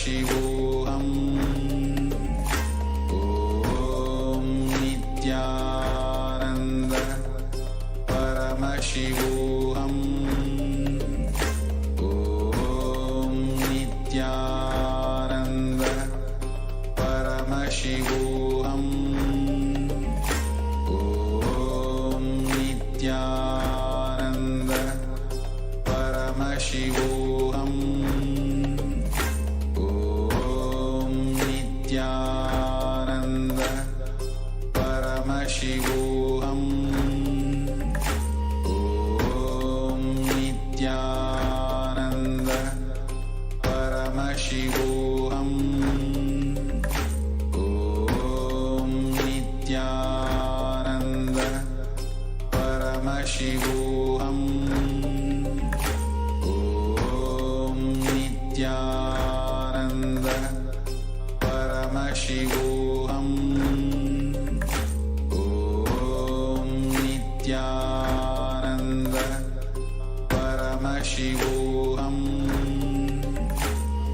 Paramashivoham. Om Nithyananda Paramashivoham. Om Nithyananda Paramashivoham. Om Nithyananda Paramashivoham. Om Nithyananda Paramashivoham. Om Nithyananda Paramashivoham. Om Nithyananda Paramashivoham. Om Nithyananda Paramashivoham. Om Nithyananda Paramashivoham.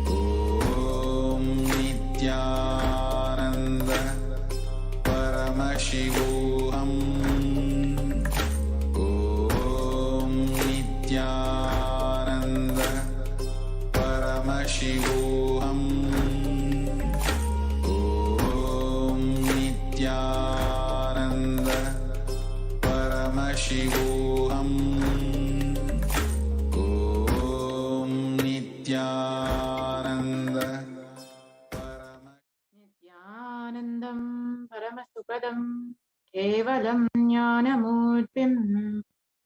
Om Nithyananda Paramashivoham. Om Nithyananda Paramashivoham. Om Nithyananda Paramashivoham. Om Nithyananda Nithyanandam Paramasukadam Kevalam Jnanamurtim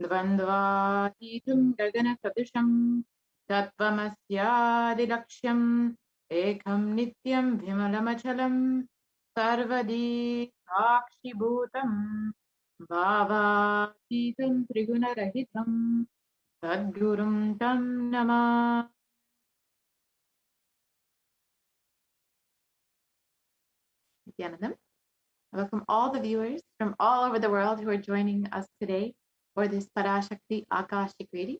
Dvandvatitum Gaganakadusham Tattvamasyadilaksham Ekam Nityam Vimalamachalam Sarvadi Sakshibhutam Bhavatitam Trigunarahitam Sadgurum Tam Namah. Nithyanandam. I welcome all the viewers from all over the world who are joining us today for this Parashakti Akashik reading.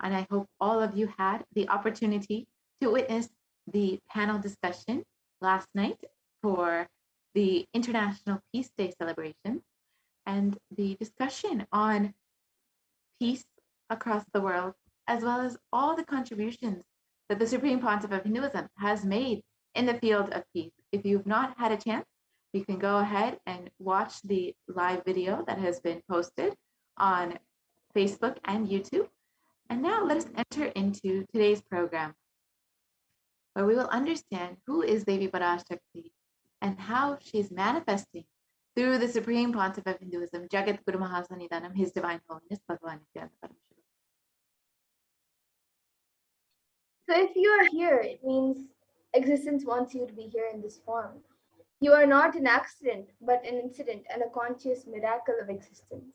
And I hope all of you had the opportunity to witness the panel discussion last night for the International Peace Day celebration and the discussion on peace across the world, as well as all the contributions that the Supreme Pontiff of Hinduism has made in the field of peace. If you've not had a chance, you can go ahead and watch the live video that has been posted on Facebook and YouTube. And now let us enter into today's program, where we will understand who is Devi Parashakti and how she is manifesting through the Supreme Pontiff of Hinduism, Jagat Guru Mahasanidanam, His Divine Holiness, Bhagavan Nithyananda Paramashiva. So if you are here, it means existence wants you to be here in this form. You are not an accident, but an incident and a conscious miracle of existence.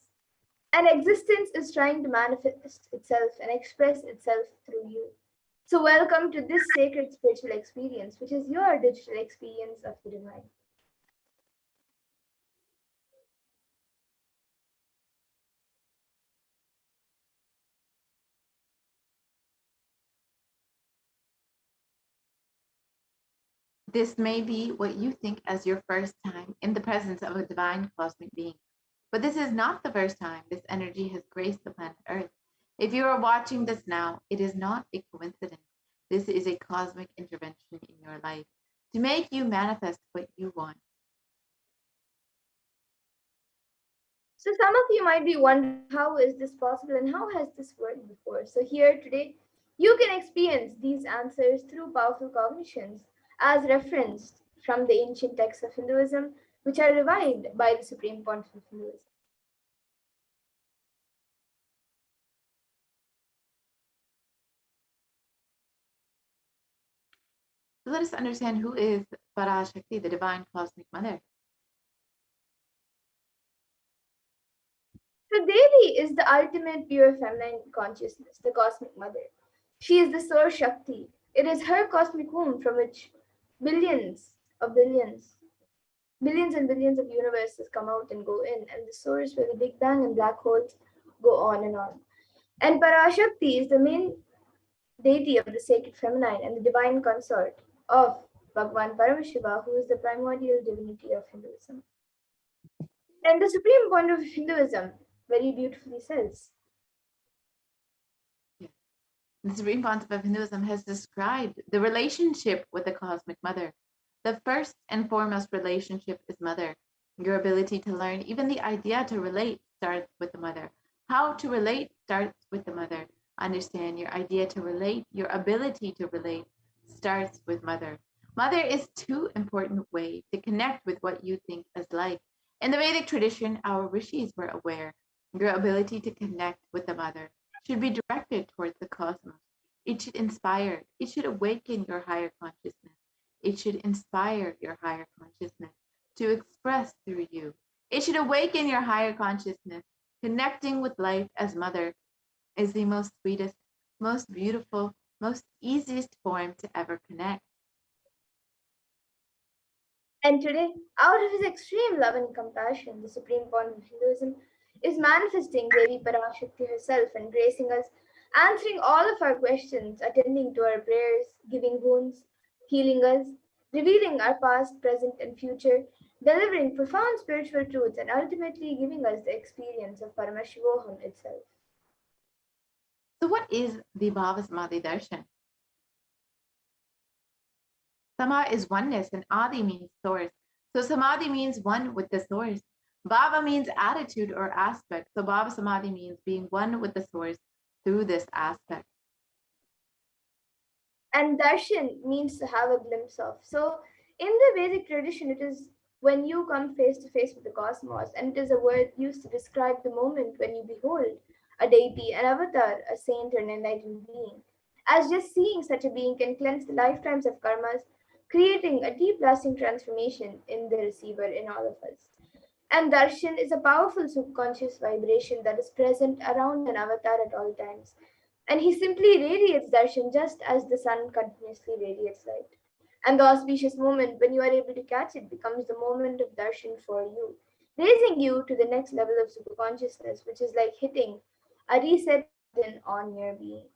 And existence is trying to manifest itself and express itself through you. So welcome to this sacred spiritual experience, which is your digital experience of the divine. This may be what you think as your first time in the presence of a divine cosmic being. But this is not the first time this energy has graced the planet Earth. If you are watching this now, it is not a coincidence. This is a cosmic intervention in your life to make you manifest what you want. So some of you might be wondering, how is this possible and how has this worked before? So here today, you can experience these answers through powerful cognitions as referenced from the ancient texts of Hinduism, which are revived by the Supreme Pontiff of Hinduism. So let us understand who is Parashakti, the divine cosmic mother. So Devi is the ultimate pure feminine consciousness, the cosmic mother. She is the source Shakti. It is her cosmic womb from which billions and billions of universes come out and go in, and the source where the Big Bang and black holes go on and on. And Parashakti is the main deity of the sacred feminine and the divine consort. of Bhagwan Paramashiva, who is the primordial divinity of Hinduism. And the supreme point of Hinduism very beautifully says, The Supreme Pontiff of Hinduism has described the relationship with the Cosmic Mother. The first and foremost relationship is Mother. Your ability to learn, even the idea to relate, starts with the Mother. How to relate starts with the Mother. Understand your idea to relate, your ability to relate starts with Mother. Mother is two important ways to connect with what you think as life. In the Vedic tradition, our rishis were aware. Your ability to connect with the Mother should be directed towards the cosmos. It should inspire, it should awaken your higher consciousness. It should inspire your higher consciousness to express through you. It should awaken your higher consciousness. Connecting with life as mother is the most sweetest, most beautiful, most easiest form to ever connect. and today, out of his extreme love and compassion, the supreme point of Hinduism is manifesting Devi Parashakti herself and gracing us, answering all of our questions, attending to our prayers, giving wounds, healing us, revealing our past, present, and future, delivering profound spiritual truths, and ultimately giving us the experience of Paramashivoham itself. So, what is the Bhava Samadhi Darshan? Sama is oneness and Adi means source. So Samadhi means one with the source. Bhava means attitude or aspect. So Bhava Samadhi means being one with the source through this aspect. And darshan means to have a glimpse of. So, in the Vedic tradition, it is when you come face to face with the cosmos, and it is a word used to describe the moment when you behold a deity, an avatar, a saint, or an enlightened being. As just seeing such a being can cleanse the lifetimes of karmas, creating a deep lasting transformation in the receiver, in all of us. And darshan is a powerful subconscious vibration that is present around an avatar at all times, and he simply radiates darshan just as the sun continuously radiates light. And the auspicious moment when you are able to catch it becomes the moment of darshan for you, raising you to the next level of superconsciousness, which is like hitting a reset button on your being.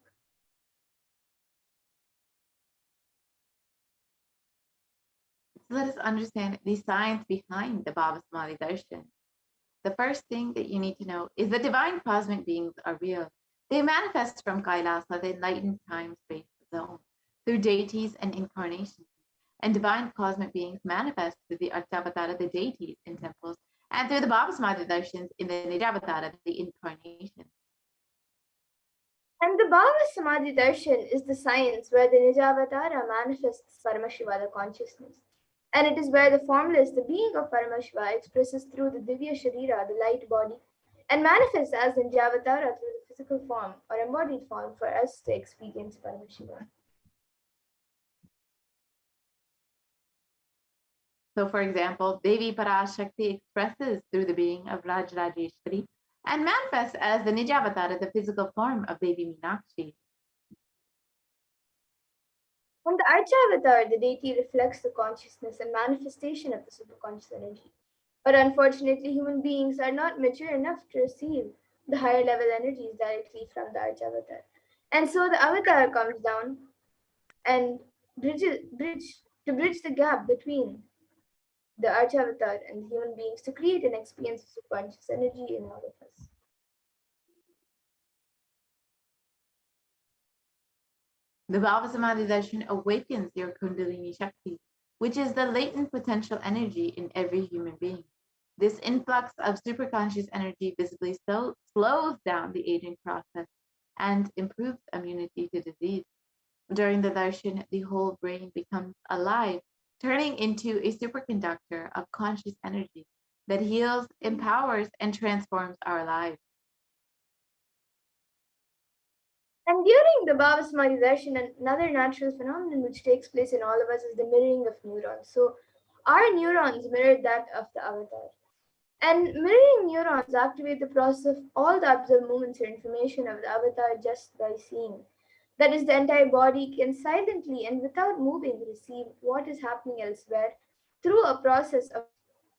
So let us understand the science behind the Bhava Samadhi Darshan. The first thing that you need to know is that divine cosmic beings are real. They manifest from Kailasa, the enlightened time-space zone, through deities and incarnations. And divine cosmic beings manifest through the Archavatara, the deities in temples, and through the Bhava Samadhi Darshans in the Nijavatara, the incarnation. And the Bhava Samadhi Darshan is the science where the Nijavatara manifests Paramashiva, the consciousness. And it is where the formless, the being of Paramashiva, expresses through the Divya Sharira, the light body, and manifests as the Nijavatara through the physical form or embodied form for us to experience Paramashiva. So, for example, Devi Parashakti expresses through the being of Rajrajeshwari and manifests as the Nijavatara, the physical form of Devi Meenakshi. On the Archavatar, the deity reflects the consciousness and manifestation of the superconscious energy. But unfortunately, human beings are not mature enough to receive the higher level energies directly from the Archavatar. And so the avatar comes down and bridge the gap between the Archavatar and the human beings to create an experience of superconscious energy in all of us. The Bhava Samadhi Darshan awakens your Kundalini Shakti, which is the latent potential energy in every human being. This influx of superconscious energy visibly slows down the aging process and improves immunity to disease. During the darshan, the whole brain becomes alive, turning into a superconductor of conscious energy that heals, empowers, and transforms our lives. And during the Bhava Samadhi Darshan, another natural phenomenon which takes place in all of us is the mirroring of neurons. So our neurons mirror that of the avatar. And mirroring neurons activate the process of all the observed movements or information of the avatar just by seeing. That is, the entire body can silently and without moving receive what is happening elsewhere through a process of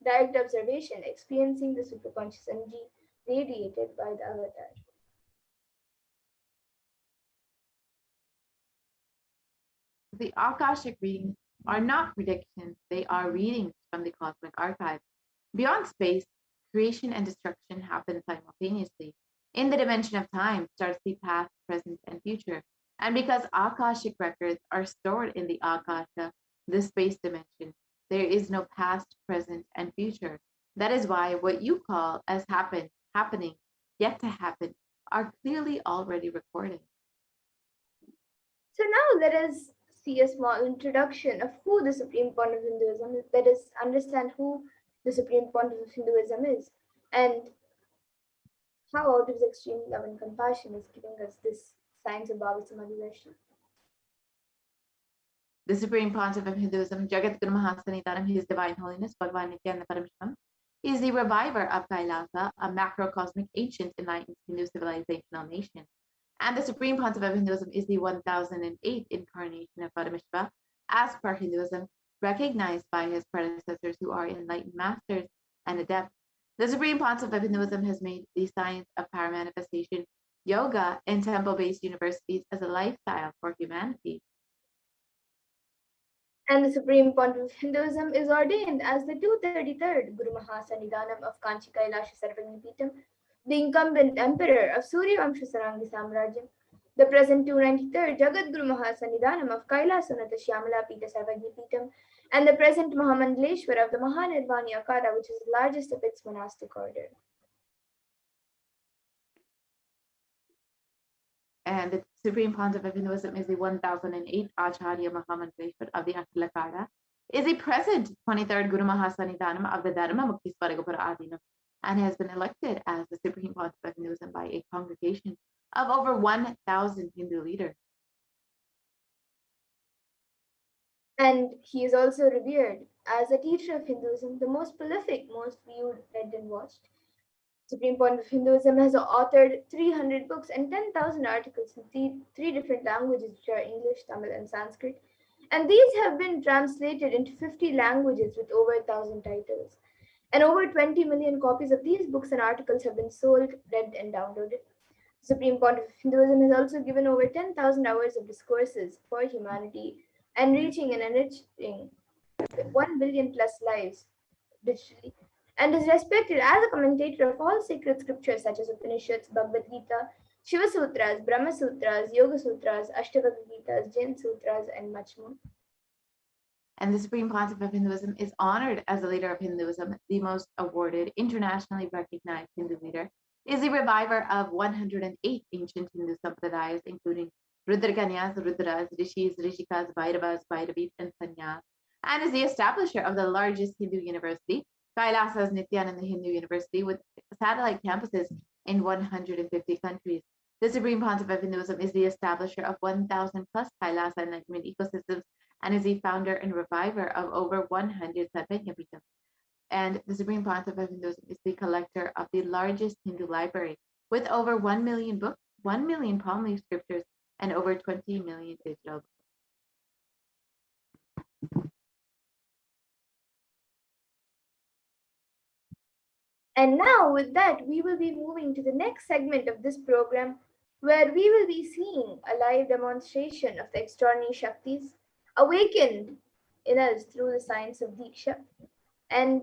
direct observation, experiencing the superconscious energy radiated by the avatar. The Akashic readings are not predictions, they are readings from the cosmic archive. Beyond space, creation and destruction happen simultaneously. In the dimension of time starts the past, present, and future. And because Akashic records are stored in the Akasha, the space dimension, there is no past, present, and future. That is why what you call as happening, yet to happen, are clearly already recorded. So now let us see a small introduction of who the Supreme Pontiff of Hinduism is. Let us understand who the Supreme Pontiff of Hinduism is and how out of his extreme love and compassion is giving us this science of Bhava Samadhi Darshan. The Supreme Pontiff of Hinduism, Jagat Guru Mahasanitanam, His Divine Holiness, Bhagavan Nithyananda Paramashivam, is the reviver of Kailasa, a macrocosmic ancient enlightened Hindu civilizational nation. And the Supreme Pontiff of Hinduism is the 1008th incarnation of Paramashiva, as per Hinduism, recognized by his predecessors who are enlightened masters and adepts. The Supreme Pontiff of Hinduism has made the science of paramanifestation, yoga, and temple-based universities as a lifestyle for humanity. And the Supreme Pontiff of Hinduism is ordained as the 233rd Guru Mahasanidanam of Kanchi Kailasa Sarvagnipitam, the incumbent emperor of Suryavamsha Sarangi Samrajyam, the present 293rd Jagat Guru Mahasanidanam of Kailasanatha Shyamala Pita Sarvagnipitam, and the present Mahamandaleshwara of the Mahanirvani Akada, which is the largest of its monastic order. And the Supreme Pontiff of Hinduism is the 1008th Acharya Mahamandaleshwar of the Akhilakara, is the present 23rd Guru Mahasanidanam of the Dharma Mukti Swaragapura Adinam, and has been elected as the Supreme Pontiff of Hinduism by a congregation of over 1,000 Hindu leaders. And he is also revered as a teacher of Hinduism, the most prolific, most viewed, read, and watched. Supreme Pontiff of Hinduism has authored 300 books and 10,000 articles in three different languages, which are English, Tamil, and Sanskrit. And these have been translated into 50 languages with over 1,000 titles. And over 20 million copies of these books and articles have been sold, read, and downloaded. Supreme Pontiff of Hinduism has also given over 10,000 hours of discourses for humanity, enriching and enriching 1 billion plus lives digitally, and is respected as a commentator of all sacred scriptures such as Upanishads, Bhagavad Gita, Shiva Sutras, Brahma Sutras, Yoga Sutras, Ashtavakra Gitas, Jain Sutras, and much more. And the Supreme Pontiff of Hinduism is honored as the leader of Hinduism, the most awarded, internationally recognized Hindu leader, is the reviver of 108 ancient Hindu sampradayas, including Rudrakanyas, Rudras, Rishis, Rishikas, Bhairavas, Bhairavis, and Sanyas, and is the establisher of the largest Hindu university, Kailasa's Nithyananda Hindu University, with satellite campuses in 150 countries. The Supreme Pontiff of Hinduism is the establisher of 1,000 plus Kailasa enlightenment ecosystems and is the founder and reviver of over 100 Sarvagnipitam. And the Supreme Pontiff of Hinduism is the collector of the largest Hindu library with over 1 million books, 1 million palm leaf scriptures, and over 20 million digital books. And now, with that, we will be moving to the next segment of this program, where we will be seeing a live demonstration of the extraordinary Shaktis awakened in us through the science of Diksha, and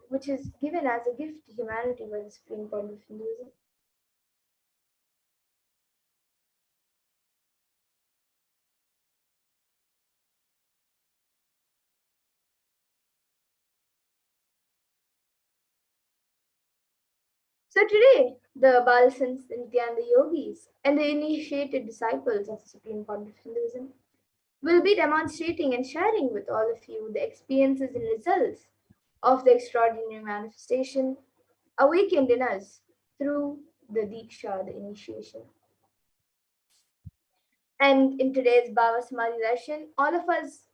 which is given as a gift to humanity by the Supreme Pontiff of Hinduism. So today, the Balsans, the Nityananda yogis, and the initiated disciples of the Supreme Pontiff of Hinduism will be demonstrating and sharing with all of you the experiences and results of the extraordinary manifestation awakened in us through the Diksha, the initiation. And in today's Bhava Samadhi Darshan, all of us,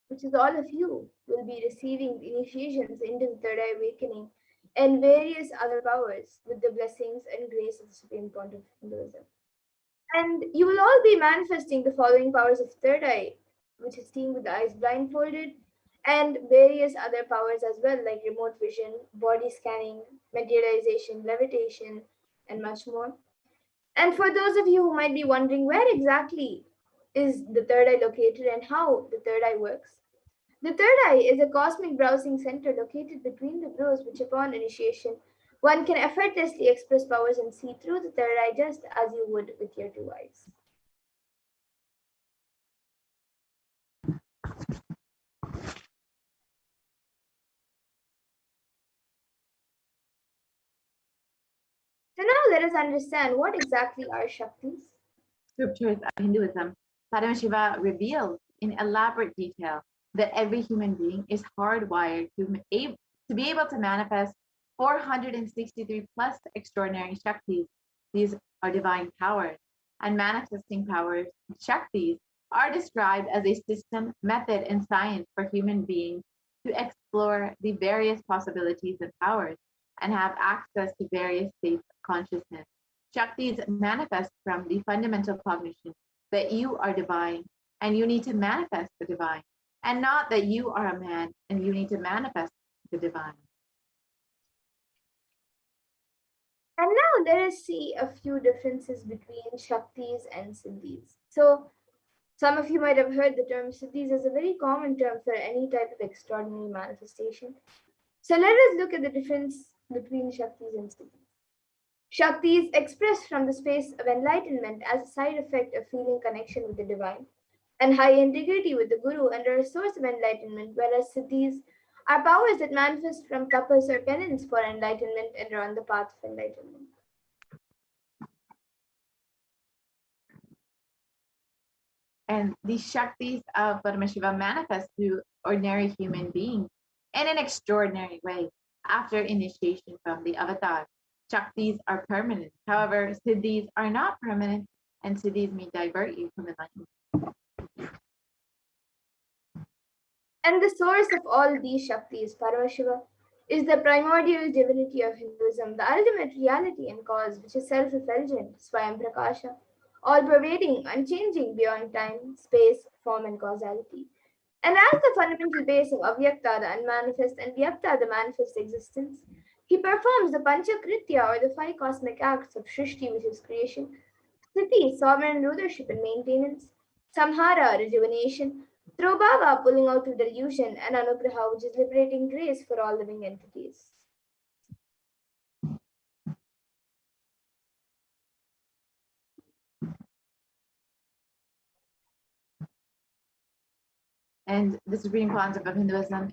which is all of you, will be receiving the initiations into the third eye awakening and various other powers with the blessings and grace of the Supreme Pontiff of Hinduism. And you will all be manifesting the following powers of third eye, which is seeing with the eyes blindfolded, and various other powers as well, like remote vision, body scanning, materialization, levitation, and much more. And for those of you who might be wondering where exactly is the third eye located and how the third eye works. The third eye is a cosmic browsing center located between the brows, which, upon initiation, one can effortlessly express powers and see through the third eye just as you would with your two eyes. So now let us understand what exactly are Shaktis. Scriptures of Hinduism, Paramashiva reveals in elaborate detail that every human being is hardwired to be able to manifest 463 plus extraordinary Shaktis. These are divine powers, and manifesting powers, Shaktis, are described as a system, method, and science for human beings to explore the various possibilities and powers and have access to various states of consciousness. Shaktis manifest from the fundamental cognition that you are divine and you need to manifest the divine, and not that you are a man and you need to manifest the divine. And now let us see a few differences between Shaktis and Siddhis. So, some of you might have heard the term Siddhis as a very common term for any type of extraordinary manifestation. So, let us look at the difference between Shaktis and Siddhis. Shakti is expressed from the space of enlightenment as a side effect of feeling connection with the divine and high integrity with the Guru under a source of enlightenment, whereas Siddhis are powers that manifest from tapas or penance for enlightenment and are on the path of enlightenment. And these Shaktis of Paramashiva manifest through ordinary human beings in an extraordinary way after initiation from the avatar. Shaktis are permanent. However, Siddhis are not permanent, and Siddhis may divert you from enlightenment. And the source of all these Shaktis, Paramashiva, is the primordial divinity of Hinduism, the ultimate reality and cause, which is self effulgent, Swayam Prakasha, all pervading, unchanging beyond time, space, form, and causality. And as the fundamental base of Avyakta, the unmanifest, and Vyakta, the manifest existence, he performs the Panchakritya or the five cosmic acts of Shrishti, which is creation, Sthiti, sovereign rulership and maintenance, Samhara, rejuvenation, Throbhava, pulling out of delusion, and Anugraha, which is liberating grace for all living entities. And the supreme concept of Hinduism,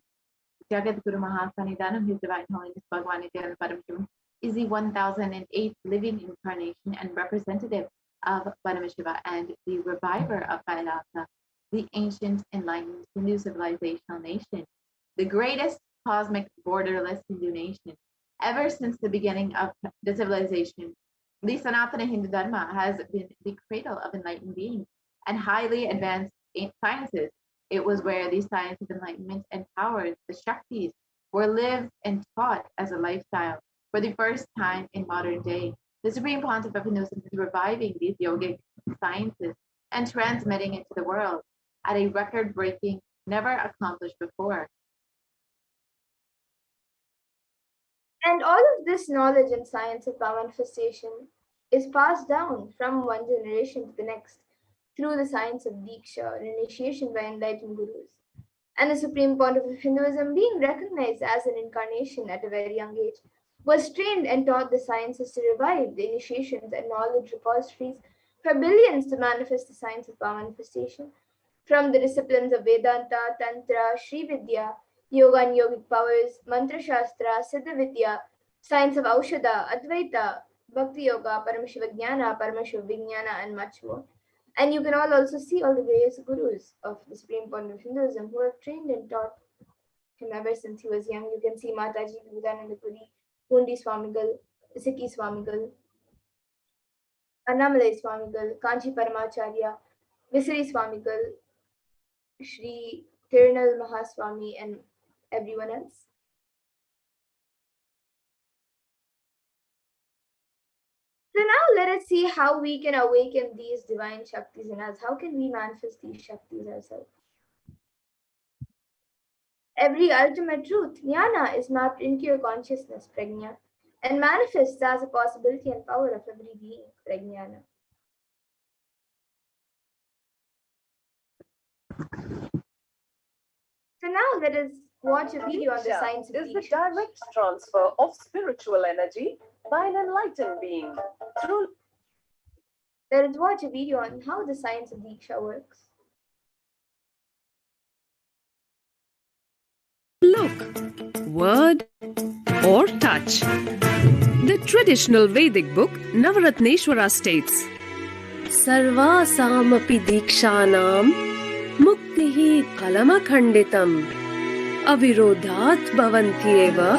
Jagat Guru Mahasanidanam, His Divine Holiness Bhagavan Nithyananda Paramashivam, is the 1008th living incarnation and representative of Paramashiva and the reviver of Kailasa, the ancient enlightened Hindu civilizational nation, the greatest cosmic borderless Hindu nation. Ever since the beginning of the civilization, the Sanatana Hindu Dharma has been the cradle of enlightened beings and highly advanced sciences. It was where the science of enlightenment and powers, the Shaktis, were lived and taught as a lifestyle for the first time in modern day. The supreme concept of Hinduism is reviving these yogic sciences and transmitting it to the world at a record breaking, never accomplished before. And all of this knowledge and science of power manifestation is passed down from one generation to the next through the science of Diksha or initiation by enlightened gurus. And the supreme pontiff of Hinduism, being recognized as an incarnation at a very young age, was trained and taught the sciences to revive the initiations and knowledge repositories for billions to manifest the science of power manifestation from the disciplines of Vedanta, Tantra, Sri Vidya, Yoga and Yogic powers, Mantra Shastra, Siddha Vidya, science of Aushadha, Advaita, Bhakti Yoga, Paramashiva Jnana, Paramashiva Vijnana, and much more. And you can all also see all the various gurus of the Supreme Point of Hinduism who have trained and taught him ever since he was young. You can see Mataji Vivekananda Puri, Pundi Swamigal, Sikhi Swamigal, Annamalai Swamigal, Kanchi Paramacharya, Visari Swamigal, Shri Tirunal Mahaswami, and everyone else. So now let us see how we can awaken these divine Shaktis in us. How can we manifest these Shaktis ourselves? Every ultimate truth, jnana, is mapped into your consciousness, prajna, and manifests as a possibility and power of every being, prajnana. So now let us watch a video on the Diksha science of is the Diksha. direct transfer of spiritual energy by an enlightened being through. Let us watch a video on how the science of Diksha works. Look, word, or touch. The traditional Vedic book Navaratneshwara states, Sarvasamapi Dikshanam Muktihi Phalamakhanditam Avirodhat Bhavantyeva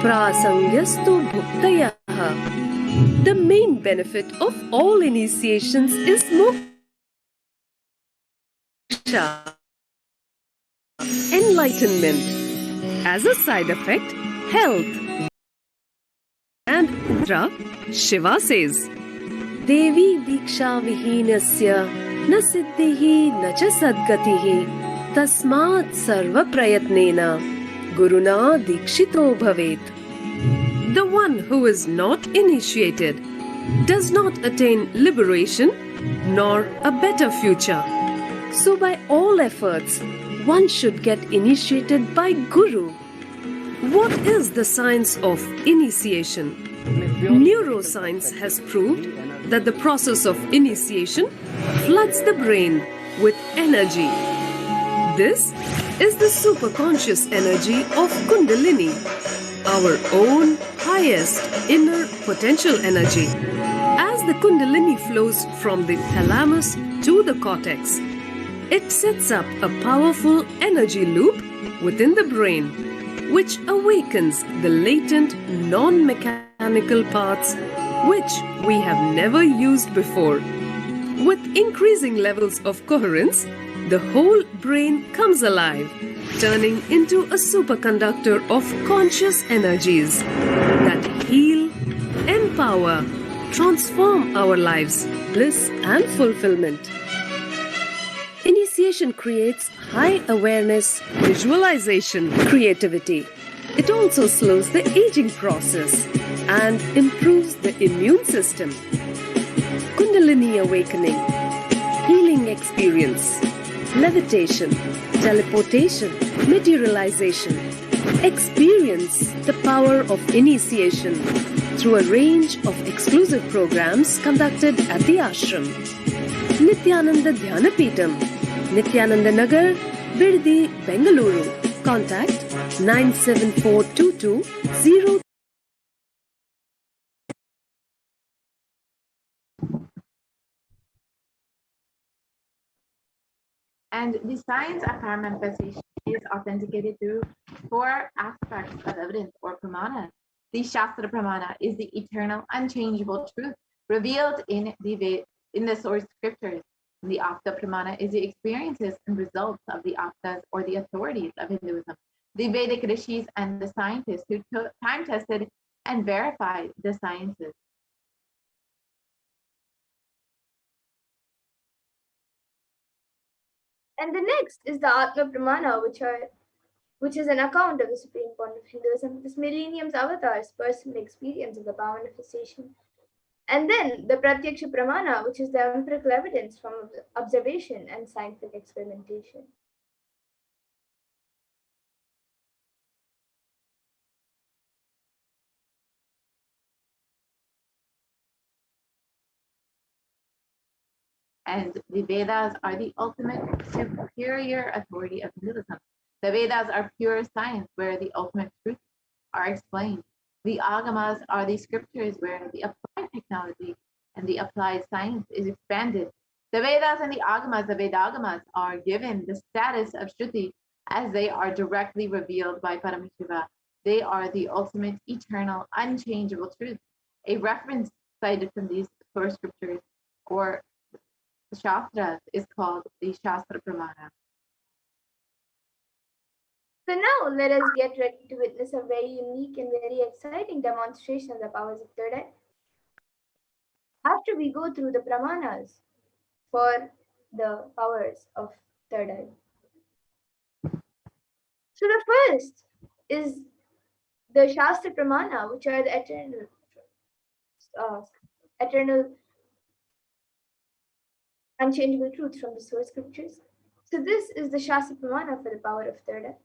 Prasangyastu Bhuktayah. The main benefit of all initiations is moksha, enlightenment. As a side effect, health. And Indra, Shiva says, Devi Diksha Vihinasya na siddhihi na cha sadgatihi tasmat sarva prayatnena guruna dikshito bhavet. The one who is not initiated does not attain liberation nor a better future. So by all efforts, one should get initiated by Guru. What is the science of initiation? Neuroscience has proved that the process of initiation floods the brain with energy. This is the superconscious energy of Kundalini, our own highest inner potential energy. As the Kundalini flows from the thalamus to the cortex, it sets up a powerful energy loop within the brain, which awakens the latent non-mechanical parts which we have never used before. With increasing levels of coherence, the whole brain comes alive, turning into a superconductor of conscious energies that heal, empower, transform our lives, bliss and fulfillment. Initiation creates high awareness, visualization, creativity. It also slows the aging process and improves the immune system. Kundalini awakening, healing experience, levitation, teleportation, materialization. Experience the power of initiation through a range of exclusive programs conducted at the ashram. Nithyananda Dhyanapitham, Nithyananda Nagar, Birdi, Bengaluru. Contact 97422 And the science of power manifestation is authenticated through four aspects of evidence or pramana. The Shastra Pramana is the eternal, unchangeable truth revealed in the source scriptures. The Apta Pramana is the experiences and results of the Aptas or the authorities of Hinduism, the Vedic rishis and the scientists who time tested and verified the sciences. And the next is the Atma Pramana, which is an account of the Supreme Point of Hinduism, this millennium's avatar's personal experience of the power manifestation. And then the Pratyaksha Pramana, which is the empirical evidence from observation and scientific experimentation. And the Vedas are the ultimate superior authority of Hinduism. The Vedas are pure science where the ultimate truths are explained. The Agamas are the scriptures where the applied technology and the applied science is expanded. The Vedas and the Agamas, the Vedagamas, are given the status of Shruti as they are directly revealed by Paramashiva. They are the ultimate, eternal, unchangeable truth. A reference cited from these source scriptures or the Shastras is called the Shastra Pramana. So now let us get ready to witness a very unique and very exciting demonstration of the powers of third eye. After we go through the Pramanas for the powers of third eye. So the first is the Shastra Pramana, which are the eternal, unchangeable truths from the source scriptures. So this is the Shastra Pramana for the power of third eye.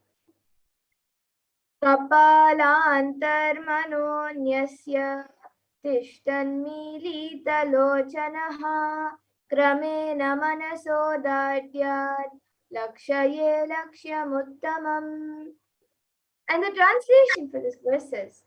Kapalantarmanonyasya तिष्ठन्मीलितलोचनः क्रमेण मनसोदार्यात् lakshye lakshyamuttama. And the translation for this verse is,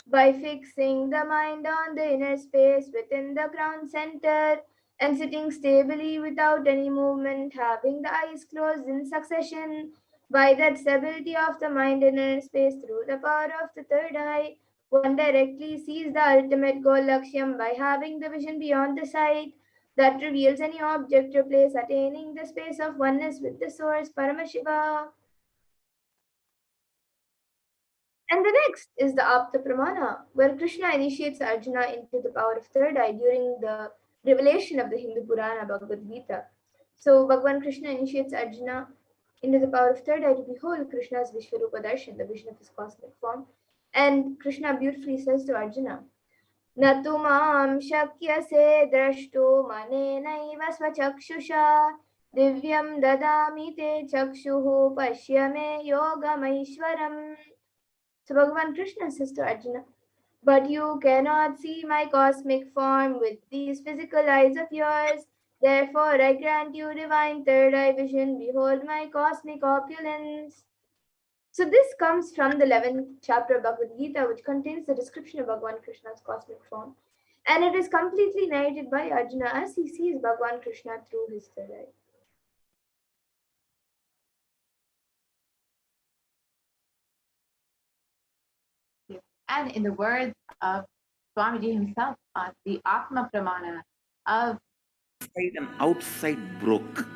by fixing the mind on the inner space within the crown center and sitting stably without any movement, having the eyes closed in succession, by that stability of the mind in inner space through the power of the third eye, one directly sees the ultimate goal Lakshyam by having the vision beyond the sight that reveals any object or place, attaining the space of oneness with the source, Paramashiva. And the next is the Apta Pramana, where Krishna initiates Arjuna into the power of third eye during the revelation of the Hindu Purana Bhagavad Gita. So Bhagavan Krishna initiates Arjuna into the power of third eye to behold Krishna's Vishwarupa Darshan, the vision of his cosmic form. And Krishna beautifully says to Arjuna, Natu mam shakyase drashtu manenaiva swachakshusha divyam dadami te chakshuhu pashyame yogamaishwaram. So Bhagavan Krishna says to Arjuna, but you cannot see my cosmic form with these physical eyes of yours. Therefore, I grant you divine third eye vision. Behold my cosmic opulence. So this comes from the 11th chapter of Bhagavad Gita, which contains the description of Bhagavan Krishna's cosmic form. And it is completely narrated by Arjuna as he sees Bhagavan Krishna through his third eye. And in the words of Swamiji himself on the Atma Pramana of Inside and outside broke.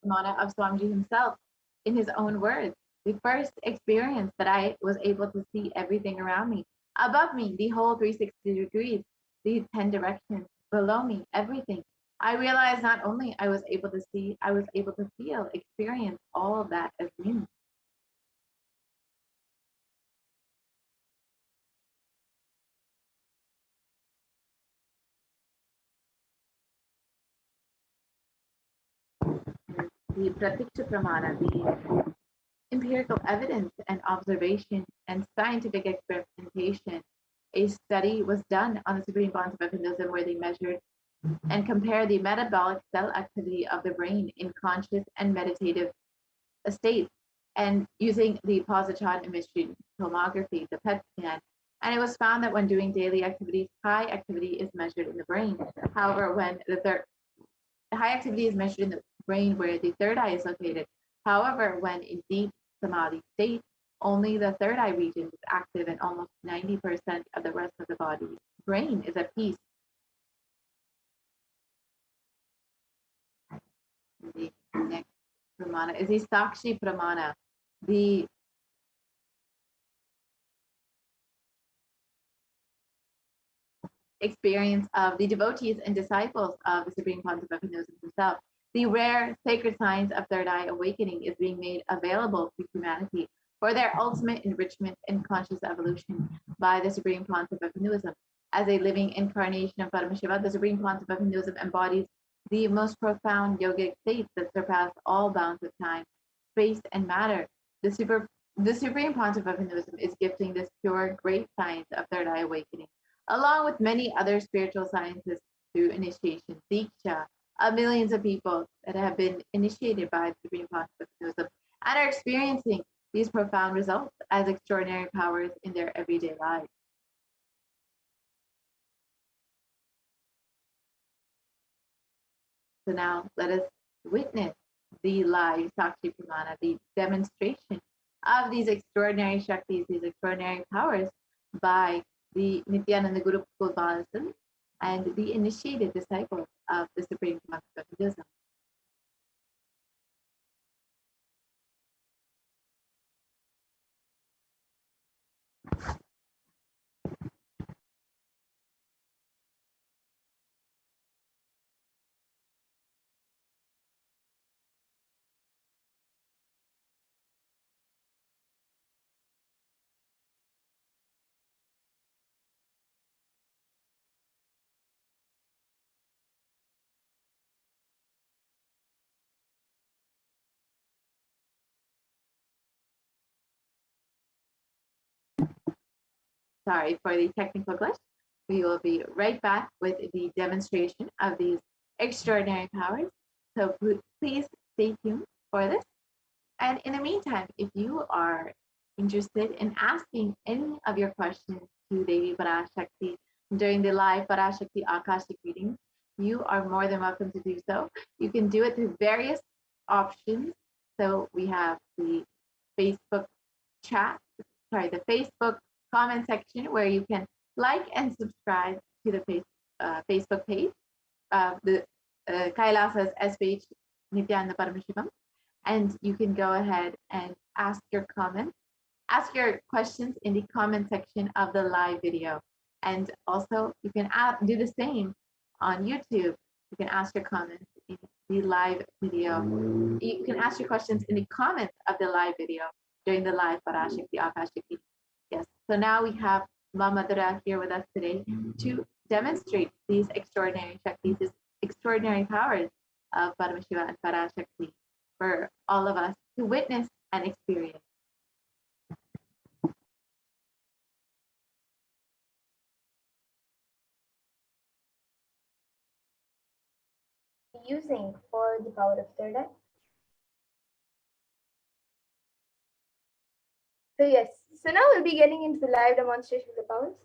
Swamiji himself, in his own words, the first experience that I was able to see everything around me, above me, the whole 360 degrees, the 10 directions, below me, everything. I realized not only I was able to see, I was able to feel, experience all of that as me. The Pratiksha Pramana, the empirical evidence and observation and scientific experimentation. A study was done on the Supreme Bonds of Hinduism where they measured and compared the metabolic cell activity of the brain in conscious and meditative states and using the positron emission tomography, the PET scan. And it was found that when doing daily activities, high activity is measured in the brain. However, when the high activity is measured in the brain where the third eye is located. However, when in deep Samadhi state, only the third eye region is active and almost 90% of the rest of the body's brain is at peace. The next pramana is the Sakshi Pramana, the experience of the devotees and disciples of the Supreme Pontiff of Hinduism himself. The rare sacred science of third eye awakening is being made available to humanity for their ultimate enrichment and conscious evolution by the Supreme Pontiff of Hinduism. As a living incarnation of Paramashiva, the Supreme Pontiff of Hinduism embodies the most profound yogic states that surpass all bounds of time, space, and matter. The Supreme Pontiff of Hinduism is gifting this pure, great science of third eye awakening along with many other spiritual sciences through initiation, Diksha, of millions of people that have been initiated by the Supreme Pontiff of Hinduism and are experiencing these profound results as extraordinary powers in their everyday lives. So now let us witness the live Sakshi Pramana, the demonstration of these extraordinary Shaktis, these extraordinary powers by the Nithyananda Guru Gopalasan and the initiated disciples of the Supreme Pontiff of Hinduism. sorry for the technical glitch. We will be right back with the demonstration of these extraordinary powers. So please stay tuned for this. And in the meantime, if you are interested in asking any of your questions to Devi Parashakti during the live Parashakti Akashic readings, you are more than welcome to do so. You can do it through various options. So we have the Facebook chat, the Facebook comment section where you can like and subscribe to the Facebook page of the Kailasa's HDH Nithyananda Paramashivam. And you can go ahead and ask your questions in the comment section of the live video. And also you can do the same on YouTube. You can ask your comments in the live video. You can ask your questions in the comments of the live video during the live Parashakti Akashikti. Yes, so now we have Mama Dura here with us today to demonstrate these extraordinary Shaktis, these extraordinary powers of Paramashiva and Parashakti for all of us to witness and experience. Using for the power of third eye. So yes, so now we'll be getting into the live demonstration of the powers.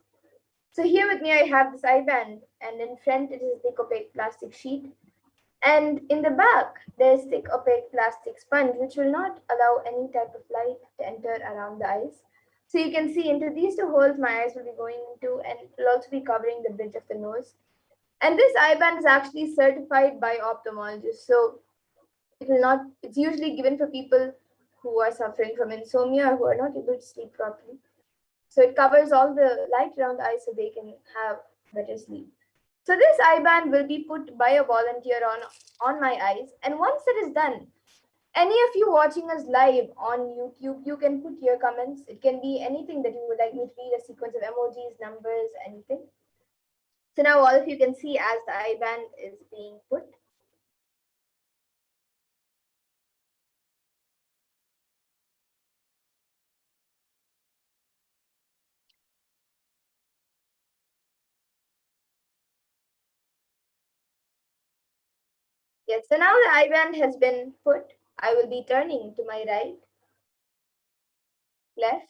So here with me I have this eye band, and in front it is a thick opaque plastic sheet. And in the back, there's thick opaque plastic sponge, which will not allow any type of light to enter around the eyes. So you can see into these two holes my eyes will be going into, and it will also be covering the bridge of the nose. And this eye band is actually certified by ophthalmologists. So it will not, it's usually given for people who are suffering from insomnia or who are not able to sleep properly. So it covers all the light around the eyes so they can have better sleep. So this eye band will be put by a volunteer on my eyes. And once it is done, any of you watching us live on YouTube, you can put your comments. It can be anything that you would like me to read, a sequence of emojis, numbers, anything. So now all of you can see as the eye band is being put. Yes, so now the eye band has been put. I will be turning to my right, left,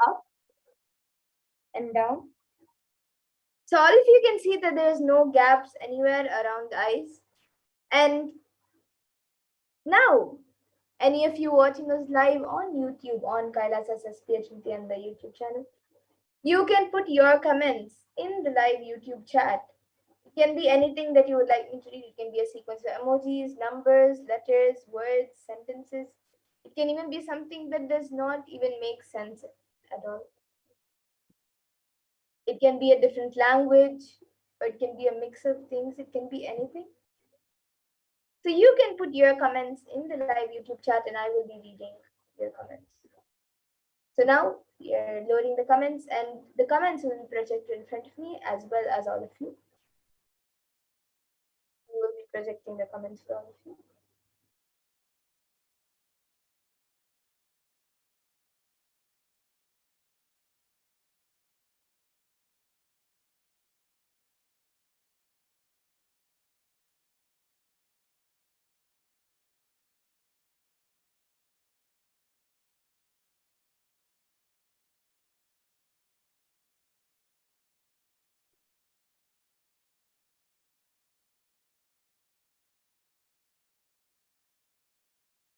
up, and down. So all of you can see that there is no gaps anywhere around the eyes. And now, any of you watching us live on YouTube on Kailasa's SPH and the YouTube channel, you can put your comments in the live YouTube chat. It can be anything that you would like me to read. It can be a sequence of emojis, numbers, letters, words, sentences. It can even be something that does not even make sense at all. It can be a different language, or it can be a mix of things. It can be anything. So you can put your comments in the live YouTube chat and I will be reading your comments. So now we are loading the comments, and the comments will be projected in front of me as well as all of you. We will be projecting the comments for all of you.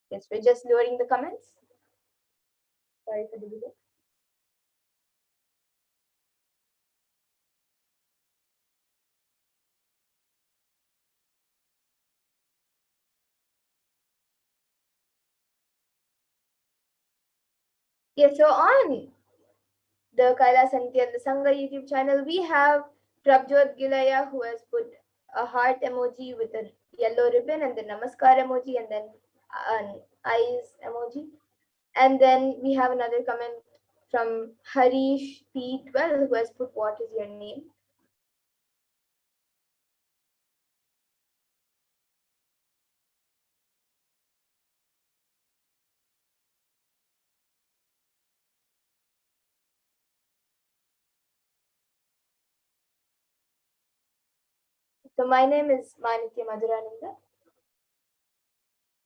Yes, we're just loading the comments. Sorry for the delay. Yeah, so on the Kailasa and the Sangha YouTube channel, we have Prabjot Gilaya, who has put a heart emoji with a yellow ribbon, and the namaskar emoji, and then an eyes emoji. And then we have another comment from Harish P12, who has put, what is your name? So my name is Manitya Madhurananda.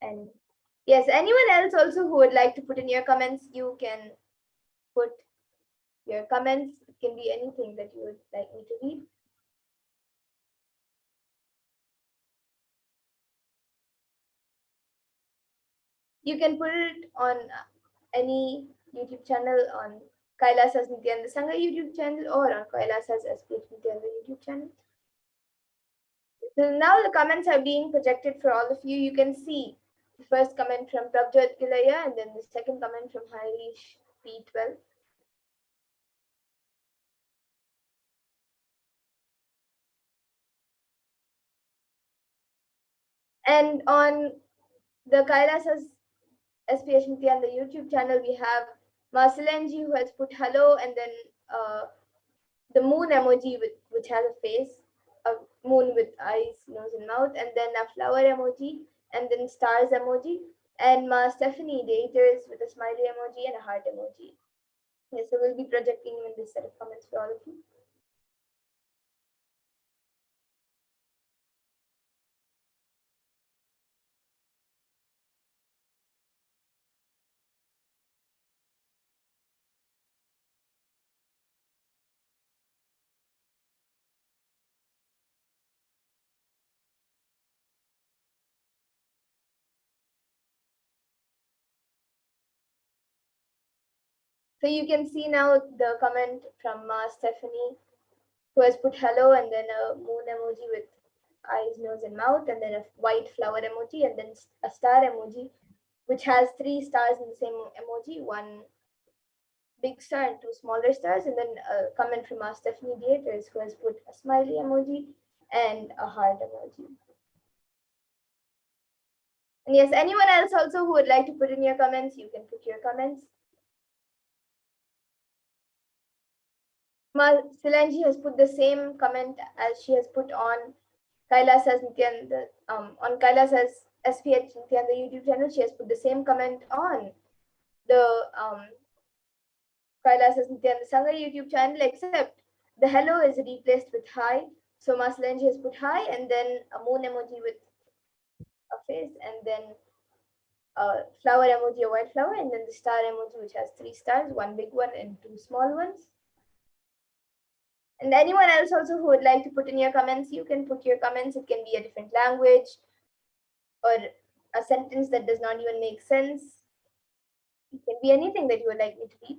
And yes, anyone else also who would like to put in your comments, you can put your comments. It can be anything that you would like me to read. You can put it on any YouTube channel, on Kailasa's Nithyananda Sangha YouTube channel, or on Kailasa's HDH Nithyananda YouTube channel. So now the comments are being projected for all of you. You can see the first comment from Prabjot Gilaya, and then the second comment from Harish P12. And on the Kailasa's SPH Nithyananda YouTube channel, we have Marcelenji who has put hello, and then the moon emoji which has a face, a moon with eyes, nose, and mouth, and then a flower emoji, and then stars emoji, and Ma Stephanie Daters with a smiley emoji and a heart emoji. Yes, so we'll be projecting in this set of comments for all of you. So you can see now the comment from Stephanie, who has put hello, and then a moon emoji with eyes, nose, and mouth, and then a white flower emoji, and then a star emoji, which has 3 stars in the same emoji, one big star and 2 smaller stars, and then a comment from Stephanie Dieters, who has put a smiley emoji and a heart emoji. And yes, anyone else also who would like to put in your comments, you can put your comments. Silanji has put the same comment as she has put on Kailasa's Nithyananda, on Kailasa's SPH Nithyananda YouTube channel. She has put the same comment on the Kailasa's Nithyananda Sangha YouTube channel, except the hello is replaced with hi. So Maslanji has put hi, and then a moon emoji with a face, and then a flower emoji, a white flower, and then the star emoji, which has 3 stars, one big one and 2 small ones. And anyone else also who would like to put in your comments, you can put your comments. It can be a different language or a sentence that does not even make sense. It can be anything that you would like me to read.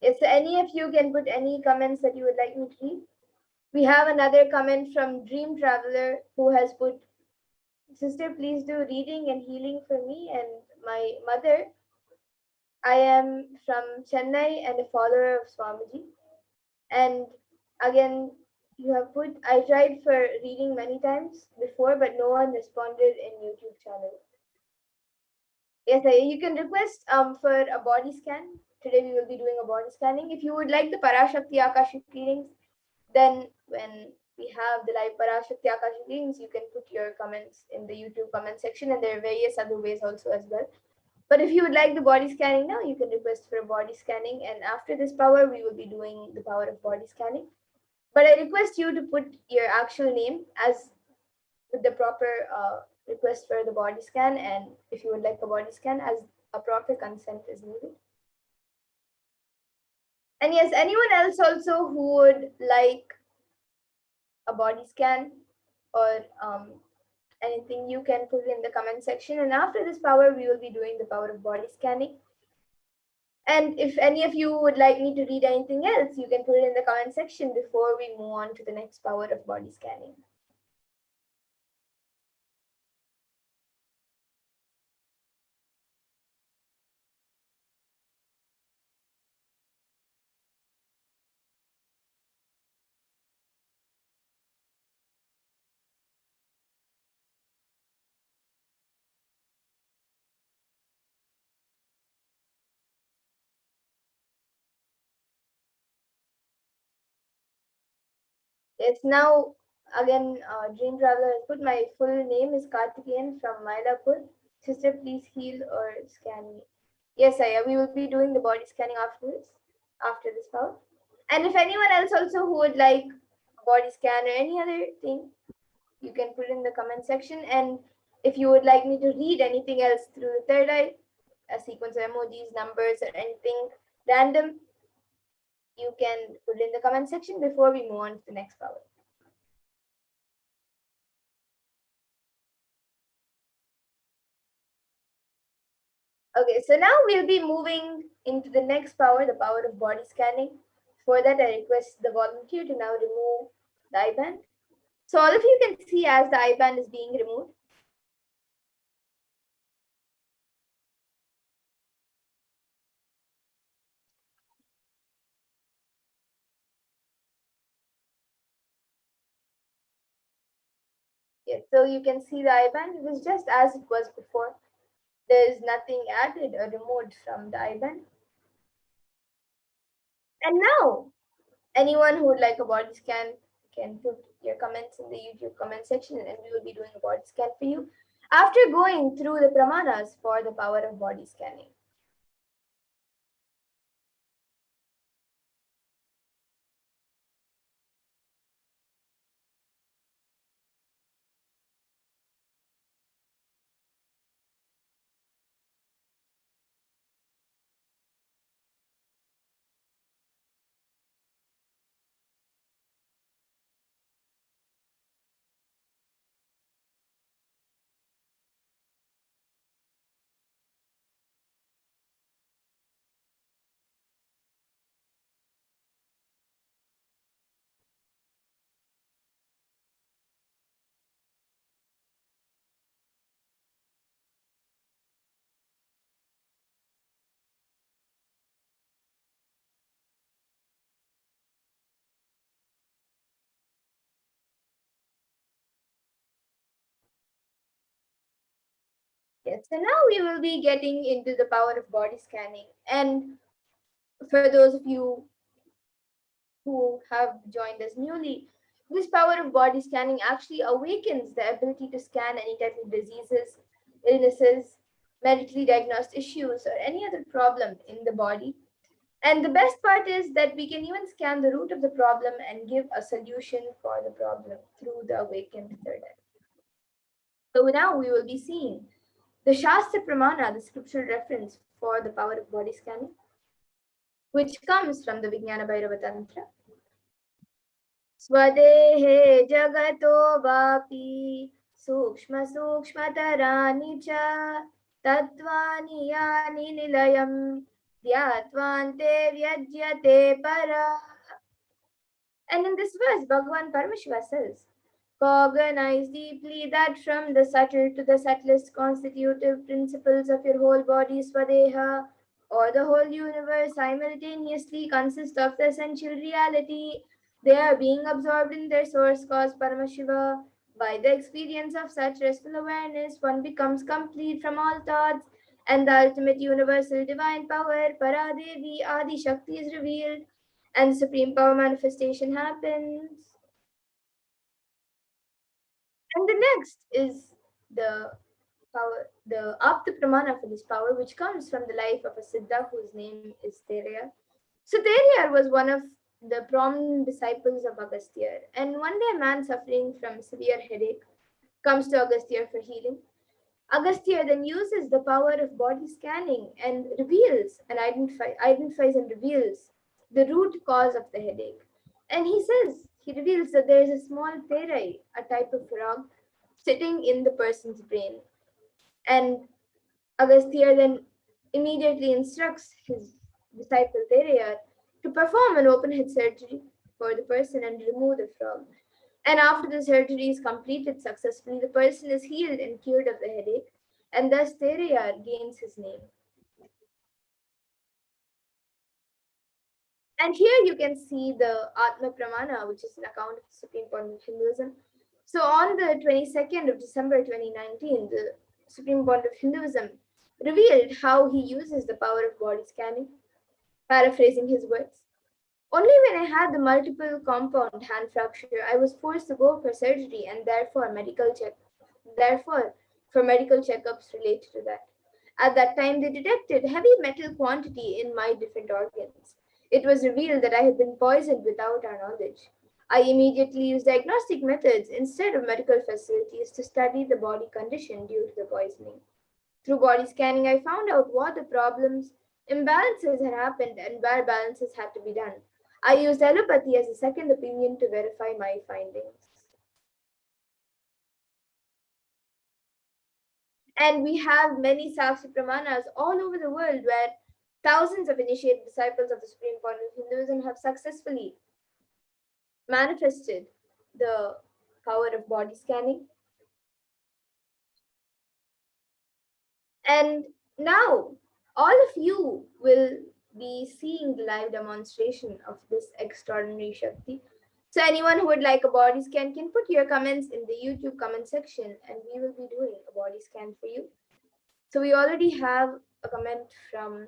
If any of you can put any comments that you would like me to read. We have another comment from Dream Traveler, who has put, "Sister, please do reading and healing for me and my mother. I am from Chennai and a follower of Swamiji." And again, you have put, "I tried for reading many times before, but no one responded in YouTube channel." Yes, you can request for a body scan. Today we will be doing a body scanning. If you would like the Parashakti Akashic readings, then when we have the live Parashakti Akashic readings, you can put your comments in the YouTube comment section, and there are various other ways also as well. But if you would like the body scanning now, you can request for a body scanning, and after this power, we will be doing the power of body scanning. But I request you to put your actual name as with the proper request for the body scan, and if you would like a body scan, as a proper consent is needed. And yes, anyone else also who would like a body scan or anything, you can put it in the comment section. And after this power, we will be doing the power of body scanning. And if any of you would like me to read anything else, you can put it in the comment section before we move on to the next power of body scanning. Yes, now again, Dream Traveler has put my full name is Karthikeyan from Mylapur. Sister, please heal or scan me. Yes, Aya, we will be doing the body scanning afterwards, after this power. And if anyone else also who would like a body scan or any other thing, you can put it in the comment section. And if you would like me to read anything else through the third eye, a sequence of emojis, numbers, or anything random, you can put it in the comment section before we move on to the next power. Okay, so now we'll be moving into the next power, the power of body scanning. For that, I request the volunteer to now remove the eye band. So all of you can see as the eye band is being removed. Yes, so you can see the eye band. It was just as it was before. There is nothing added or removed from the eye band. And now, anyone who would like a body scan can put your comments in the YouTube comment section and we will be doing a body scan for you after going through the pramanas for the power of body scanning. Yes, so now we will be getting into the power of body scanning. And for those of you who have joined us newly, this power of body scanning actually awakens the ability to scan any type of diseases, illnesses, medically diagnosed issues, or any other problem in the body. And the best part is that we can even scan the root of the problem and give a solution for the problem through the awakened third eye. So now we will be seeing the Shastra Pramana, the scriptural reference for the power of body scanning, which comes from the Vijnana Bhairava Tantra. Swadehe jagato vapi sukshma sukshmatarani cha tattvani yani nilayam dhyatvante vyajyate para. And in this verse, Bhagavan Paramashiva says, cognize deeply that from the subtle to the subtlest constitutive principles of your whole body, Swadeha, or the whole universe simultaneously consist of the essential reality. They are being absorbed in their source cause, Paramashiva. By the experience of such restful awareness, one becomes complete from all thoughts, and the ultimate universal divine power, Paradevi Adi Shakti, is revealed, and the supreme power manifestation happens. And the next is the power, the Apta Pramana for this power, which comes from the life of a Siddha whose name is Teraya. So Teraya was one of the prominent disciples of Agastya. And one day a man suffering from severe headache comes to Agastya for healing. Agastya then uses the power of body scanning and reveals and identifies and reveals the root cause of the headache. And he reveals that there is a small terai, a type of frog, sitting in the person's brain. And Agastya then immediately instructs his disciple Thereya to perform an open head surgery for the person and remove the frog. And after the surgery is completed successfully, the person is healed and cured of the headache, and thus Thereya gains his name. And here you can see the Atma Pramana, which is an account of the Supreme Point of Hinduism. So on the 22nd of December 2019, the Supreme Point of Hinduism revealed how he uses the power of body scanning, paraphrasing his words. Only when I had the multiple compound hand fracture, I was forced to go for surgery and therefore for medical checkups related to that. At that time, they detected heavy metal quantity in my different organs. It was revealed that I had been poisoned without our knowledge. I immediately used diagnostic methods instead of medical facilities to study the body condition due to the poisoning. Through body scanning, I found out what the problems, imbalances had happened, and where balances had to be done. I used allopathy as a second opinion to verify my findings. And we have many Sakshi Pramanas all over the world where thousands of initiated disciples of the Supreme Point of Hinduism have successfully manifested the power of body scanning. And now all of you will be seeing the live demonstration of this extraordinary Shakti. So anyone who would like a body scan can put your comments in the YouTube comment section and we will be doing a body scan for you. So we already have a comment from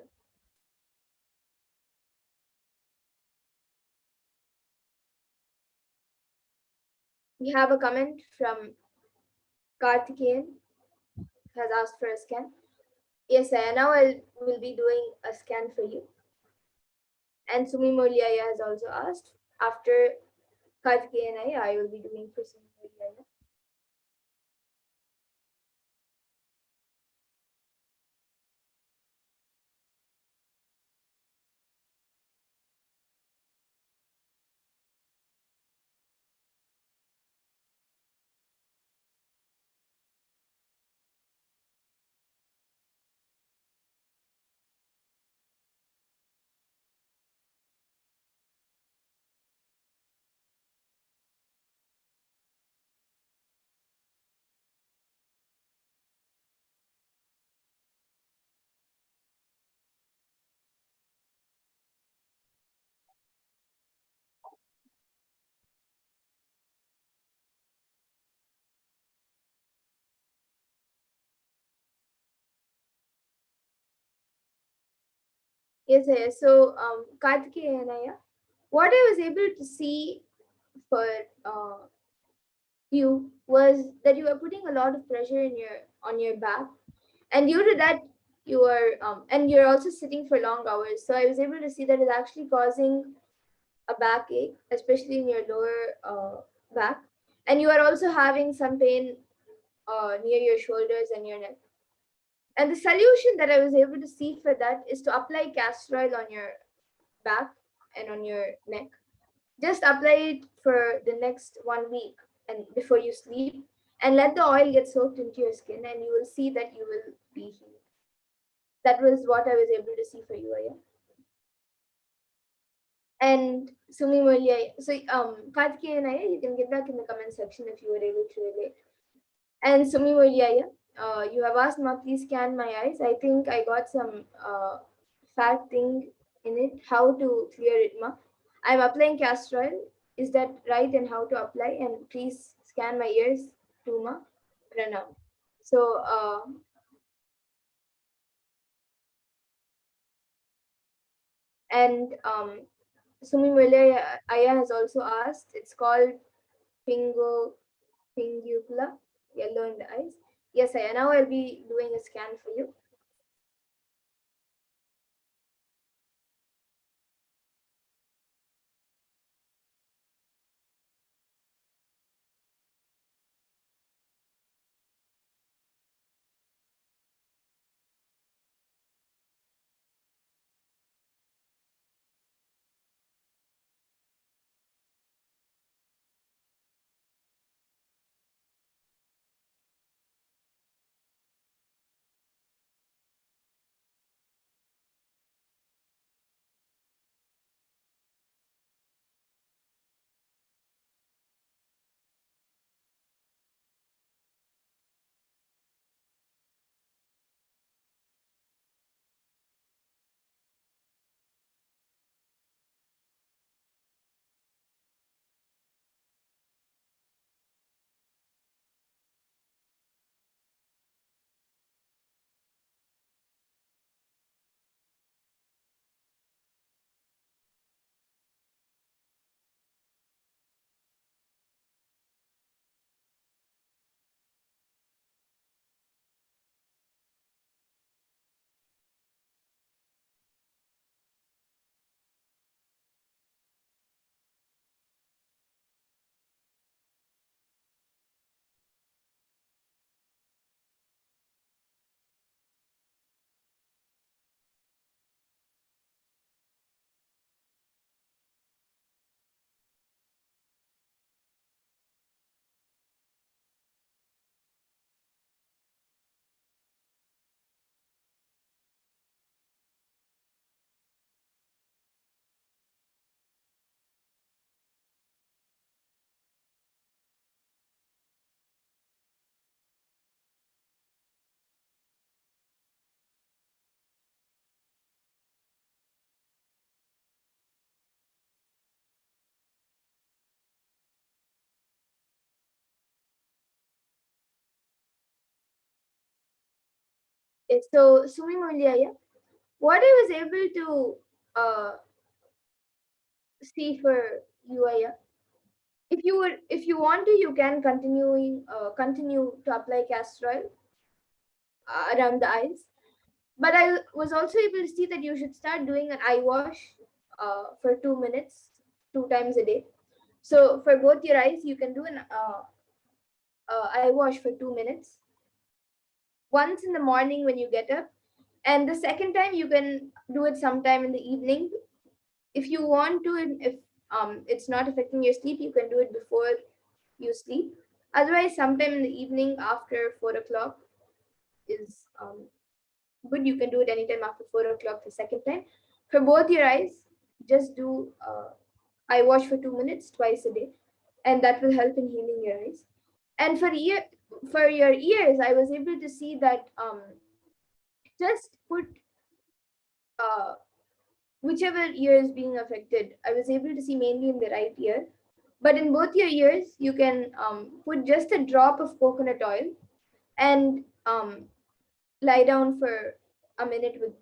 Karthikeyan has asked for a scan. Yes, I now I will be doing a scan for you. And Sumi Moliaya has also asked. After Karthikeyan I will be doing for Sumi Moliaya. Yes. So Karthikeyan, what I was able to see for you was that you were putting a lot of pressure in your on your back, and due to that you are and you're also sitting for long hours. So I was able to see that it's actually causing a backache, especially in your lower back, and you are also having some pain near your shoulders and your neck. And the solution that I was able to see for that is to apply castor oil on your back and on your neck. Just apply it for the next 1 week and before you sleep, and let the oil get soaked into your skin, and you will see that you will be healed. That was what I was able to see for you, Aya. And Sumi Mulia, so Karthikeyan Aya, you can get back in the comment section if you were able to relate. And Sumi Mulia, you have asked Ma, please scan my eyes. I think I got some fat thing in it. How to clear it, Ma? I'm applying castor oil. Is that right? And how to apply? And please scan my ears too, Ma. Pranam. So, and Sumi Mulia Aya has also asked. It's called Pingupla, yellow in the eyes. Yes, Aya. Now I'll be doing a scan for you. So, Sumi Mulyaya, what I was able to see for you, Aya, if you want to, you can continue to apply castor oil around the eyes. But I was also able to see that you should start doing an eye wash for 2 minutes, 2 times a day. So for both your eyes, you can do an eye wash for 2 minutes. Once in the morning when you get up, and the second time you can do it sometime in the evening. If you want to, and if it's not affecting your sleep, you can do it before you sleep. Otherwise, sometime in the evening after 4 o'clock is good. You can do it anytime after 4 o'clock the second time. For both your eyes, just do eye wash for 2 minutes twice a day, and that will help in healing your eyes. And for your ears, I was able to see that just put uh, whichever ear is being affected. I was able to see mainly in the right ear, but in both your ears, you can put just a drop of coconut oil and lie down for a minute with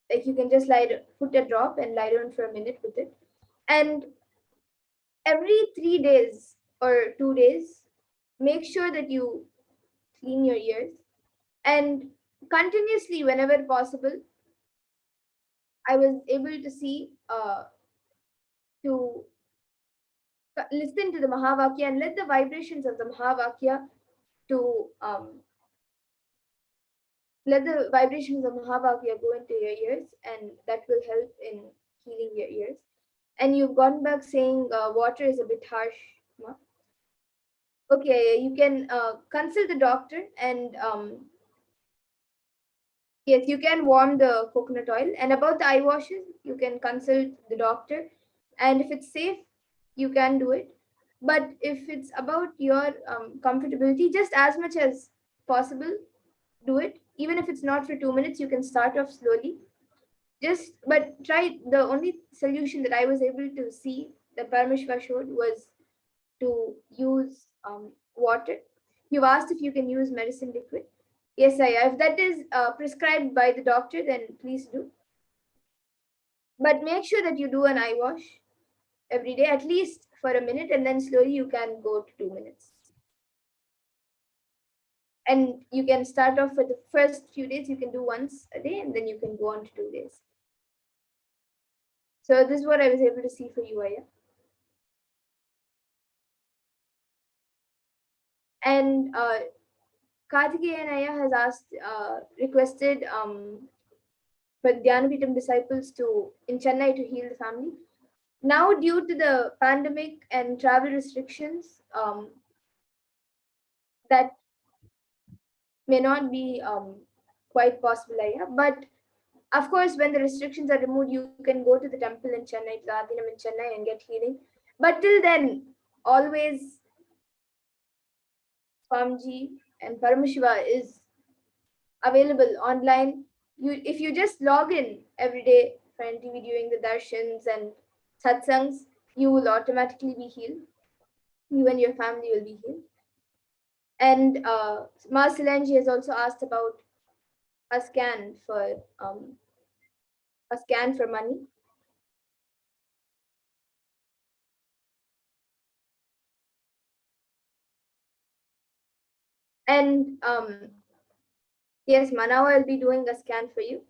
like you can just put a drop and lie down for a minute with it. And every 3 days or 2 days, make sure that you clean your ears, and continuously whenever possible, I was able to see to listen to the Mahavakya and let the vibrations of the Mahavakya to let the vibrations of Mahavakya go into your ears, and that will help in healing your ears. And you've gone back saying water is a bit harsh. Ma? Okay, you can consult the doctor, and yes, you can warm the coconut oil. And about the eye washes, you can consult the doctor, and if it's safe, you can do it. But if it's about your comfortability, just as much as possible, do it. Even if it's not for 2 minutes, you can start off slowly. But try. The only solution that I was able to see that Paramashiva showed was to use water. You've asked if you can use medicine liquid. Yes, if that is prescribed by the doctor, then please do. But make sure that you do an eye wash every day, at least for a minute, and then slowly you can go to 2 minutes. And you can start off for the first few days, you can do once a day, and then you can go on to 2 days. So this is what I was able to see for you, Aya. And Kartikeyan Aya has requested for Dhyanapitam disciples in Chennai to heal the family. Now, due to the pandemic and travel restrictions, that may not be quite possible, Aya. But of course, when the restrictions are removed, you can go to the temple in Chennai, to the Adinam in Chennai, and get healing. But till then, always Swamiji and Paramashiva is available online. If you just log in every day for NTV during the darshans and satsangs, you will automatically be healed. You and your family will be healed. And Ma Silanji has also asked about a scan for money. And yes, Ma, now I'll be doing a scan for you.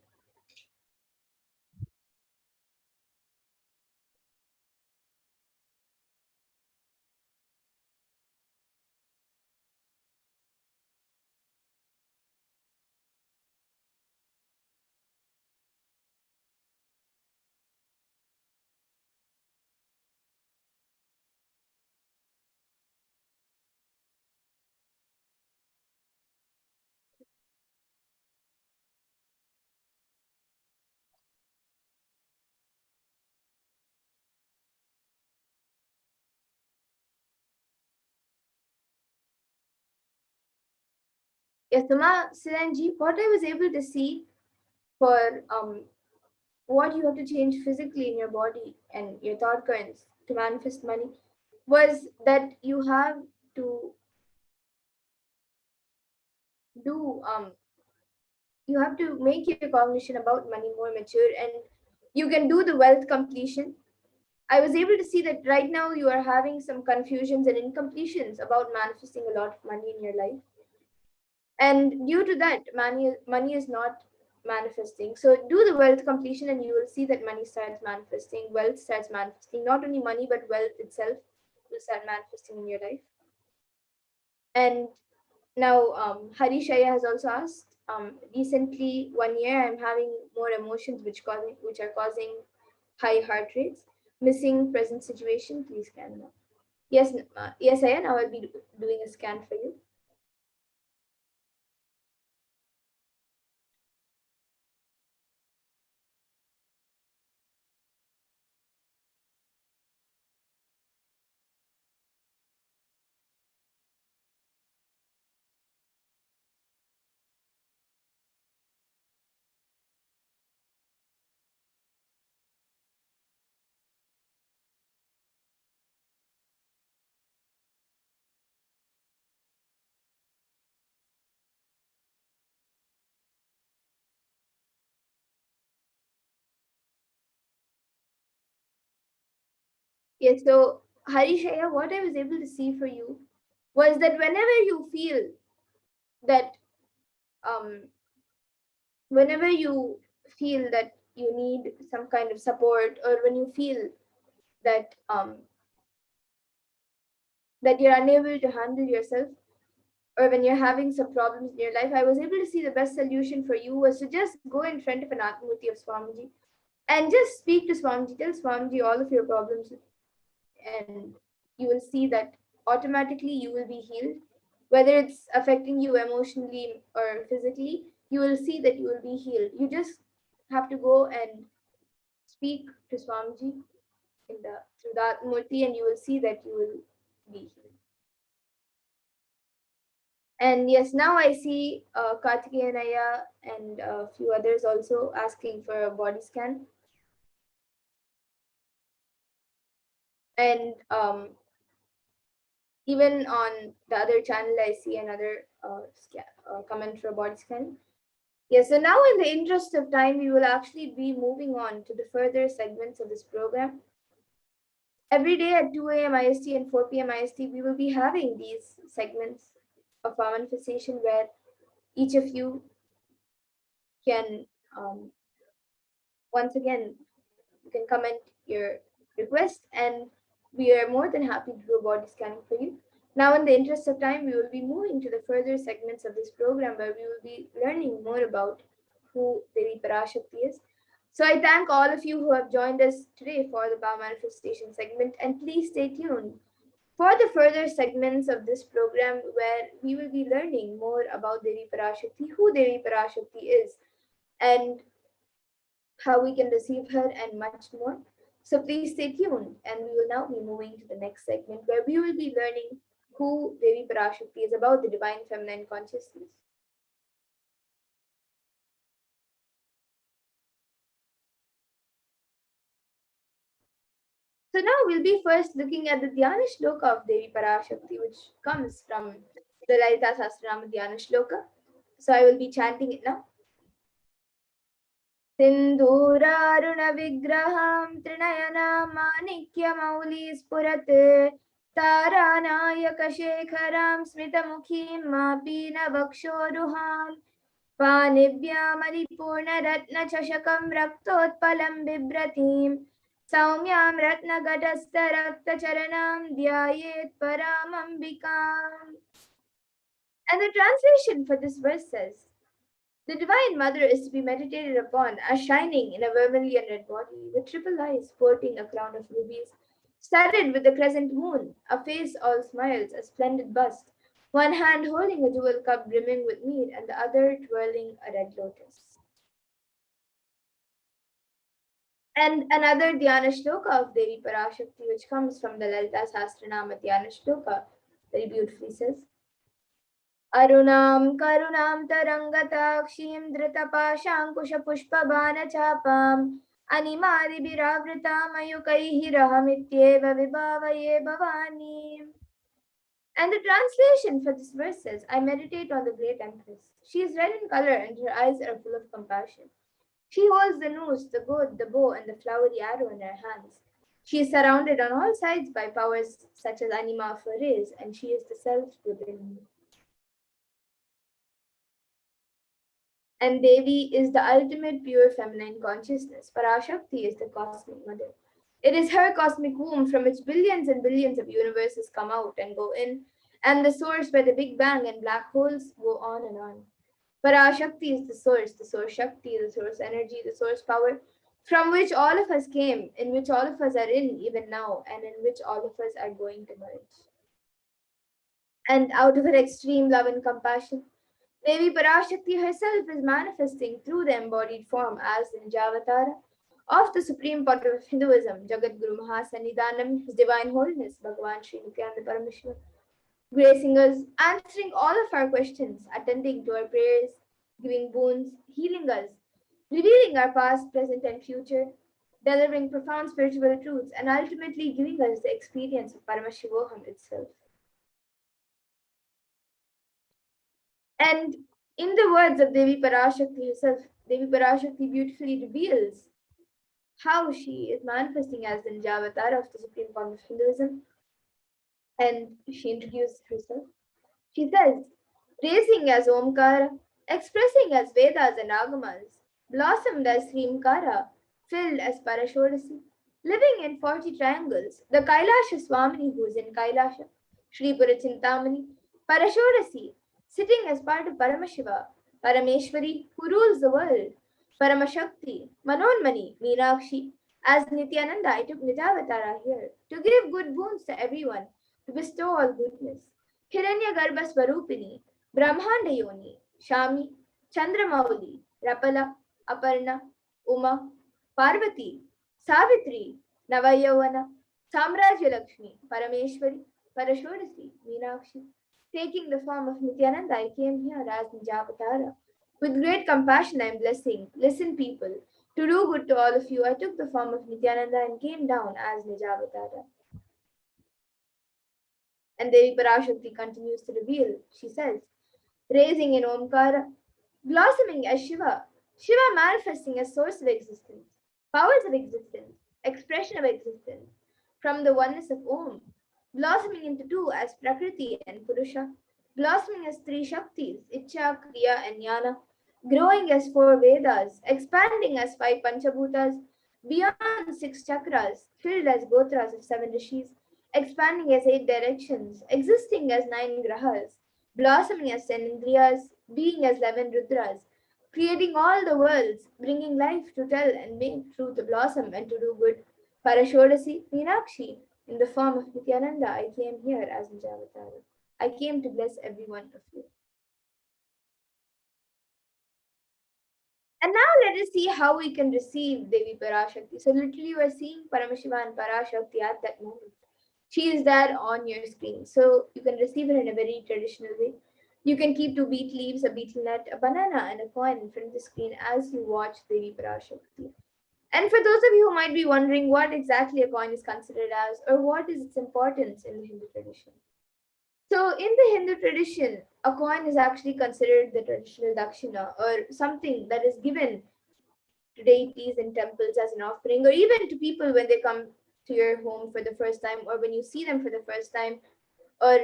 Yes, so Ma Silanji, what I was able to see for what you have to change physically in your body and your thought currents to manifest money was that you have to do you have to make your cognition about money more mature, and you can do the wealth completion. I was able to see that right now you are having some confusions and incompletions about manifesting a lot of money in your life. And due to that, money is not manifesting. So do the wealth completion and you will see that money starts manifesting, wealth starts manifesting. Not only money, but wealth itself will start manifesting in your life. And now Harishaya has also asked, recently 1 year I'm having more emotions which are causing high heart rates. Missing present situation, please scan now. Yes, yes, Ayan, I will be doing a scan for you. Yes, so Harishaya, what I was able to see for you was that that um, whenever you feel that you need some kind of support, or when you feel that that you're unable to handle yourself, or when you're having some problems in your life, I was able to see the best solution for you was to just go in front of an Atmurti of Swamiji and just speak to Swamiji, tell Swamiji all of your problems, and you will see that automatically you will be healed. Whether it's affecting you emotionally or physically, you will see that you will be healed. You just have to go and speak to Swamiji in the through that Murti, and you will see that you will be healed. And yes, now I see Kartikeyanaya and a few others also asking for a body scan. And even on the other channel, I see another comment for a body scan. Yes, so now in the interest of time, we will actually be moving on to the further segments of this program. Every day at 2 a.m. IST and 4 p.m. IST, we will be having these segments of our manifestation where each of you can, once again, you can comment your request, and we are more than happy to do a body scanning for you. Now, in the interest of time, we will be moving to the further segments of this program where we will be learning more about who Devi Parashakti is. So I thank all of you who have joined us today for the Power Manifestation segment, and please stay tuned for the further segments of this program where we will be learning more about Devi Parashakti, who Devi Parashakti is, and how we can receive her, and much more. So please stay tuned, and we will now be moving to the next segment where we will be learning who Devi Parashakti is, about the divine feminine consciousness. So now we'll be first looking at the Dhyana Shloka of Devi Parashakti, which comes from the Lalita Sahasranama Dhyana Shloka. So I will be chanting it now. सिन्धूरारुणविग्रहां त्रिनयनामाणिक्यमौलिस्फुरत् तारानायकशेखरां स्मितमुखीं मापीनवक्षोरुहां पाणिभ्यामलिपूर्णरत्नचषकं रक्तोत्पलं बिभ्रतीं सौम्यां रत्नघटस्थरक्तचरणां ध्यायेत् परामम्बिकाम्. And the translation for this verse says, the Divine Mother is to be meditated upon as shining in a vermilion red body, with triple eyes sporting a crown of rubies, studded with the crescent moon, a face all smiles, a splendid bust, one hand holding a jewel cup brimming with mead, and the other twirling a red lotus. And another Dhyana Shloka of Devi Parashakti, which comes from the Lalita Sahasranama Dhyana Shloka, very beautifully says, अरुणां करुणां तरङ्गताक्षीं धृतपाशाङ्कुशपुष्पबाणचापाम् अनिमादिभिरावृतामयुकैः रहमित्येव विभावये भवानीम्. And the translation for this verse says, I meditate on the great empress. She is red in color and her eyes are full of compassion. She holds the noose, the goad, the bow, and the flowery arrow in her hands. She is surrounded on all sides by powers such as anima for rays, and she is the self within me. And Devi is the ultimate pure feminine consciousness. Parashakti is the cosmic mother. It is her cosmic womb from which billions and billions of universes come out and go in, and the source where the Big Bang and black holes go on and on. Parashakti is the source Shakti, the source energy, the source power, from which all of us came, in which all of us are in even now, and in which all of us are going to merge. And out of her extreme love and compassion, Devi Parashakti herself is manifesting through the embodied form as the Nijavatara of the Supreme Pontiff of Hinduism, Jagat Guru Mahasannidhanam, His Divine Holiness, Bhagavan Sri Nithyananda Paramashivam, gracing us, answering all of our questions, attending to our prayers, giving boons, healing us, revealing our past, present, and future, delivering profound spiritual truths, and ultimately giving us the experience of Paramashivoham itself. And in the words of Devi Parashakti herself, Devi Parashakti beautifully reveals how she is manifesting as the Nijavatara of the Supreme Pontiff of Hinduism. And she introduces herself. She says, raising as Omkara, expressing as Vedas and Agamas, blossomed as Srimkara, filled as Parashodasi, living in 40 triangles, the Kailasa Swamini who is in Kailasa, Sri Purachintamani, Parashodasi, sitting as part of Paramashiva, Parameshwari who rules the world, Paramashakti, Manonmani, Meenakshi, as Nithyananda, I took Nijavatara here to give good boons to everyone, to bestow all goodness. Hiranyagarbha Swarupini, Brahmanda Yoni, Shami, Chandramauli, Rapala, Aparna, Uma, Parvati, Savitri, Navayavana, Samrajya Lakshmi, Parameshwari, Parashodasi, Meenakshi. Taking the form of Nithyananda, I came here as Nijavatara. With great compassion, I am blessing. Listen, people. To do good to all of you, I took the form of Nithyananda and came down as Nijavatara. And Devi Parashakti continues to reveal. She says, raising in Omkara, blossoming as Shiva, Shiva manifesting as source of existence, powers of existence, expression of existence, from the oneness of Om, blossoming into two as Prakriti and Purusha, blossoming as three Shaktis, Icha, Kriya, and Jnana, growing as four Vedas, expanding as five Panchabhutas, beyond six chakras, filled as Gotras of seven rishis, expanding as eight directions, existing as nine grahas, blossoming as 10 indriyas, being as 11 rudras, creating all the worlds, bringing life to tell and make truth to blossom and to do good. Parashodasi, Meenakshi, in the form of Nithyananda, I came here as Nijavatara. I came to bless every one of you. And now let us see how we can receive Devi Parashakti. So literally you are seeing Paramashiva and Parashakti at that moment. She is there on your screen. So you can receive her in a very traditional way. You can keep two beet leaves, a betel nut, a banana, and a coin in front of the screen as you watch Devi Parashakti. And for those of you who might be wondering what exactly a coin is considered as or what is its importance in the Hindu tradition. So in the Hindu tradition, a coin is actually considered the traditional dakshina or something that is given to deities in temples as an offering, or even to people when they come to your home for the first time, or when you see them for the first time, or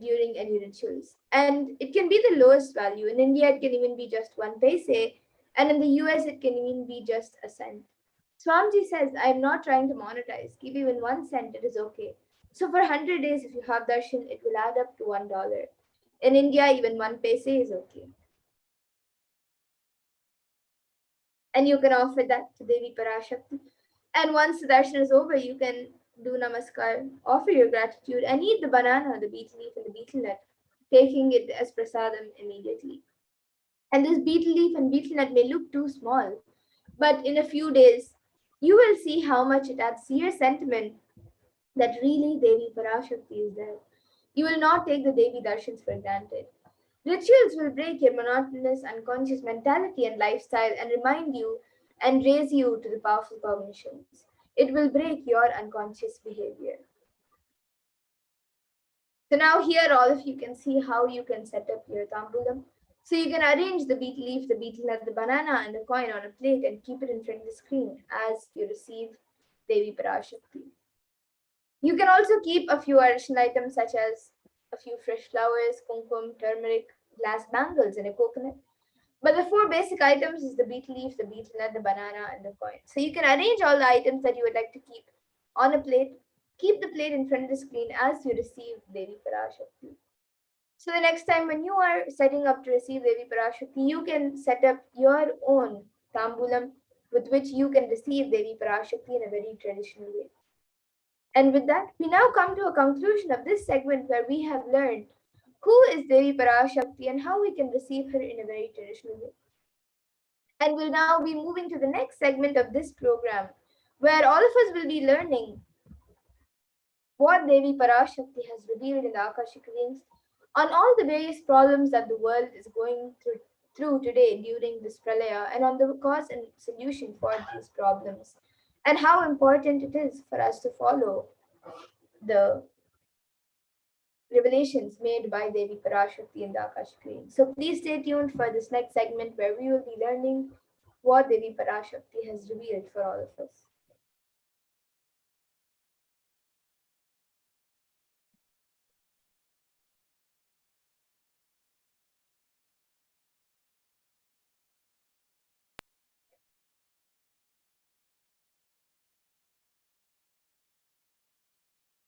during any rituals. And it can be the lowest value. In India, it can even be just 1 paise, and in the US, it can even be just a cent. Swamiji says, I'm not trying to monetize. Give even 1 cent, it is okay. So for 100 days, if you have darshan, it will add up to $1. In India, even 1 paise is okay. And you can offer that to Devi Parashakti. And once the darshan is over, you can do namaskar, offer your gratitude, and eat the banana, the betel leaf, and the betel nut, taking it as prasadam immediately. And this betel leaf and betel nut may look too small, but in a few days, you will see how much it adds to your sentiment that really Devi Parashakti is there. You will not take the Devi darshans for granted. Rituals will break your monotonous, unconscious mentality and lifestyle and remind you and raise you to the powerful cognitions. It will break your unconscious behavior. So now here all of you can see how you can set up your tambulam. So you can arrange the betel leaf, the betel nut, the banana and the coin on a plate and keep it in front of the screen as you receive Devi Parashakti. You can also keep a few additional items such as a few fresh flowers, kumkum, turmeric, glass bangles and a coconut. But the four basic items is the betel leaf, the betel nut, the banana and the coin. So you can arrange all the items that you would like to keep on a plate. Keep the plate in front of the screen as you receive Devi Parashakti. So the next time when you are setting up to receive Devi Parashakti, you can set up your own tambulam with which you can receive Devi Parashakti in a very traditional way. And with that, we now come to a conclusion of this segment where we have learned who is Devi Parashakti and how we can receive her in a very traditional way. And we'll now be moving to the next segment of this program where all of us will be learning what Devi Parashakti has revealed in the Akashic readings on all the various problems that the world is going through today during this pralaya and on the cause and solution for these problems and how important it is for us to follow the revelations made by Devi Parashakti in the Akashic readings. So please stay tuned for this next segment where we will be learning what Devi Parashakti has revealed for all of us.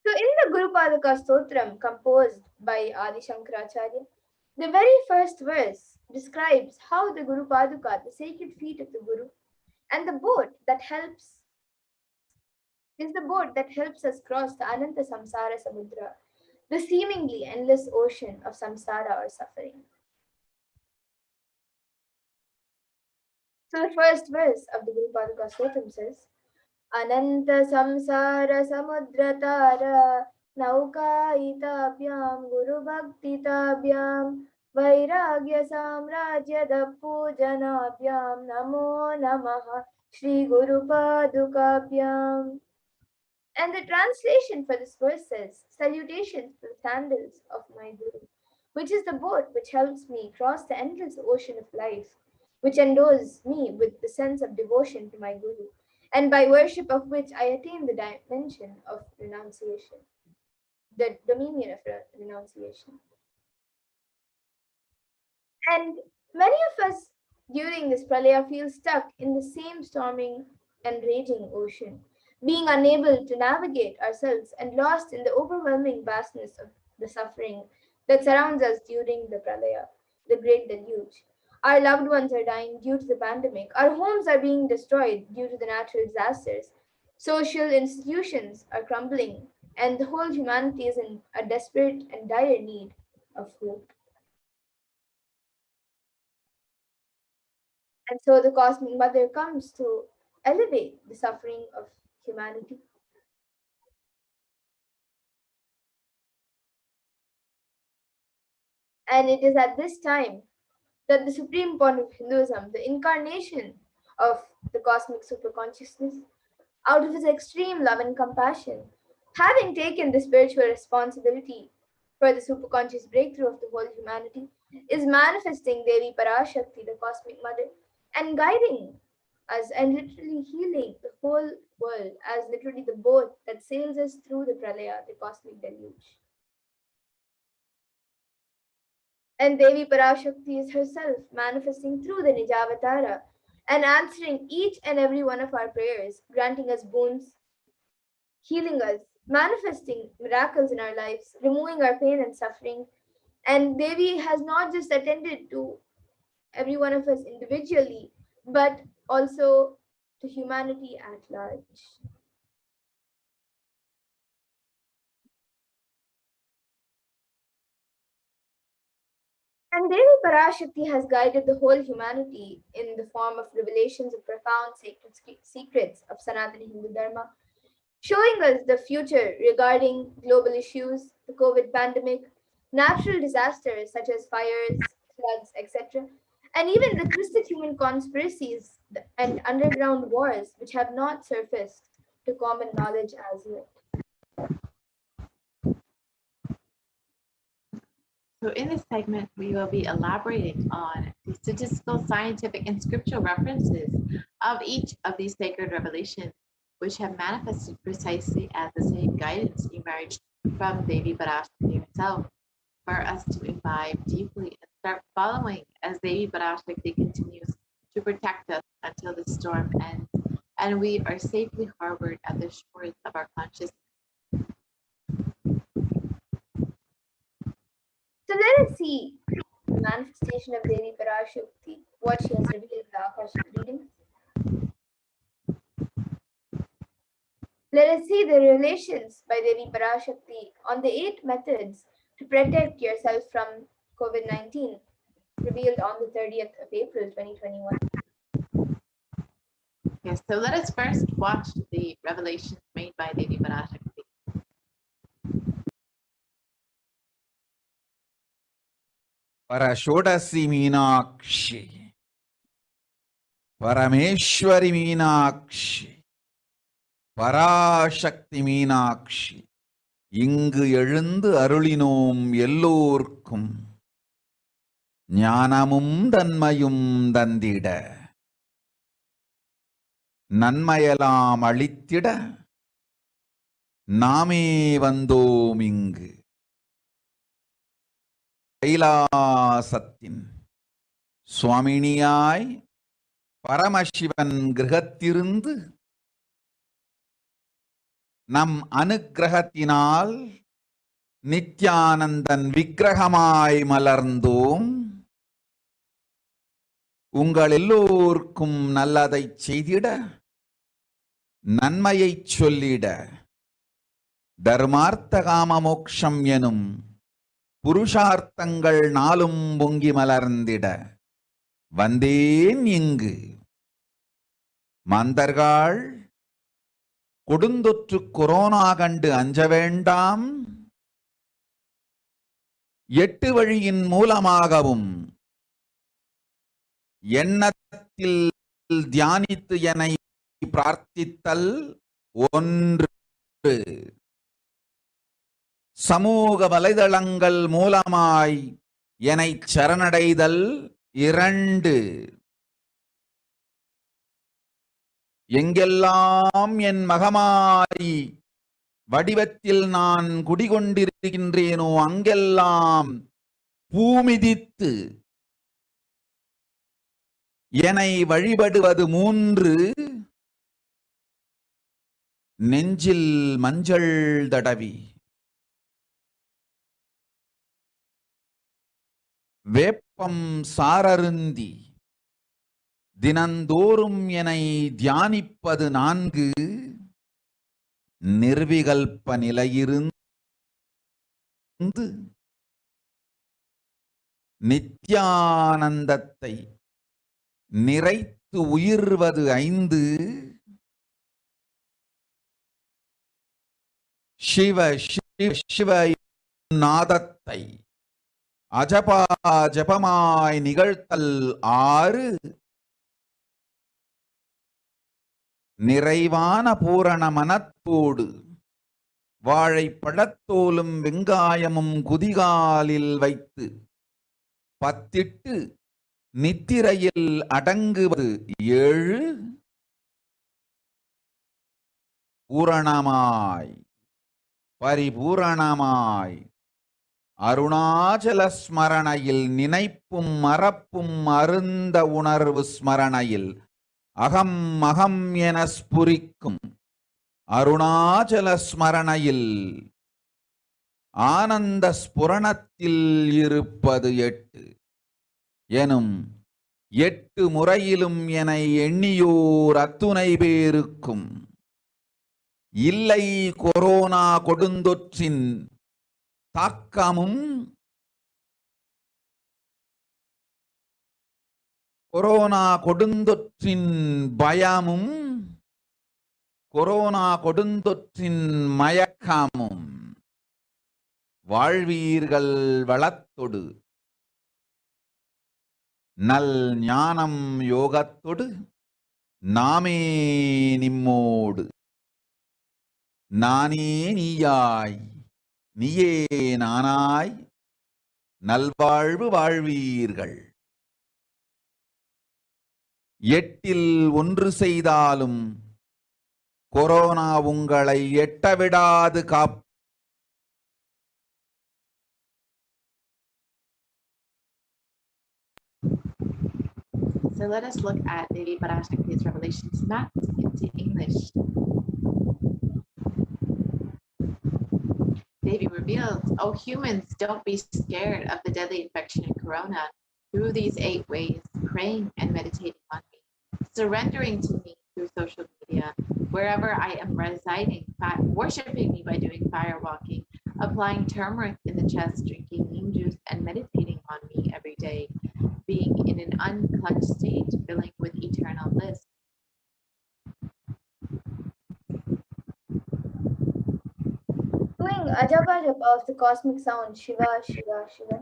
So, in the Guru Padaka Stotram composed by Adi Shankaracharya, the very first verse describes how the Guru Paduka, the sacred feet of the Guru, and the boat that helps is the boat that helps us cross the Ananta Samsara Samudra, the seemingly endless ocean of samsara or suffering. So, the first verse of the Guru Paduka Stotram says, अनंत संसार समुद्रतार नौकायिताभ्यां गुरुभक्तिताभ्यां वैराग्य साम्राज्यद पूजनाभ्यां नमो नमः Shri गुरुपादुकाभ्यां. And the translation for this verse says, salutations to the sandals of my Guru, which is the boat which helps me cross the endless ocean of life, which endows me with the sense of devotion to my Guru, and by worship of which I attain the dimension of renunciation, the dominion of renunciation. And many of us during this pralaya feel stuck in the same storming and raging ocean, being unable to navigate ourselves and lost in the overwhelming vastness of the suffering that surrounds us during the pralaya, the great deluge. Our loved ones are dying due to the pandemic. Our homes are being destroyed due to the natural disasters. Social institutions are crumbling, and the whole humanity is in a desperate and dire need of hope. And so the Cosmic Mother comes to elevate the suffering of humanity. And it is at this time that the supreme point of Hinduism, the incarnation of the cosmic superconsciousness, out of his extreme love and compassion, having taken the spiritual responsibility for the superconscious breakthrough of the whole humanity, is manifesting Devi Parashakti, the cosmic mother, and guiding us and literally healing the whole world as literally the boat that sails us through the pralaya, the cosmic deluge. And Devi Parashakti is herself manifesting through the Nijavatara and answering each and every one of our prayers, granting us boons, healing us, manifesting miracles in our lives, removing our pain and suffering. And Devi has not just attended to every one of us individually, but also to humanity at large. And Devi Parashakti has guided the whole humanity in the form of revelations of profound sacred secrets of Sanatana Hindu Dharma, showing us the future regarding global issues, the COVID pandemic, natural disasters such as fires, floods, etc., and even the twisted human conspiracies and underground wars which have not surfaced to common knowledge as yet. So in this segment, we will be elaborating on the statistical, scientific, and scriptural references of each of these sacred revelations, which have manifested precisely as the same guidance emerged from Devi Parashakti herself, for us to imbibe deeply and start following as Devi Parashakti continues to protect us until the storm ends and we are safely harbored at the shores of our consciousness. So let us see the manifestation of Devi Parashakti, what she has revealed in the Akashic readings. Let us see the revelations by Devi Parashakti on the 8 methods to protect yourself from COVID-19, revealed on the 30th of April 2021. Yes, so let us first watch the revelations made by Devi Parashakti. Parashodasi Meenakshi, Parameshwari Meenakshi, Parashakti Meenakshi, இங்கு எழுந்து அருளினோம் எல்லோர்க்கும் ஞானமும் தன்மையும் தந்திட நன்மையெல்லாம் அளித்திட நாமே வந்தோம் இங்கு கைலாசத்தின் சுவாமினியாய் பரமசிவன் கிரகத்திருந்து நம் அனுக்கிரகத்தினால் நித்யானந்தன் விக்கிரகமாய் மலர்ந்தோம். உங்கள் எல்லோர்க்கும் நல்லதை செய்திட நன்மையை சொல்லிட தர்மார்த்த காம மோக்ஷம் எனும் புருஷார்த்தங்கள் நாளும் பொங்கி மலர்ந்திட வந்தேன் இங்கு. மாந்தர்கள் கொடுந்தொற்று கொரோனா கண்டு அஞ்ச வேண்டாம். 8 வழியின் மூலமாகவும் எண்ணத்தில் தியானித்து என்னை பிரார்த்தித்தல் 1, சமூக வலைதளங்கள் மூலமாய் என்னை சரணடைதல் 2, எங்கெல்லாம் என் மகமாரி வடிவத்தில் நான் குடிகொண்டிருக்கின்றேனோ அங்கெல்லாம் பூமிதித்து என்னை வழிபடுவது 3, நெஞ்சில் மஞ்சள் தடவி வேப்பம் சாரருந்தி தினந்தோறும் என்னை தியானிப்பது 4, நிர்விகல்ப நிலையிருந்து நித்யானந்தத்தை நிறைத்து உயிர்வது 5, சிவ சிவ சிவ நாதத்தை அஜபா ஜபமாய் நிகழ்த்தல் 6, நிறைவான பூரண மனத்தோடு வாழைப்பழத்தோலும் வெங்காயமும் குதிகாலில் வைத்து பத்திட்டு நித்திரையில் அடங்குவது 7, பூரணமாய் பரிபூரணமாய் அருணாச்சல ஸ்மரணையில் நினைப்பும் மறப்பும் அருந்த உணர்வு ஸ்மரணையில் அகம் அகம் என ஸ்புரிக்கும் அருணாச்சல ஸ்மரணையில் ஆனந்த ஸ்புரணத்தில் இருப்பது 8 எனும் 8 முறையிலும் என எண்ணியோர் அத்துணை பேருக்கும் இல்லை கொரோனா கொடுந்தொற்றின் தாக்கமும் கொரோனா கொடுந்தொற்றின் பயமும் கொரோனா கொடுந்தொற்றின் மயக்கமும் வாழ்வீர்கள் வளத்தொடு நல் ஞானம் யோகத்தொடு நாமே நிம்மோடு நானே நீயாய் நீயே நானாய் நல்வாழ்வு வாழ்வீர்கள். எட்டில் ஒன்று செய்தாலும் கொரோனா உங்களை எட்டவிடாது காப். So let us look at Devi Parashakti's revelations mapped into English. Devi reveals, "Oh humans, don't be scared of the deadly infection in Corona. Through these 8 ways, praying and meditating on me, surrendering to me through social media, wherever I am residing, worshipping me by doing fire walking, applying turmeric in the chest, drinking neem juice, and meditating on me every day, being in an unclutched state, filling with eternal bliss." Doing a japa japa of the cosmic sound Shiva, Shiva, Shiva,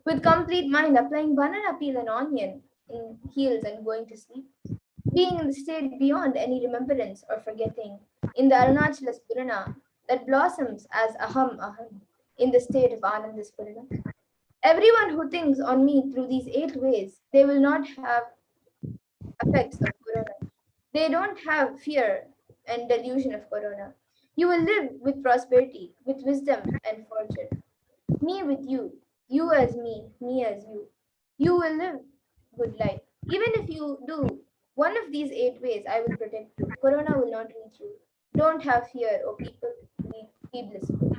with complete mind, applying banana peel and onion in heels and going to sleep, being in the state beyond any remembrance or forgetting, in the Arunachala Spurana that blossoms as Aham Aham, in the state of Ananda Spurana. Everyone who thinks on me through these 8 ways, they will not have effects of Corona. They don't have fear and delusion of Corona. You will live with prosperity, with wisdom and fortune. Me with you, you as me as you. You will live good life. Even if you do one of these 8 ways, I will protect you. Corona will not reach you. Don't have fear, O people. Be blissful.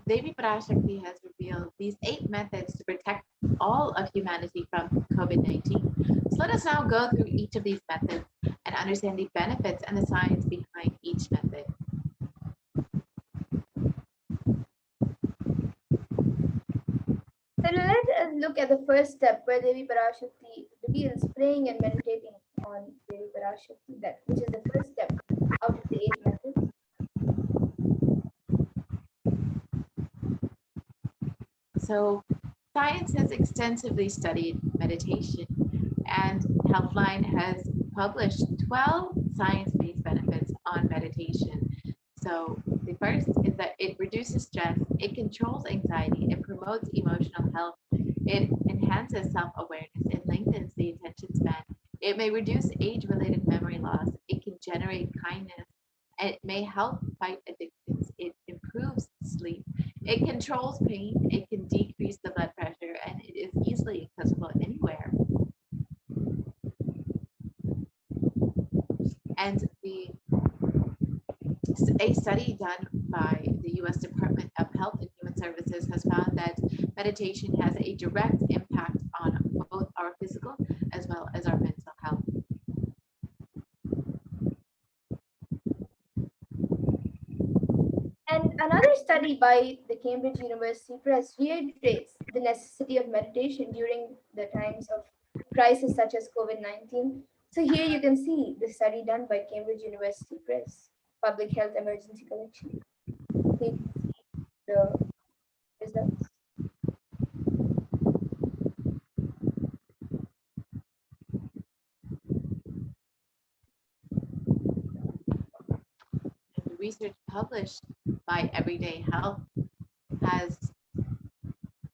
Devi Parashakti has revealed these 8 methods to protect all of humanity from COVID-19. So let us now go through each of these methods and understand the benefits and the science behind each method. So let us look at the first step where Devi Parashakti reveals praying and meditating on Devi Parashakti, which is the first step out of the 8 methods. So science has extensively studied meditation, and Healthline has published 12 science-based benefits on meditation. So the first is that it reduces stress, it controls anxiety, it promotes emotional health, it enhances self-awareness, it lengthens the attention span, it may reduce age-related memory loss, it can generate kindness, and it may help fight addictions, it improves sleep, it controls pain, it can decrease the blood pressure, and it is easily accessible anywhere. And a study done by the U.S. Department of Health and Human Services has found that meditation has a direct impact on both our physical as well as our mental health. And another study by the Cambridge University Press reiterates the necessity of meditation during the times of crisis such as COVID-19. So here you can see the study done by Cambridge University Press, Public Health Emergency Collection. So you can see the results. And the research published by Everyday Health has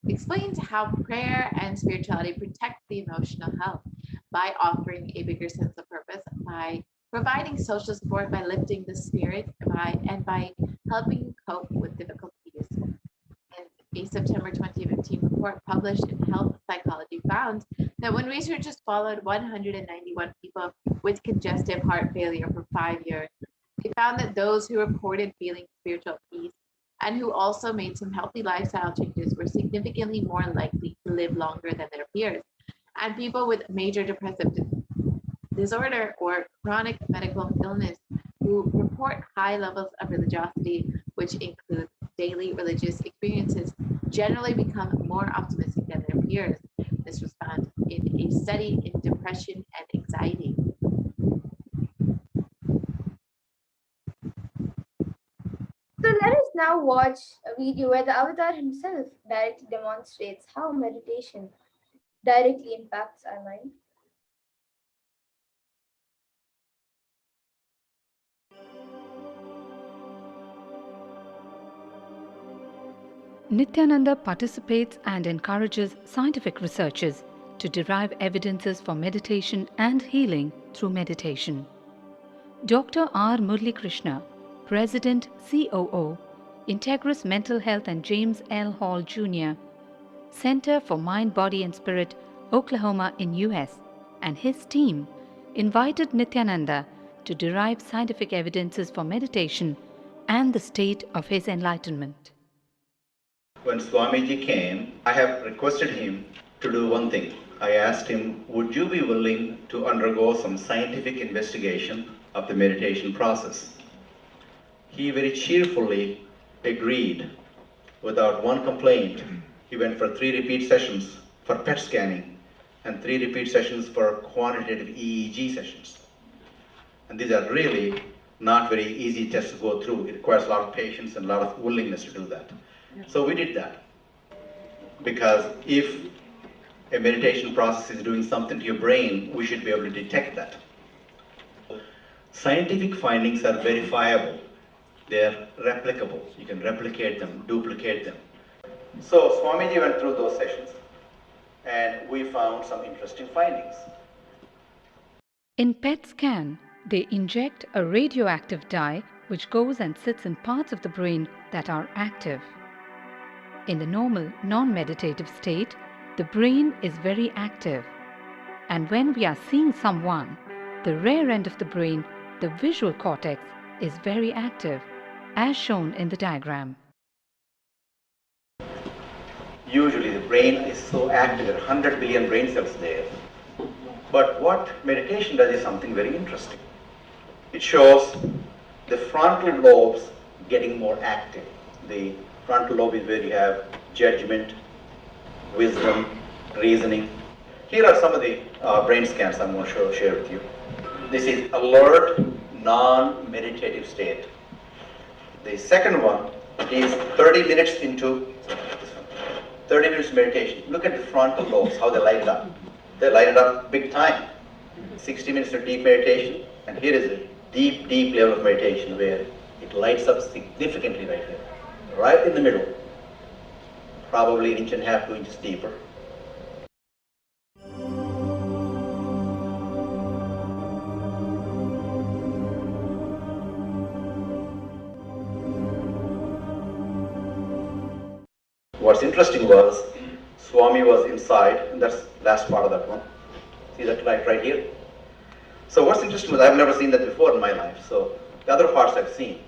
explained how prayer and spirituality protect the emotional health by offering a bigger sense of purpose, by providing social support, by lifting the spirit, by helping you cope with difficulties. And a September 2015 report published in Health Psychology found that when researchers followed 191 people with congestive heart failure for 5 years, they found that those who reported feeling spiritual peace and who also made some healthy lifestyle changes were significantly more likely to live longer than their peers. And people with major depressive disorder or chronic medical illness who report high levels of religiosity, which include daily religious experiences, generally become more optimistic than their peers. This was found in a study in depression and anxiety. So let us now watch a video where the avatar himself directly demonstrates how meditation directly impacts our mind. Nithyananda participates and encourages scientific researchers to derive evidences for meditation and healing through meditation. Dr. R. Murli Krishna, President COO, Integris Mental Health and James L. Hall Jr., Center for Mind, Body and Spirit, Oklahoma in US, and his team invited Nithyananda to derive scientific evidences for meditation and the state of his enlightenment. When Swamiji came, I have requested him to do one thing. I asked him, would you be willing to undergo some scientific investigation of the meditation process? He very cheerfully agreed without one complaint. He went for 3 repeat sessions for PET scanning and 3 repeat sessions for quantitative EEG sessions. And these are really not very easy tests to go through. It requires a lot of patience and a lot of willingness to do that. So we did that. Because if a meditation process is doing something to your brain, we should be able to detect that. Scientific findings are verifiable. They're replicable. You can replicate them, duplicate them. So Swamiji went through those sessions and we found some interesting findings. In PET scan, they inject a radioactive dye which goes and sits in parts of the brain that are active. In the normal, non-meditative state, the brain is very active. And when we are seeing someone, the rear end of the brain, the visual cortex, is very active, as shown in the diagram. Usually the brain is so active, there are 100 billion brain cells there. But what meditation does is something very interesting. It shows the frontal lobes getting more active. The frontal lobe is where you have judgment, wisdom, reasoning. Here are some of the brain scans I'm going to share with you. This is alert, non-meditative state. The second one is 30 minutes into 30 minutes meditation. Look at the frontal lobes, how they light it up. They light it up big time. 60 minutes of deep meditation, and here is a deep, deep level of meditation where it lights up significantly right here. Right in the middle, probably 1.5 inches, 2 inches deeper. What's interesting was, Swami was inside, and that's the last part of that one. See that light right here? So what's interesting was, I've never seen that before in my life, so the other parts I've seen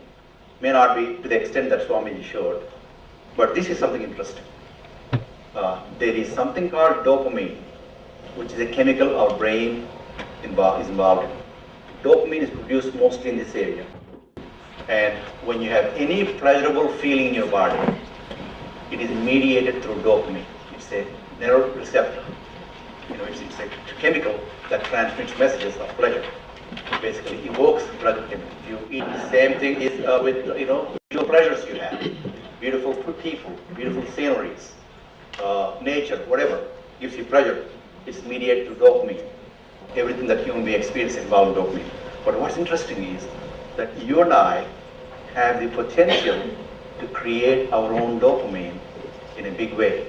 may not be to the extent that Swamiji showed, but this is something interesting. There is something called dopamine, which is a chemical our brain is involved in. Dopamine is produced mostly in this area, and when you have any pleasurable feeling in your body, it is mediated through dopamine. It's a neuroreceptor. It's a chemical that transmits messages of pleasure. Basically evokes pleasure. If you eat, the same thing is with visual pleasures you have. Beautiful people, beautiful sceneries, nature, whatever gives you pleasure. It's mediated through dopamine. Everything that human being experiences involves dopamine. But what's interesting is that you and I have the potential to create our own dopamine in a big way.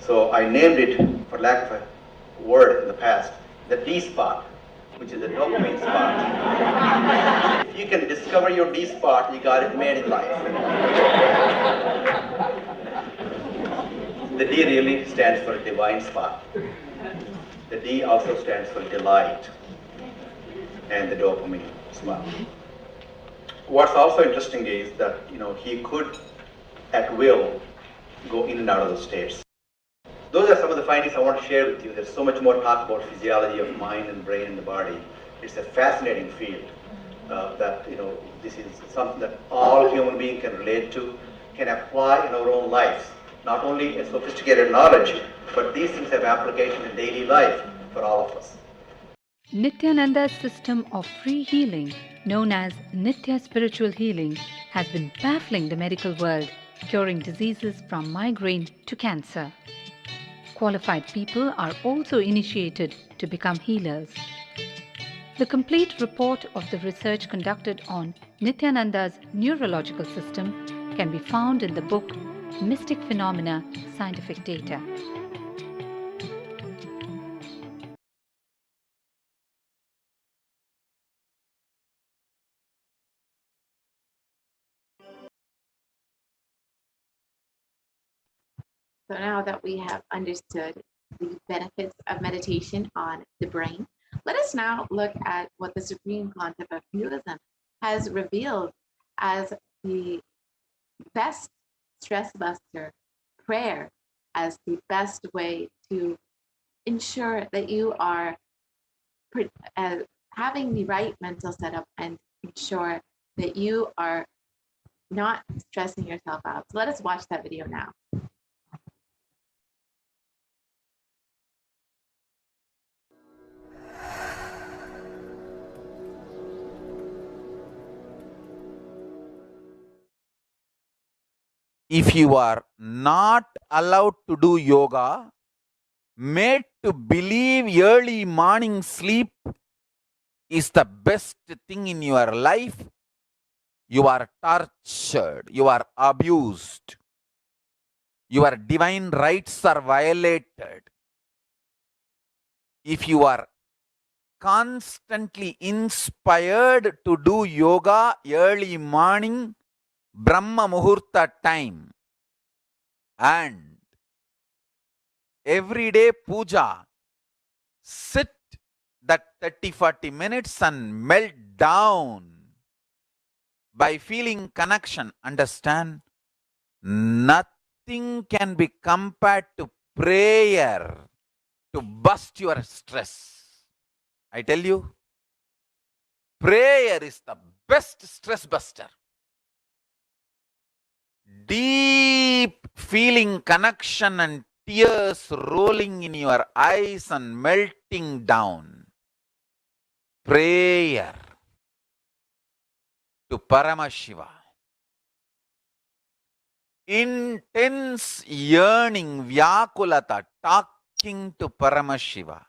So I named it, for lack of a word in the past, the D spot, which is the dopamine spot. If you can discover your D spot, you got it made in life. The D really stands for divine spot. The D also stands for delight, and the dopamine spot. What's also interesting is that he could, at will, go in and out of those states. Those are some of the findings I want to share with you. There's so much more to talk about physiology of mind and brain and the body. It's a fascinating field that this is something that all human beings can relate to, can apply in our own lives. Not only a sophisticated knowledge, but these things have application in daily life for all of us. Nithyananda's system of free healing, known as Nithya Spiritual Healing, has been baffling the medical world, curing diseases from migraine to cancer. Qualified people are also initiated to become healers. The complete report of the research conducted on Nithyananda's neurological system can be found in the book mystic phenomena, scientific data. So now that we have understood the benefits of meditation on the brain, let us now look at what the Supreme Concept of Hinduism has revealed as the best stress buster, prayer, as the best way to ensure that you are having the right mental setup and ensure that you are not stressing yourself out. So let us watch that video now. If you are not allowed to do yoga, made to believe early morning sleep is the best thing in your life, you are tortured, you are abused, your divine rights are violated. If you are constantly inspired to do yoga early morning, Brahma Muhurta time, and everyday puja, sit that 30-40 minutes and melt down by feeling connection. Understand? Nothing can be compared to prayer to bust your stress. I tell you, prayer is the best stress buster. Deep feeling connection and tears rolling in your eyes and melting down. Prayer to Paramashiva. Intense yearning, Vyakulata, talking to Paramashiva,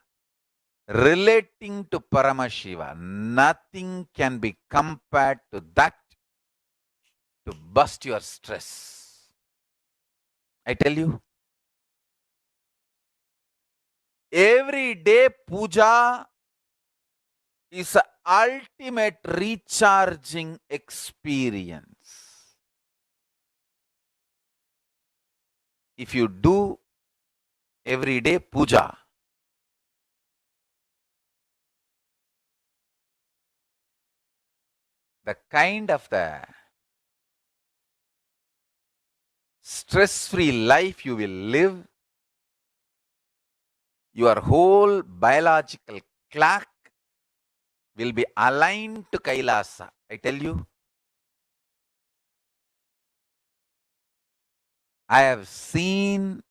relating to Paramashiva. Nothing can be compared to that to bust your stress. I tell you, everyday puja is an ultimate recharging experience. If you do everyday puja, the kind of the stress-free life you will live, your whole biological clock will be aligned to Kailasa. I tell you, I have seen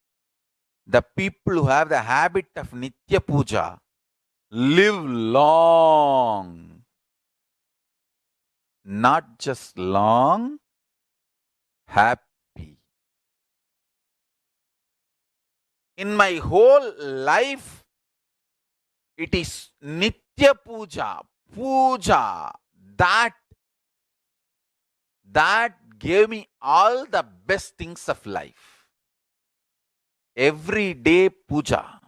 the people who have the habit of Nitya Puja live long. Not just long, happy. In my whole life, it is Nitya Puja, Puja, that gave me all the best things of life. Everyday puja,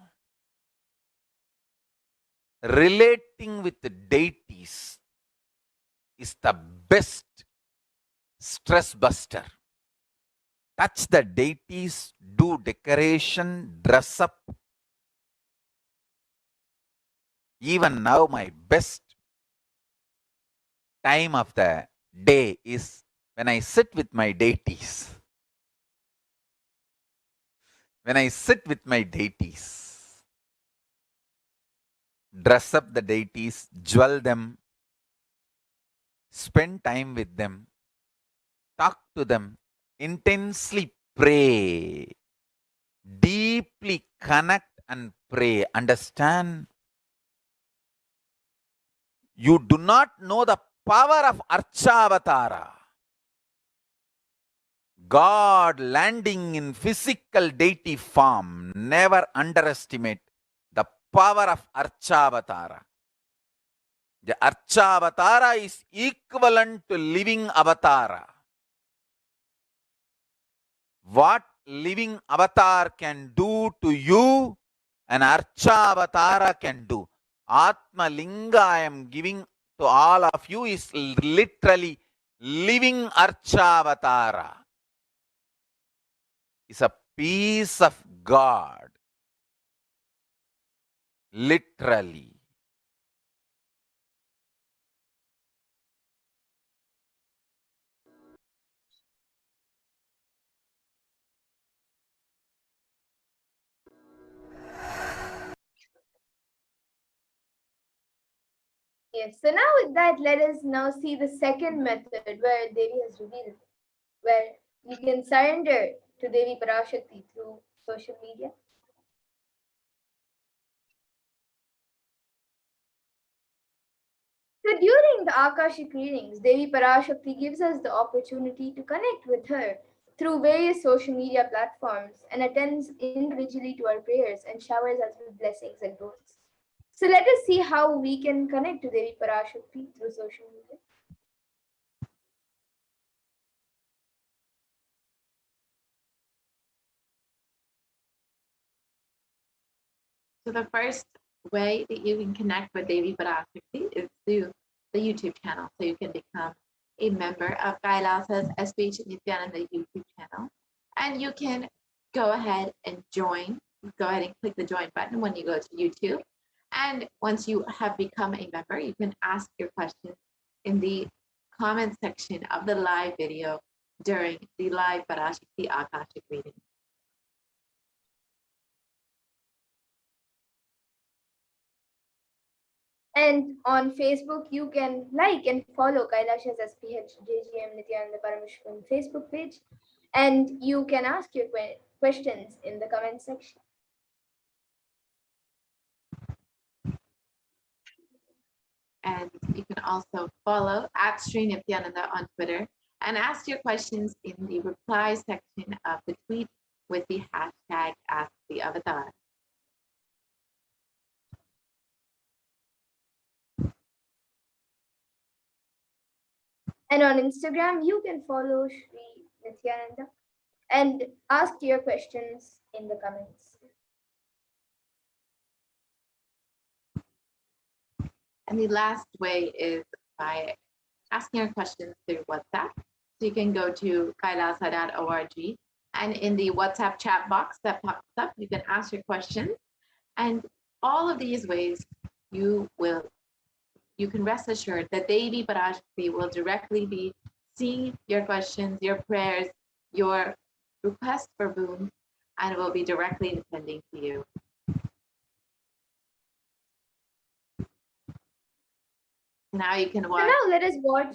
relating with the deities is the best stress buster. Touch the deities, do decoration, dress up. Even now, my best time of the day is when I sit with my deities. When I sit with my deities, dress up the deities, jewel them, spend time with them, talk to them, intensely pray, deeply connect and pray. Understand? You do not know the power of Archavatara. God landing in physical deity form. Never underestimate the power of Archavatara. The Archavatara is equivalent to living avatara. What living avatar can do to you, an Archa avatara can do. Atma Linga I am giving to all of you is literally living Archa avatara. It's a piece of God. Literally. Yes, so now with that, let us now see the second method where Devi has revealed, where you can surrender to Devi Parashakti through social media. So during the Akashic readings, Devi Parashakti gives us the opportunity to connect with her through various social media platforms and attends individually to our prayers and showers us with blessings and growths. So let us see how we can connect to Devi Parashakti through social media. So the first way that you can connect with Devi Parashakti is through the YouTube channel. So you can become a member of Kailasa's HDH Nithyananda YouTube channel. And you can go ahead and join. Go ahead and click the join button when you go to YouTube. And once you have become a member, you can ask your questions in the comment section of the live video during the live Parashakti Akashic reading. And on Facebook, you can like and follow Kailasha's SPH JGM Nithyananda Paramashivam Facebook page. And you can ask your questions in the comment section. And you can also follow at Sri Nithyananda on Twitter and ask your questions in the reply section of the tweet with the hashtag AskTheAvatar. And on Instagram, you can follow Sri Nithyananda and ask your questions in the comments. And the last way is by asking your questions through WhatsApp. So you can go to kailasa.org, and in the WhatsApp chat box that pops up, you can ask your questions. And all of these ways, you can rest assured that Devi Parashakti will directly be seeing your questions, your prayers, your requests for boon, and will be directly attending to you. Now you can watch. So now let us watch.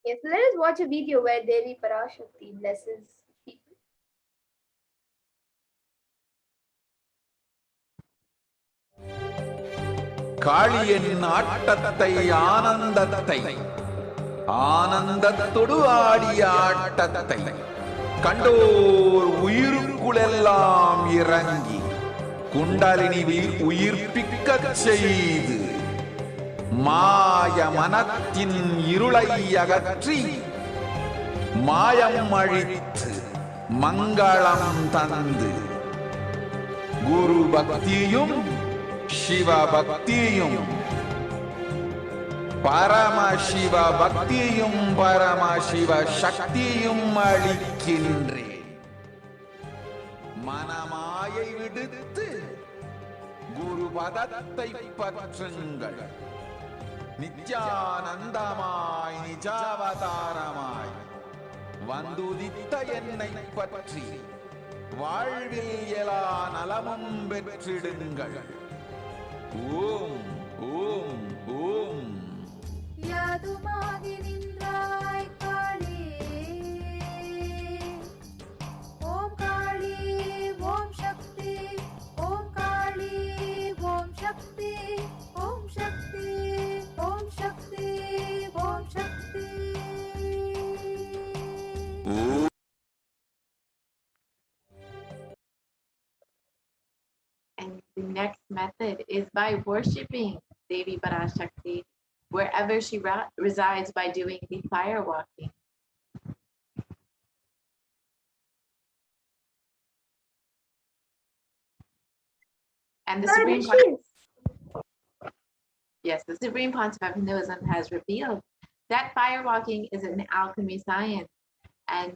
Yes, let us watch a video where Devi Parashakti blesses people. காளியின் ஆட்டத்தை ஆனந்தத்தை ஆனந்தத்தொடு ஆடிய ஆட்டத்தை கண்டோர் உயிருக்குளெல்லாம் இறங்கி குண்டலினியில் உயிர்ப்பிக்கச் செய்து மாய மனத்தின் இருளை அகற்றி மாயம் அழித்து மங்களம் தந்து குரு பக்தியும் சிவ பக்தியும் பரமசிவ பக்தியும் பரமசிவ சக்தியும் அளிக்கின்றேன். மனமாயை விடுத்து குரு பதத்தை பற்றுங்கள். நித்யானந்தமாய் நிஜாவதாரமாய் வந்துதித்த என்னை பற்றி வாழ்வில் எல்லா நலமும் பெற்றிடுங்கள். ஓம் ஓம் ஓம். யாதுமாகி நின்றாய் காளி, ஓம் காளி ஓம் சக்தி, ஓம் காளி ஓம் சக்தி, ஓம் சக்தி ஓம் சக்தி ஓம் சக்தி. And the next method is by worshiping Devi Parashakti wherever she resides by doing the fire walking. And the Supreme the Supreme Concept of Hinduism has revealed that fire walking is an alchemy science. And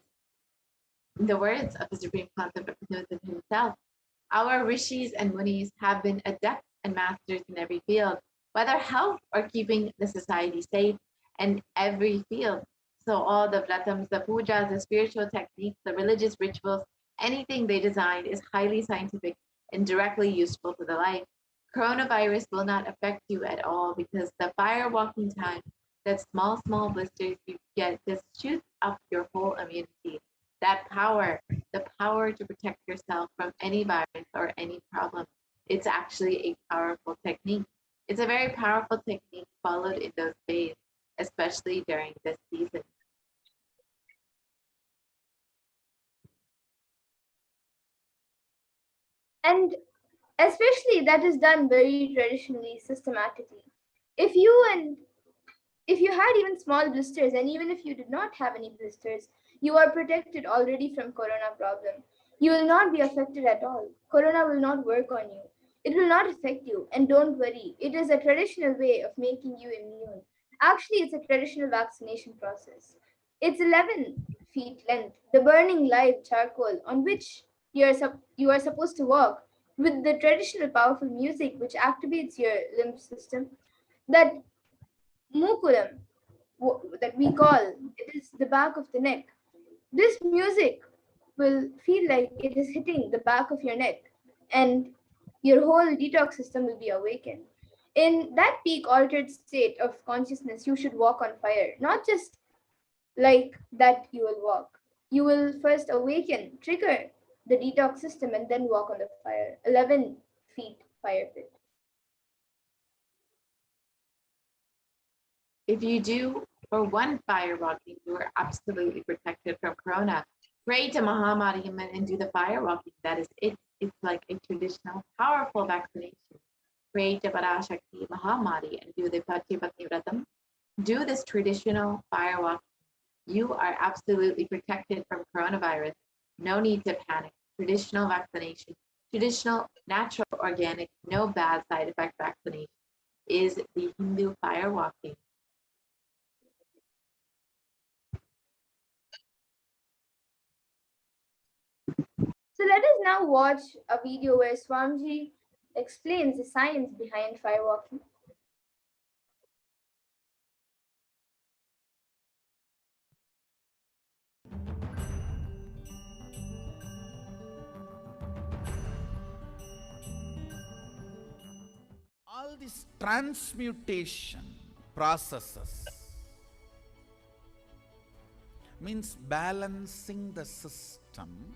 in the words of the Supreme Concept of Hinduism himself, our rishis and munis have been adepts and masters in every field, whether health or keeping the society safe, in every field. So all the vratams, the pujas, the spiritual techniques, the religious rituals, anything they designed is highly scientific and directly useful to the life. Coronavirus will not affect you at all because the fire walking time, that small blisters you get just shoots up your whole immunity. That power, the power to protect yourself from any virus or any problem. It's actually a powerful technique. It's a very powerful technique followed in those days, especially during this season. And especially that is done very traditionally, systematically. If you had even small blisters, and even if you did not have any blisters, you are protected already from corona problem. You will not be affected at all. Corona will not work on you. It will not affect you. And don't worry, it is a traditional way of making you immune. Actually, it's a traditional vaccination process. It's 11 feet length, the burning live charcoal on which you are supposed to walk with the traditional powerful music which activates your lymph system. That mukulam that we call, it is the back of the neck. This music will feel like it is hitting the back of your neck, and your whole detox system will be awakened. In that peak altered state of consciousness, you should walk on fire, not just like that you will walk. You will first awaken, trigger the detox system, and then walk on the fire. 11 feet fire pit. If you do for one fire walking, you are absolutely protected from corona. Pray to Mahamadi and do the fire walking. That is it. It's like a traditional, powerful vaccination. Pray to Parashakti Mahamadi and do the Patipatni Vratam. Do this traditional fire walking. You are absolutely protected from coronavirus. No need to panic. Traditional vaccination, traditional, natural, organic, no bad side effect vaccination is the Hindu fire walking. So let us now watch a video where Swamiji explains the science behind fire walking. All these transmutation processes means balancing the system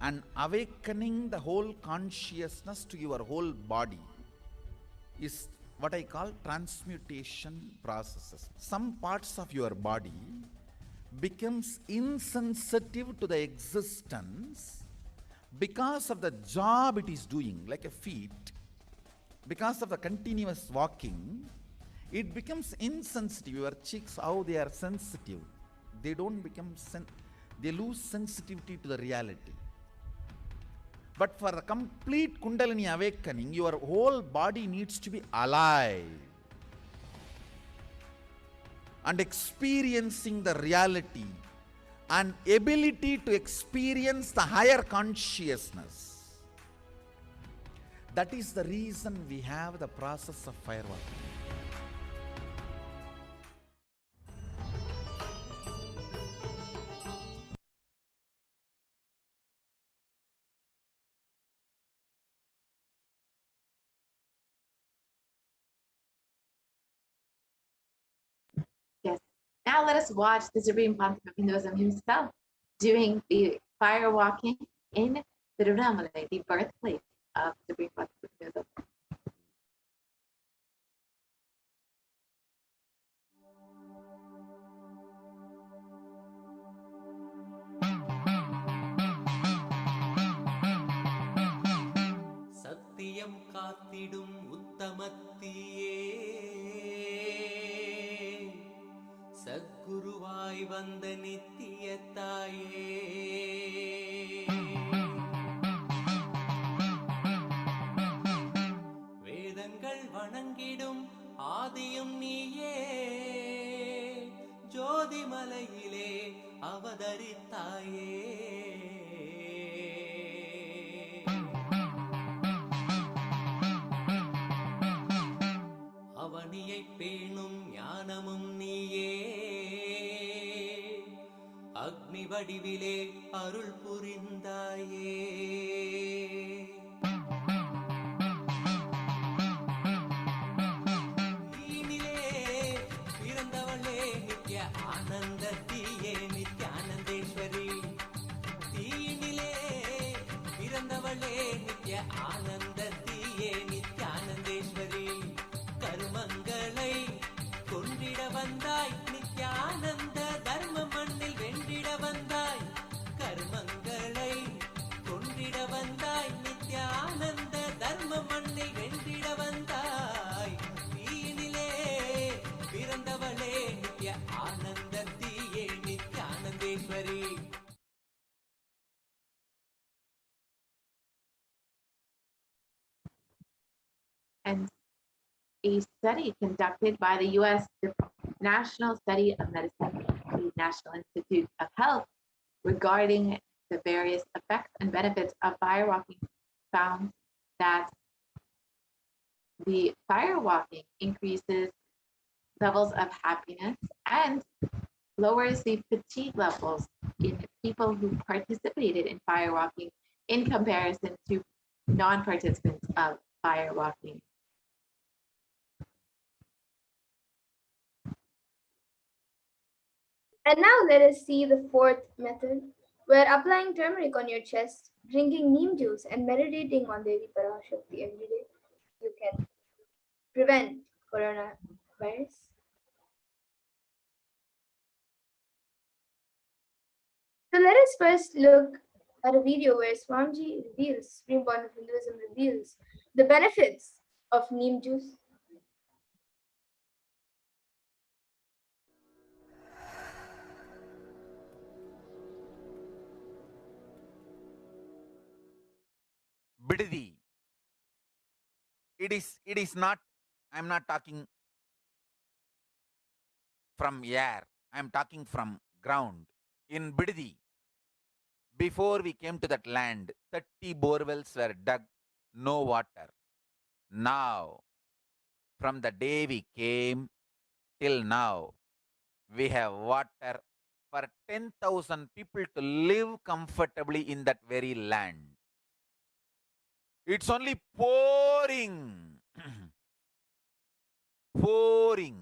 and awakening the whole consciousness to your whole body is what I call transmutation processes. Some parts of your body becomes insensitive to the existence because of the job it is doing, like a feet. Because of the continuous walking, it becomes insensitive. Your cheeks, how they are sensitive, they don't become they lose sensitivity to the reality. But for a complete Kundalini awakening, your whole body needs to be alive and experiencing the reality and ability to experience the higher consciousness. That is the reason we have the process of fire walking. Yes. Now let us watch the Supreme Pontiff of Hinduism himself doing the fire walking in Tiruvannamalai, the birthplace of the Supreme Pontiff of Hinduism. சத்தியம் காத்திடும் உத்தமத்தியே வந்த நித்திய தாயே வேதங்கள் வணங்கிடும் ஆதியும் நீயே ஜோதி மலையிலே அவதரித்தாயே அவனியை பேணும் ஞானமும் நீயே அக்னி வடிவிலே அருள் புரிந்தாயே தீனிலே பிறந்தவளே நித்ய ஆனந்த தீயே நித்யானந்தேஸ்வரி தீனிலே பிறந்தவளே நித்ய ஆனந்த தீயே நித்யானந்தேஸ்வரி கருமங்களை கொன்றிட வந்தாய் நித்யானந்த தர்ம மண்ணில் வென்றிட வந்தாய் கருமங்களை கொன்றிட வந்தாய் நித்யானந்த தர்ம மண்ணில் வென்றிட வந்தாய் தீயினிலே பிறந்தவளே நித்ய ஆனந்த தீயே நித்யானந்தேஸ்வரி And a study conducted by the U.S. National Study of Medicine, the National Institute of Health, regarding the various effects and benefits of firewalking found that the firewalking increases levels of happiness and lowers the fatigue levels in people who participated in firewalking in comparison to non-participants of firewalking. And now let us see the fourth method, where applying turmeric on your chest, drinking neem juice, and meditating on Devi Parashakti every day, you can prevent coronavirus. So let us first look at a video where Swamiji reveals, Supreme Bond of Hinduism reveals the benefits of neem juice. Bididi. It is not, I'm not talking from air, I'm talking from ground. In Bididi, before we came to that land, 30 borewells were dug, no water. Now, from the day we came till now, we have water for 10,000 people to live comfortably in that very land. It's only pouring, pouring.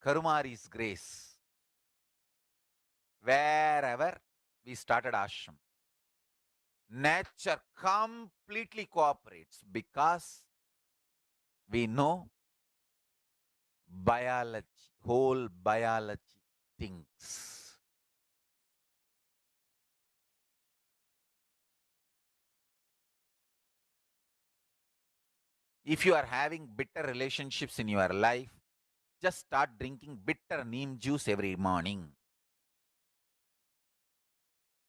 Karumari's grace. Wherever we started ashram, nature completely cooperates because we know biology, whole biology thinks. If you are having bitter relationships in your life, just start drinking bitter neem juice every morning.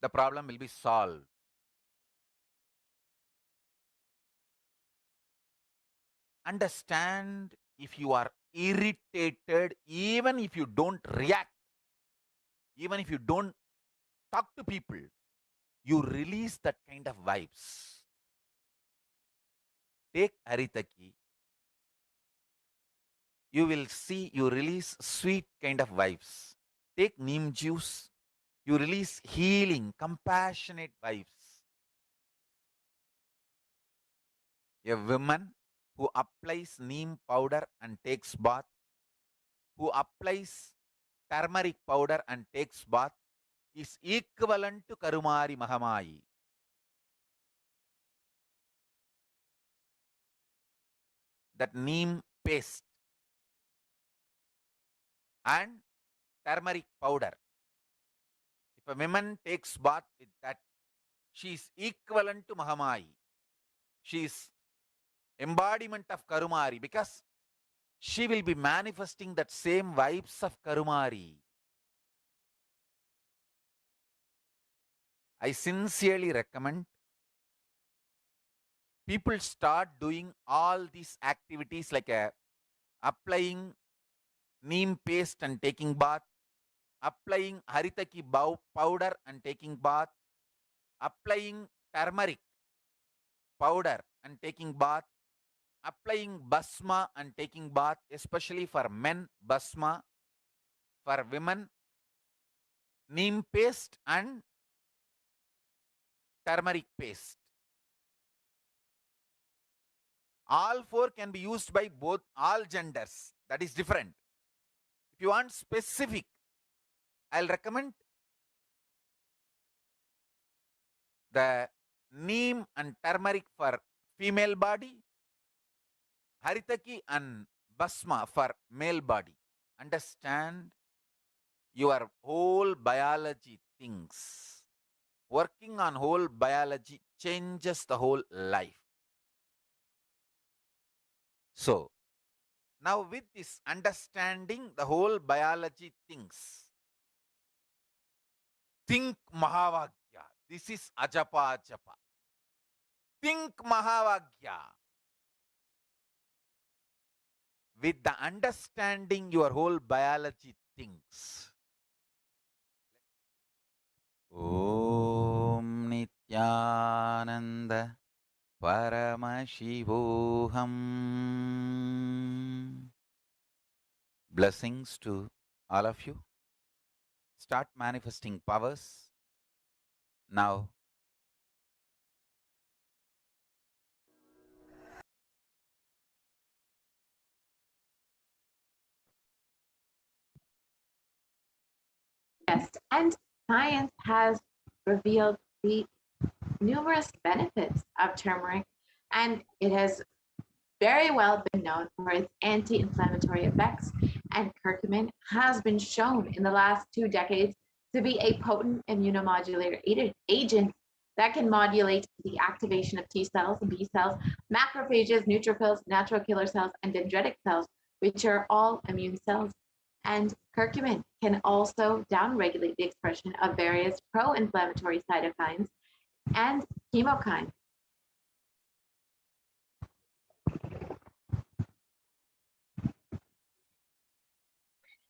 The problem will be solved. Understand, if you are irritated, even if you don't react, even if you don't talk to people, you release that kind of vibes. Take Haritaki. You will see you release sweet kind of vibes. Take neem juice. You release healing, compassionate vibes. A woman who applies neem powder and takes bath, who applies turmeric powder and takes bath, is equivalent to Karumari Mahamayi. That neem paste and turmeric powder. If a woman takes bath with that, she is equivalent to Mahamayi. She is embodiment of Karumari, because she will be manifesting that same vibes of Karumari. I sincerely recommend people start doing all these activities like applying neem paste and taking bath, applying haritaki powder and taking bath, applying turmeric powder and taking bath, applying basma and taking bath, especially for men, basma, for women, neem paste and turmeric paste. All four can be used by both all genders. That is different. If you want specific, I'll recommend the neem and turmeric for female body, haritaki and basma for male body. Understand your whole biology things. Working on whole biology changes the whole life. So, now with this understanding the whole biology things, think Mahavagya. This is Ajapa Japa. Think Mahavagya. With the understanding your whole biology thinks. Om Nithyananda Paramashivoham. Blessings to all of you. Start manifesting powers now. Yes, and science has revealed the numerous benefits of turmeric, and it has very well been known for its anti-inflammatory effects, and curcumin has been shown in the last 2 decades to be a potent immunomodulator agent that can modulate the activation of T cells, B cells, macrophages, neutrophils, natural killer cells, and dendritic cells, which are all immune cells. And curcumin can also downregulate the expression of various pro-inflammatory cytokines and chemokines.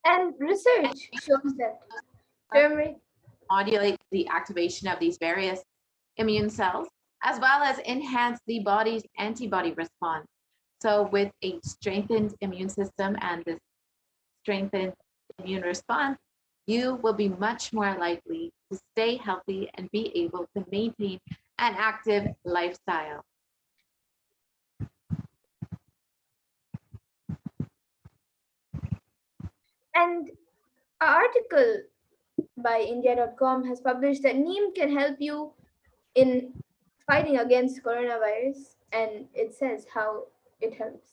And research shows that turmeric modulates the activation of these various immune cells, as well as enhance the body's antibody response. So with a strengthened immune system and this strengthened immune response, you will be much more likely to stay healthy and be able to maintain an active lifestyle. and an article by India.com has published that neem can help you in fighting against coronavirus, and it says how it helps.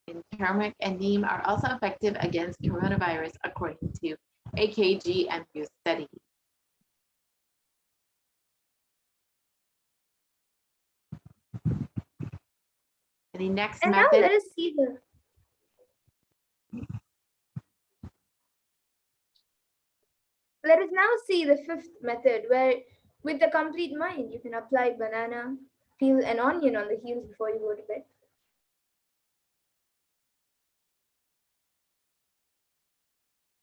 And turmeric and neem are also effective against coronavirus, according to a KGMU study. And the next And method. now let us see the fifth method, where with the complete mind you can apply banana, peel an onion on the heels before you go to bed.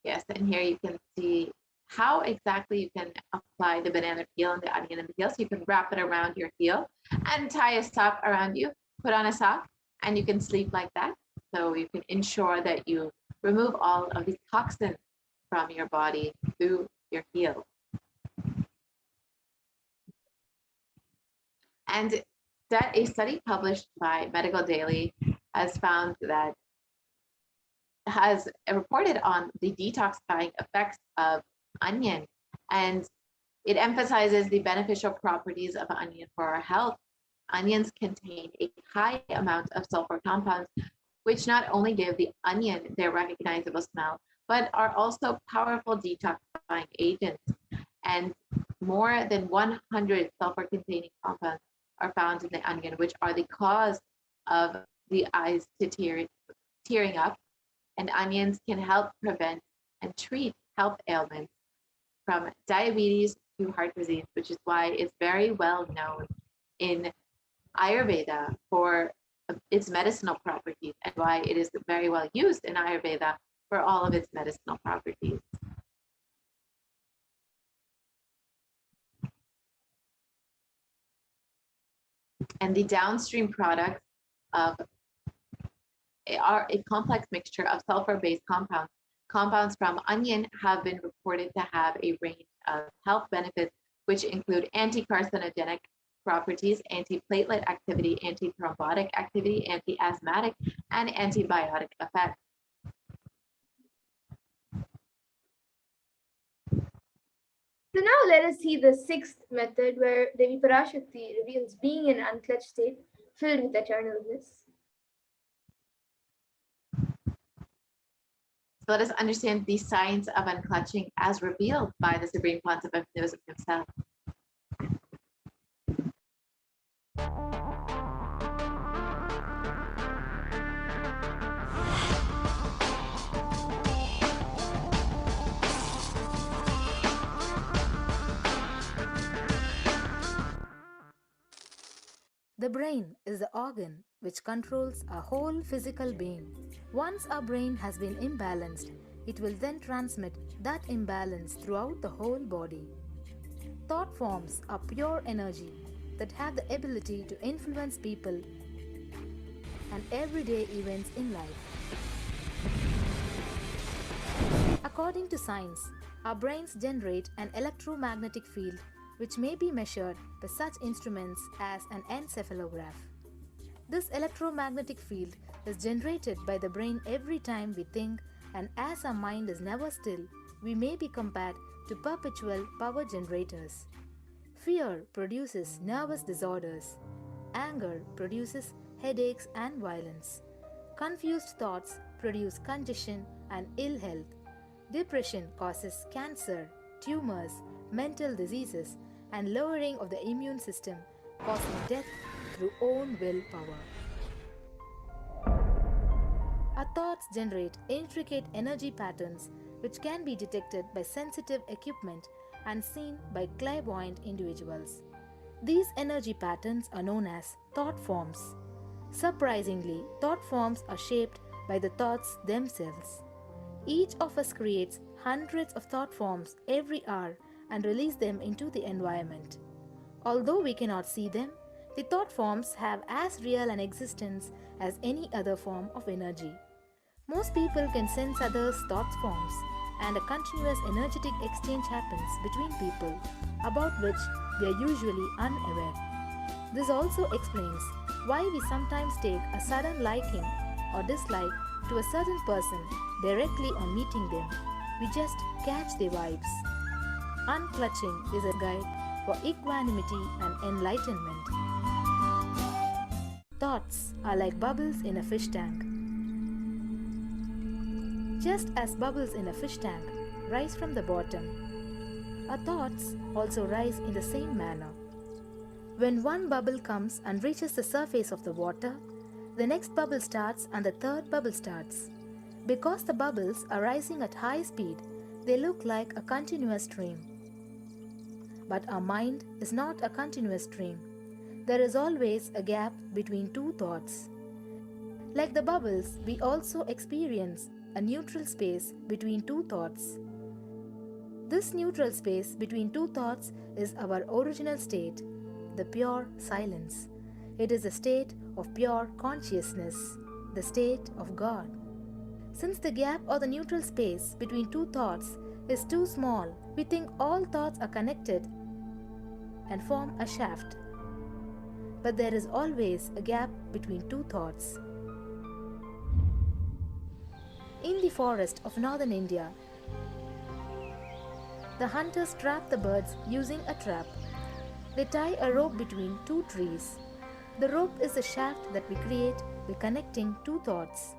Yes, and here you can see how exactly you can apply the banana peel and the onion in the heel. So you can wrap it around your heel and tie a sock around you, put on a sock, and you can sleep like that. So you can ensure that you remove all of the toxins from your body through your heel. And that a study published by Medical Daily has found that has reported on the detoxifying effects of onion, and it emphasizes the beneficial properties of onion for our health. Onions contain a high amount of sulfur compounds, which not only give the onion their recognizable smell, but are also powerful detoxifying agents. And more than 100 sulfur-containing compounds are found in the onion, which are the cause of the eyes to tearing up. And onions can help prevent and treat health ailments from diabetes to heart disease, which is why it's very well known in Ayurveda for its medicinal properties, and why it is very well used in Ayurveda for all of its medicinal properties. And the downstream products of are a complex mixture of sulfur-based compounds. Compounds from onion have been reported to have a range of health benefits, which include anti-carcinogenic properties, anti-platelet activity, anti-thrombotic activity, anti-asthmatic, and antibiotic effects. So now let us see the sixth method where Devi Parashakti reveals being in an unclutched state filled with eternal bliss. So let us understand the science of unclutching as revealed by the Supreme Pontiff of Hinduism himself. The brain is the organ which controls our whole physical being. Once our brain has been imbalanced, it will then transmit that imbalance throughout the whole body. Thought forms are pure energy that have the ability to influence people and everyday events in life. According to science, our brains generate an electromagnetic field which may be measured by such instruments as an encephalograph. This electromagnetic field is generated by the brain every time we think, and as our mind is never still, we may be compared to perpetual power generators. Fear produces nervous disorders. Anger produces headaches and violence. Confused thoughts produce congestion and ill health. Depression causes cancer, tumors, mental diseases, and lowering of the immune system, causing death through own willpower. Our thoughts generate intricate energy patterns which can be detected by sensitive equipment and seen by clairvoyant individuals. These energy patterns are known as thought forms. Surprisingly, thought forms are shaped by the thoughts themselves. Each of us creates hundreds of thought forms every hour and release them into the environment. Although we cannot see them, the thought forms have as real an existence as any other form of energy. Most people can sense others' thought forms, and a continuous energetic exchange happens between people, about which we are usually unaware. This also explains why we sometimes take a sudden liking or dislike to a certain person directly on meeting them. We just catch their vibes. Unclutching is a guide for equanimity and enlightenment. Thoughts are like bubbles in a fish tank. Just as bubbles in a fish tank rise from the bottom, our thoughts also rise in the same manner. When one bubble comes and reaches the surface of the water, the next bubble starts and the third bubble starts. Because the bubbles are rising at high speed, they look like a continuous stream. But our mind is not a continuous stream. There is always a gap between two thoughts. Like the bubbles, we also experience a neutral space between two thoughts. This neutral space between two thoughts is our original state, the pure silence. It is a state of pure consciousness, the state of God. Since the gap or the neutral space between two thoughts is too small, we think all thoughts are connected and form a shaft. But there is always a gap between two thoughts. In the forest of northern India, the hunters trap the birds using a trap. They tie a rope between two trees. The rope is the shaft that we create by connecting two thoughts.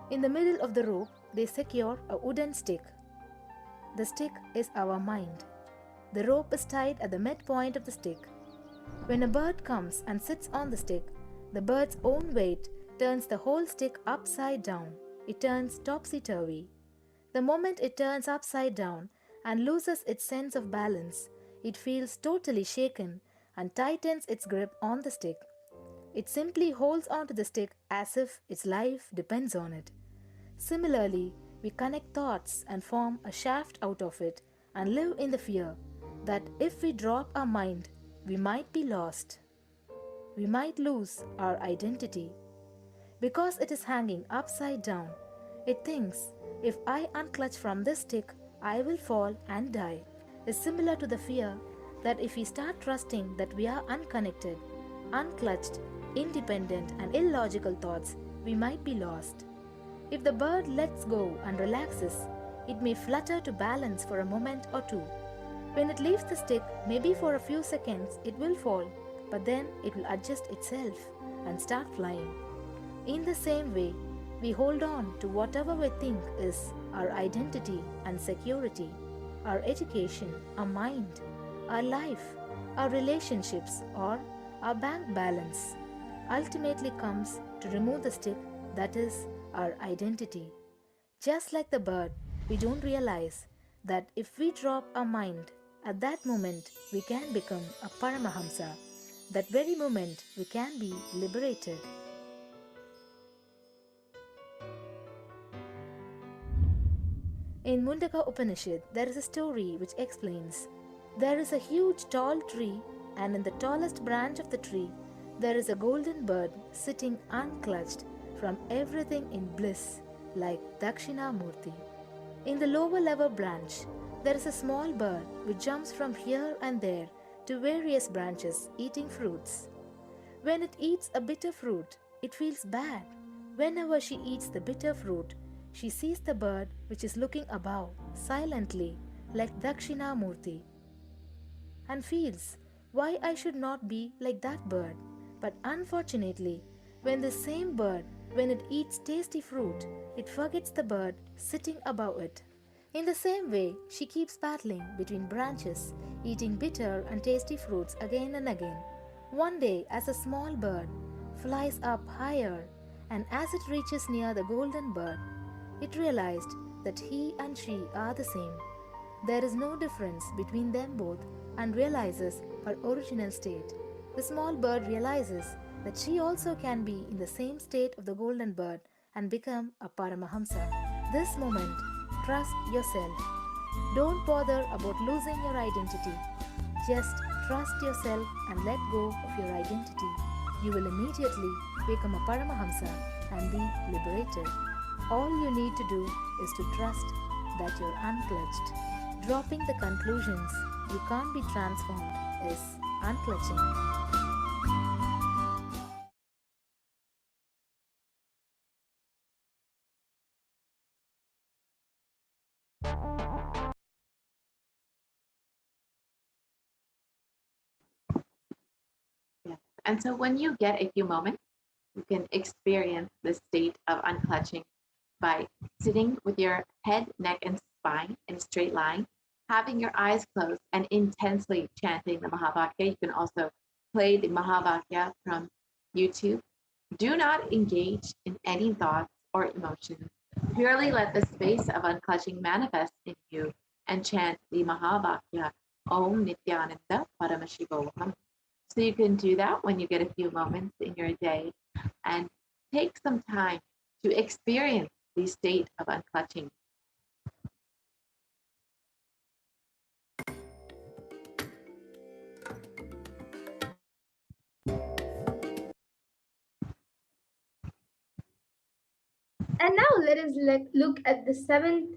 In the middle of the rope, they secure a wooden stick. The stick is our mind. The rope is tied at the midpoint of the stick. When a bird comes and sits on the stick, the bird's own weight turns the whole stick upside down. It turns topsy-turvy. The moment it turns upside down and loses its sense of balance, it feels totally shaken and tightens its grip on the stick. It simply holds onto the stick as if its life depends on it. Similarly, we connect thoughts and form a shaft out of it and live in the fear that if we drop our mind, we might be lost. We might lose our identity. Because it is hanging upside down, it thinks, if I unclutch from this stick, I will fall and die. Is similar to the fear that if we start trusting that we are unconnected, unclutched, independent and illogical thoughts, we might be lost. If the bird lets go and relaxes, it may flutter to balance for a moment or two. When it leaves the stick, maybe for a few seconds, it will fall, but then it will adjust itself and start flying. In the same way, we hold on to whatever we think is our identity and security, our education, our mind, our life, our relationships, or our bank balance. Ultimately comes to remove the stick, that is, our identity. Just like the bird, we don't realize that if we drop our mind, at that moment we can become a Paramahamsa. That very moment we can be liberated. In Mundaka Upanishad, there is a story which explains, there is a huge tall tree, and in the tallest branch of the tree, there is a golden bird sitting unclutched from everything in bliss, like Dakshinamurti. In the lower level branch, there is a small bird which jumps from here and there to various branches eating fruits. When it eats a bitter fruit, it feels bad. Whenever she eats the bitter fruit, she sees the bird which is looking above, silently, like Dakshinamurti, and feels why I should not be like that bird. But unfortunately, when the same bird, when it eats tasty fruit, it forgets the bird sitting above it. In the same way, she keeps battling between branches, eating bitter and tasty fruits again and again. One day, as a small bird flies up higher, and as it reaches near the golden bird, it realized that he and she are the same. There is no difference between them both and realizes her original state. The small bird realizes that she also can be in the same state of the golden bird and become a Paramahamsa. This moment, trust yourself. Don't bother about losing your identity. Just trust yourself and let go of your identity. You will immediately become a Paramahamsa and be liberated. All you need to do is to trust that you're unclutched. Dropping the conclusions you can't be transformed is unclutching. Yeah. And so when you get a few moments, you can experience the state of unclutching by sitting with your head, neck, and spine in a straight line, having your eyes closed, and intensely chanting the Mahavakya. You can also play the Mahavakya from YouTube. Do not engage in any thoughts or emotions. Purely let the space of unclutching manifest in you and chant the Mahavakya, Om Nithyananda Paramashivoham. So you can do that when you get a few moments in your day and take some time to experience the state of unclutching. And now let us look at the seventh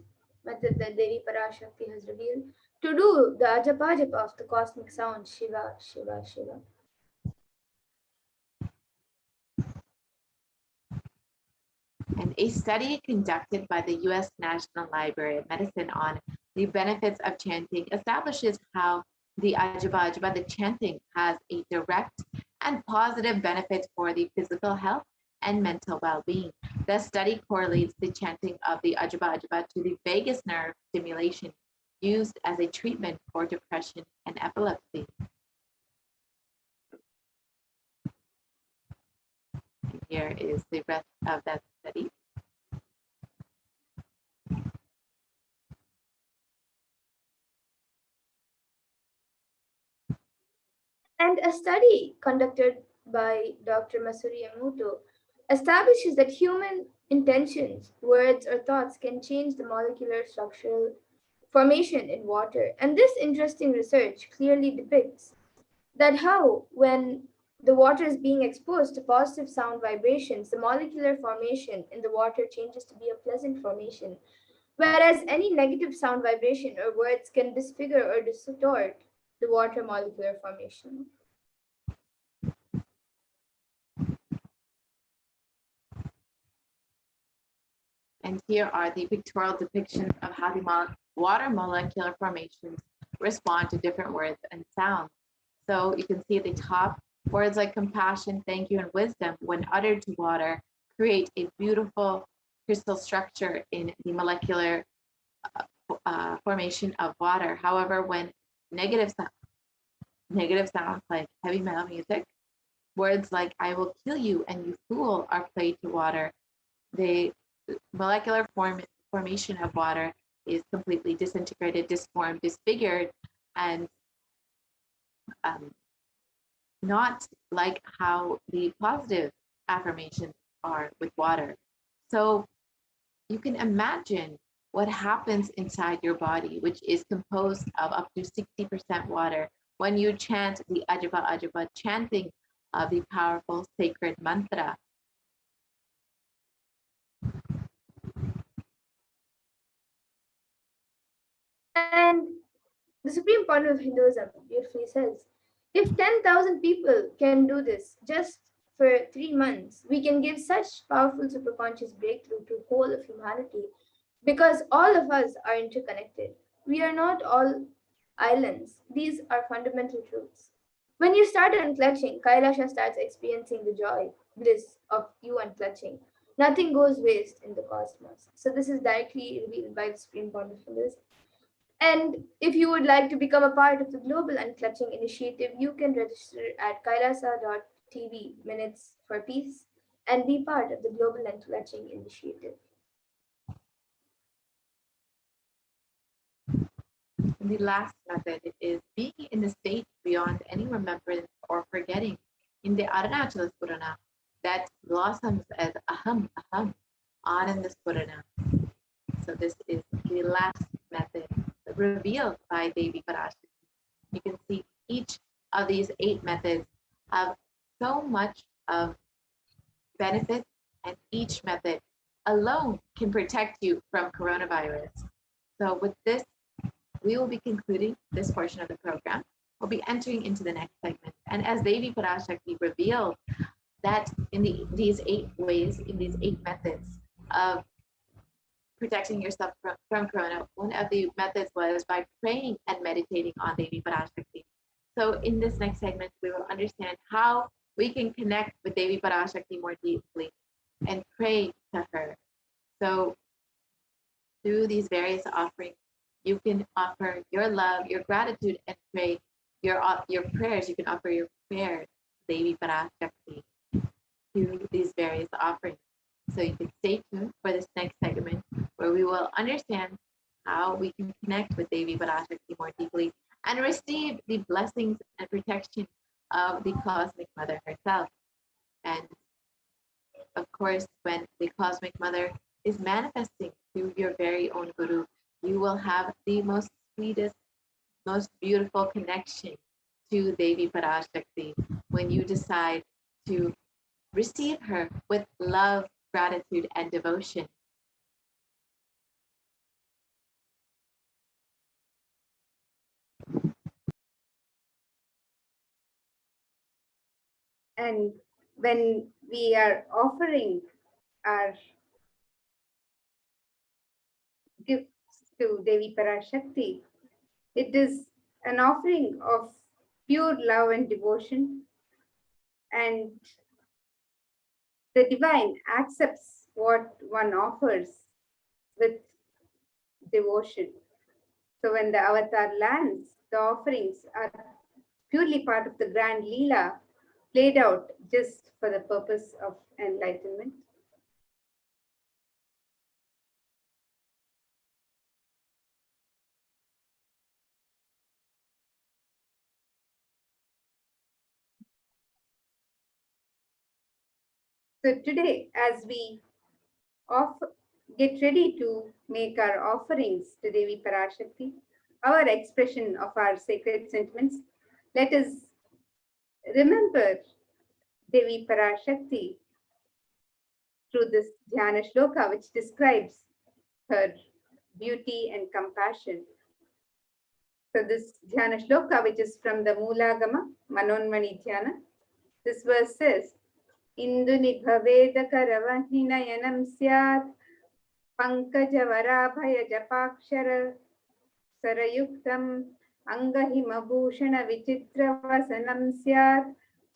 method that Devi Parashakti has revealed to do the ajapa of the cosmic sound Shiva, Shiva, Shiva. And a study conducted by the US National Library of Medicine on the benefits of chanting establishes how the ajapa, the chanting, has a direct and positive benefit for the physical health and mental well-being. The study correlates the chanting of the ajapa to the vagus nerve stimulation used as a treatment for depression and epilepsy. here is the rest of that study. And a study conducted by Dr. Masuri Emoto establishes that human intentions, words, or thoughts can change the molecular structural formation in water. And this interesting research clearly depicts that how, when the water is being exposed to positive sound vibrations, the molecular formation in the water changes to be a pleasant formation, whereas any negative sound vibration or words can disfigure or distort the water molecular formation. And here are the pictorial depictions of how the water molecular formations respond to different words and sounds. So you can see at the top, words like compassion, thank you, and wisdom, when uttered to water, create a beautiful crystal structure in the molecular formation of water. However, when negative sounds like heavy metal music, words like I will kill you and you fool are played to water, the molecular formation of water is completely disintegrated, disformed, disfigured, and not like how the positive affirmations are with water. So you can imagine what happens inside your body, which is composed of up to 60% water, when you chant the Ajaba Ajaba, chanting of the powerful sacred mantra. And the Supreme Point of Hinduism beautifully says, if 10,000 people can do this just for 3 months, we can give such powerful superconscious breakthrough to whole of humanity, because all of us are interconnected. We are not all islands. These are fundamental truths. When you start unclutching, Kailasha starts experiencing the joy, bliss of you unclutching. Nothing goes waste in the cosmos. So this is directly revealed by the Supreme Point of Hinduism. And if you would like to become a part of the Global Unclutching Initiative, you can register at kailasa.tv minutes for peace and be part of the Global Unclutching Initiative. And the last method is being in the state beyond any remembrance or forgetting in the Arunachala Spurana that blossoms as Aham Aham Ananda Spurana. So this is the last method revealed by Devi Parashakti. You can see each of these 8 methods have so much of benefit, and each method alone can protect you from coronavirus. So with this, we will be concluding this portion of the program. We'll be entering into the next segment. And as Devi Parashakti revealed that in these 8 ways, in these 8 methods of protecting yourself from corona, one of the methods was by praying and meditating on Devi Parashakti. So in this next segment, we will understand how we can connect with Devi Parashakti more deeply and pray to her. So through these various offerings, you can offer your love, your gratitude, and pray your prayers. You can offer your prayers, Devi Parashakti, through these various offerings. So you can stay tuned for this next segment where we will understand how we can connect with Devi Parashakti more deeply and receive the blessings and protection of the Cosmic Mother herself. And of course, when the Cosmic Mother is manifesting through your very own Guru, you will have the most sweetest, most beautiful connection to Devi Parashakti when you decide to receive her with love, gratitude, and devotion. And when we are offering our gifts to Devi Parashakti, it is an offering of pure love and devotion, and the divine accepts what one offers with devotion. So when the avatar lands, the offerings are purely part of the grand Leela played out just for the purpose of enlightenment. So today, as we get ready to make our offerings to Devi Parashakti, our expression of our sacred sentiments, let us remember Devi Parashakti through this Dhyana Shloka, which describes her beauty and compassion. So this Dhyana Shloka, which is from the Moolagama, Manonmani Dhyana, this verse says, Indu nibhaveda karavahinayanam syat pankajavara japakshara sarayuktam angahimabhushana vichitra vasanam syat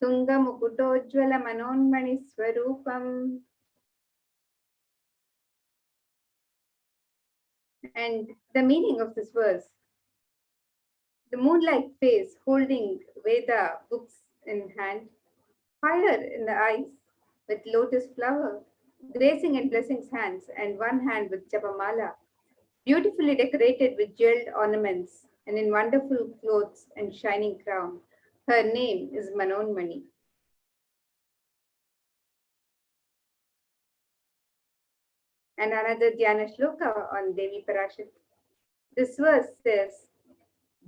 tungamukutojjvala manonmani swarupam. And the meaning of this verse, the moonlight face holding Veda books in hand, fire in the eyes with lotus flower, gracing and blessings hands, and one hand with japamala, beautifully decorated with jeweled ornaments, and in wonderful clothes and shining crown. Her name is Manonmani. And another Dhyana Shloka on Devi Parashakti. This verse says,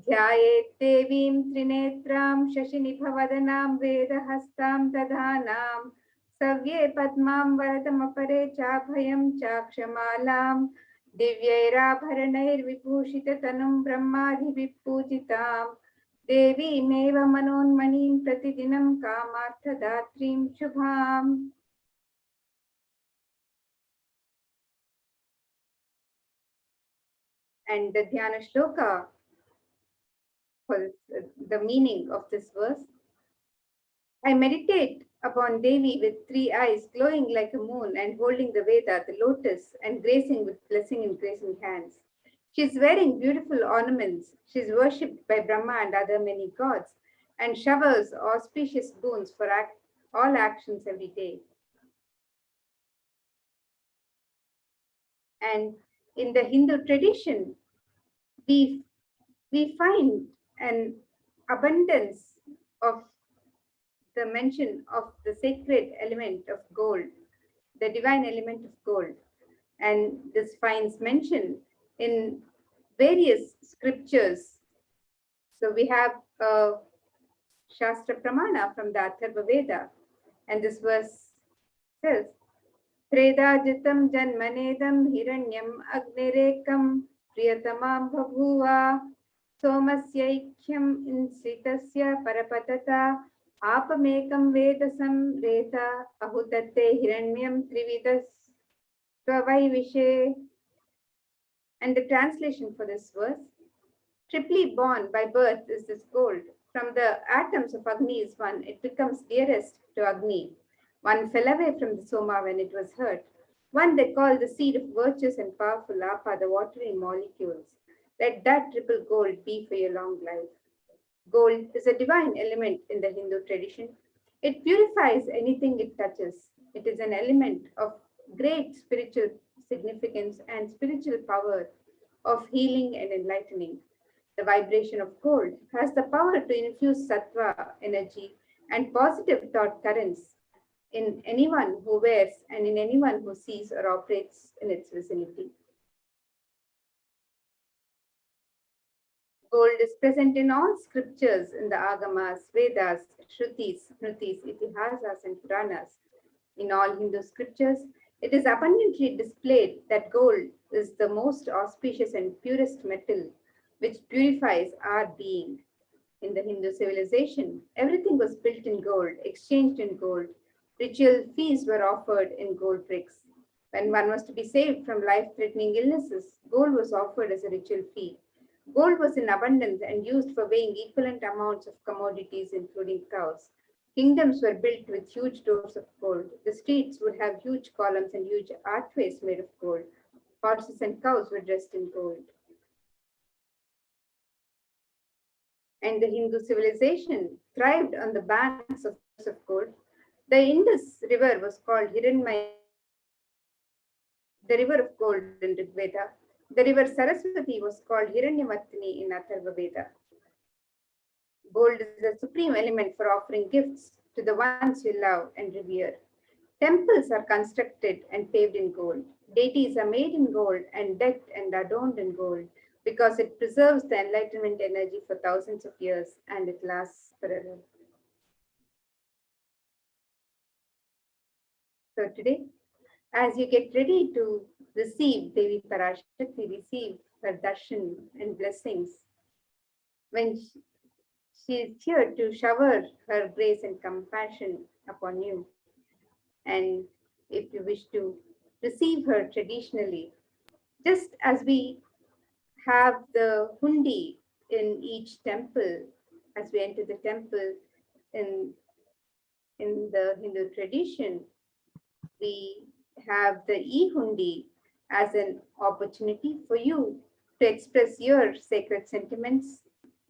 Dhyayet Devim Trinetram Shashinibhavadanam Vedahastam Tadhanam Savye Padmam Varadamapare Chabhayam Chakshamalam Divyairabharanair Vibhushita Tanum Brahmadhi Vippujitam Devi Meva Manonmanim Pratidinam Kamartha Datrim Shubham. And the Dhyana Shloka for the meaning of this verse. I meditate upon Devi with three eyes glowing like a moon and holding the Veda, the lotus, and gracing with blessing and gracing hands. She is wearing beautiful ornaments. She is worshipped by Brahma and other many gods and showers auspicious boons for all actions every day. And in the Hindu tradition, we find an abundance of the mention of the sacred element of gold, the divine element of gold. And this finds mention in various scriptures. So we have a Shastra Pramana from the Atharva Veda, and this verse says, Tredajitam janmanedam hiranyam agnirekam priyatamam bhabhuva somasyaikyam insitasya parapatata apamekam vedasam reta ahutate hiranyam trividas tvavaivishe. And the translation for this verse, triply born by birth is this gold. From the atoms of Agni is one, it becomes dearest to Agni. One fell away from the Soma when it was hurt. One they call the seed of virtues and powerful Apa, the watery molecules. Let that triple gold be for your long life. Gold is a divine element in the Hindu tradition. It purifies anything it touches. It is an element of great spiritual significance and spiritual power of healing and enlightening. The vibration of gold has the power to infuse sattva energy and positive thought currents in anyone who wears and in anyone who sees or operates in its vicinity. Gold is present in all scriptures in the Agamas, Vedas, Shrutis, Smritis, Itihasas, and Puranas. In all Hindu scriptures, it is abundantly displayed that gold is the most auspicious and purest metal which purifies our being. In the Hindu civilization, everything was built in gold, exchanged in gold. Ritual feasts were offered in gold bricks. When one was to be saved from life-threatening illnesses, gold was offered as a ritual fee. Gold was in abundance and used for weighing equivalent amounts of commodities, including cows. Kingdoms were built with huge doors of gold. The streets would have huge columns and huge archways made of gold. Horses and cows were dressed in gold. and the Hindu civilization thrived on the banks of rivers of gold. The Indus River was called the river of gold in Rigveda. The river Saraswati was called Hiranyavartini in Atharvaveda. Gold is the supreme element for offering gifts to the ones you love and revere. Temples are constructed and paved in gold. Deities are made in gold and decked and adorned in gold because it preserves the enlightenment energy for thousands of years and it lasts forever. So today, as you get ready to receive Devi Parashakti, receive her darshan and blessings, when she is here to shower her grace and compassion upon you. And if you wish to receive her traditionally, just as we have the hundi in each temple, as we enter the temple in, in the Hindu tradition, we have the e-hundi as an opportunity for you to express your sacred sentiments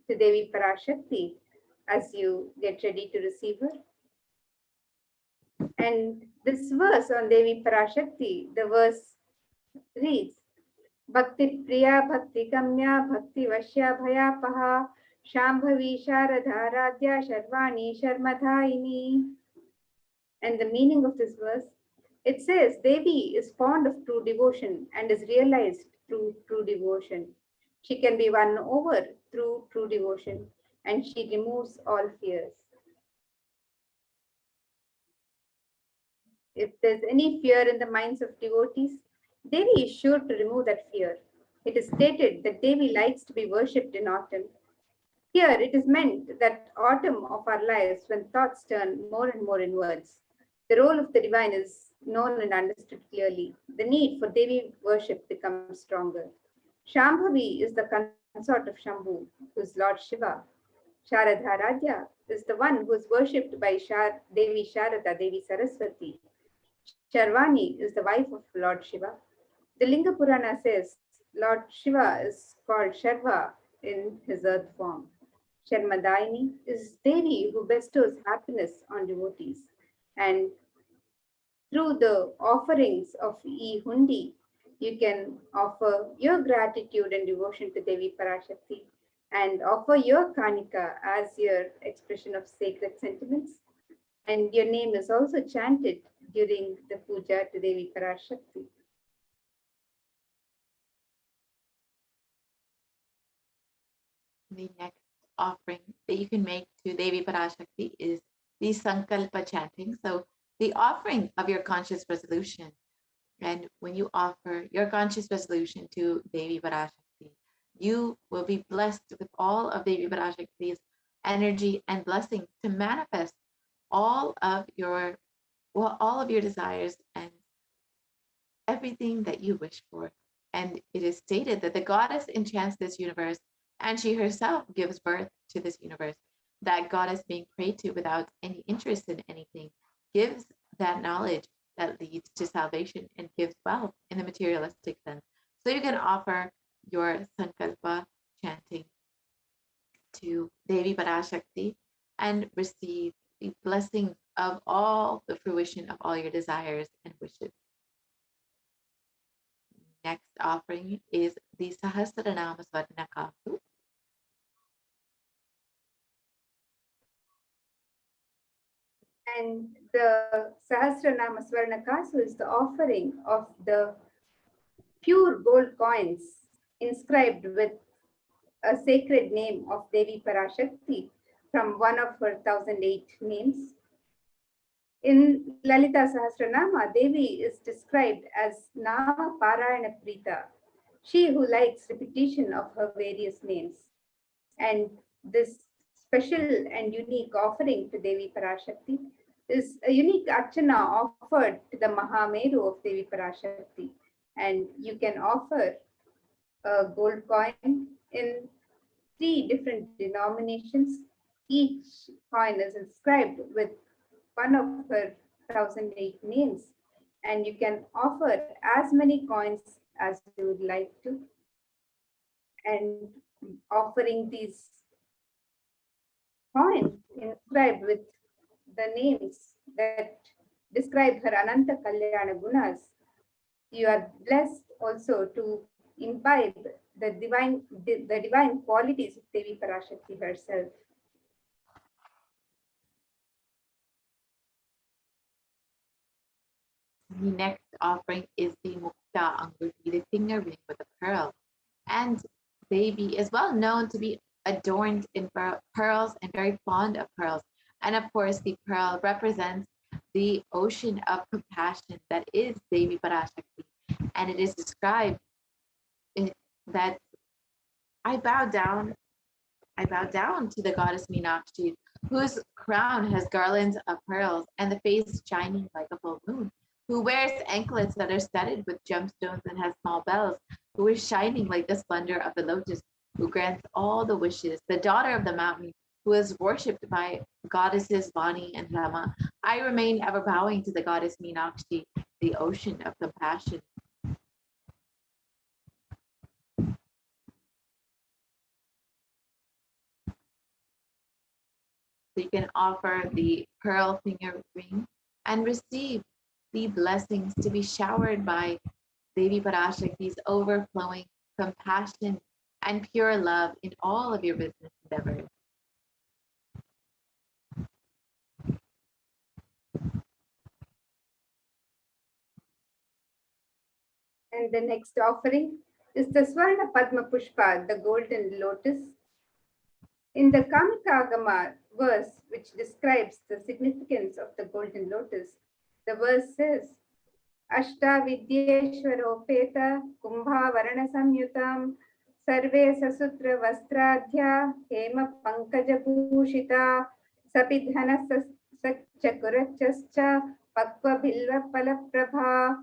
to Devi Parashakti as you get ready to receive her. And this verse on Devi Parashakti, the verse reads, Bhakti Priya Bhakti Kamya Bhakti Vashya Bhayapaha Shambhavi Sharadha Radhya Sharvani Sharmadhaini. And the meaning of this verse, it says Devi is fond of true devotion and is realized through true devotion. She can be won over through true devotion and she removes all fears. If there's any fear in the minds of devotees, Devi is sure to remove that fear. It is stated that Devi likes to be worshipped in autumn. Here it is meant that autumn of our lives when thoughts turn more and more inwards. The role of the divine is known and understood clearly. The need for Devi worship becomes stronger. Shambhavi is the consort of Shambhu, who is Lord Shiva. Sharadharadhya is the one who is worshipped by Devi Sharada, Devi Saraswati. Sharvani is the wife of Lord Shiva. The Linga Purana says Lord Shiva is called Sharva in his earth form. Sharmadaini is Devi who bestows happiness on devotees. And through the offerings of e-hundi, you can offer your gratitude and devotion to Devi Parashakti and offer your kanika as your expression of sacred sentiments. And your name is also chanted during the puja to Devi Parashakti. The next offering that you can make to Devi Parashakti is the Sankalpa chanting. So the offering of your conscious resolution. And when you offer your conscious resolution to Devi Parashakti, you will be blessed with all of Devi Parashakti's energy and blessings to manifest all of your desires and everything that you wish for. And it is stated that the goddess enchants this universe and she herself gives birth to this universe. That goddess being prayed to without any interest in anything gives that knowledge that leads to salvation and gives wealth in the materialistic sense. So you can offer your Sankalpa chanting to Devi Parashakti and receive the blessings of all the fruition of all your desires and wishes. Next offering is the Sahasranama Swarnakasu. And the Sahasranama Swarnakasu is the offering of the pure gold coins inscribed with a sacred name of Devi Parashakti from one of her 1008 names. In Lalita Sahasranama, Devi is described as Nama Parayana Prita, she who likes repetition of her various names. And this special and unique offering to Devi Parashakti is a unique archana offered to the Mahameru of Devi Parashakti. And you can offer a gold coin in 3 different denominations. Each coin is inscribed with one of her 1008 names, and you can offer as many coins as you would like to. And offering these coin inscribed with the names that describe her Ananta Kalyana Gunas. You are blessed also to imbibe the divine qualities of Devi Parashakti herself. The next offering is the Mukta Anguti, the finger ring with a pearl. And Devi is well known to be adorned in pearls and very fond of pearls. And of course, the pearl represents the ocean of compassion that is Devi Parashakti. And it is described that I bow down to the goddess Meenakshi, whose crown has garlands of pearls and the face shining like a full moon, who wears anklets that are studded with gemstones and has small bells, who is shining like the splendor of the lotus, who grants all the wishes, the daughter of the mountain, who is worshipped by goddesses Vani and Rama. I remain ever bowing to the goddess Meenakshi, the ocean of compassion. So you can offer the pearl finger ring and receive the blessings to be showered by Devi Parashakti's overflowing compassion and pure love in all of your business endeavors. And the next offering is the Swarna Padma Pushpa, the golden lotus. In the Kamikagama verse, which describes the significance of the golden lotus, the verse says, Ashta Vidyeshwaropeta Kumbha Varana Samyutam Sarve Sasutra Vastradhya Hema Pankaja Bhushita Sapidhana Chakurachascha Pakva Bilva Palaprabha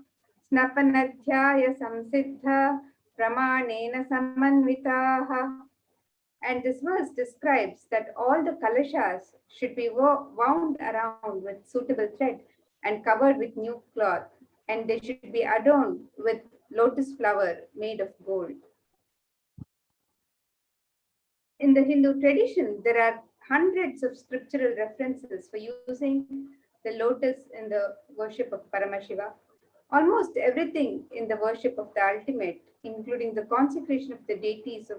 Snapanadhyaya Samsiddha Pramanena Samanvitaha. And this verse describes that all the kalashas should be wound around with suitable thread and covered with new cloth, and they should be adorned with lotus flower made of gold. In the Hindu tradition, there are hundreds of scriptural references for using the lotus in the worship of Paramashiva. Almost everything in the worship of the ultimate, including the consecration of the deities of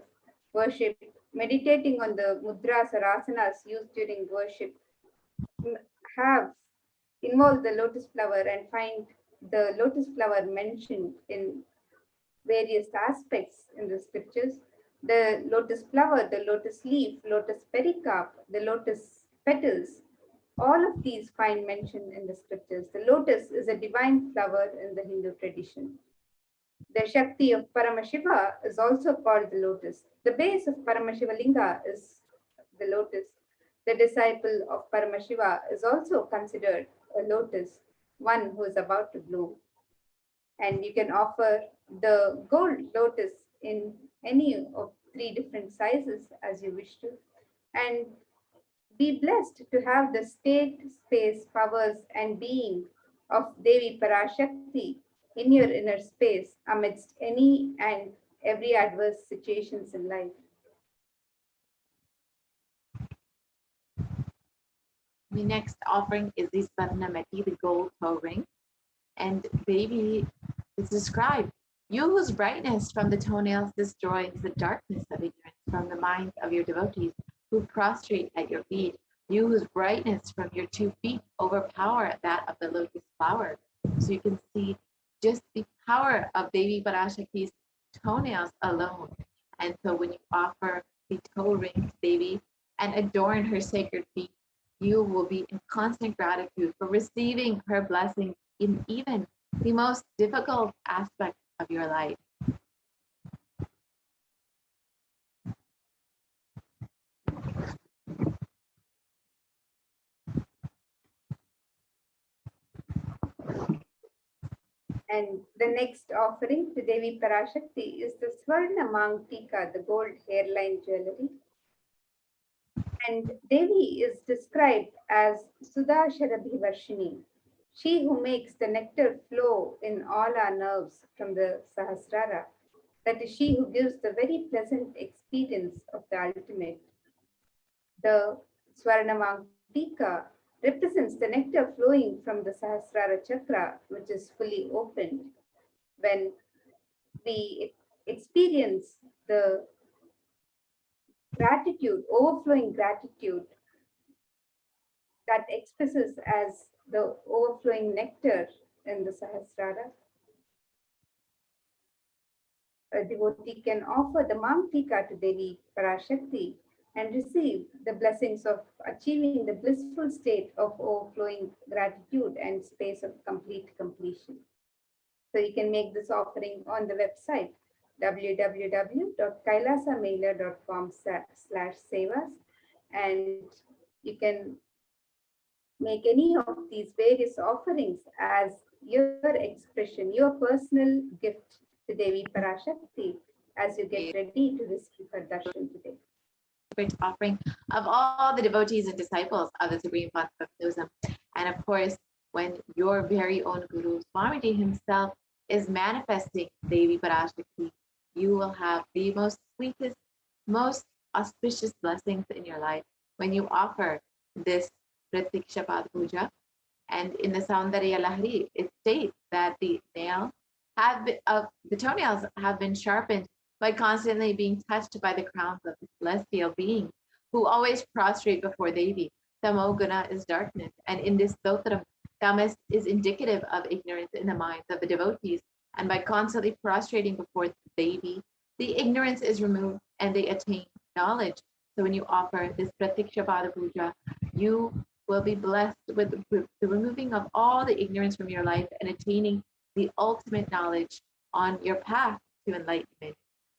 worship, meditating on the mudras or asanas used during worship, have involved the lotus flower and find the lotus flower mentioned in various aspects in the scriptures. The lotus flower, the lotus leaf, lotus pericarp, the lotus petals, all of these find mention in the scriptures. The lotus is a divine flower in the Hindu tradition. The Shakti of Paramashiva is also called the lotus. The base of Paramashiva Linga is the lotus. The disciple of Paramashiva is also considered a lotus, one who is about to bloom. And you can offer the gold lotus in any of 3 different sizes as you wish to. And be blessed to have the state, space, powers, and being of Devi Parashakti in your inner space amidst any and every adverse situations in life. The next offering is the Swarnamati, the gold toe ring. And Devi is described, you whose brightness from the toenails destroys the darkness of ignorance from the minds of your devotees who prostrate at your feet, you whose brightness from your 2 feet overpower that of the lotus flower. So you can see just the power of Devi Parashakti's toenails alone. And so when you offer the toe ring to Devi and adorn her sacred feet, you will be in constant gratitude for receiving her blessings in even the most difficult aspect of your life. And the next offering to Devi Parashakti is the Swarna Mangtika, the gold hairline jewelry. And Devi is described as Sudasharabhi Varshini, she who makes the nectar flow in all our nerves from the Sahasrara. That is she who gives the very pleasant experience of the ultimate. The Swarnamang Tika represents the nectar flowing from the Sahasrara chakra, which is fully opened. When we experience the gratitude, overflowing gratitude that expresses as the overflowing nectar in the Sahasrara, a devotee can offer the Mamtika to Devi Parashakti and receive the blessings of achieving the blissful state of overflowing gratitude and space of complete completion. So you can make this offering on the website www.kailasamailer.com/sevas, and you can make any of these various offerings as your expression, your personal gift to Devi Parashakti as you get ready to receive her darshan today. Great offering of all the devotees and disciples of the Supreme Path of Buddhism. And of course, when your very own Guru Swamiji himself is manifesting Devi Parashakti, you will have the most sweetest, most auspicious blessings in your life when you offer this Pratiksha Pad Puja. And in the Saundarya Lahari, it states that the toenails have been sharpened by constantly being touched by the crowns of the celestial being who always prostrate before Devi. Tamoguna is darkness, and in this stotram, tamas is indicative of ignorance in the minds of the devotees, and by constantly prostrating before Devi, the ignorance is removed and they attain knowledge. So when you offer this Pratiksha Pada Puja, you will be blessed with the removing of all the ignorance from your life and attaining the ultimate knowledge on your path to enlightenment.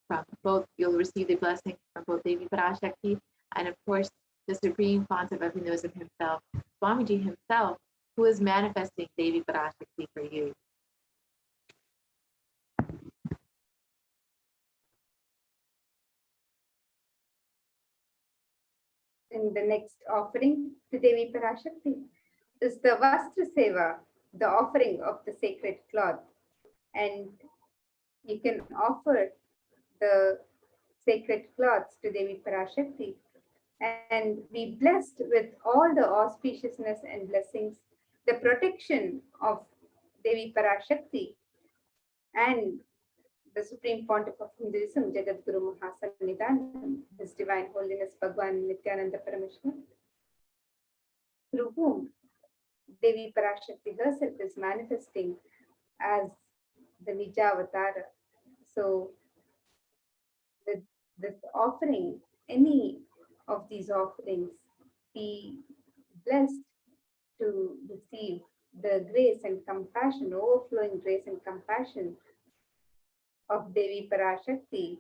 From both, you'll receive the blessings from both Devi Parashakti and, of course, the Supreme Font of Hinduism himself, Swamiji himself, who is manifesting Devi Parashakti for you. In the next offering to Devi Parashakti is the Vastra Seva, the offering of the sacred cloth. And you can offer the sacred cloths to Devi Parashakti and be blessed with all the auspiciousness and blessings, the protection of Devi Parashakti and the Supreme Pontiff of Hinduism, Jagadguru Mahasannidhanam, His Divine Holiness Bhagwan Nithyananda Paramashivam, through whom Devi Parashakti herself is manifesting as the Nijavatara. So with this offering, any of these offerings, be blessed to receive the grace and compassion, overflowing grace and compassion of Devi Parashakti.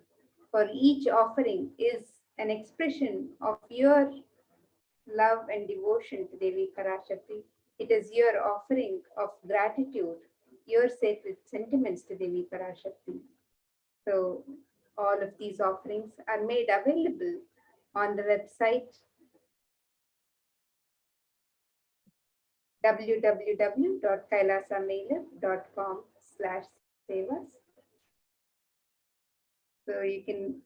For each offering is an expression of your love and devotion to Devi Parashakti. It is your offering of gratitude, your sacred sentiments to Devi Parashakti. So all of these offerings are made available on the website www.kailasamailer.com/sevas. So you can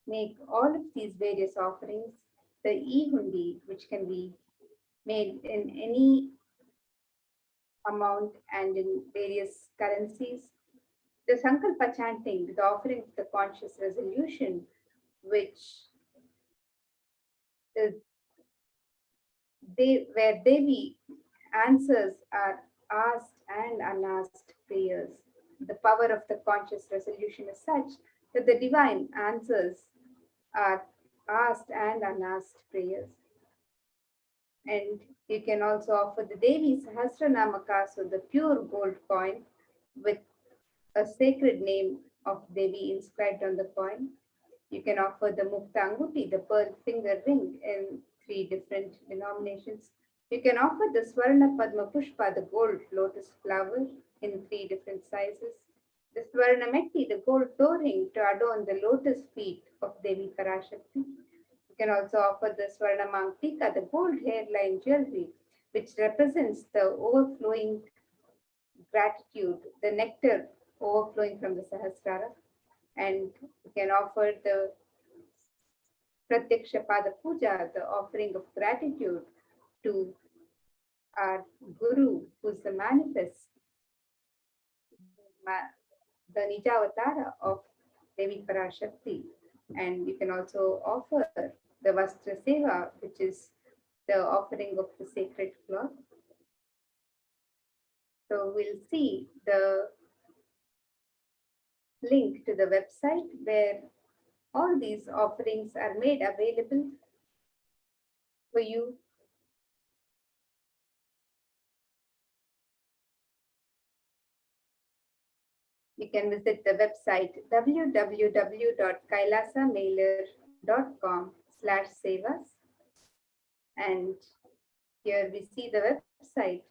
make all of these various offerings, the e-hundi, which can be made in any amount and in various currencies, the Sankalpa chanting, the offering of the conscious resolution, which is where Devi answers are asked and unasked prayers. The power of the conscious resolution is such that the divine answers are asked and unasked prayers. And you can also offer the Devi Sahasranamaka, so the pure gold coin with a sacred name of Devi inscribed on the coin. You can offer the Mukta Anguti, the pearl finger ring, in 3 different denominations. You can offer the Swarna Padma Pushpa, the gold lotus flower, in 3 different sizes. The Swarna Metti, the gold toe ring to adorn the lotus feet of Devi Parashakti. You can also offer the Swarna Mangtika, the gold hairline jewelry, which represents the overflowing gratitude, the nectar overflowing from the Sahasrara. And you can offer the Pratyaksha Pada Puja, the offering of gratitude to our Guru, who's the manifest, the Nijavatara of Devi Parashakti. And you can also offer the Vastra Seva, which is the offering of the sacred cloth. So we'll see the link to the website where all these offerings are made available for you. You can visit the website www.kailasamailer.com/sevas. And here we see the website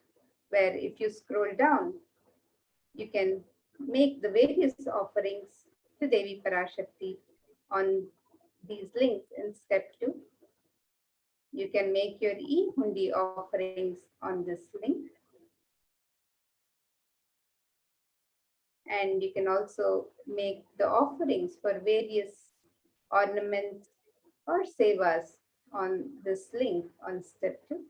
where if you scroll down, you can make the various offerings to Devi Parashakti on these links in step 2. You can make your e-hundi offerings on this link. And you can also make the offerings for various ornaments or sevas on this link on step 2.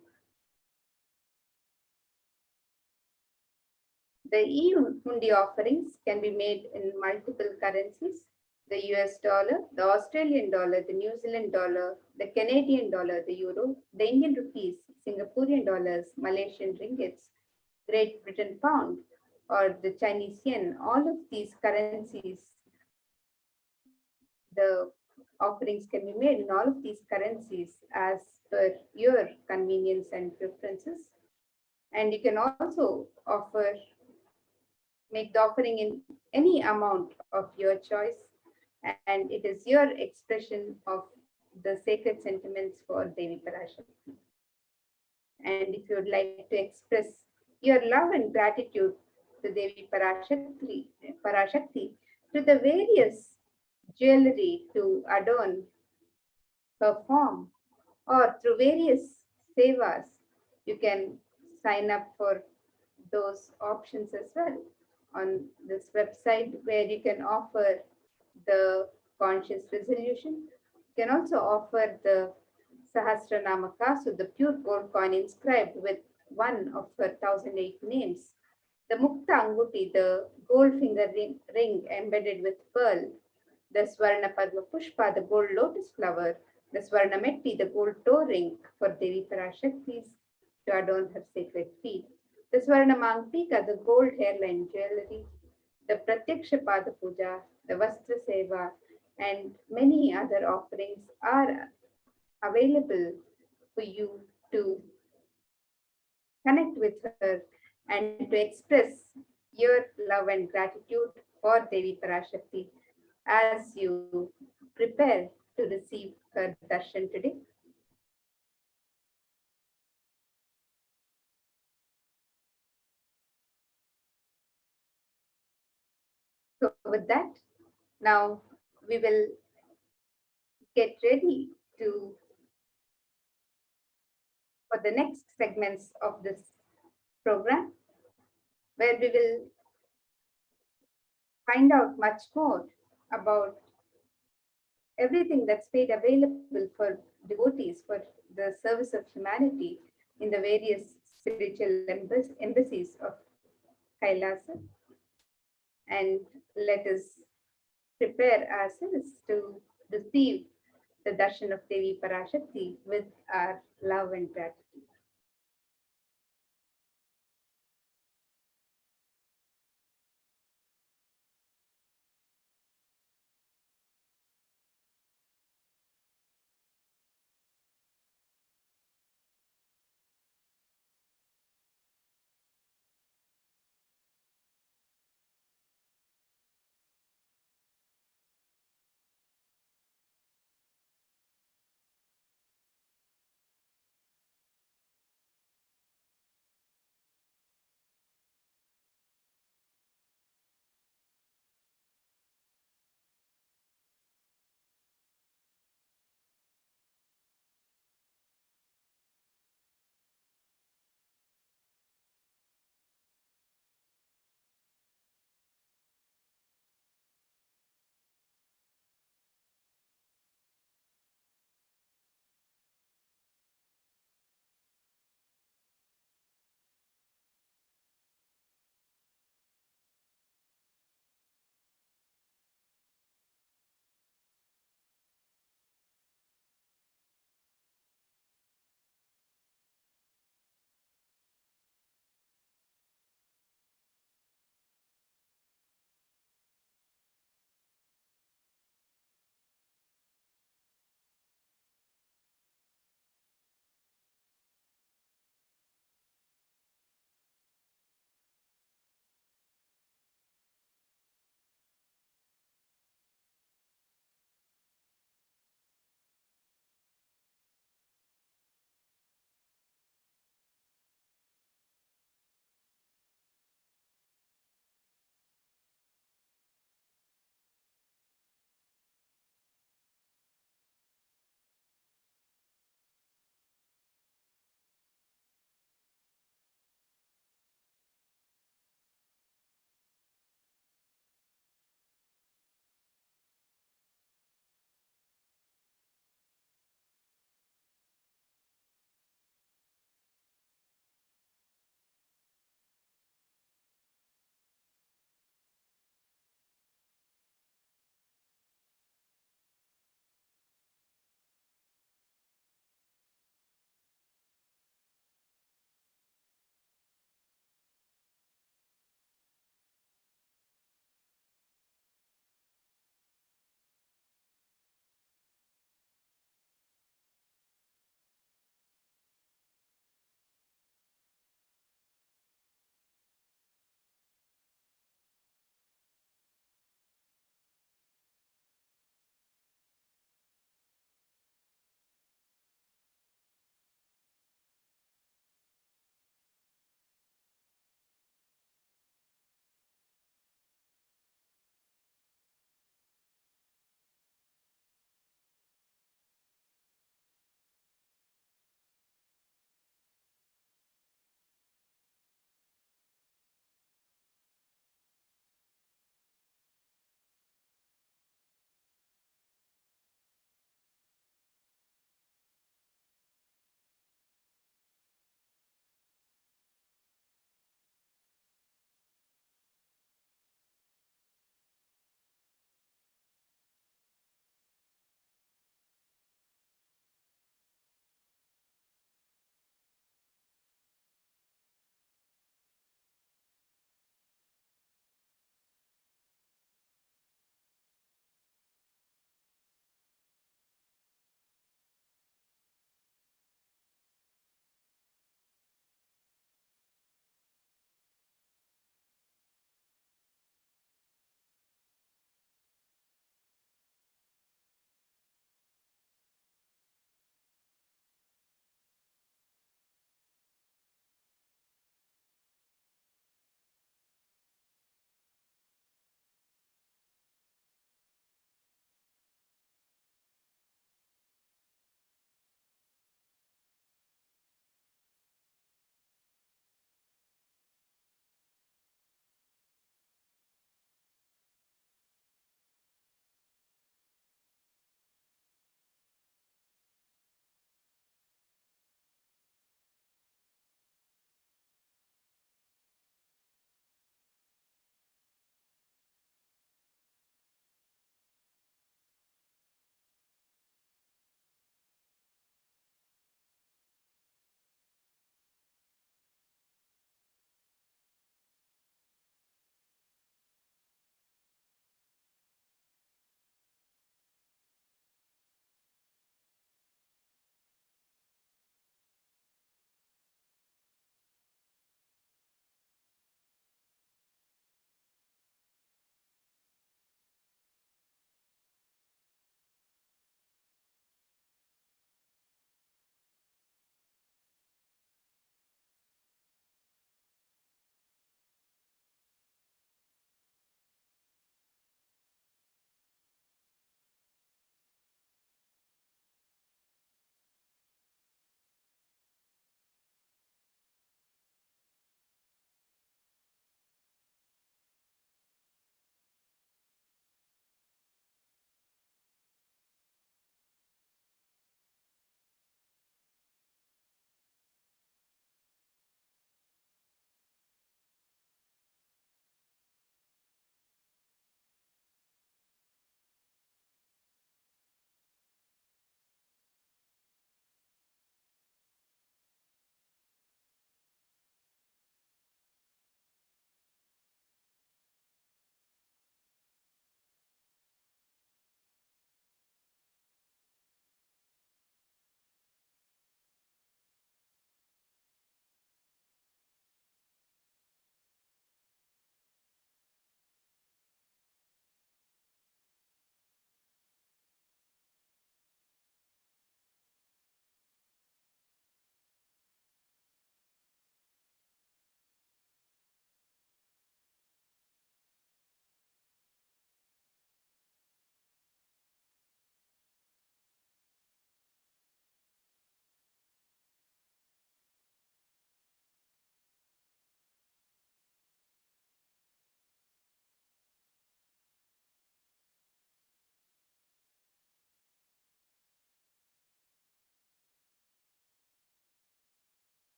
The e-hundi offerings can be made in multiple currencies: the US dollar, the Australian dollar, the New Zealand dollar, the Canadian dollar, the euro, the Indian rupees, Singaporean dollars, Malaysian ringgits, Great Britain pound, or the Chinese yen. All of these currencies, the offerings can be made in all of these currencies as per your convenience and preferences. And you can also make the offering in any amount of your choice, and it is your expression of the sacred sentiments for Devi Parashakti. And if you would like to express your love and gratitude to Devi Parashakti through the various jewelry to adorn her form, or through various sevas, you can sign up for those options as well on this website, where you can offer the conscious resolution. You can also offer the Sahasranama Kasu, the pure gold coin inscribed with one of her 1008 names. The Mukta Anguti, the gold finger ring embedded with pearl. The Swarna Padma Pushpa, the gold lotus flower. The Swarna Metti, the gold toe ring for Devi Parashaktis to adorn her sacred feet. The Swarna Mangtika, the gold hairline jewelry. The Pratyaksha Pada Puja, the Vastra Seva, and many other offerings are available for you to connect with her and to express your love and gratitude for Devi Parashakti as you prepare to receive her darshan today. So with that, now we will get ready for the next segments of this program, where we will find out much more about everything that's made available for devotees for the service of humanity in the various spiritual embassies of Kailasa. And let us prepare ourselves to receive the darshan of Devi Parashakti with our love and gratitude.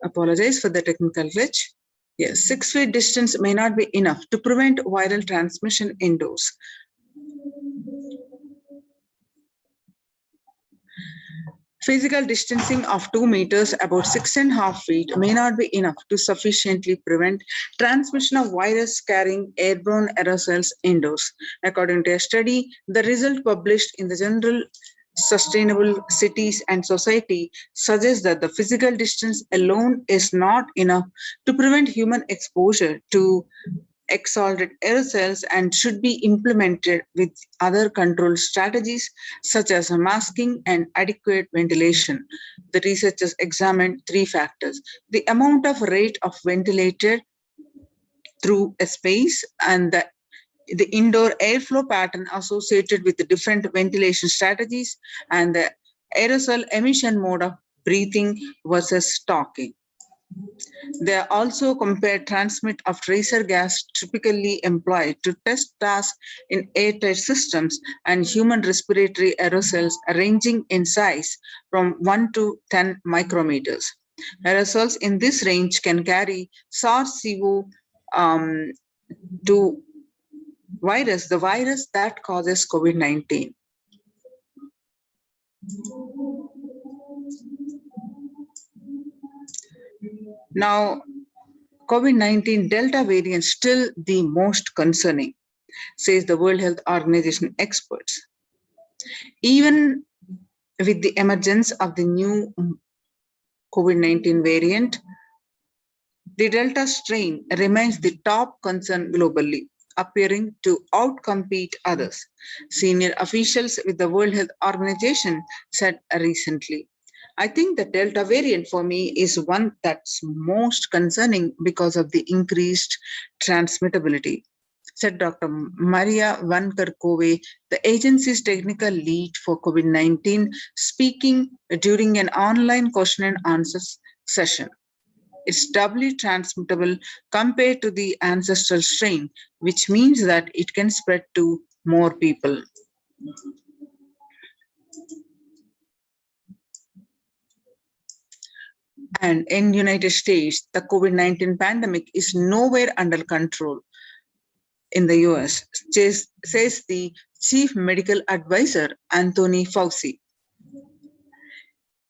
Apologize for the technical glitch. Yes, 6 feet distance may not be enough to prevent viral transmission indoors. Physical distancing of 2 meters, about 6.5 feet, may not be enough to sufficiently prevent transmission of virus carrying airborne aerosols indoors. According to a study, the result published in the journal Sustainable Cities and Society suggests that the physical distance alone is not enough to prevent human exposure to exhaled aerosols and should be implemented with other control strategies such as masking and adequate ventilation. The researchers examined 3 factors: the amount of rate of ventilated through a space and the indoor airflow pattern associated with the different ventilation strategies and the aerosol emission mode of breathing versus talking. They also compared transmit of tracer gas typically employed to test tasks in airtight systems and human respiratory aerosols ranging in size from 1 to 10 micrometers. Aerosols in this range can carry SARS-CoV-2 virus, the virus that causes COVID-19. Now, COVID-19 Delta variant still the most concerning, says the World Health Organization experts. Even with the emergence of the new COVID-19 variant, the Delta strain remains the top concern globally, appearing to outcompete others. Senior officials with the World Health Organization said recently. I think the Delta variant for me is one that's most concerning because of the increased transmittability, said Dr. Maria Van Kerkhove, the agency's technical lead for COVID-19, speaking during an online question and answer session. It's doubly transmittable compared to the ancestral strain, which means that it can spread to more people. And in United States, the COVID-19 pandemic is nowhere under control. In the US, says the chief medical advisor, Anthony Fauci.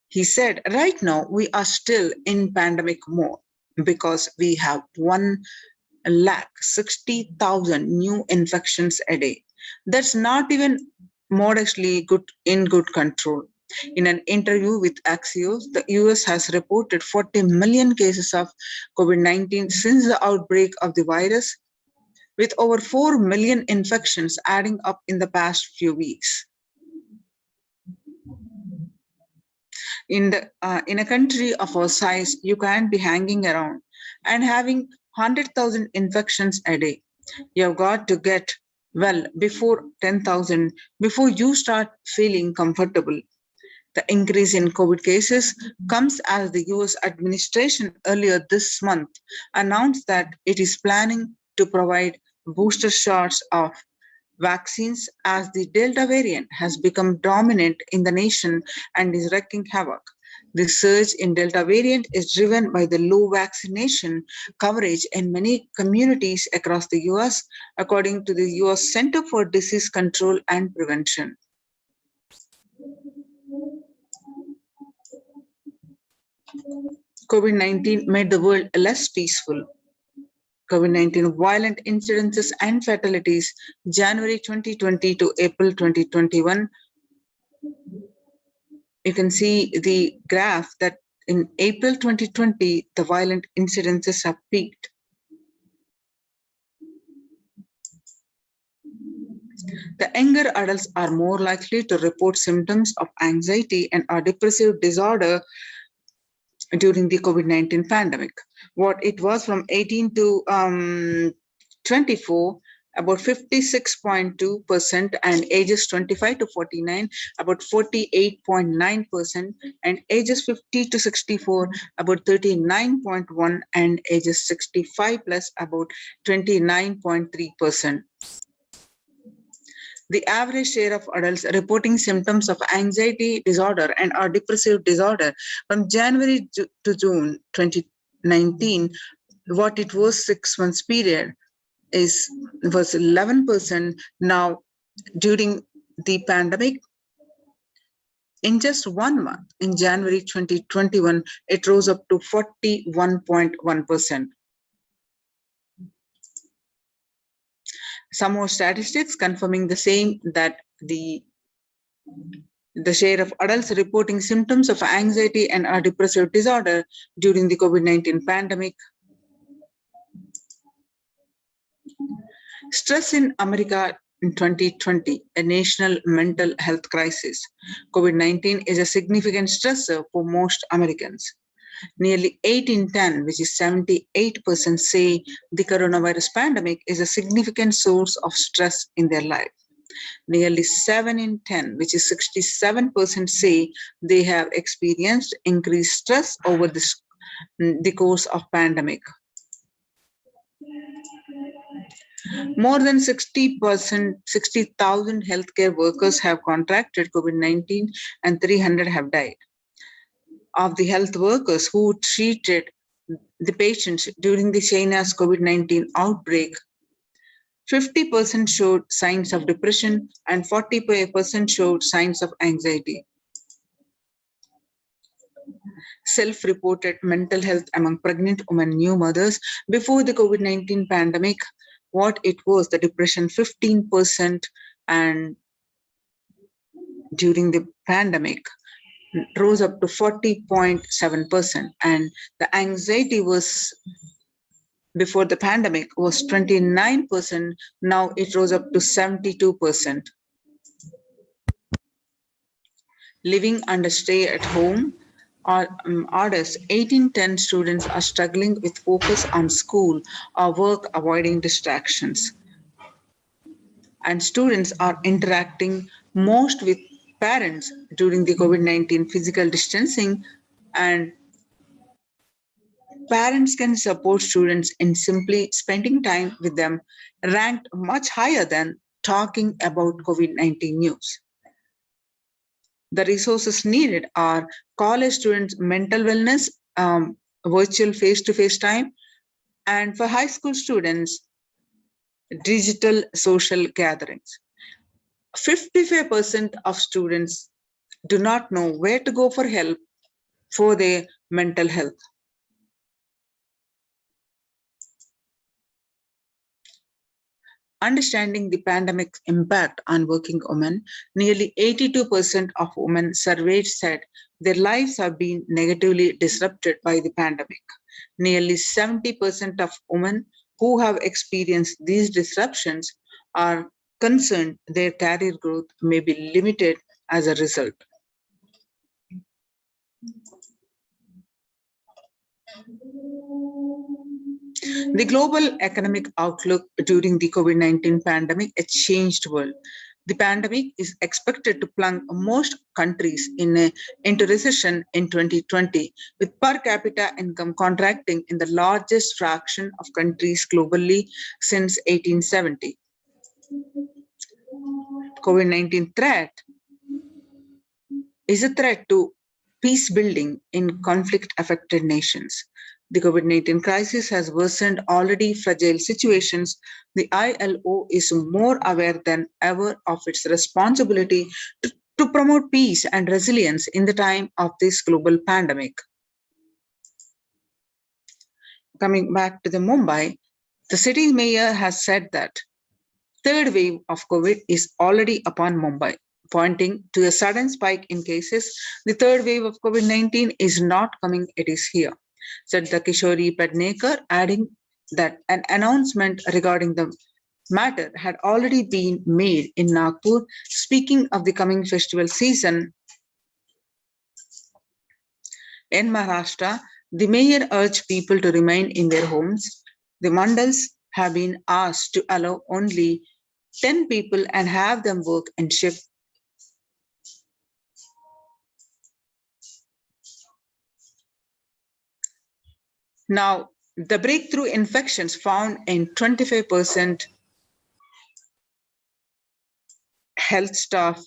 He said, right now, we are still in pandemic mode because we have 160,000 new infections a day. That's not even modestly in good control. In an interview with Axios, the US has reported 40 million cases of COVID-19 since the outbreak of the virus, with over 4 million infections adding up in the past few weeks. In a country of our size, you can't be hanging around and having 100,000 infections a day. You've got to get well before 10,000 before you start feeling comfortable. The increase in COVID cases comes as the US administration earlier this month announced that it is planning to provide booster shots of vaccines as the Delta variant has become dominant in the nation and is wreaking havoc. The surge in Delta variant is driven by the low vaccination coverage in many communities across the US, according to the US Center for Disease Control and Prevention. COVID-19 made the world less peaceful. COVID-19 violent incidences and fatalities, January 2020 to April 2021. You can see the graph that in April 2020, the violent incidences have peaked. The younger adults are more likely to report symptoms of anxiety and or depressive disorder during the COVID-19 pandemic. What it was from 18 to 24, about 56.2%, and ages 25 to 49, about 48.9%, and ages 50 to 64, about 39.1%, and ages 65 plus, about 29.3%. The average share of adults reporting symptoms of anxiety disorder and or depressive disorder from January to June 2019, what it was 6 months period, was 11%. Now, during the pandemic, in just 1 month, in January 2021, it rose up to 41.1%. Some more statistics confirming the same, that the share of adults reporting symptoms of anxiety and or depressive disorder during the COVID-19 pandemic. Stress in America in 2020, a national mental health crisis. COVID-19 is a significant stressor for most Americans. Nearly 8 in 10, which is 78%, say the coronavirus pandemic is a significant source of stress in their life. Nearly 7 in 10, which is 67%, say they have experienced increased stress over the course of pandemic. More than 60,000 healthcare workers have contracted COVID-19 and 300 have died. Of the health workers who treated the patients during the China's COVID-19 outbreak, 50% showed signs of depression and 40% showed signs of anxiety. Self-reported mental health among pregnant women, new mothers before the COVID-19 pandemic, what it was, the depression 15%, and during the pandemic rose up to 40.7%, and the anxiety was before the pandemic was 29%, now it rose up to 72%. Living under stay-at-home orders, 18-10 students are struggling with focus on school or work, avoiding distractions. And students are interacting most with parents during the COVID-19 physical distancing, and parents can support students in simply spending time with them, ranked much higher than talking about COVID-19 news. The resources needed are college students' mental wellness, virtual face-to-face time, and for high school students, digital social gatherings. 55% of students do not know where to go for help for their mental health. Understanding the pandemic's impact on working women, nearly 82% of women surveyed said their lives have been negatively disrupted by the pandemic. Nearly 70% of women who have experienced these disruptions are concerned their career growth may be limited as a result. The global economic outlook during the COVID-19 pandemic, a changed world. The pandemic is expected to plunge most countries into recession in 2020, with per capita income contracting in the largest fraction of countries globally since 1870. COVID-19 threat is a threat to peace building in conflict-affected nations. The COVID-19 crisis has worsened already fragile situations. The ILO is more aware than ever of its responsibility to promote peace and resilience in the time of this global pandemic. Coming back to the Mumbai, the city mayor has said that third wave of COVID is already upon Mumbai, pointing to a sudden spike in cases. The third wave of COVID-19 is not coming, it is here, said the Kishori Pednekar, adding that an announcement regarding the matter had already been made in Nagpur. Speaking of the coming festival season in Maharashtra, the mayor urged people to remain in their homes. The mandals have been asked to allow only 10 people and have them work in shift. Now, the breakthrough infections found in 25% health staff,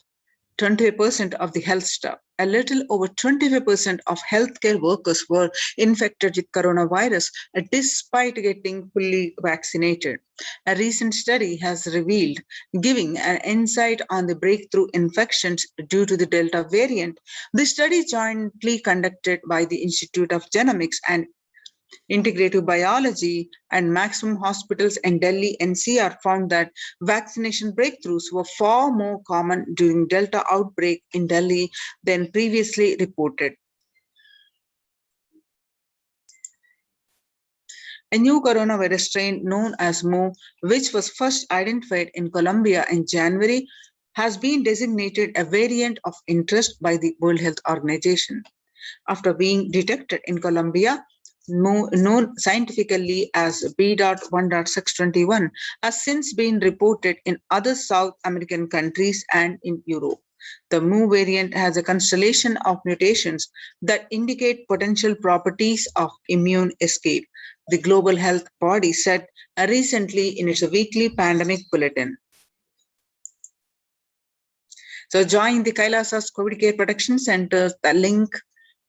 25% of the health staff. A little over 25% of healthcare workers were infected with coronavirus despite getting fully vaccinated. A recent study has revealed, giving an insight on the breakthrough infections due to the Delta variant. The study, jointly conducted by the Institute of Genomics and Integrative Biology and Maximum Hospitals in Delhi NCR, found that vaccination breakthroughs were far more common during Delta outbreak in Delhi than previously reported. A new coronavirus strain known as Mu, which was first identified in Colombia in January, has been designated a variant of interest by the World Health Organization. After being detected in Colombia, known scientifically as B.1.621, has since been reported in other South American countries and in Europe. The Mu variant has a constellation of mutations that indicate potential properties of immune escape, the global health body said recently in its weekly pandemic bulletin. So join the Kailasa's COVID Care Protection Centers. The link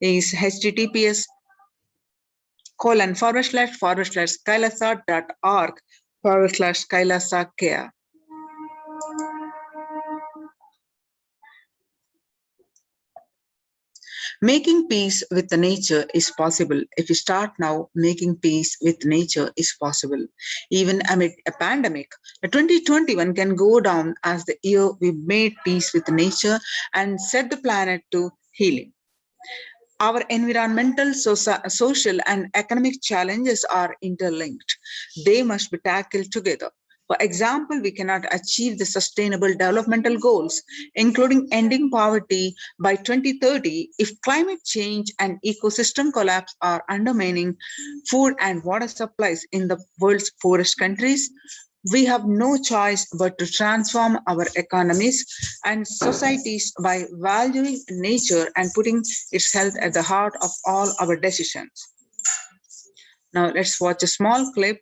is https://kailasa.org/Kailasa care. Making peace with the nature is possible. If you start now, making peace with nature is possible. Even amid a pandemic, 2021 can go down as the year we made peace with nature and set the planet to healing. Our environmental, social, and economic challenges are interlinked. They must be tackled together. For example, we cannot achieve the sustainable developmental goals, including ending poverty by 2030, if climate change and ecosystem collapse are undermining food and water supplies in the world's poorest countries. We have no choice but to transform our economies and societies by valuing nature and putting its health at the heart of all our decisions. Now let's watch a small clip.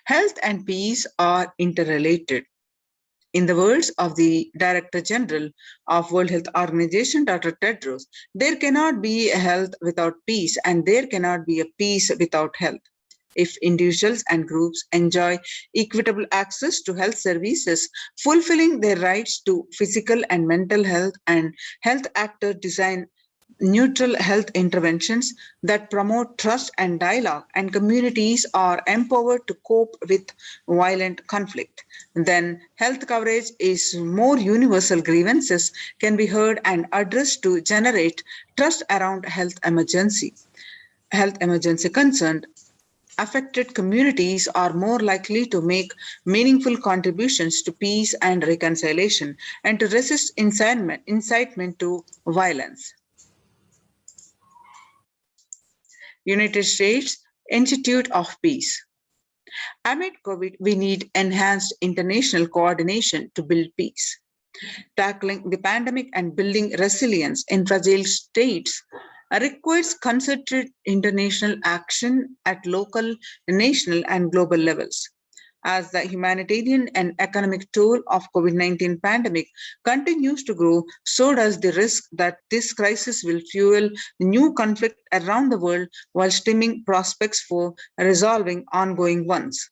Health and peace are interrelated. In the words of the Director General of World Health Organization, Dr. Tedros, there cannot be a health without peace, and there cannot be a peace without health. If individuals and groups enjoy equitable access to health services, fulfilling their rights to physical and mental health, and health actors design neutral health interventions that promote trust and dialogue, and communities are empowered to cope with violent conflict. Then health coverage is more universal. Grievances can be heard and addressed to generate trust around health emergency concerned. Affected communities are more likely to make meaningful contributions to peace and reconciliation and to resist incitement to violence. United States Institute of Peace. Amid COVID, we need enhanced international coordination to build peace. Tackling the pandemic and building resilience in fragile states requires concerted international action at local, national, and global levels. As the humanitarian and economic toll of COVID-19 pandemic continues to grow, so does the risk that this crisis will fuel new conflict around the world while stemming prospects for resolving ongoing ones.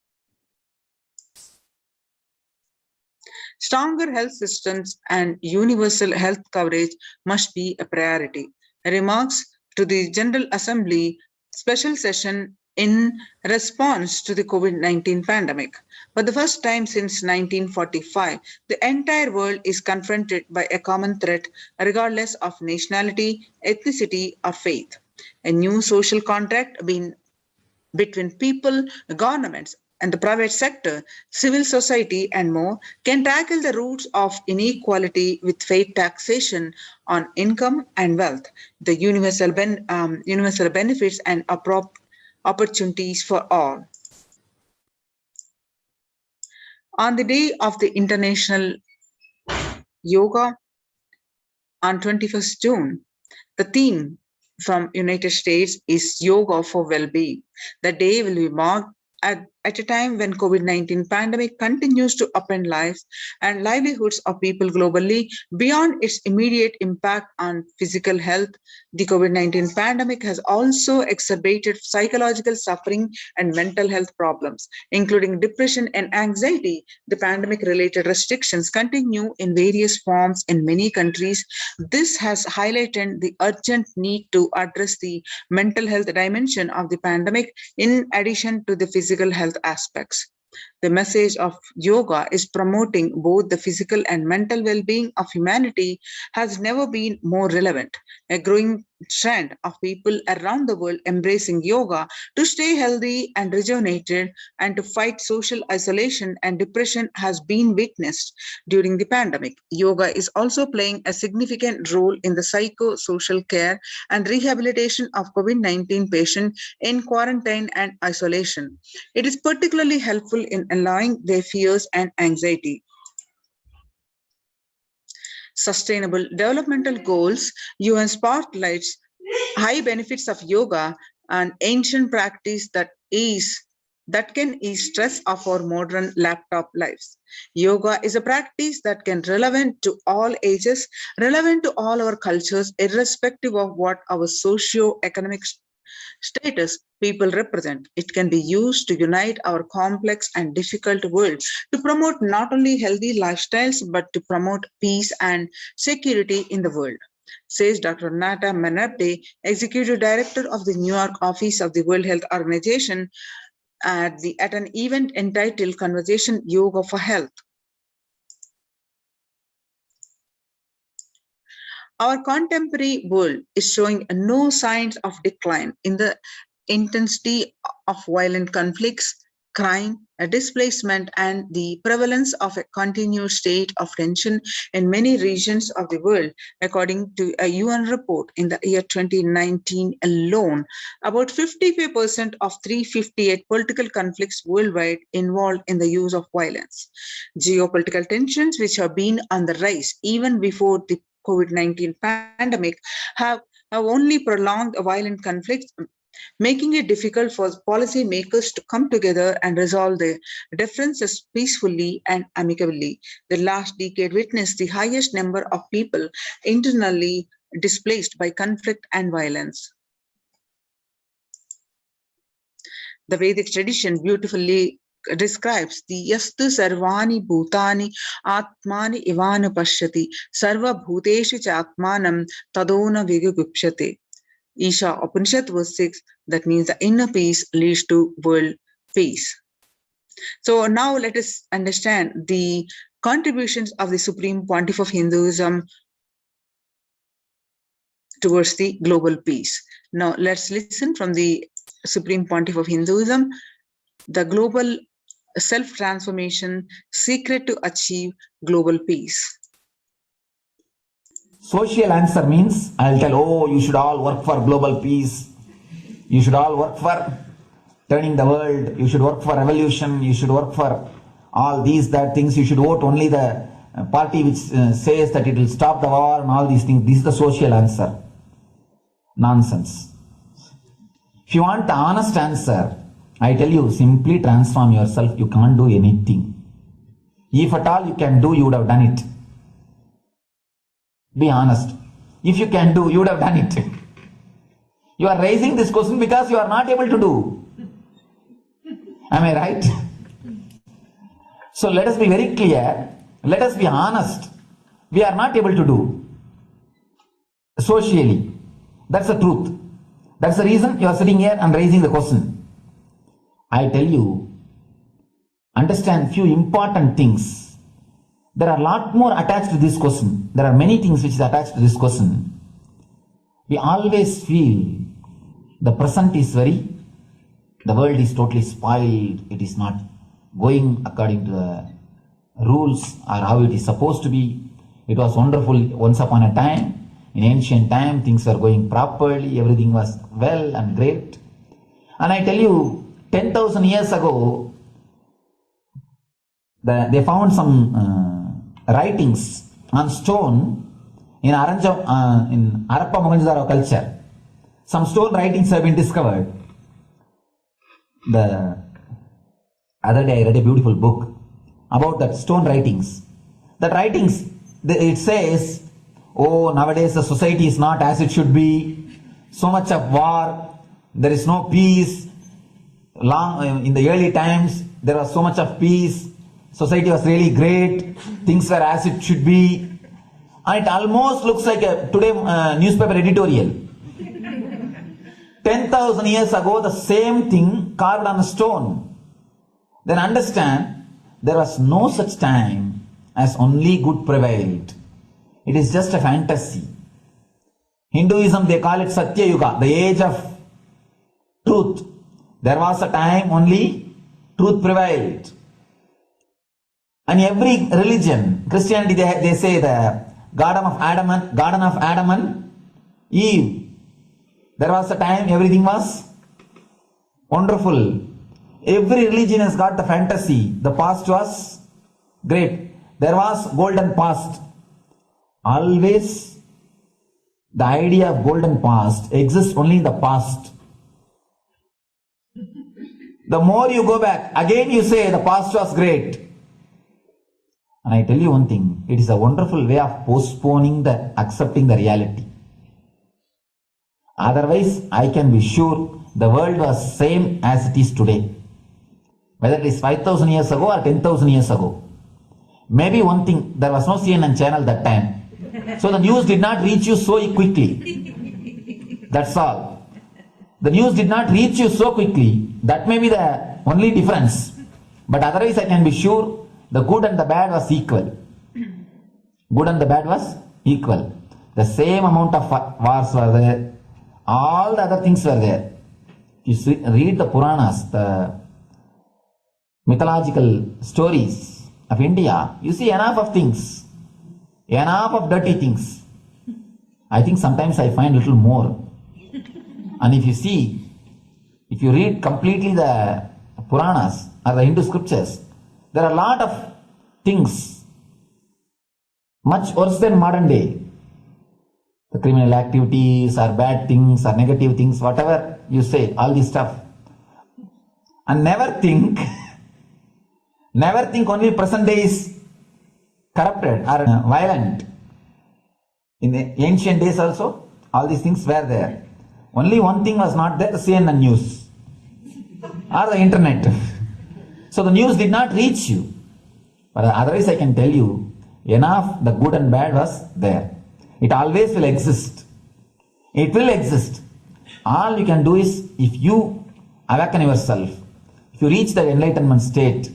Stronger health systems and universal health coverage must be a priority. Remarks to the General Assembly special session in response to the COVID-19 pandemic. For the first time since 1945, the entire world is confronted by a common threat regardless of nationality, ethnicity, or faith. A new social contract between people, governments, and the private sector, civil society, and more can tackle the roots of inequality with fair taxation on income and wealth, the universal benefits and opportunities for all. On the day of the International Yoga on 21st June, the theme from United States is Yoga for Well-being. The day will be marked at a time when COVID-19 pandemic continues to upend lives and livelihoods of people globally. Beyond its immediate impact on physical health, the COVID-19 pandemic has also exacerbated psychological suffering and mental health problems, including depression and anxiety. The pandemic-related restrictions continue in various forms in many countries. This has highlighted the urgent need to address the mental health dimension of the pandemic in addition to the physical health aspects. The message of yoga is promoting both the physical and mental well-being of humanity has never been more relevant. A growing trend of people around the world embracing yoga to stay healthy and rejuvenated and to fight social isolation and depression has been witnessed during the pandemic. Yoga is also playing a significant role in the psychosocial care and rehabilitation of COVID-19 patients in quarantine and isolation. It is particularly helpful in allowing their fears and anxiety. Sustainable Developmental Goals, UN spotlights high benefits of yoga, an ancient practice that can ease stress of our modern laptop lives. Yoga is a practice that can relevant to all ages, relevant to all our cultures, irrespective of what our socio-economic status people represent. It can be used to unite our complex and difficult world, to promote not only healthy lifestyles, but to promote peace and security in the world, says Dr. Nata Menabde, Executive Director of the New York office of the World Health Organization, at an event entitled Conversation Yoga for Health. Our contemporary world is showing no signs of decline in the intensity of violent conflicts, crime, displacement, and the prevalence of a continued state of tension in many regions of the world. According to a UN report, in the year 2019 alone, about 55% of 358 political conflicts worldwide involved in the use of violence. Geopolitical tensions, which have been on the rise even before the COVID-19 pandemic, have only prolonged violent conflicts, making it difficult for policymakers to come together and resolve their differences peacefully and amicably. The last decade witnessed the highest number of people internally displaced by conflict and violence. The Vedic tradition beautifully describes the yastu sarvani bhutani atmani ivana pashyati sarva bhuteshu cha atmanam tadona vigupshate. Isha Upanishad verse 6, that means the inner peace leads to world peace. So now let us understand the contributions of the Supreme Pontiff of Hinduism towards the global peace. Now let's listen from the Supreme Pontiff of Hinduism, the global self-transformation secret to achieve global peace. Social answer means I'll tell, oh, you should all work for global peace. You should all work for turning the world. You should work for revolution. You should work for all these, that things. You should vote only the party which says that it will stop the war and all these things. This is the social answer. Nonsense. If you want the honest answer, I tell you, simply transform yourself. You can't do anything. If at all you can do, you would have done it. Be honest. If you can do, you would have done it. You are raising this question because you are not able to do. Am I right? So let us be very clear. Let us be honest. We are not able to do. Socially. That's the truth. That's the reason you are sitting here and raising the question. I tell you, understand few important things. There are a lot more attached to this question. There are many things which is attached to this question. We always feel the present is the world is totally spoiled. It is not going according to the rules or how it is supposed to be. It was wonderful once upon a time. In ancient time, things were going properly. Everything was well and great. And I tell you, 10,000 years ago, they found some writings on stone in Harappa Mohenjo-daro culture. Some stone writings have been discovered. The other day I read a beautiful book about that stone writings. That writings, it says, oh, nowadays the society is not as it should be. So much of war. There is no peace. In the early times, there was so much of peace. Society was really great. Things were as it should be. And it almost looks like a today newspaper editorial. 10,000 years ago, the same thing carved on a stone. Then understand, there was no such time as only good prevailed. It is just a fantasy. Hinduism, they call it Satya Yuga, the age of truth. There was a time only truth prevailed. And every religion, Christianity, they say the Garden of Adam and Eve. There was a time everything was wonderful. Every religion has got the fantasy. The past was great. There was golden past. Always the idea of golden past exists only in the past. The more you go back, again you say the past was great. And I tell you one thing, it is a wonderful way of postponing accepting the reality. Otherwise, I can be sure the world was same as it is today. Whether it is 5,000 years ago or 10,000 years ago. Maybe one thing, there was no CNN channel that time. So the news did not reach you so quickly. That's all. The news did not reach you so quickly. That may be the only difference. But otherwise I can be sure the good and the bad was equal. Good and the bad was equal. The same amount of wars were there. All the other things were there. You read the Puranas, the mythological stories of India, you see enough of things. Enough of dirty things. I think sometimes I find a little more. And if you read completely the Puranas or the Hindu scriptures, there are a lot of things much worse than modern day. The criminal activities or bad things or negative things, whatever you say, all this stuff. And never think only present day is corrupted or violent. In the ancient days also, all these things were there. Only one thing was not there, the CNN news or the internet. So the news did not reach you. But otherwise I can tell you, enough the good and bad was there. It always will exist. It will exist. All you can do is, if you awaken yourself, if you reach the enlightenment state,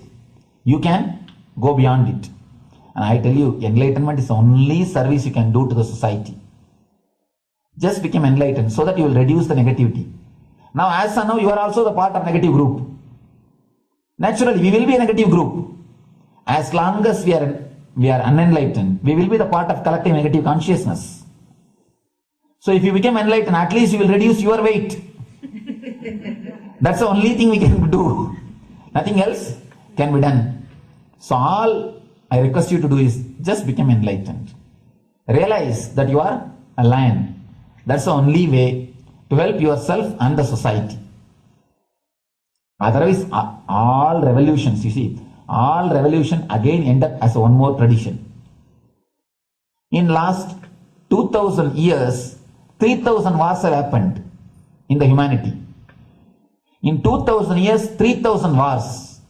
you can go beyond it. And I tell you, enlightenment is the only service you can do to the society. Just become enlightened so that you will reduce the negativity. Now, as of now, you are also the part of negative group. Naturally, we will be a negative group. As long as we are unenlightened, we will be the part of collective negative consciousness. So if you become enlightened, at least you will reduce your weight. That's the only thing we can do. Nothing else can be done. So all I request you to do is just become enlightened. Realize that you are a lion. That's the only way to help yourself and the society. Otherwise, all revolutions, you see, all revolution again end up as one more tradition. In last 2000 years, 3000 wars have happened in the humanity. In 2000 years, 3000 wars.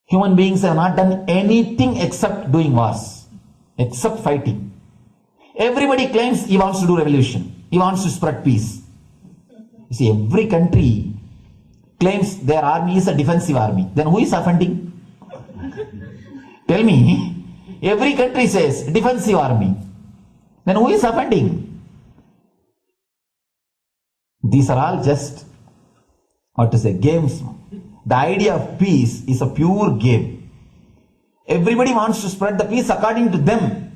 Human beings have not done anything except doing wars, except fighting. Everybody claims he wants to do revolution. He wants to spread peace. You see, every country claims their army is a defensive army. Then who is offending? Tell me. Every country says defensive army. Then who is offending? These are all just, games. The idea of peace is a pure game. Everybody wants to spread the peace according to them,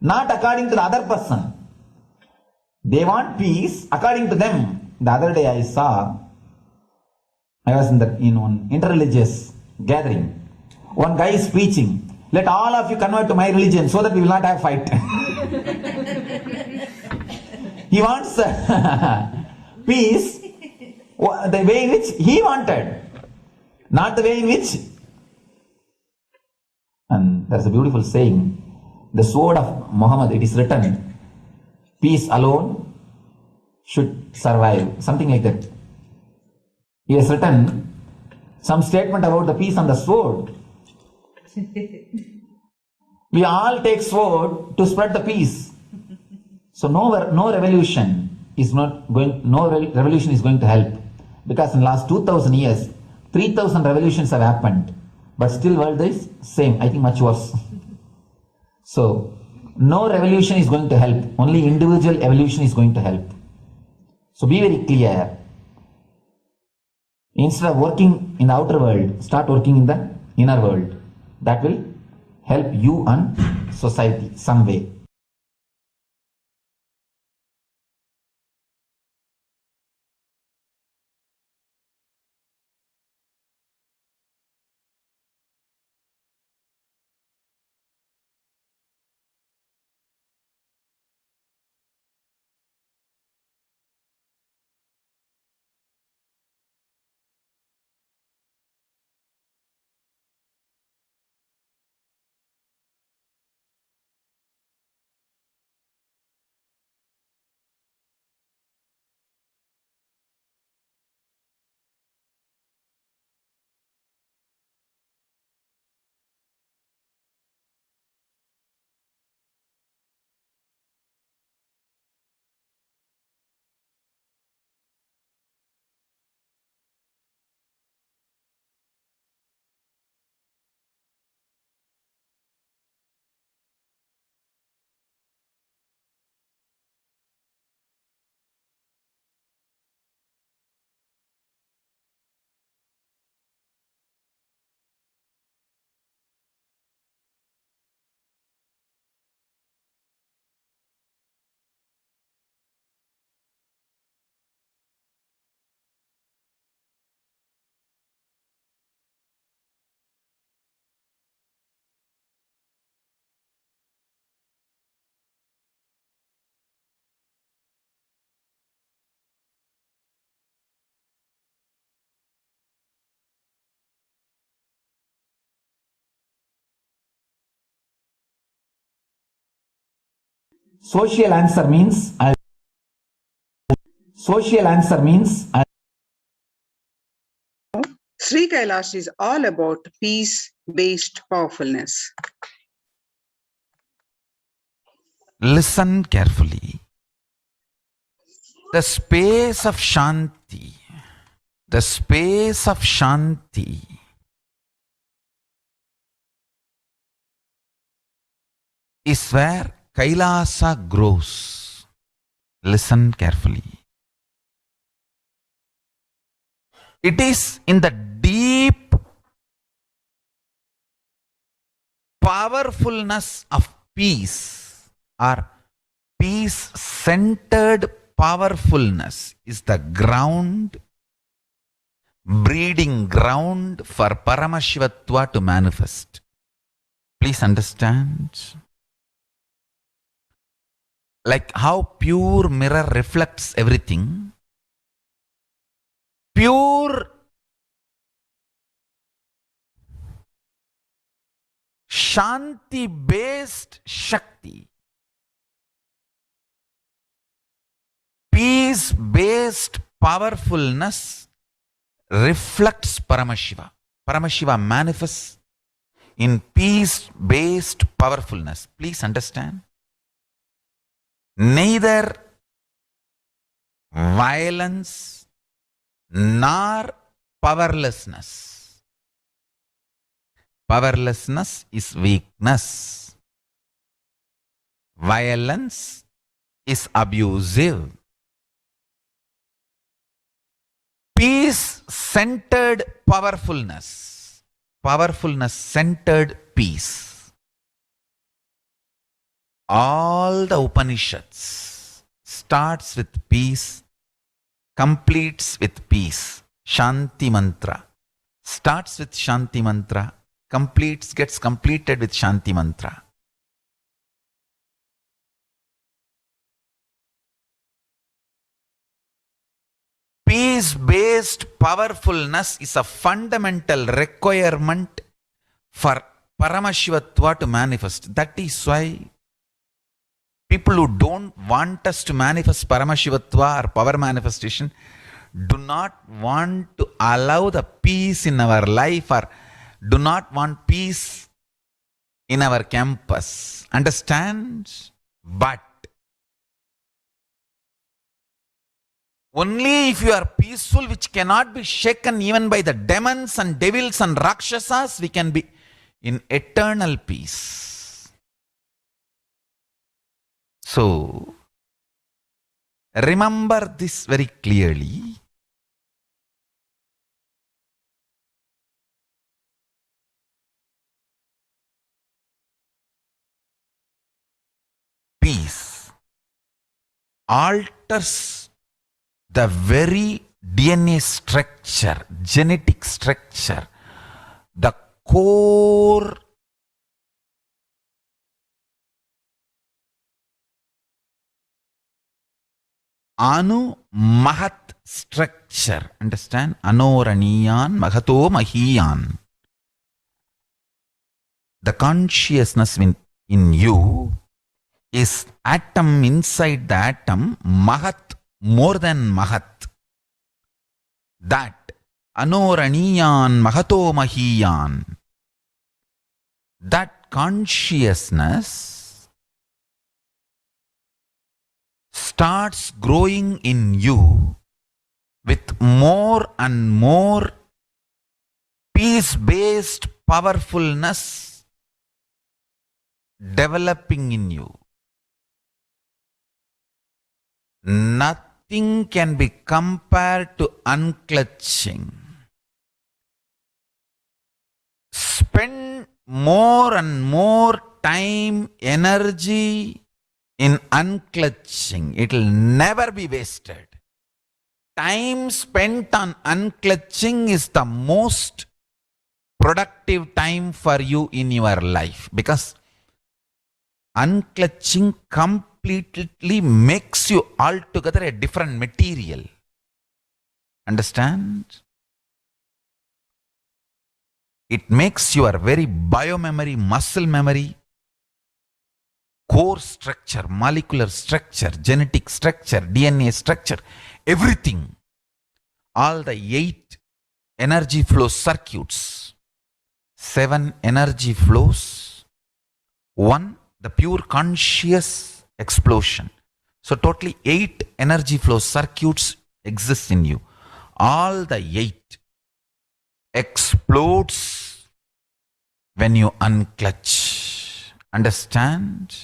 not according to the other person. They want peace according to them. The other day I was in one interreligious gathering. One guy is preaching, let all of you convert to my religion so that we will not have fight. He wants peace the way in which he wanted, not the way in which. And there's a beautiful saying, the sword of Muhammad, it is written, peace alone should survive, something like that. He has written some statement about the peace on the sword. We all take sword to spread the peace. So no revolution is going to help, because in last 2000 years 3000 revolutions have happened, but still world is same, I think much worse. So no revolution is going to help, only individual evolution is going to help. So be very clear. Instead of working in the outer world, start working in the inner world. That will help you and society some way. Social answer means Sri Kailash is all about peace-based powerfulness. Listen carefully. The space of Shanti, the space of Shanti is where Kailasa grows. Listen carefully. It is in the deep powerfulness of peace, or peace-centered powerfulness is the ground, breeding ground for Paramashivatva to manifest. Please understand. Like how pure mirror reflects everything, pure Shanti-based Shakti, peace-based powerfulness reflects Paramashiva. Paramashiva manifests in peace-based powerfulness. Please understand. Neither violence nor powerlessness. Powerlessness is weakness. Violence is abusive. Peace-centered powerfulness. Powerfulness-centered peace. All the Upanishads starts with peace, completes with peace. Shanti mantra starts with Shanti mantra, gets completed with Shanti mantra. Peace-based powerfulness is a fundamental requirement for Paramashivatva to manifest. That is why people who don't want us to manifest Paramashivatva or power manifestation do not want to allow the peace in our life, or do not want peace in our campus. Understand? But only if you are peaceful, which cannot be shaken even by the demons and devils and rakshasas, we can be in eternal peace. So, remember this very clearly. Peace alters the very DNA structure, genetic structure, the core Anu Mahat structure. Understand? Anoraniyan Mahato Mahiyan. The consciousness in you is atom inside the atom, Mahat more than Mahat. That Anoraniyan Mahato Mahiyan. That consciousness starts growing in you with more and more peace-based powerfulness developing in you. Nothing can be compared to unclutching. Spend more and more time, energy in unclutching. It will never be wasted. Time spent on unclutching is the most productive time for you in your life, because unclutching completely makes you altogether a different material. Understand? It makes your very biomemory, muscle memory, core structure, molecular structure, genetic structure, DNA structure, everything, all the 8 energy flow circuits, 7 energy flows, 1 the pure conscious explosion. So totally 8 energy flow circuits exist in you. All the 8 explodes when you unclutch. Understand?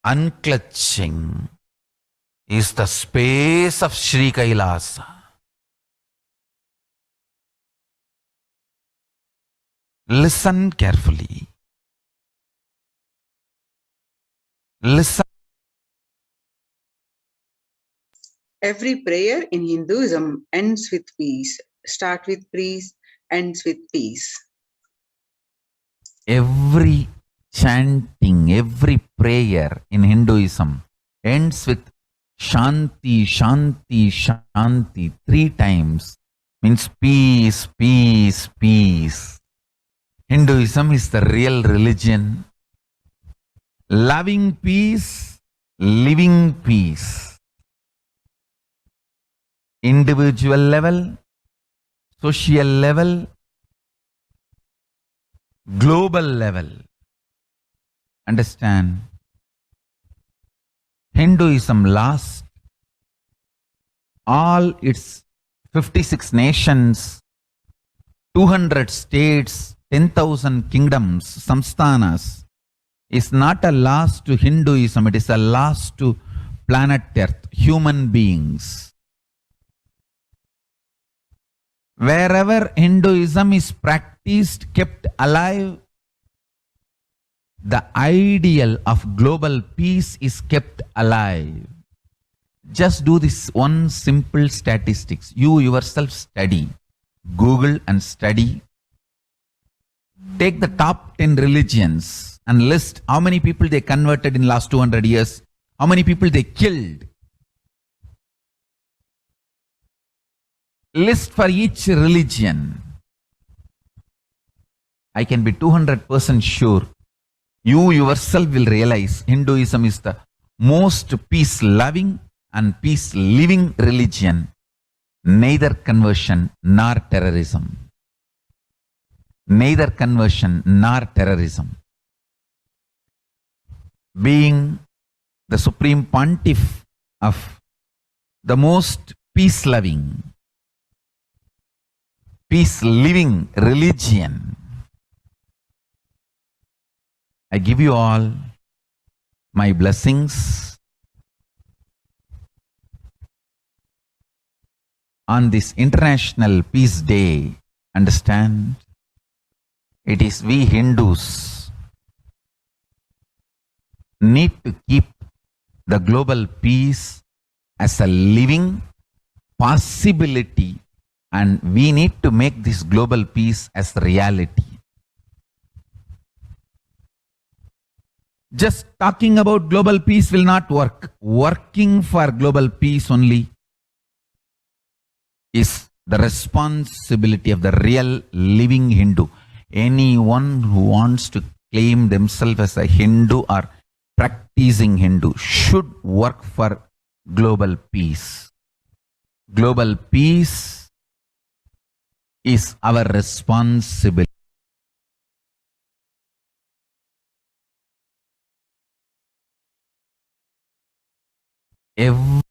Unclutching is the space of Sri Kailasa. Listen carefully. Listen. Every prayer in Hinduism ends with peace. Start with peace, ends with peace. Every chanting, every prayer in Hinduism ends with Shanti, Shanti, Shanti 3 times. Means peace, peace, peace. Hinduism is the real religion. Loving peace, living peace. Individual level, social level, global level. Understand? Hinduism lost all its 56 nations, 200 states, 10,000 kingdoms, samsthanas. Is not a loss to Hinduism, it is a loss to planet Earth, human beings. Wherever Hinduism is practiced, kept alive, the ideal of global peace is kept alive. Just do this one simple statistics. You yourself study. Google and study. Take the top 10 religions and list how many people they converted in last 200 years, how many people they killed. List for each religion. I can be 200% sure you yourself will realize Hinduism is the most peace-loving and peace-living religion, neither conversion nor terrorism. Neither conversion nor terrorism. Being the supreme pontiff of the most peace-loving, peace-living religion, I give you all my blessings on this International Peace Day. Understand? It is we Hindus need to keep the global peace as a living possibility, and we need to make this global peace as reality. Just talking about global peace will not work. Working for global peace only is the responsibility of the real living Hindu. Anyone who wants to claim themselves as a Hindu or practicing Hindu should work for global peace. Global peace is our responsibility. Every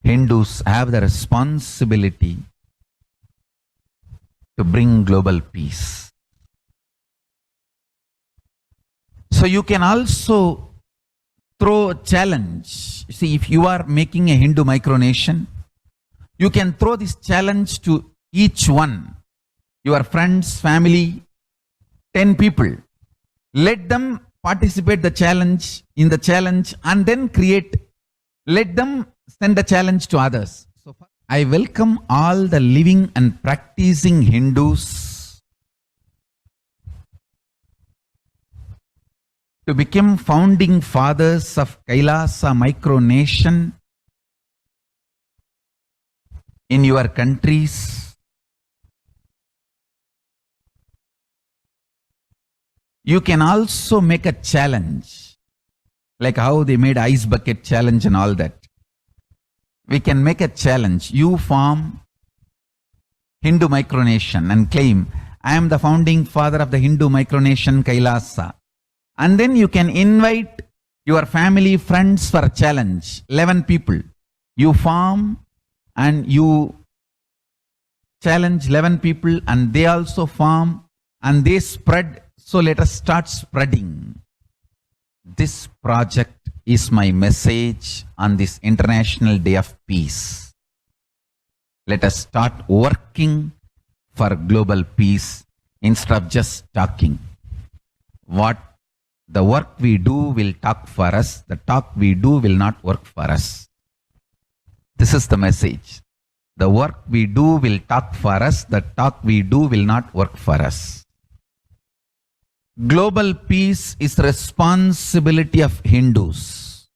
Hindus have the responsibility to bring global peace. So you can also throw a challenge. See, if you are making a Hindu micronation, you can throw this challenge to each one, your friends, family, 10 people. Let them participate in the challenge and then let them send a challenge to others. So I welcome all the living and practicing Hindus to become founding fathers of Kailasa micronation in your countries. You can also make a challenge, like how they made ice bucket challenge and all that. we can make a challenge. You form Hindu micronation and claim, I am the founding father of the Hindu micronation Kailasa. And then you can invite your family, friends for a challenge. 11 people. You form and you challenge 11 people and they also form and they spread. So let us start spreading. This project is my message on this International Day of Peace. Let us start working for global peace instead of just talking. What the work we do will talk for us. The talk we do will not work for us. This is the message. The work we do will talk for us. The talk we do will not work for us. Global peace is the responsibility of Hindus.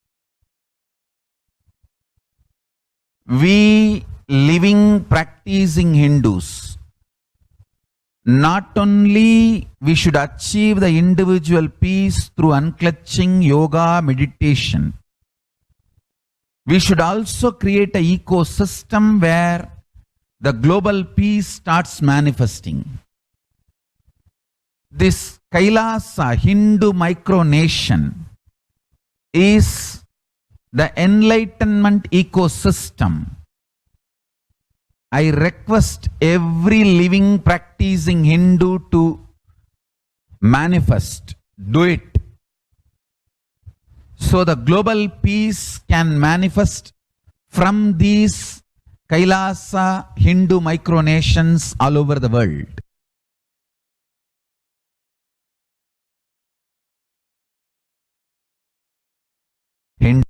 We living, practicing Hindus, not only we should achieve the individual peace through unclutching yoga, meditation, we should also create an ecosystem where the global peace starts manifesting. This Kailasa Hindu micronation is the enlightenment ecosystem. I request every living, practicing Hindu to manifest, do it. So the global peace can manifest from these Kailasa Hindu micronations all over the world. Hindu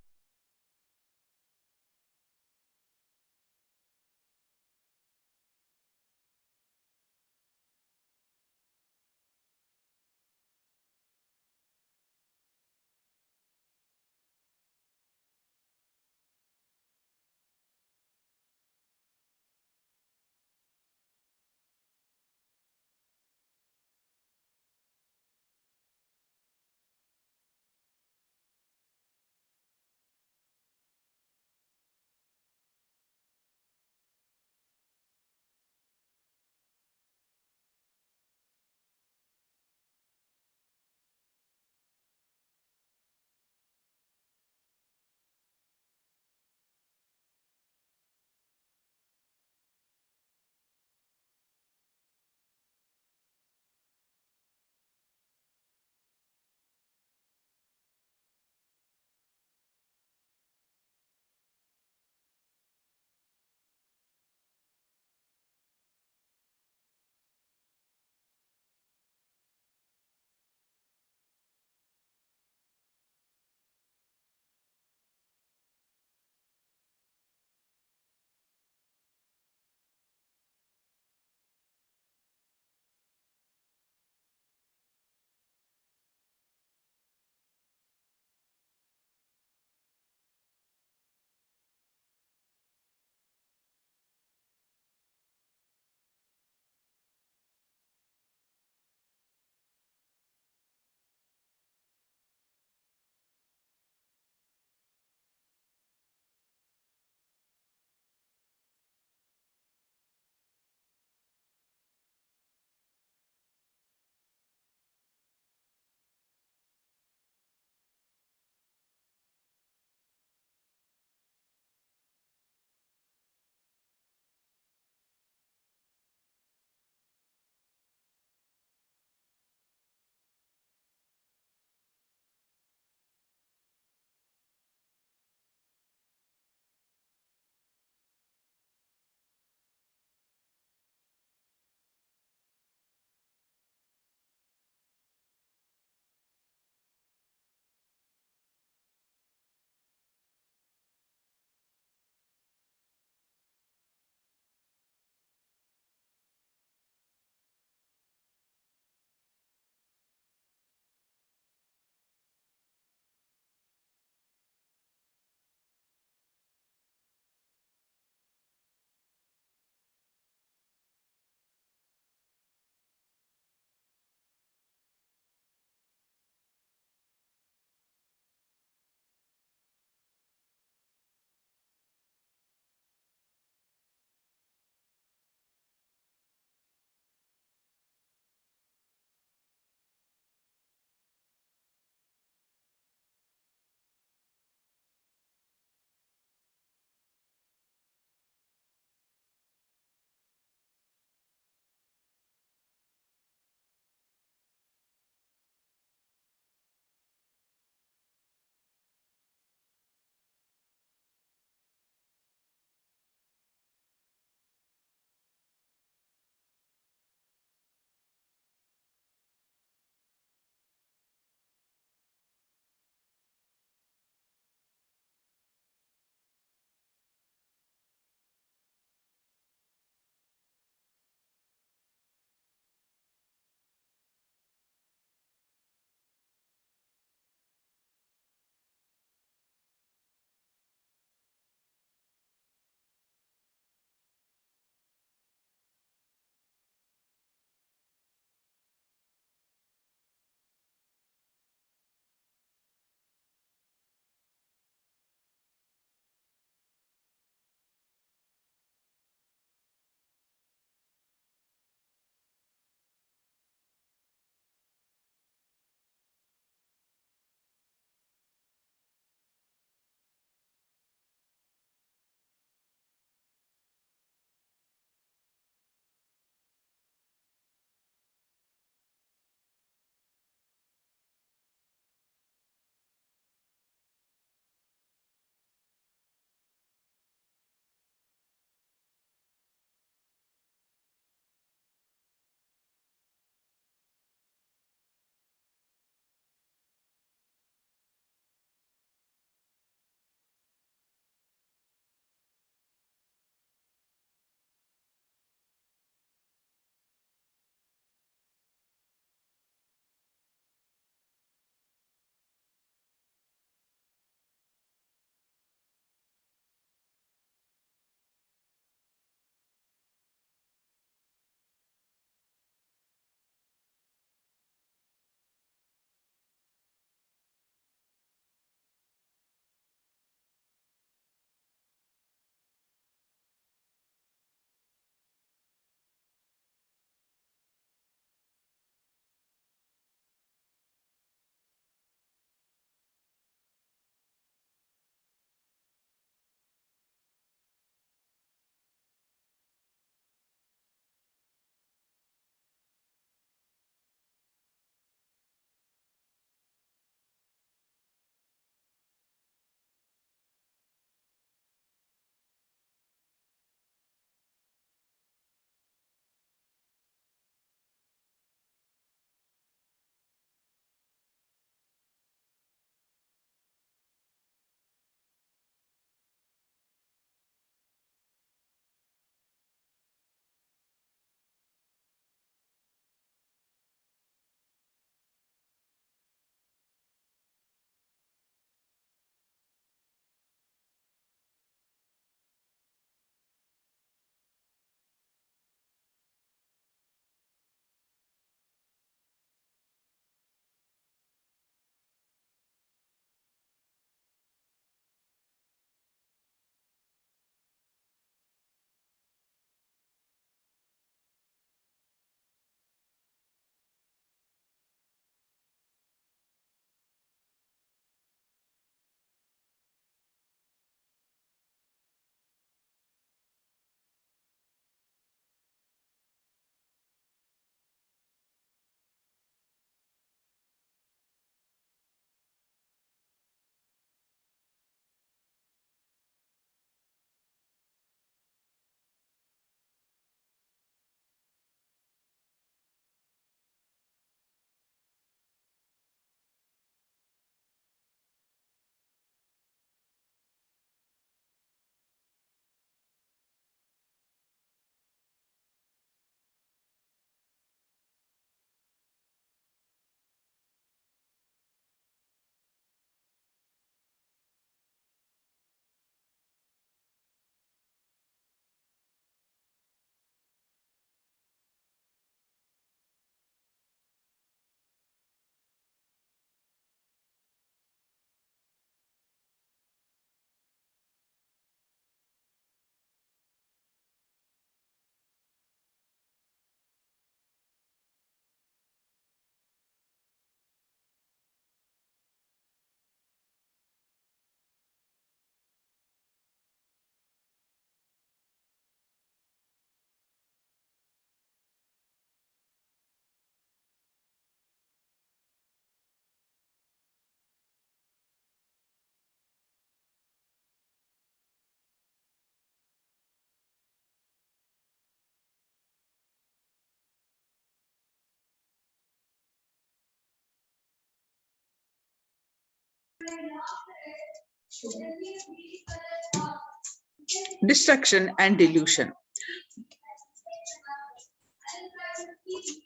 Destruction and delusion.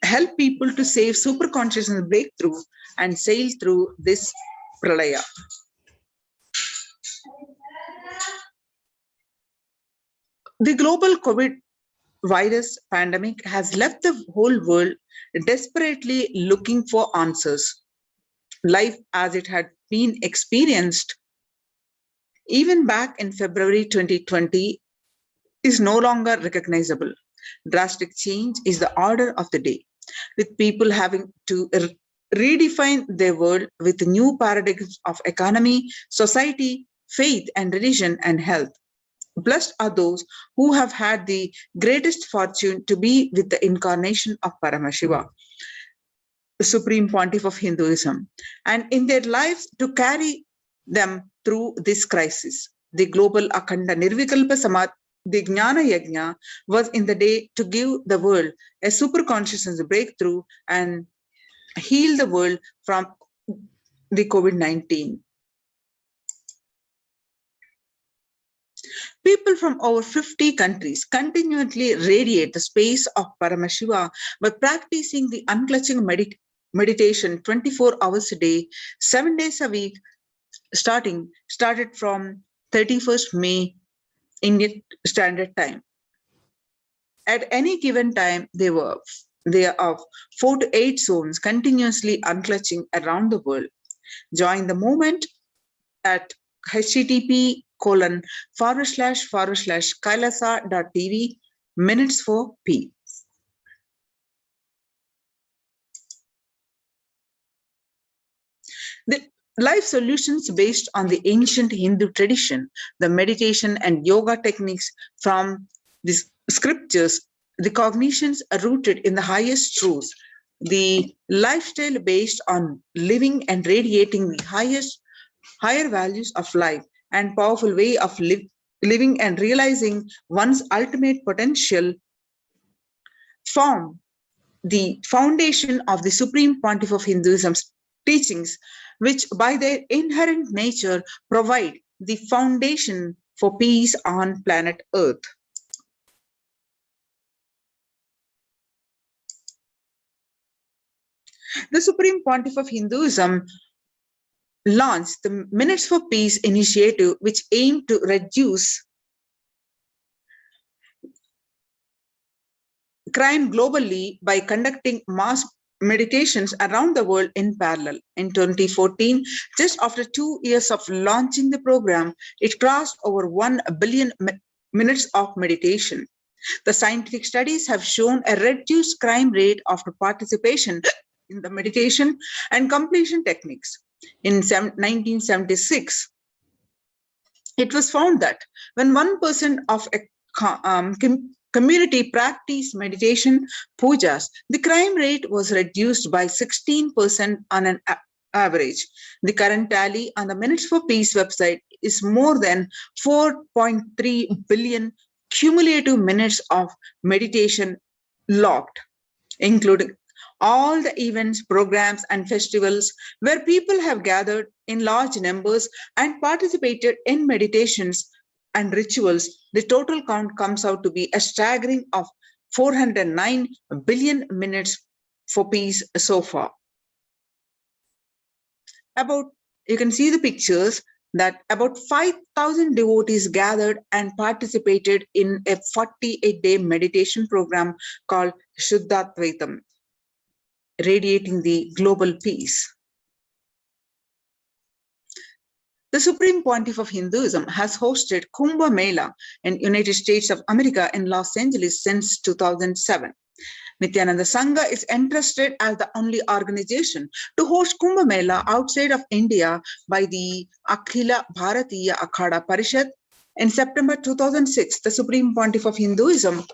Help people to save superconsciousness breakthrough and sail through this pralaya. The global COVID virus pandemic has left the whole world desperately looking for answers. Life as it had been experienced even back in February 2020 is no longer recognizable. Drastic change is the order of the day, with people having to redefine their world with new paradigms of economy, society, faith and religion and health. Blessed are those who have had the greatest fortune to be with the incarnation of Paramashiva, the Supreme Pontiff of Hinduism, and in their lives to carry them through this crisis. The global Akhanda Nirvikalpa Samadhi, the Jnana Yajna, was in the day to give the world a super consciousness breakthrough and heal the world from the COVID-19. People from over 50 countries continually radiate the space of Paramashiva by practicing the unclutching meditation 24 hours a day, 7 days a week, started from 31st May Indian Standard Time. At any given time, they are of 4 to 8 zones continuously unclutching around the world. Join the movement at http://kailasa.tv minutes for P. The life solutions based on the ancient Hindu tradition, the meditation and yoga techniques from the scriptures, the cognitions are rooted in the highest truths, the lifestyle based on living and radiating the higher values of life and powerful way of living and realizing one's ultimate potential form the foundation of the Supreme Pontiff of Hinduism's teachings, which by their inherent nature provide the foundation for peace on planet Earth. The Supreme Pontiff of Hinduism launched the Minutes for Peace initiative, which aimed to reduce crime globally by conducting mass meditations around the world in parallel. In 2014, just after 2 years of launching the program, it crossed over 1 billion minutes of meditation. The scientific studies have shown a reduced crime rate after participation in the meditation and completion techniques. In 1976, it was found that when 1% of a community practiced meditation pujas, the crime rate was reduced by 16% on an average. The current tally on the Minutes for Peace website is more than 4.3 billion cumulative minutes of meditation logged, including all the events, programs, and festivals where people have gathered in large numbers and participated in meditations and rituals. The total count comes out to be a staggering of 409 billion minutes for peace so far. You can see the pictures that about 5,000 devotees gathered and participated in a 48-day meditation program called Shuddhatvaitam, radiating the global peace. The Supreme Pontiff of Hinduism has hosted Kumbh Mela in United States of America in Los Angeles since 2007. Nithyananda Sangha is entrusted as the only organization to host Kumbh Mela outside of India by the Akhila Bharatiya Akhada Parishad. In September 2006, the Supreme Pontiff of Hinduism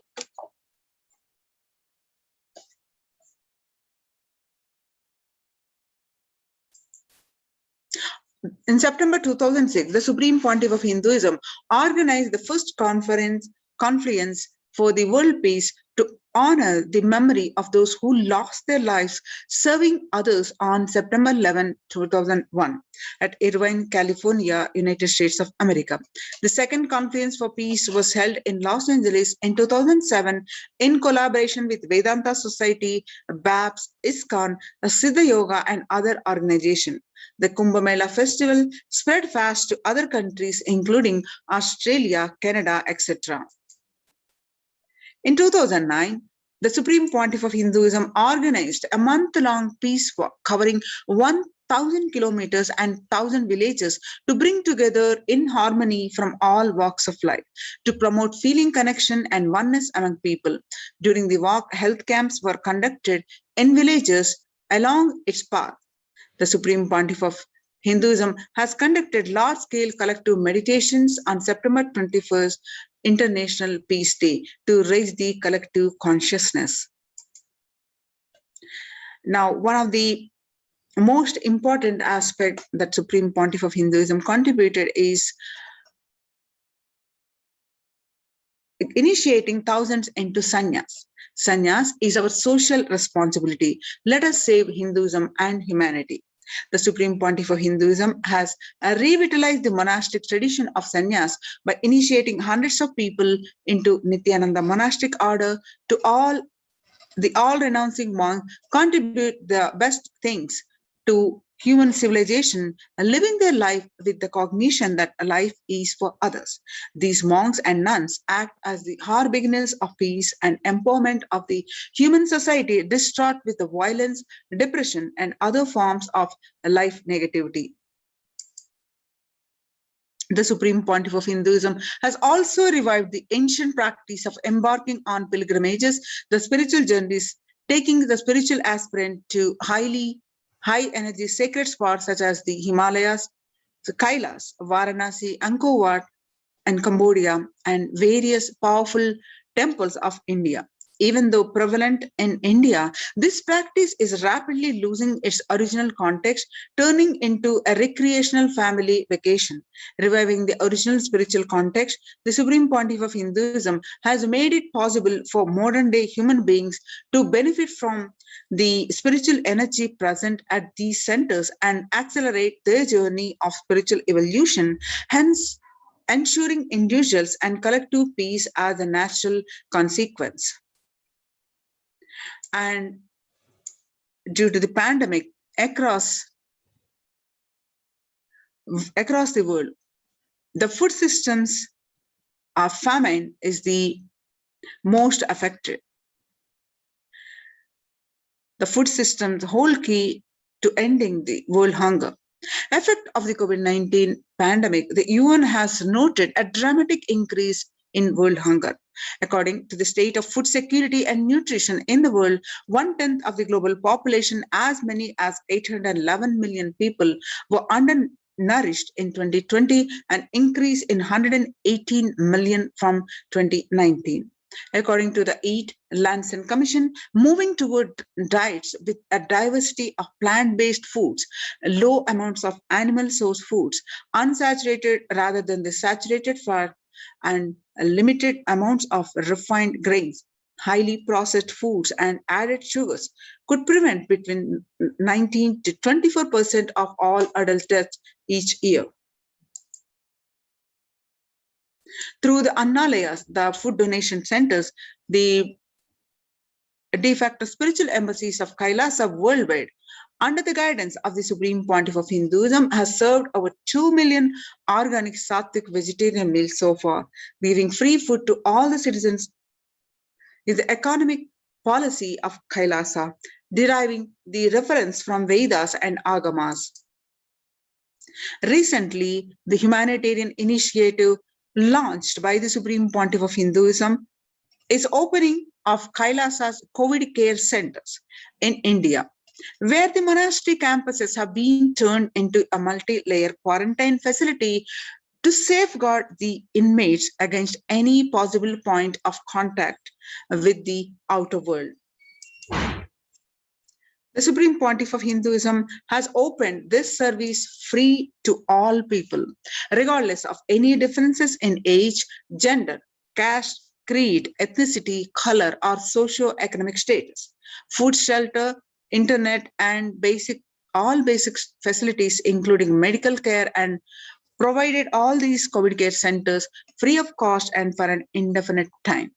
In September 2006, the Supreme Pontiff of Hinduism organized the first confluence for the world peace to honor the memory of those who lost their lives serving others on September 11, 2001 at Irvine, California, United States of America. The second Conference for Peace was held in Los Angeles in 2007 in collaboration with Vedanta Society, BAPS, ISKCON, Siddha Yoga, and other organizations. The Kumbh Mela festival spread fast to other countries, including Australia, Canada, etc. In 2009, the Supreme Pontiff of Hinduism organized a month-long peace walk covering 1,000 kilometers and 1,000 villages to bring together in harmony from all walks of life, to promote feeling connection and oneness among people. During the walk, health camps were conducted in villages along its path. The Supreme Pontiff of Hinduism has conducted large-scale collective meditations on September 21st, International Peace Day, to raise the collective consciousness. Now, one of the most important aspects that Supreme Pontiff of Hinduism contributed is initiating thousands into sannyas. Sannyas is our social responsibility. Let us save Hinduism and humanity. The Supreme Pontiff of Hinduism has revitalized the monastic tradition of sannyas by initiating hundreds of people into Nithyananda monastic order. To all the all-renouncing monks contribute the best things to human civilization, living their life with the cognition that life is for others. These monks and nuns act as the harbingers of peace and empowerment of the human society distraught with the violence, depression, and other forms of life negativity. The Supreme Pontiff of Hinduism has also revived the ancient practice of embarking on pilgrimages, the spiritual journeys, taking the spiritual aspirant to high-energy sacred spots such as the Himalayas, the Kailasa, Varanasi, Angkor Wat, and Cambodia, and various powerful temples of India. Even though prevalent in India, this practice is rapidly losing its original context, turning into a recreational family vacation. Reviving the original spiritual context, the Supreme Pontiff of Hinduism has made it possible for modern-day human beings to benefit from the spiritual energy present at these centers and accelerate their journey of spiritual evolution, hence ensuring individuals and collective peace as a natural consequence. And due to the pandemic across the world, the food systems of famine is the most affected. The food system, the whole key to ending the world hunger. Effect of the COVID-19 pandemic, the UN has noted a dramatic increase in world hunger. According to the state of food security and nutrition in the world, 1/10 of the global population, as many as 811 million people, were undernourished in 2020, an increase in 118 million from 2019. According to the Eat, Lancet Commission, moving toward diets with a diversity of plant-based foods, low amounts of animal source foods, unsaturated rather than the saturated fat, and limited amounts of refined grains, highly processed foods, and added sugars could prevent between 19 to 24% of all adult deaths each year. Through the Annalayas, the food donation centers, the de facto spiritual embassies of Kailasa worldwide, under the guidance of the Supreme Pontiff of Hinduism, has served over 2 million organic sattvic vegetarian meals so far, giving free food to all the citizens. Is the economic policy of Kailasa, deriving the reference from Vedas and Agamas. Recently, the humanitarian initiative launched by the Supreme Pontiff of Hinduism is opening of Kailasa's COVID care centers in India, where the monastery campuses have been turned into a multi-layer quarantine facility to safeguard the inmates against any possible point of contact with the outer world. The Supreme Pontiff of Hinduism has opened this service free to all people, regardless of any differences in age, gender, caste, creed, ethnicity, color, or socio-economic status. Food, shelter, internet, and all basic facilities, including medical care, and provided all these COVID care centers free of cost and for an indefinite time.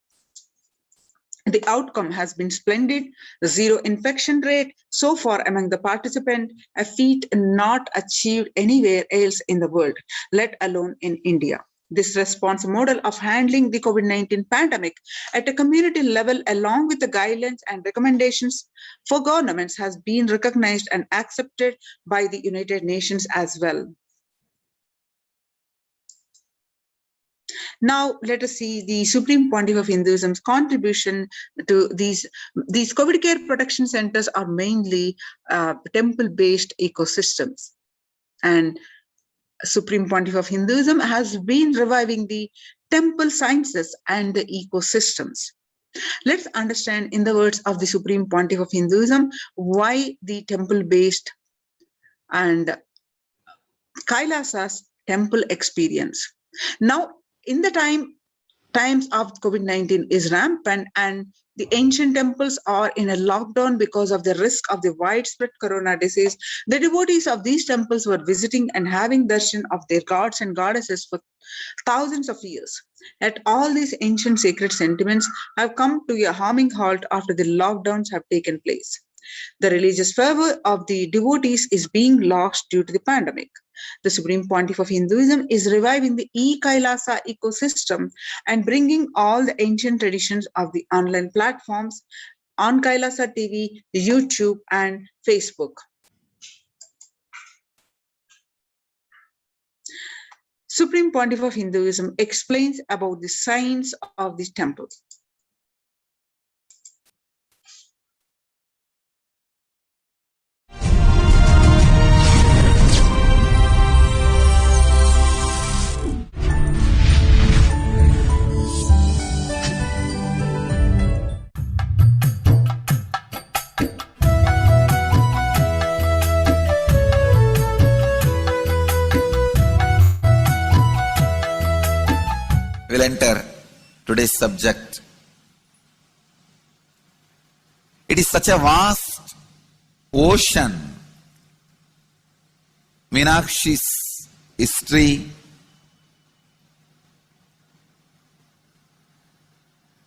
The outcome has been splendid. The zero infection rate so far among the participants, a feat not achieved anywhere else in the world, let alone in India. This response model of handling the COVID-19 pandemic at a community level, along with the guidelines and recommendations for governments, has been recognized and accepted by the United Nations as well. Now, let us see the Supreme Pontiff of Hinduism's contribution to these COVID care protection centers are mainly temple-based ecosystems. And Supreme Pontiff of Hinduism has been reviving the temple sciences and the ecosystems. Let's understand, in the words of the Supreme Pontiff of Hinduism, why the temple-based and Kailasa's temple experience. Now, in the times of COVID-19 is rampant and the ancient temples are in a lockdown because of the risk of the widespread corona disease, the devotees of these temples were visiting and having darshan of their gods and goddesses for thousands of years. Yet all these ancient sacred sentiments have come to a harming halt after the lockdowns have taken place. The religious fervor of the devotees is being lost due to the pandemic. The Supreme Pontiff of Hinduism is reviving the Kailasa ecosystem and bringing all the ancient traditions of the online platforms on Kailasa TV, YouTube, and Facebook. Supreme Pontiff of Hinduism explains about the science of the temple. We'll enter today's subject. It is such a vast ocean. Meenakshi's history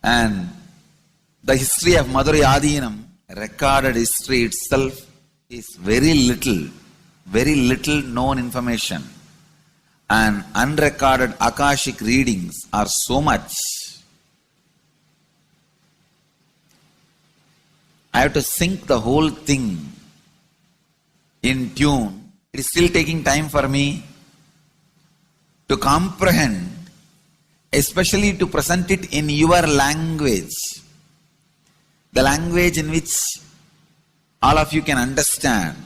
and the history of Madurai Adinam, recorded history itself, is very little known information. And unrecorded Akashic readings are so much. I have to sink the whole thing in tune. It is still taking time for me to comprehend, especially to present it in your language. The language in which all of you can understand.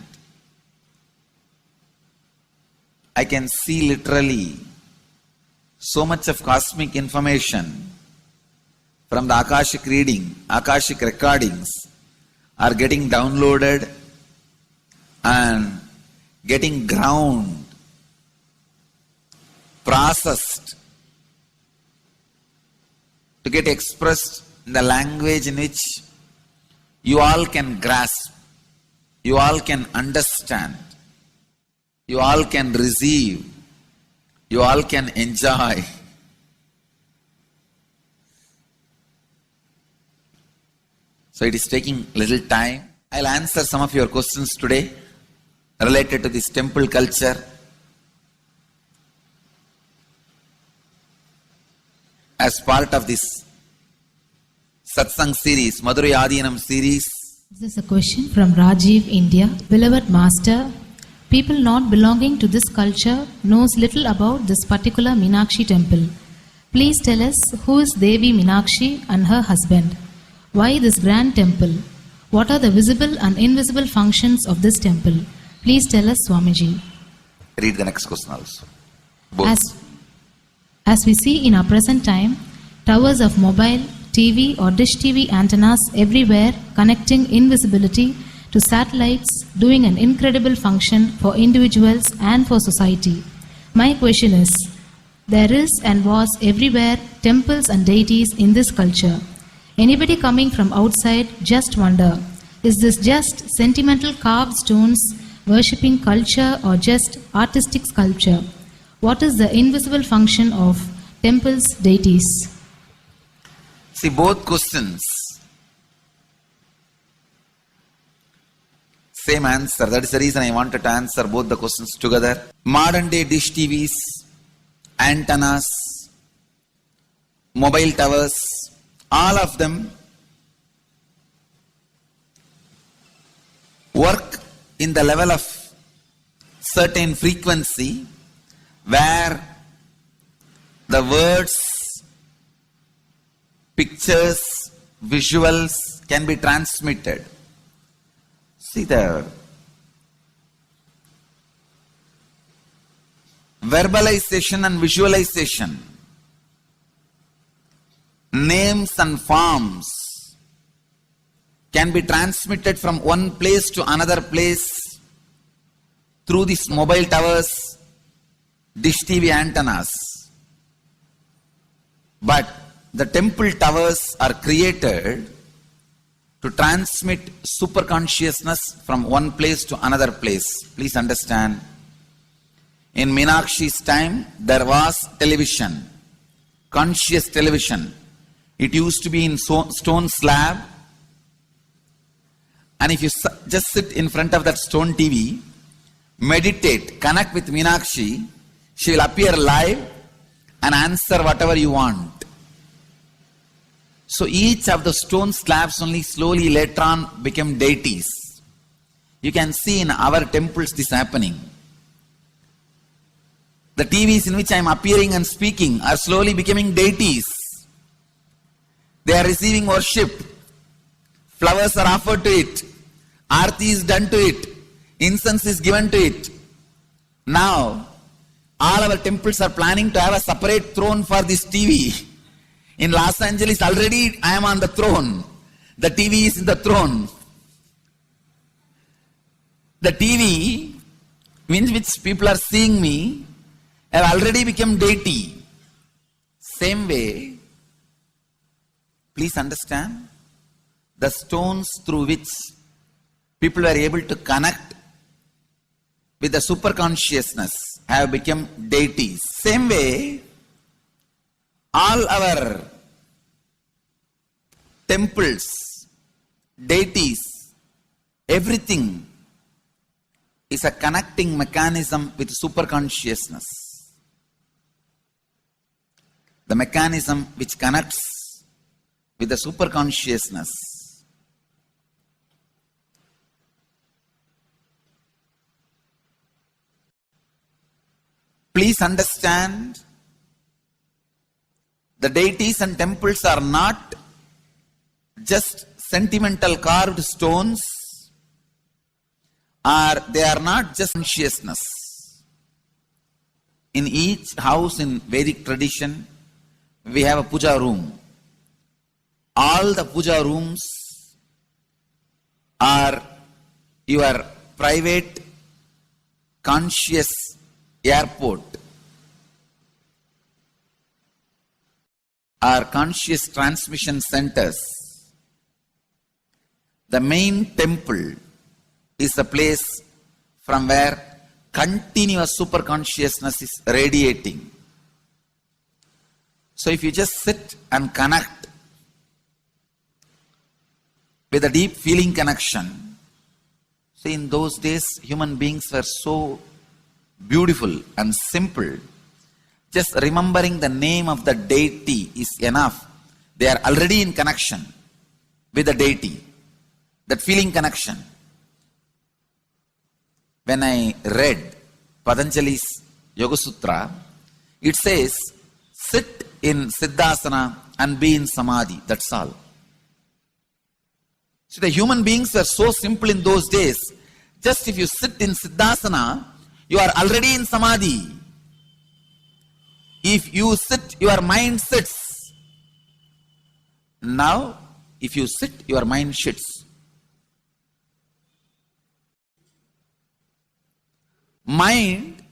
I can see literally so much of cosmic information from the Akashic reading, Akashic recordings are getting downloaded and getting ground, processed to get expressed in the language in which you all can grasp, you all can understand. You all can receive, you all can enjoy. So it is taking little time. I'll answer some of your questions today related to this temple culture. As part of this Satsang series, Madurai Adinam series. This is a question from Rajiv, India. Beloved Master, people not belonging to this culture knows little about this particular Meenakshi temple. Please tell us who is Devi Meenakshi and her husband. Why this grand temple? What are the visible and invisible functions of this temple? Please tell us, Swamiji. Read the next question also. Both. As we see in our present time, towers of mobile, TV or dish TV antennas everywhere connecting invisibility to satellites, doing an incredible function for individuals and for society. My question is, There is and was everywhere temples and deities in this culture. Anybody coming from outside just wonder, is this just sentimental carved stones worshipping culture or just artistic sculpture? What is the invisible function of temples, deities? See, both questions, same answer. That is the reason I wanted to answer both the questions together. Modern day dish TVs, antennas, mobile towers, all of them work in the level of certain frequency where the words, pictures, visuals can be transmitted. See, the verbalization and visualization, names and forms can be transmitted from one place to another place through these mobile towers, dish TV antennas. But the temple towers are created to transmit super consciousness from one place to another place. Please understand. In Meenakshi's time, there was television, conscious television. It used to be in stone slab. And if you just sit in front of that stone TV, meditate, connect with Meenakshi, she will appear live and answer whatever you want. So each of the stone slabs only slowly later on became deities. You can see in our temples this happening. The TVs in which I am appearing and speaking are slowly becoming deities. They are receiving worship. Flowers are offered to it. Aarti is done to it. Incense is given to it. Now, all our temples are planning to have a separate throne for this TV. In Los Angeles, already I am on the throne. The TV is in the throne. The TV, in which people are seeing me, have already become deity. Same way, please understand, the stones through which people were able to connect with the super consciousness have become deities. Same way, all our temples, deities, everything is a connecting mechanism with super consciousness. The mechanism which connects with the super consciousness please understand, the deities and temples are not just sentimental carved stones, or they are not just consciousness. In each house in Vedic tradition, we have a puja room. All the puja rooms are your private conscious airport, are conscious transmission centers. The main temple is the place from where continuous super consciousness is radiating. So if you just sit and connect with a deep feeling connection, see, in those days human beings were so beautiful and simple. Just remembering the name of the deity is enough. They are already in connection with the deity. That feeling connection. When I read Patanjali's Yoga Sutra, it says, sit in Siddhasana and be in Samadhi. That's all. So the human beings were so simple in those days. Just if you sit in Siddhasana, you are already in Samadhi. If you sit, your mind sits. Now, if you sit, your mind sits. Mind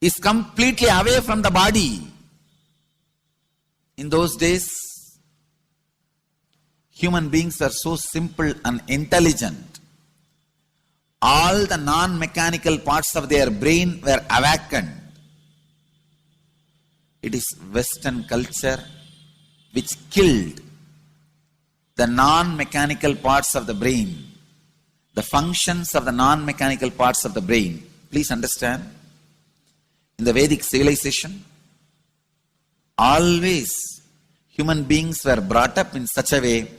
is completely away from the body. In those days, human beings are so simple and intelligent. All the non-mechanical parts of their brain were awakened. It is Western culture which killed the non-mechanical parts of the brain, the functions of the non-mechanical parts of the brain. Please understand, in the Vedic civilization, always human beings were brought up in such a way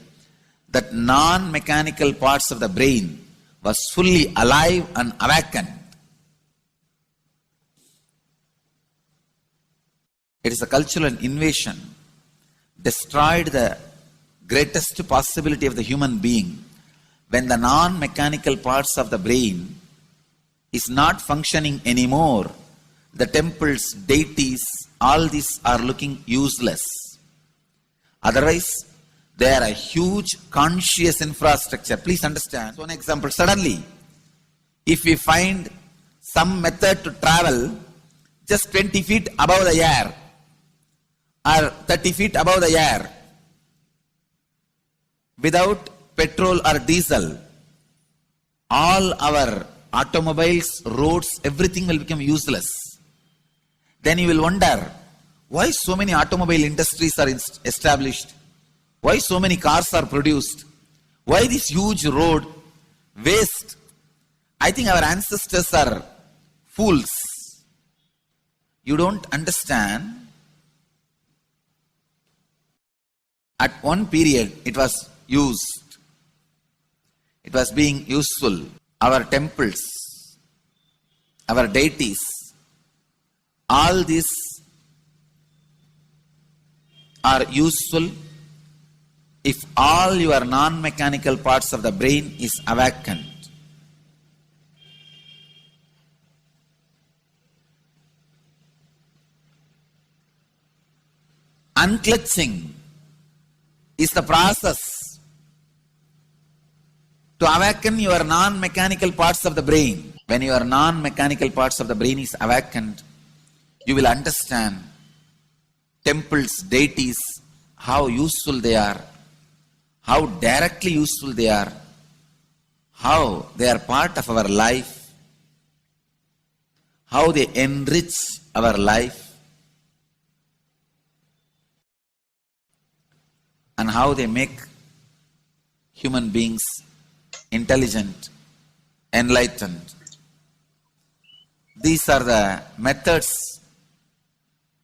that non-mechanical parts of the brain was fully alive and awakened. It is a cultural invasion, destroyed the greatest possibility of the human being when the non-mechanical parts of the brain is not functioning anymore. The temples, deities, all these are looking useless. Otherwise, they are a huge conscious infrastructure. Please understand. So, an example, suddenly, if we find some method to travel just 20 feet above the air or 30 feet above the air without petrol or diesel, all our automobiles, roads, everything will become useless. Then you will wonder, why so many automobile industries are established? Why so many cars are produced? Why this huge road waste? I think our ancestors are fools. You don't understand. At one period, it was used. It was being useful. Our temples, our deities, all these are useful if all your non-mechanical parts of the brain is awakened. Unclutching is the process to awaken your non-mechanical parts of the brain. When your non-mechanical parts of the brain is awakened, you will understand temples, deities, how useful they are, how directly useful they are, how they are part of our life, how they enrich our life, and how they make human beings intelligent, enlightened. These are the methods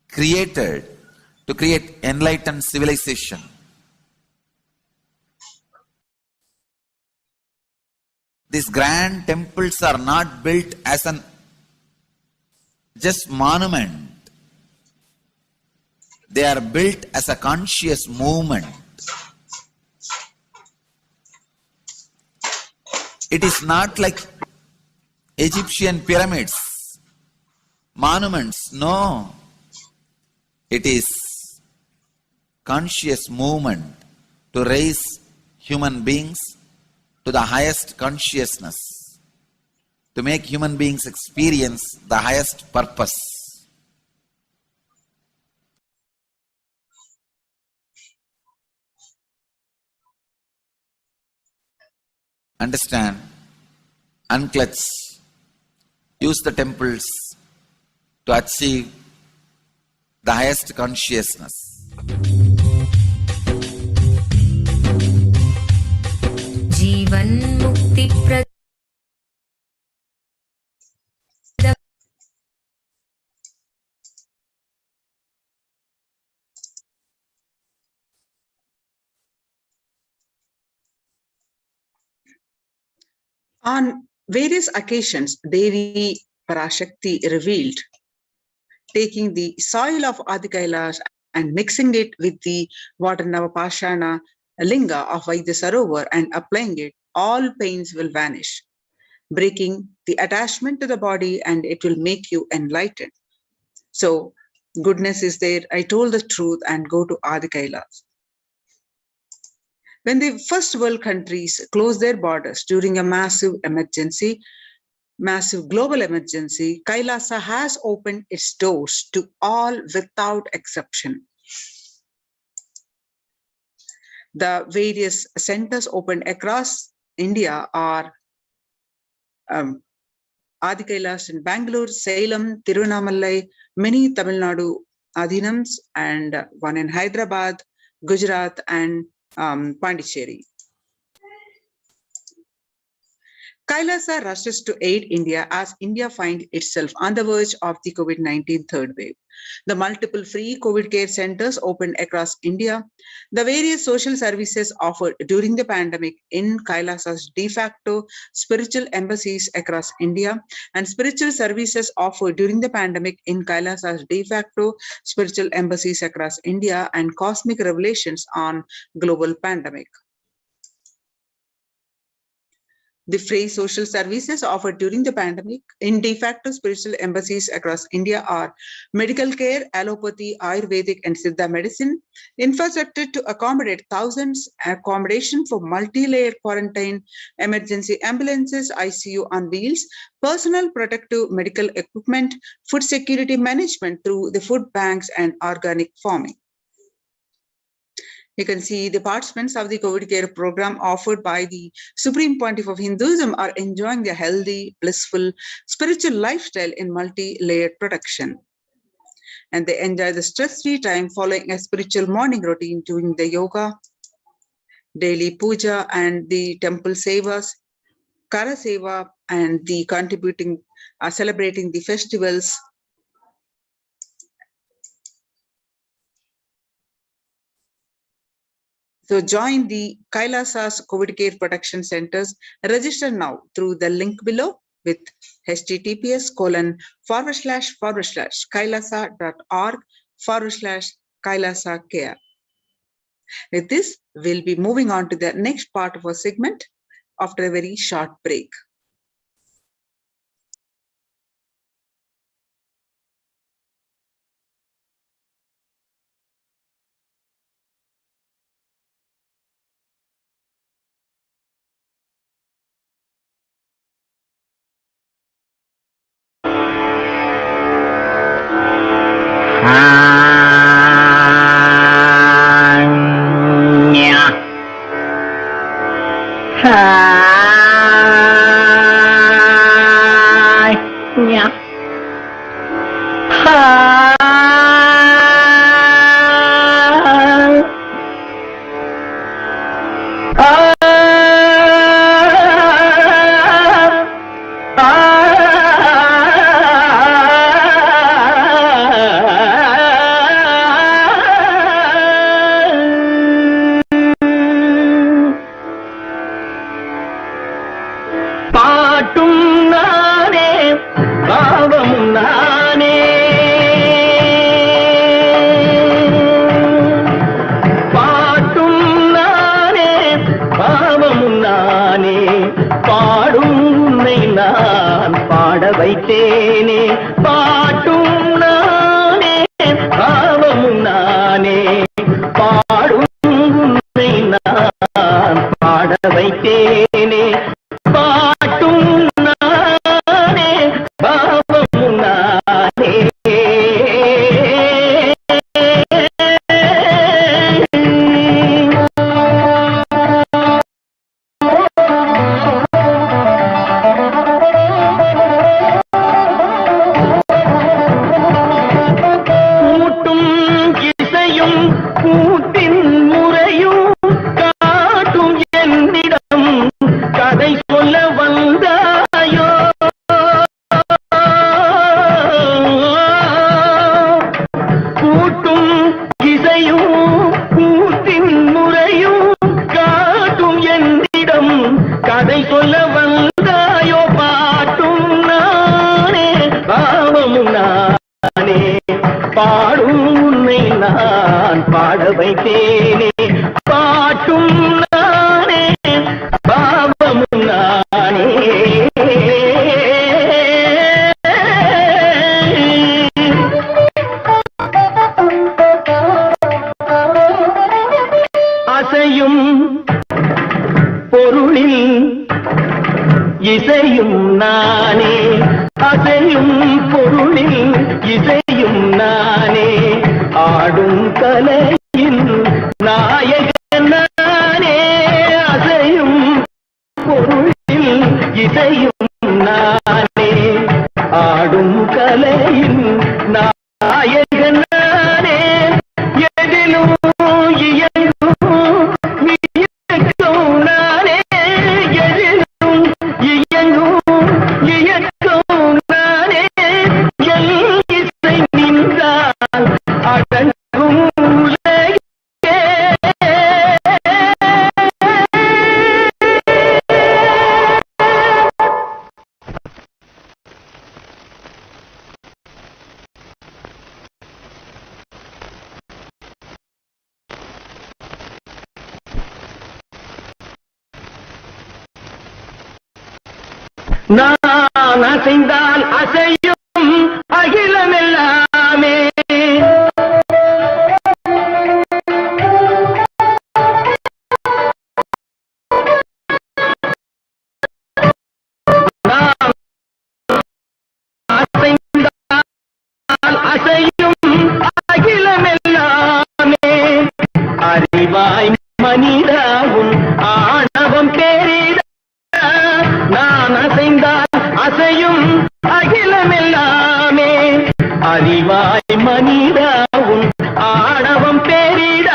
created to create enlightened civilization. These grand temples are not built as an just monument. They are built as a conscious movement. It is not like Egyptian pyramids, monuments. No. It is conscious movement to raise human beings to the highest consciousness, to make human beings experience the highest purpose. Understand, unclutch, use the temples to achieve the highest consciousness. जीवन मुक्ति प्रद On various occasions, Devi Parashakti revealed, taking the soil of Adi Kailasa and mixing it with the water Navapashana linga of Vaidya Sarovar and applying it, all pains will vanish, breaking the attachment to the body, and it will make you enlightened. So, goodness is there. I told the truth and go to Adi Kailasa. When the first world countries closed their borders during a massive emergency, massive global emergency, Kailasa has opened its doors to all without exception. The various centers opened across India are Adi Kailash in Bangalore, Salem, Tiruvannamalai, many Tamil Nadu Adhinams, and one in Hyderabad, Gujarat, and Pondicherry. Kailasa rushes to aid India as India finds itself on the verge of the COVID-19 third wave. The multiple free COVID care centers opened across India. The various social services offered during the pandemic in Kailasa's de facto spiritual embassies across India, and spiritual services offered during the pandemic in Kailasa's de facto spiritual embassies across India, and cosmic revelations on global pandemic. The free social services offered during the pandemic in de facto spiritual embassies across India are medical care, allopathy, Ayurvedic, and Siddha medicine, infrastructure to accommodate thousands, accommodation for multi-layered quarantine, emergency ambulances, ICU on wheels, personal protective medical equipment, food security management through the food banks, and organic farming. You can see the participants of the COVID care program offered by the Supreme Pontiff of Hinduism are enjoying their healthy, blissful, spiritual lifestyle in multi-layered protection. And they enjoy the stress-free time following a spiritual morning routine, doing the yoga, daily puja, and the temple sevas, Kara Seva, and the contributing, celebrating the festivals. So join the Kailasa's COVID care protection centers. Register now through the link below with https://kailasa.org/Kailasa care. With this, we'll be moving on to the next part of our segment after a very short break. இசையும் நானே அசையும் பொருளில் இசையும் நானே, ஆடும் கலையின் நாயகன் நானே. அசையும் பொருளில் இசையும் நானே, ஆடும் கலையின் நாயகன் நானே. எதிலும் இயங்கும் இயக்கம் நானே, எதிலும் இயங்கும் இயக்கம் நானே. எல் இசை நின்றால் அடங்கும் உலகே. நான் அசைந்தால் அசையும் அகிலமெல்லாமே. நான் அசைந்தால் அசையும் அகிலமெல்லாமே. அறிவாய் மனிதாவும் ஆணவம் பெரித. நான் அசைந்தால் அசையும் அகிலமெல்லாமே. அறிவாய் மனிதாவும் ஆணவம் பெரித.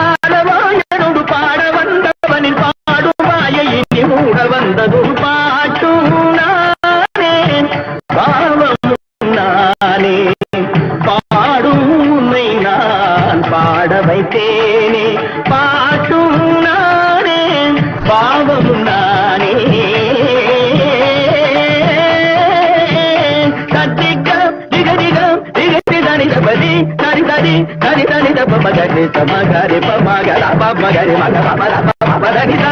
ஆடவாயனோடு பாட வந்தவனின் பாடும் வாயை இனி மூட வந்ததும் பாட்டும் நானே, பாவம் நானே. பாடும் உன்னை நான் பாட வைத்தேனே, பாட்டும் நானே, பாவம் நானே. சத்திகம் திகதிகம் திகதி தனிதபதி தனி தனி தனி தனித பமகரி சமகரி பமகர பமகரி மக பமர பமதனித.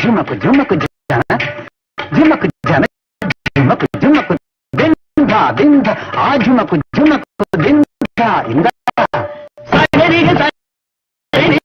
ஜுமக்கு ஜுமக்கு ஜன ஜுமக்கு ஜன ஜுமக்கு ஜுமக்கு திந்த திந்த ஆ ஜுமக்கு ஜுமக்கு திந்த இந்த சகரிக சகரி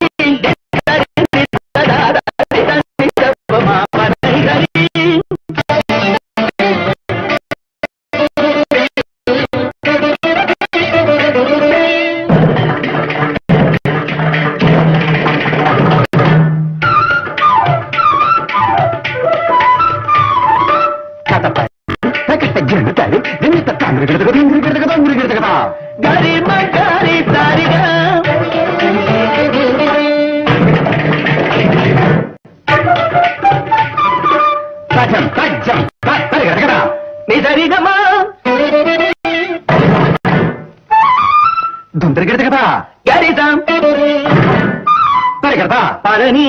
பழனி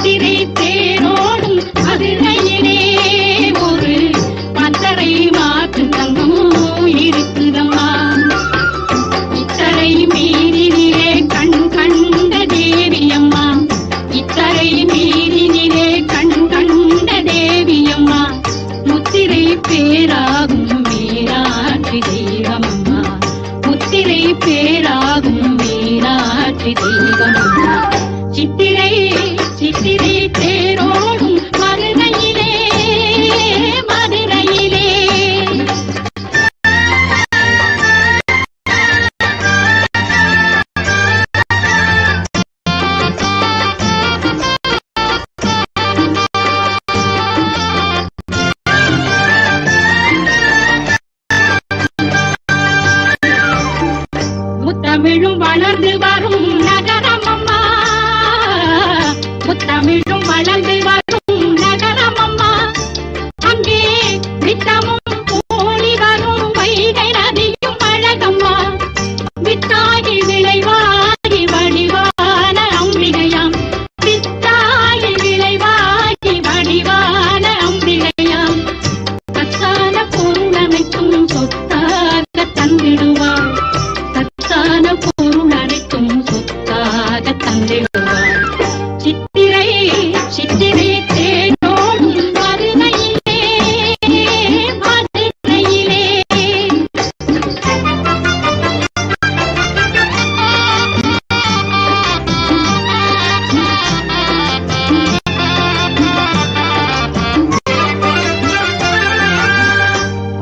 குதிரை தேரோடும் மதுரையிலே ஒரு பத்தரை மாற்று தங்கம் இருக்குதம்மா. இத்தரை மீறினிலே கண் கண்ட தேவியம்மா, இத்தரை மீறினிலே கண் கண்ட தேவியம்மா, முத்திரை பேராகும் மீனாட்சி தெய்வமம்மா, முத்திரை பேராகும் மீனாட்சி தெய்வமம்மா. சித்திரை சித்திரை தேரோடும் மதுரையிலே மதுரையிலே. முத்தமிழும் வளர்ந்து வரும் நகரம் அம்மா, முத்தமிழும் வளர்ந்து வரும் நகரம் அம்மா, அங்கே நித்தமும் போலி வரும் வைகை நதியும் அழகம்மா, வித்தாகி விளைவாகி வடிவான அம்பிகையாம், வித்தாகி விளைவாகி வடிவான அம்பிகையாம், சத்தான பொருள் அனைத்தும் சொத்தாக தந்திடுவாள், சத்தான பொருள் அனைத்தும் சொத்தாக தந்திடுவாள். சித்திரை சித்திரை தேனோடும் மதுரையிலே மதுரையிலே.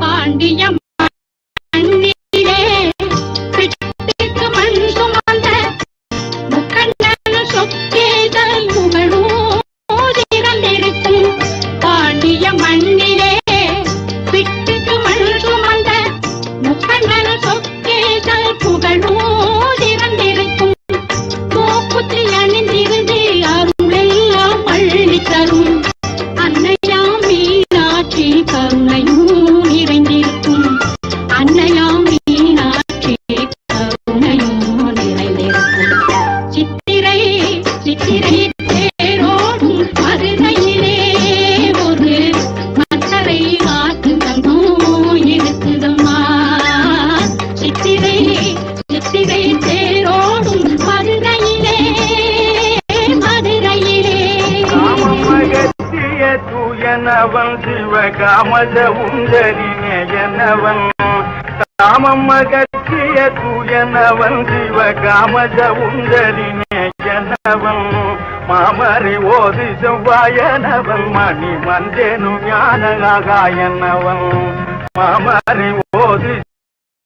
பாண்டிய மண்ணிலே பிட்டுக்கு மண் சுமந்த முக்கண்ணன் சொக்கேதல் புகழூதிரந்திருக்கும், பாண்டிய மண்ணிலே பிட்டுக்கு மண் சுமந்த முக்கண்ணன் சொக்கேதல் புகழூதிரந்திருக்கும், கோப்புத்தி அணிந்திருந்து அருளெல்லாம் அள்ளி தரும் அன்னையாம் மீனாட்சி கருணையும் நிறைந்திருக்கும், அன்னையாம் மீனாட்சி கருணையும் நிறைந்திருக்கும். சித்திரை சித்திரை தேரோடும் மதுரையிலே ஒரு மத்தரை காத்து தங்கம் இருக்குதம்மா, சித்திரை சித்திரை தேரோடும் மதுரையிலே மதுரையிலே. காமமகற்றிய தூயனவன் சிவகாமத உந்தரினேயனவன், காமமகற்றிய தூயனவன் சிவகாமத உந்தரினேயனவன், மாமரி ஓதி செவ்வாயனவன் மணி மந்தேனு ஞானகாயனவன், மாமரி ஓதி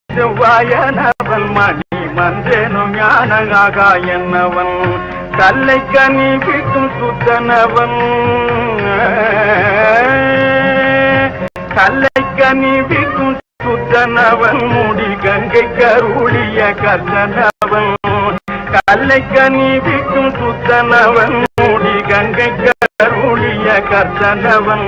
செவ்வாயனவன் மணி மந்தேனு ஞானகாயனவன், தல்லை கனி விட்டும் சுத்தனவன், தல்லை கனி விட்டும் சுத்தனவன், முடி கங்கை கருளிய கர்த்தனவன், கல்லை கனி விட்டும் சுத்தனவன், முடி கங்கை கருளிய கர்த்தனவன்,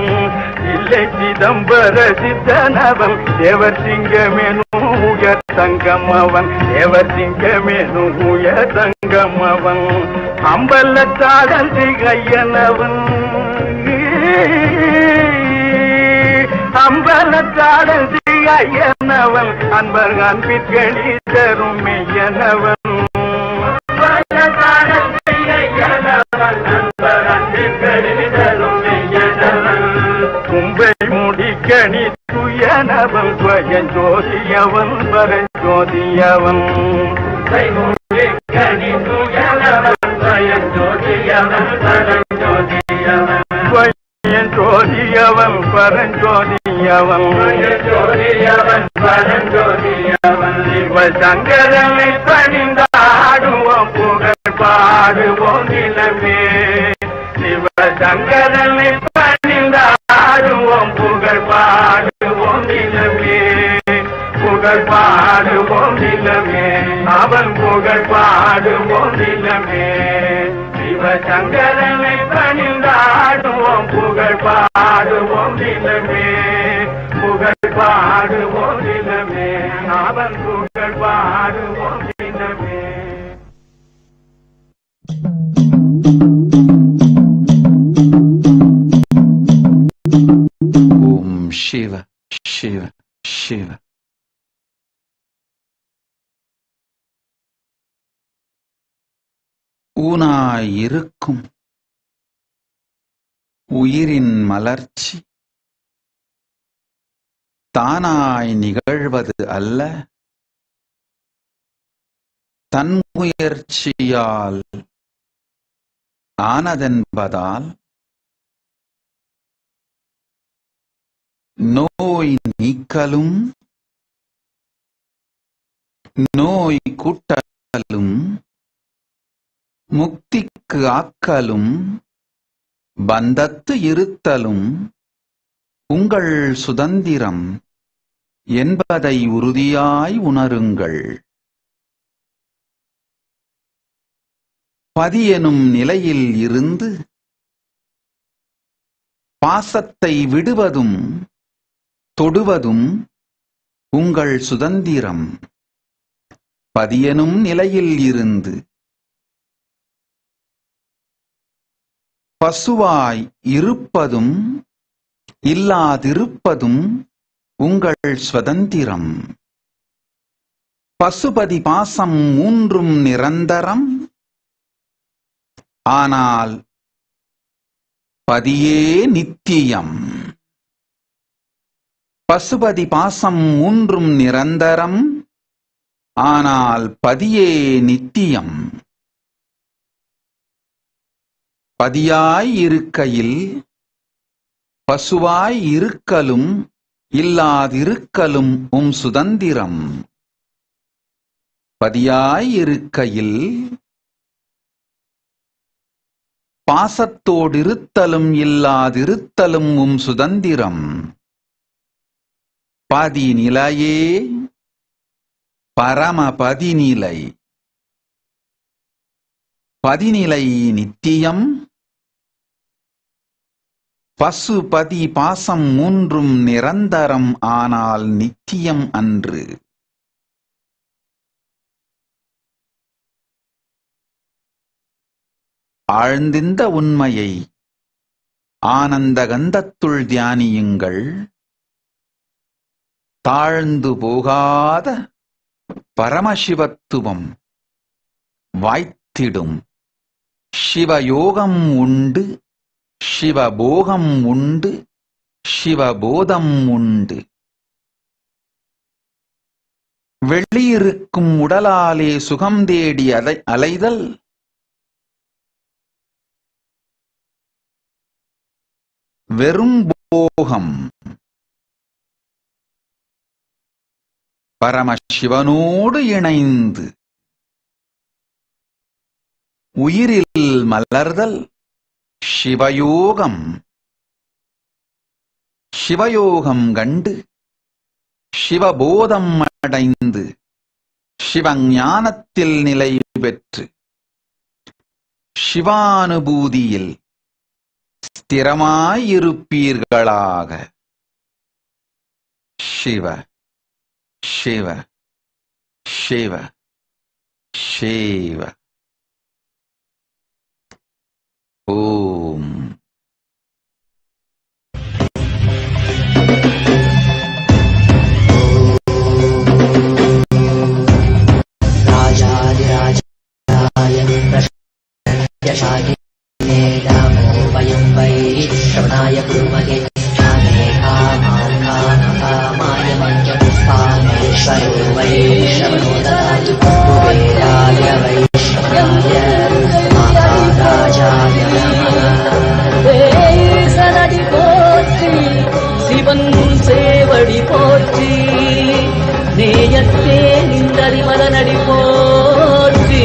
இல்லை சிதம்பர சித்தனவன், தேவர் சிங்கமேனு உயர் தங்கமவன், தேவர் சிங்கமேனு உயர் தங்கமவன், அம்பலத்தாடல் திகையனவன், அம்பலத்தாடல் திகையனவன், அன்பர் அன்பிற்களி தரும் மெய்யனவன், அம்பலத்தாடல் திகையனவன், அன்பர் அன்பிற்களி தரும் மெய்யனவன், கும்பை முடிக்கணி துயனவன், ஸ்வயஞ்சோதியவன் பரஞ்சோதியவன், கும்பை முடிக்கணி துயனவன், ஸ்வயஞ்சோதியவன் பரஞ்சோதியவன், ஜோதியவன் பரஞ்சோதியவன், ஜோதியவன் பரஞ்சோதியவன், சிவசங்கரனை பணிந்தாடுவோம் புகழ் பாடுவோம் நிலமே, சிவசங்கரனை பணிந்தாடுவோம் புகழ் பாடுவோம் நிலமே, புகழ் பாடுவோம் நிலமே, அவன் புகழ் பாடுவோம் நிலமே, சிவசங்கரனை பணிந்தாடுவோம் புகழ் பாடுவோம் நிலமே, புகழ் பாடுவோம் நிலமே, அவன் புகழ் பாடுவோம் நிலமே. சிவ சிவ சிவ. ஊனாயிருக்கும் உயிரின் மலர்ச்சி தானாய் நிகழ்வது அல்ல, தன் முயற்சியால் ஆனதென்பதால் நோய் நீக்கலும் நோய் கூட்டலும் முக்திக்கு ஆக்கலும் பந்தத்து இருத்தலும் உங்கள் சுதந்திரம் என்பதை உறுதியாய் உணருங்கள். பதியெனும் நிலையில் இருந்து பாசத்தை விடுவதும் தொடுவதும் உங்கள் சுதந்திரம். பதியெனும் நிலையில் இருந்து பசுவாய் இருப்பதும் இல்லாதிருப்பதும் உங்கள் சுதந்திரம். பசுபதி பாசம் மூன்றும் நிரந்தரம், ஆனால் பதியே நித்தியம். பசுபதி பாசம் மூன்றும் நிரந்தரம், ஆனால் பதியே நித்தியம். பதியாய் இருக்கையில் பசுவாய் இருக்கலும் இல்லாதிருக்கலும் சுதந்திரம். பதியாய் இருக்கையில் பாசத்தோடிருத்தலும் இல்லாதிருத்தலும் சுதந்திரம். பதிநிலையே பரமபதிநிலை. பதிநிலை நித்தியம். பசுபதி பாசம் மூன்றும் நிரந்தரம், ஆனால் நித்தியம் அன்று. ஆழ்ந்திந்த உண்மையை ஆனந்த கந்தத்துள் தியானியுங்கள். தாழ்ந்து போகாத பரமசிவத்துவம் வாய்த்திடும். சிவயோகம் உண்டு, சிவபோகம் உண்டு, சிவபோதம் உண்டு. வெளியிருக்கும் உடலாலே சுகம் தேடி அலைதல் வெறும் போகம். பரமசிவனோடு இணைந்து உயிரில் மலர்தல் சிவயோகம். சிவயோகம் கண்டு சிவபோதம் அடைந்து சிவஞானத்தில் நிலை பெற்று சிவானுபூதியில் ஸ்திரமாயிருப்பீர்களாக. சிவ சிவ சிவ சிவ. ஓம். वयं वै श्रवणाय कुर्महे ध्याने कामाय मन्यपुष्पामेश्वरो वै श्रवणो ददातु कुबेराय वै श्रवणाय महाराजाय नमः. சனடி போற்றி சிவன் சேவடி போற்றி நேயத்தே நின்றறிமலனடி போற்றி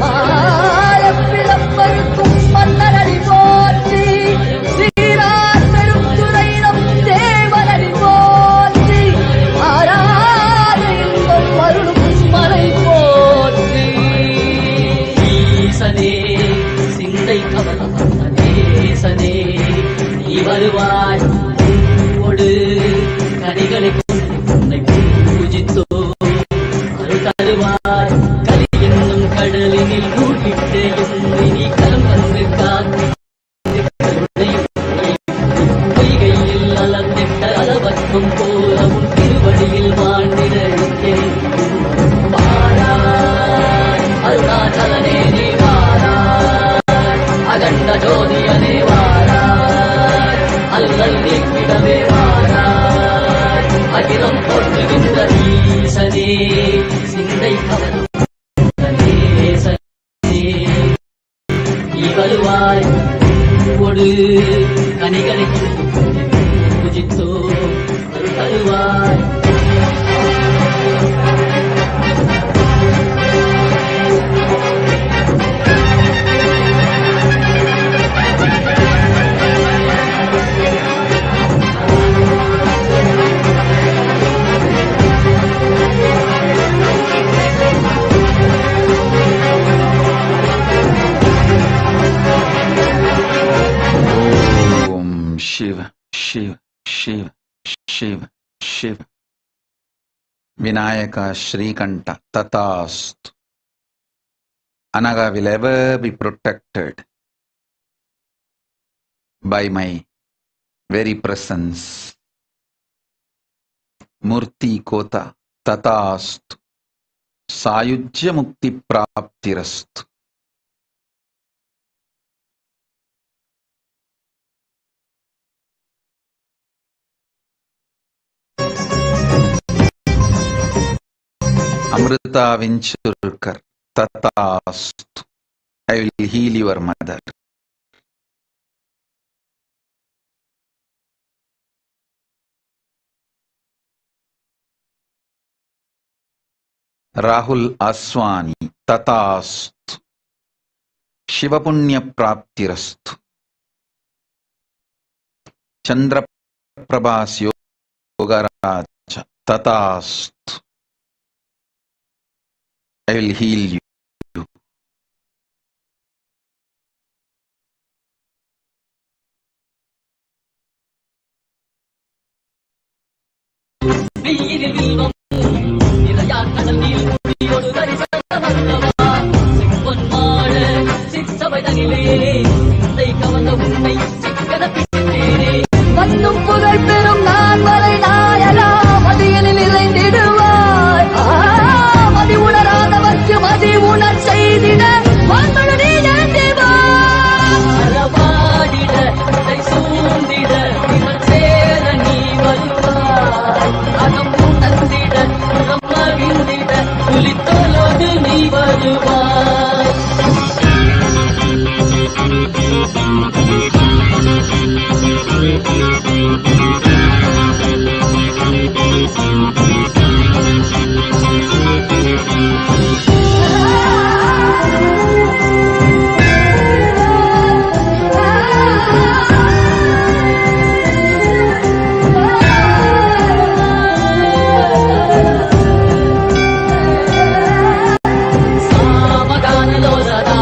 ஆரப்பிளப்பருக்கும் மன்னனடி போற்றி சீரார் பெருந்துரையிடம் தேவனடி போற்றி ஆராத இன்பம் அருளும் மலை போற்றி ஈசனே சிந்தை கவலம் நேசனே நீ வருவாய் கொடு கனிகளை உன்னை பூஜித்தோ அருள் தருவாய். கலி என்னும் கடலினில் மூழ்கிட்டு நீ கலம் வந்து காத்து பொய்கையில் அலர்ந்திட்ட அளவற்ற கனிகளை கொடுத்து பூஜித்தோ அருள் தருவாய். Shiva, Shiva, Shiva, Shiva, Shiva. Vinayaka Shrikanta Tatastu. Anaga will ever be protected by my very presence. Murti Kota Tatastu. Sayujya Mukti Praptirastu. Amrita Vinchurkar Tatastu. I will heal your mother. Rahul Aswani Tatastu. Shiva Punya Praptirastu. Chandra Prabhas Yogaraja Tatastu. I will heal you. வந்தும் புகழ் பெறும் நான் வரை நாயலாம் மதியனில் இறைந்திடுவாய். மதி உணராதவர்க்கு மதி உணர் செய்திட வாழ்மழனே தேவாடிட சூழ்ந்திட இவன் சேர நீ வருவாய். அகம் உணர்ந்திட மகிழ்ந்திட புலித்தோலோடு நீ வருவாய்.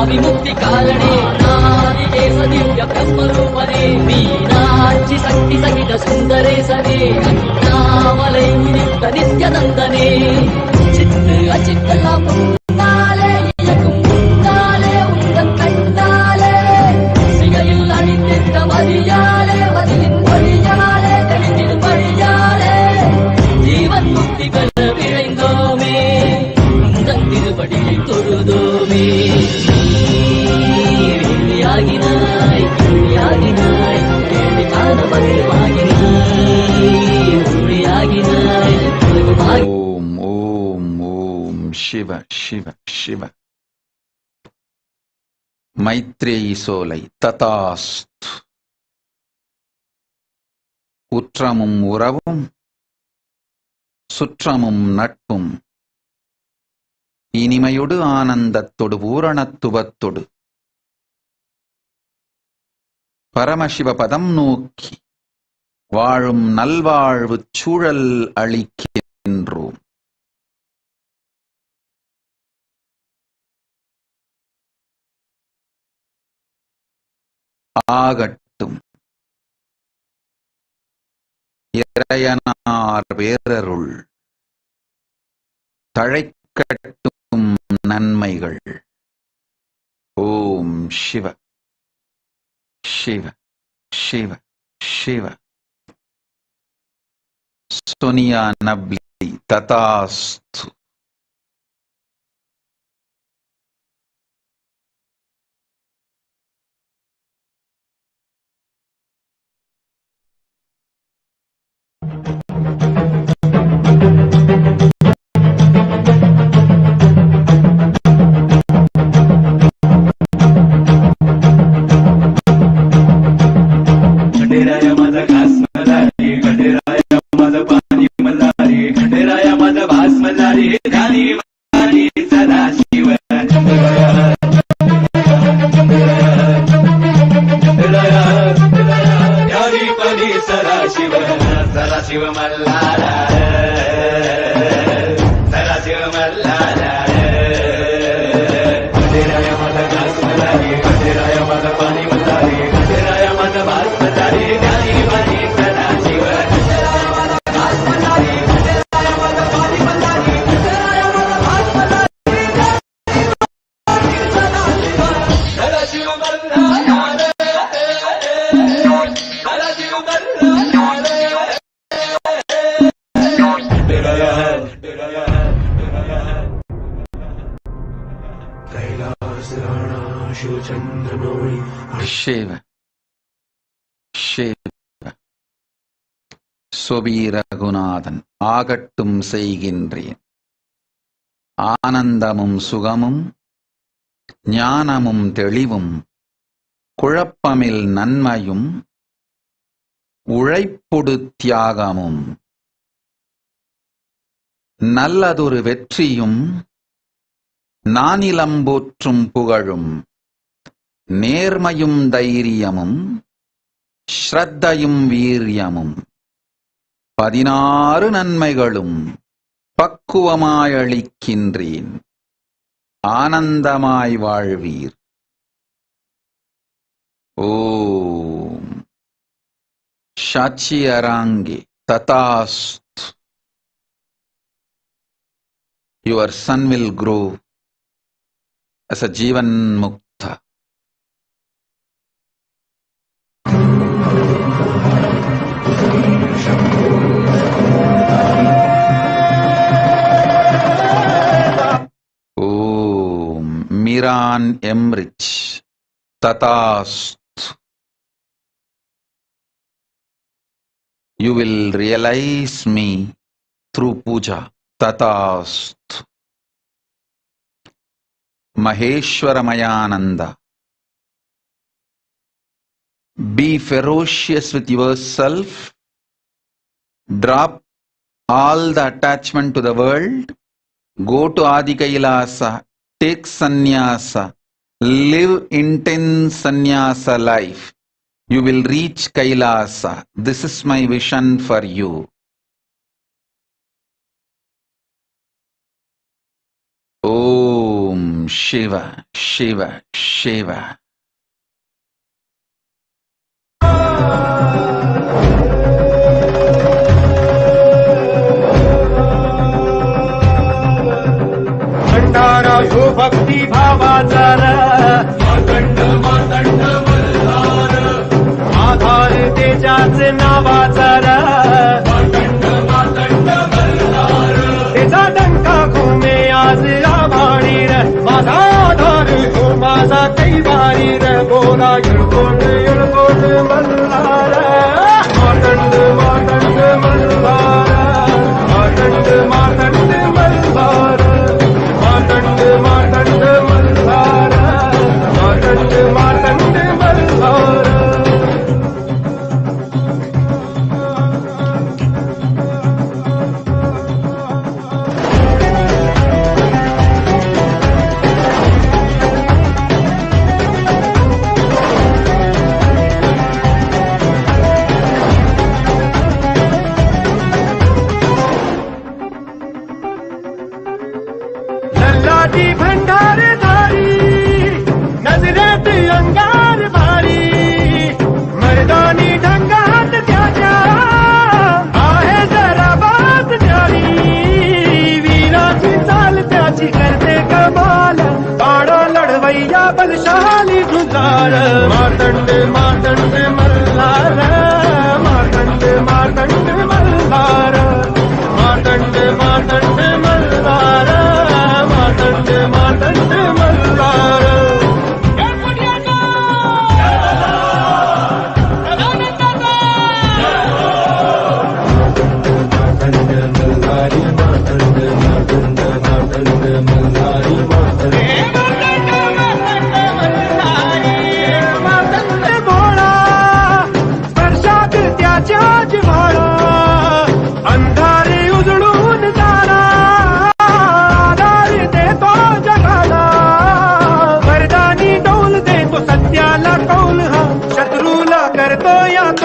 विमुक्ति कालने नादिकेश दिव्य ब्रह्मरूपने मीनाक्षि शक्ति सहित सुंदरेशने अन्नामलै नित्य नित्यानंदने चित्त अचित्तला मुन्नाले इयக்கும் முன்னாலே உந்தன் கண்ணாலே சிகையில் அணிந்திட்ட மதியாலே மதியின் மொழியாலே தெளிந்திடும் வழியாலே ஜீவன் முக்தி பெற விழைந்தோமே உந்தன் திருவடியை தொழுதோமே. Om, Om, Om, Shiva, Shiva, Shiva. Maitreyi Solai Tatastu. Utramum Uravum Sutramum Natpum Inimayodu Anandattodu Puranattuvattodu Paramashiva Padam Nokki வாழும் நல்வாழ்வு சூழல் அளிக்கின்றோம். ஆகட்டும் இறையனார் பேரருள் தழைக்கட்டும் நன்மைகள். ஓம் சிவ சிவ சிவ சிவ. Sonia Nabli Tatastu. खंडेराया माझा घास मल्हारी खंडेराया माझा पाणी मल्हारी खंडेराया माझा भास मल्हारी ध्यानी मल्हारी सदाशिव ध्यानी पदी सदाशिव सदाशिव मल्हारा सदाशिव मल्हारा खंडेराया माझा घास मल्हारी खंडेराया माझा पाणी मल्हारी खंडेराया माझा भास मल्हारी ध्यानी पदी सदाशिव खंडेराया माझा घास मल्हारी खंडेराया माझा पाणी मल्हारी खंडेराया माझा भास मल्हारी सदाशिव मल्हारा सदाशिव शिव शिव சொபீர ரகுநாதன் ஆகட்டும் செய்கின்றேன் ஆனந்தமும் சுகமும் ஞானமும் தெளிவும் குழப்பமில் நன்மையும் உழைப்பொடு தியாகமும் நல்லதொரு வெற்றியும் நானிலம்போற்றும் புகழும் நேர்மையும் தைரியமும் ஸ்ரத்தையும் வீரியமும் 16 நன்மைகளும் பக்குவமாயளிக்கின்றேன் ஆனந்தமாய் வாழ்வீர். ஓம் சாட்சி அராங்கே ததாஸ்து. Your son will grow as a Jivan Mukta. Om Miran Emrich Tatast. You will realize me through puja. Tatast. Maheshwara Mayananda. Be ferocious with yourself. Drop all the attachment to the world. Go to Adi Kailasa. Take sannyasa. Live intense sannyasa life. You will reach Kailasa. This is my vision for you. Om Shiva, Shiva, Shiva. भंडारा यो भक्ती भावाचा मातंड मातंड मल्हार आधार तेजाचे नावाचा मातंड मातंड मल्हार त्याचा डंका घुमे आज आभाळी माझा आधार हो माझा कैवारी बोला येळकोट येळकोट मल्हार मातंड मातंड मल्हार मातंड मातंड मल्हार मातंड मातंड मल्हार मातंड मातंड मल्हार लल्लाटी भंडार धारी नजरेत अंगार भारी मर्दानी ढंगात त्याच्या आहे जरा बात न्यारी वीराची चाल त्याची करते कमाल पाडा लढवैया बलशाली गुजार मातंड मातंड मल्हार मातंड मातंड मल्हार मातंड मातंड मल्हार मातंड मातंड मल्हार मातंड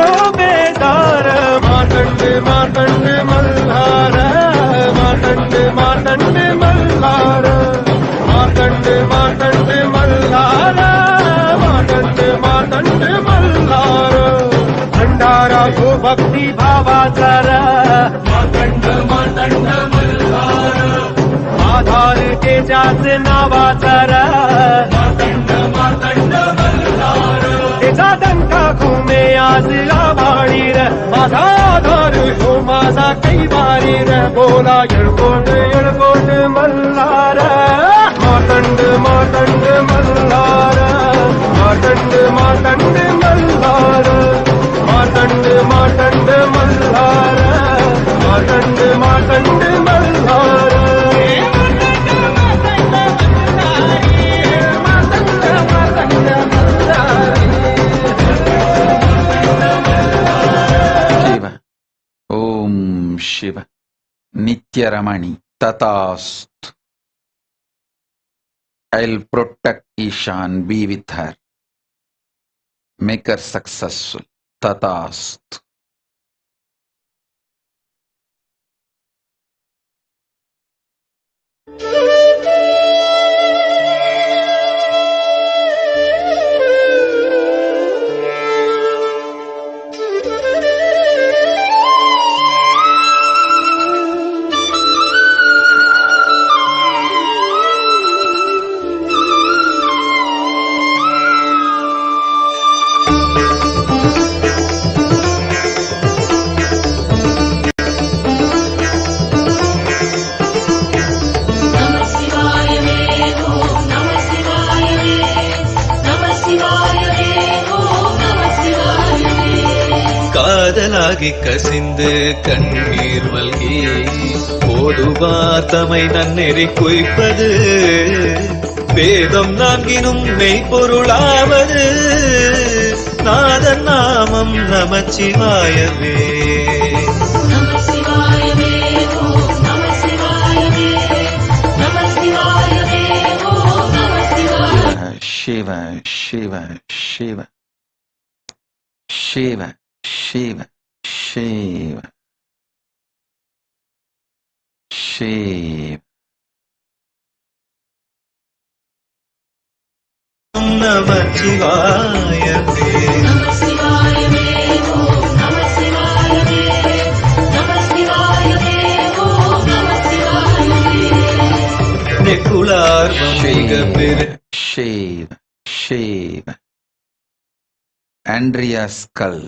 को बेदार मातंड मातंड मल्हार मातंड मातंड मल्हार मातंड मातंड मल्हार मातंड मातंड मल्हार भंडारा तो भक्ती भावाचा मातंड मातंड मल्हार आधार त्याच्याच नावाचा मातंड मातंड मल्हार त्याचा डंका घुमे आज आभाळी माझा आधार हो माझा कैवारी बोला येळकोट Malhar Matand Matand Malhar Matand Matand Malhar Matand Matand Malhar Matand Matand Malhar Shiva, Nithyaramani, Tatast. I'll protect Ishan, be with her. Make her successful. Tatast. காதலாகி கசிந்து கண்ணீர் மல்கி ஓடுவார் தமை நன்னெறி குய்ப்பது வேதம் நான்கினும் மெய்ப்பொருளாவது நாதன் நாமம் நமச்சிவாயவே Shiva, Shiva, Shiva, Shiva, Shiva, Shiva, Shiva. நமச்சிவாயவே நெக்குளார்வம் மிக பெரு Shiva, Shiva. Andrea Skull.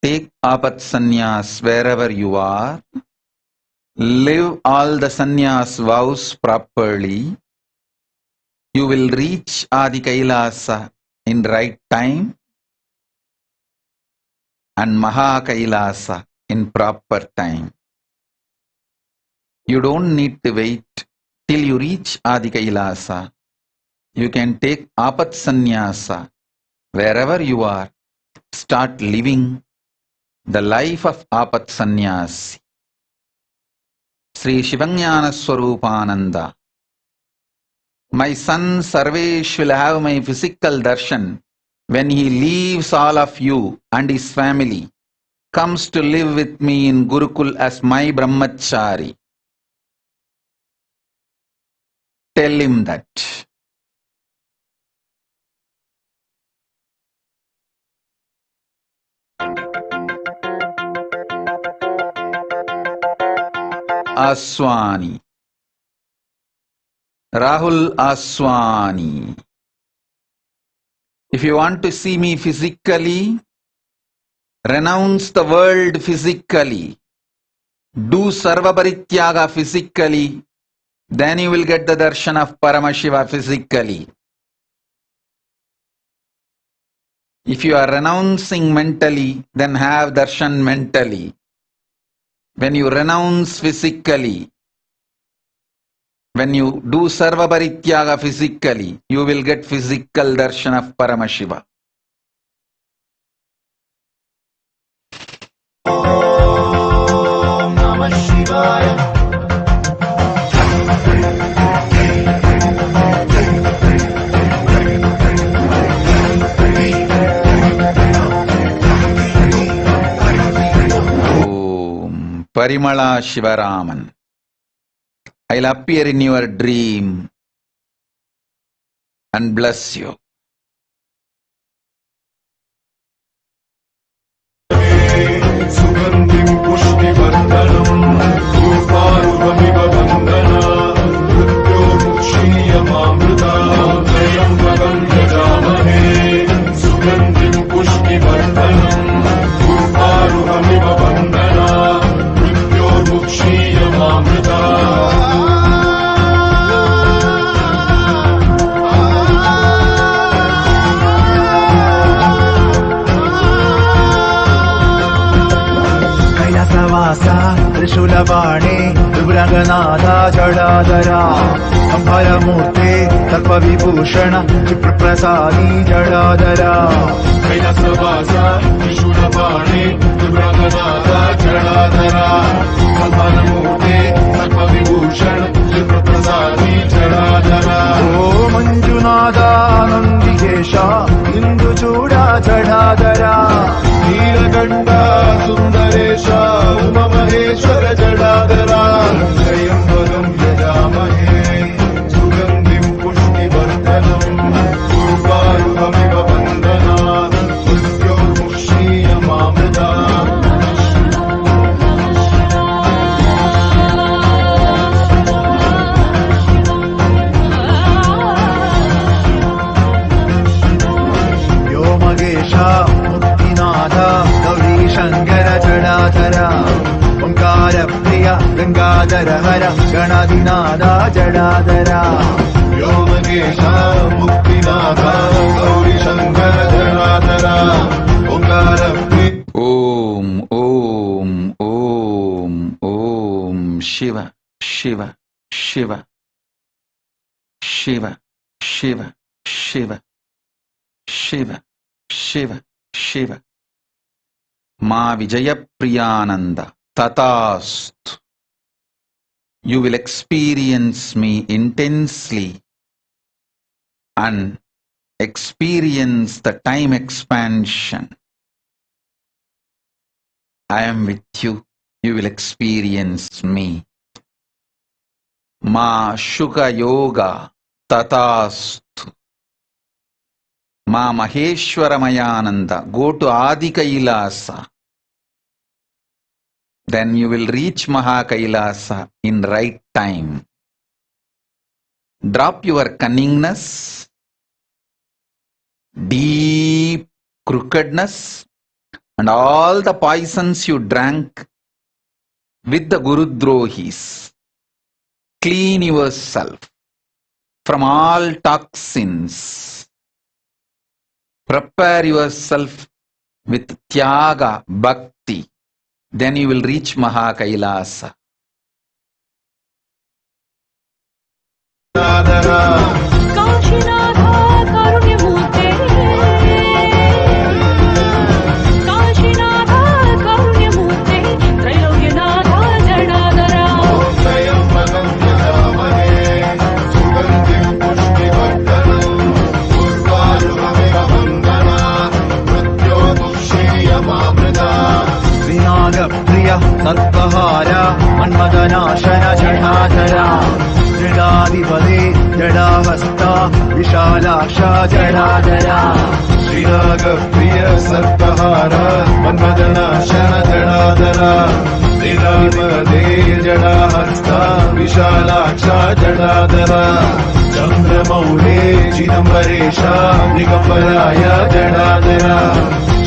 Take apat sannyas wherever you are. Live all the sannyas vows properly. You will reach Adi Kailasa in right time and Maha Kailasa in proper time. You don't need to wait till you reach Adi Kailasa. You can take apat sannyasa wherever you are. Start living the life of apat sannyasi. Sri Shivanyana Swarupananda. My son Sarvesh will have my physical darshan when he leaves all of you and his family, comes to live with me in Gurukul as my brahmachari. Tell him that. Aswani. Rahul Aswani. If you want to see me physically, renounce the world physically. Do Sarva Parityaga physically. Then you will get the darshan of Paramashiva physically. If you are renouncing mentally, then have darshan mentally. When you renounce physically, when you do Sarva Parityaga physically, you will get physical darshan of Paramashiva. Om Namah Shivaya. Parimala Shivaraman. I'll appear in your dream and bless you. Sugandhim pushpivardhanam Ruparuhamiva vandana Mrityormukshriyamamrita Trayambakam yajamahe Sugandhim pushpivardhanam Ruparuhamiva vandana Mrityormukshriyamamrita Trishulabane, Dubranganada, Jadadara, Amparamurte, Talpavibhushana, Chipraprasadi, Jadadara. Kailasavasa, Trishulabane, Dubranganada, Jadadara, Amparamurte, Talpavibhushana, Chipraprasadi, Jadadara. Oh, Manjunada, Nandikesha, Indu Chuda, Jadadara. Nilakanda, Sundaresha, Umamaheshwara Jadadara. Trayambakam yajamahe, Sugandhim pushpivardhanam, Urvaruhamiva vandana, Mrityormukshriyamamrita. Yomagesha, Gauri Shankara Jadadara, Omkara Priya Gangadhara Hara Ganadinada Jadadara. Yomagesha Muktinada Gauri Shankara Jadadara, Omkara Priya. Om, Om, Om, Om, Shiva, Shiva, Shiva, Shiva, Shiva, Shiva, Shiva, Shiva, Shiva. Ma Vijayapriyananda Tatast. You will experience me intensely and experience the time expansion. I am with you. You will experience me. Ma Shuka Yoga Tatast. Ma Maheshwaramayananda, go to Adi Kailasa. Then you will reach Maha Kailasa in right time. Drop your cunningness, deep crookedness, and all the poisons you drank with the Gurudrohis. Clean yourself from all toxins. Prepare yourself with Tyaga, Bhakti. Then you will reach Maha Kailasa. Sarvahara Manmadanashana Jadadara Jadadipade Jadahasta Vishalaksha Jadadara Sriragapriya Sarvahara Manmadanashana Jadadara Jadadipade Jadahasta Vishalaksha Jadadara Chandramaule Chidambaresha Nigambaraya Jadadara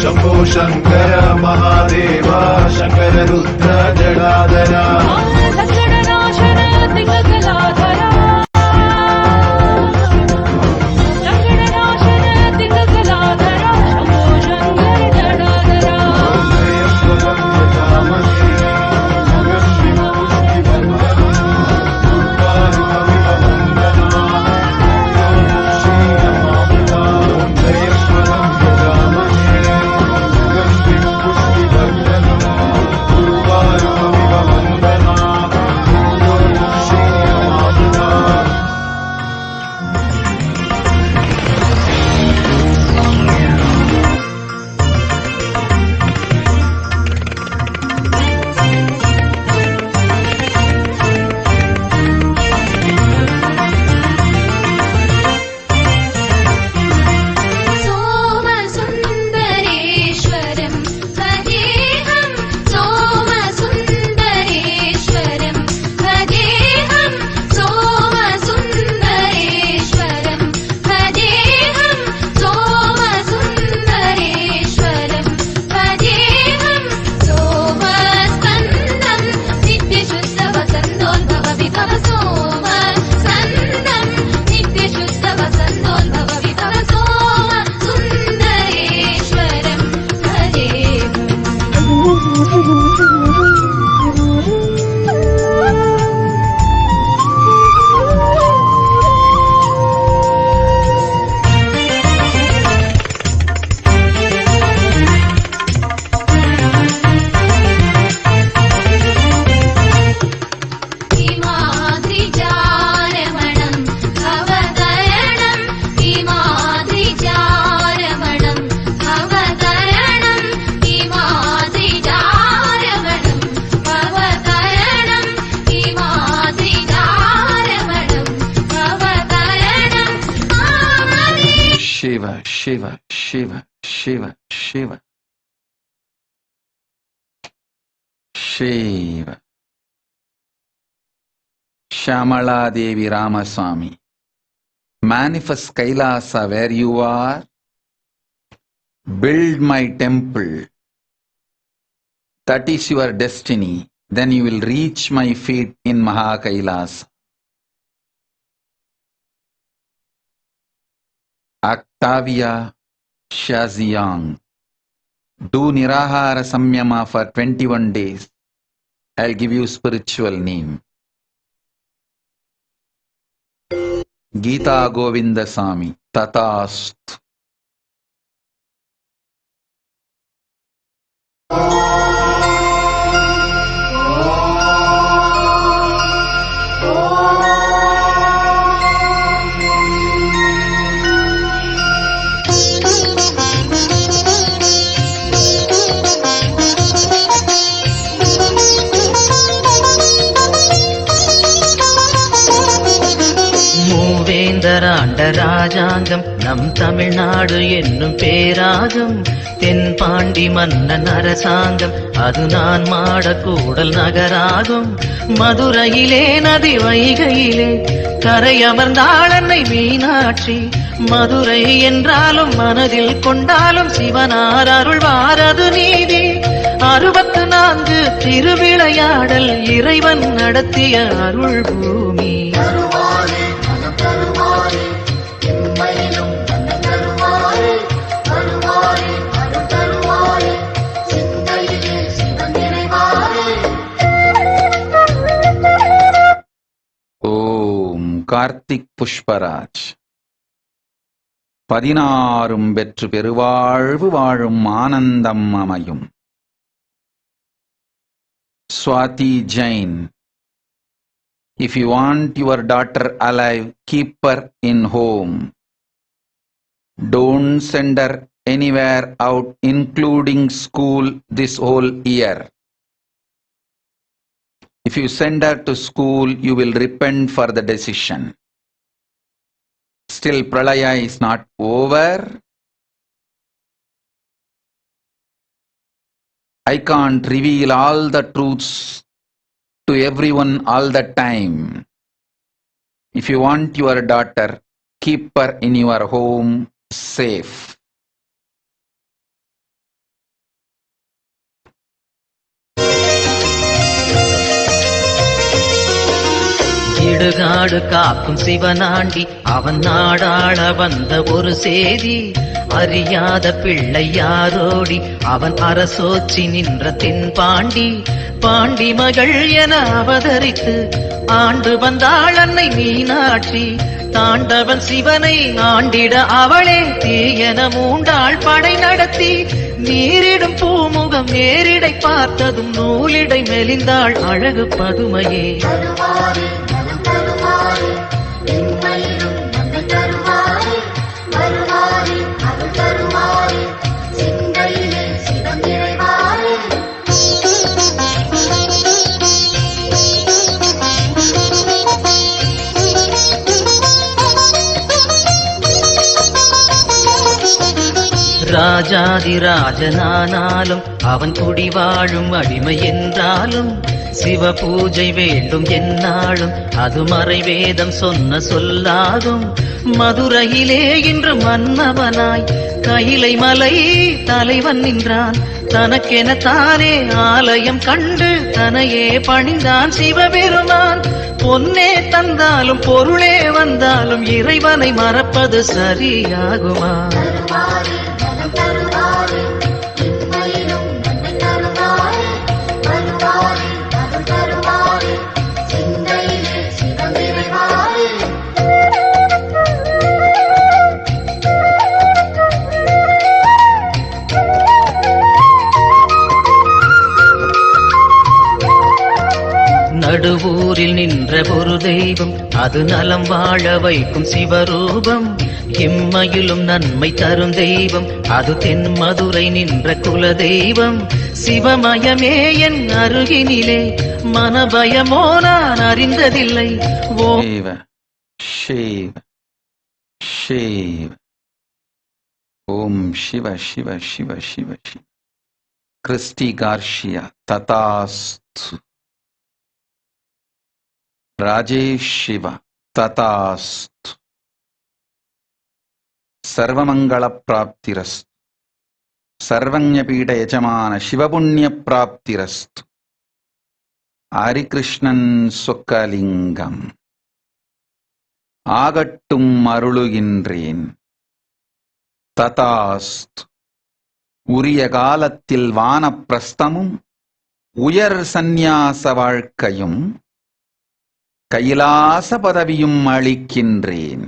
Shambho Shankara Mahadeva Shankara Rudra Jadadara Lakshmanashana Tingasaladhara Lakshmanashana Tingasaladhara Shambho Shankara Jadadara Shiva, Shiva, Shiva. Shamala Devi Ramaswami, manifest Kailasa where you are, build my temple. That is your destiny. Then you will reach my feet in Maha Kailasa. Octavia Shaziang, do Nirahara Samyama for 21 days. I'll give you spiritual name. Geeta Govinda Sami, Tatast. மூவேந்தராண்ட ராஜாங்கம் நம் தமிழ்நாடு என்னும் பேராகம், தென்பாண்டி மன்னன் அரசாங்கம் அது நான் மாடக்கூடல் நகராகும். மதுரையிலே நதி வைகையிலே கரை அமர்ந்தாள் அன்னை மீனாட்சி. மதுரை என்றாலும் மனதில் கொண்டாலும் சிவனார் அருள்வாரது நீதி. 64 திருவிளையாடல் இறைவன் நடத்திய அருள் பூமி. ஓம் கார்த்திக் புஷ்பராஜ். 16 பெற்று பெருவாழ்வு வாழும் ஆனந்தம் அமையும். Swati Jain, if you want your daughter alive, keep her in home. Don't send her anywhere out, including school, this whole year. If you send her to school, you will repent for the decision. Still, Pralaya is not over. I can't reveal all the truths to everyone all the time. If you want your daughter, keep her in your home safe. இடுகாடு காக்கும் சிவனாண்டி அவன் நாடாள வந்த ஒரு சேதி. அறியாத பிள்ளை யாரோடி அவன் அரசோச்சி நின்ற தென்பாண்டி. பாண்டி மகள் என அவதரித்து ஆண்டு வந்தாள் அன்னை மீனாட்சி. தாண்டவன் சிவனை ஆண்டிட அவளே தீயென மூண்டாள் படை நடத்தி. நீரிடும் பூமுகம் நேரிடை பார்த்ததும் நூலிடை மெலிந்தாள் அழகு பதுமையே. ராஜாதி ராஜனானாலும் அவன் குடி வாழும் அடிமை என்றாலும் சிவ பூஜை வேண்டும் என்னாலும் அது மறைவேதம் சொன்ன சொல்லாகும். மதுரையிலே இன்று மன்னவனாய் கைலை மலை தலைவன் நின்றான். தனக்கென தானே ஆலயம் கண்டு தனையே பணிந்தான் சிவபெருமான். பொன்னே தந்தாலும் பொருளே வந்தாலும் இறைவனை மறப்பது சரியாகுமா? நடுவூரில் நின்ற ஒரு தெய்வம் அது நலம் வாழ வைக்கும் சிவரூபம். இம்மையிலும் நன்மை தரும் தெய்வம் அது தென் மதுரை நின்ற குல தெய்வம். சிவமயமே என் அருகினிலே மனபயமோ நான் அறிந்ததில்லை. Shiva, Shiva, Shiva. ஓம் சிவ சிவ சிவ சிவ சிவ. கிறிஸ்டி கார்ஷியா ததாஸ்து. ராஜேஷ் சிவ ததாஸ்து. சர்வமங்கள பிராப்திரஸ்து. சர்வஞபீட யஜமான சிவபுண்ணிய பிராப்திரஸ்து. ஹரிகிருஷ்ணன் சொக்கலிங்கம். ஆகட்டும் அருளுகின்றேன். ததாஸ்து. உரிய காலத்தில் வானப்பிரஸ்தமும் உயர் சந்நியாச வாழ்க்கையும் கைலாச பதவியும் அளிக்கின்றேன்.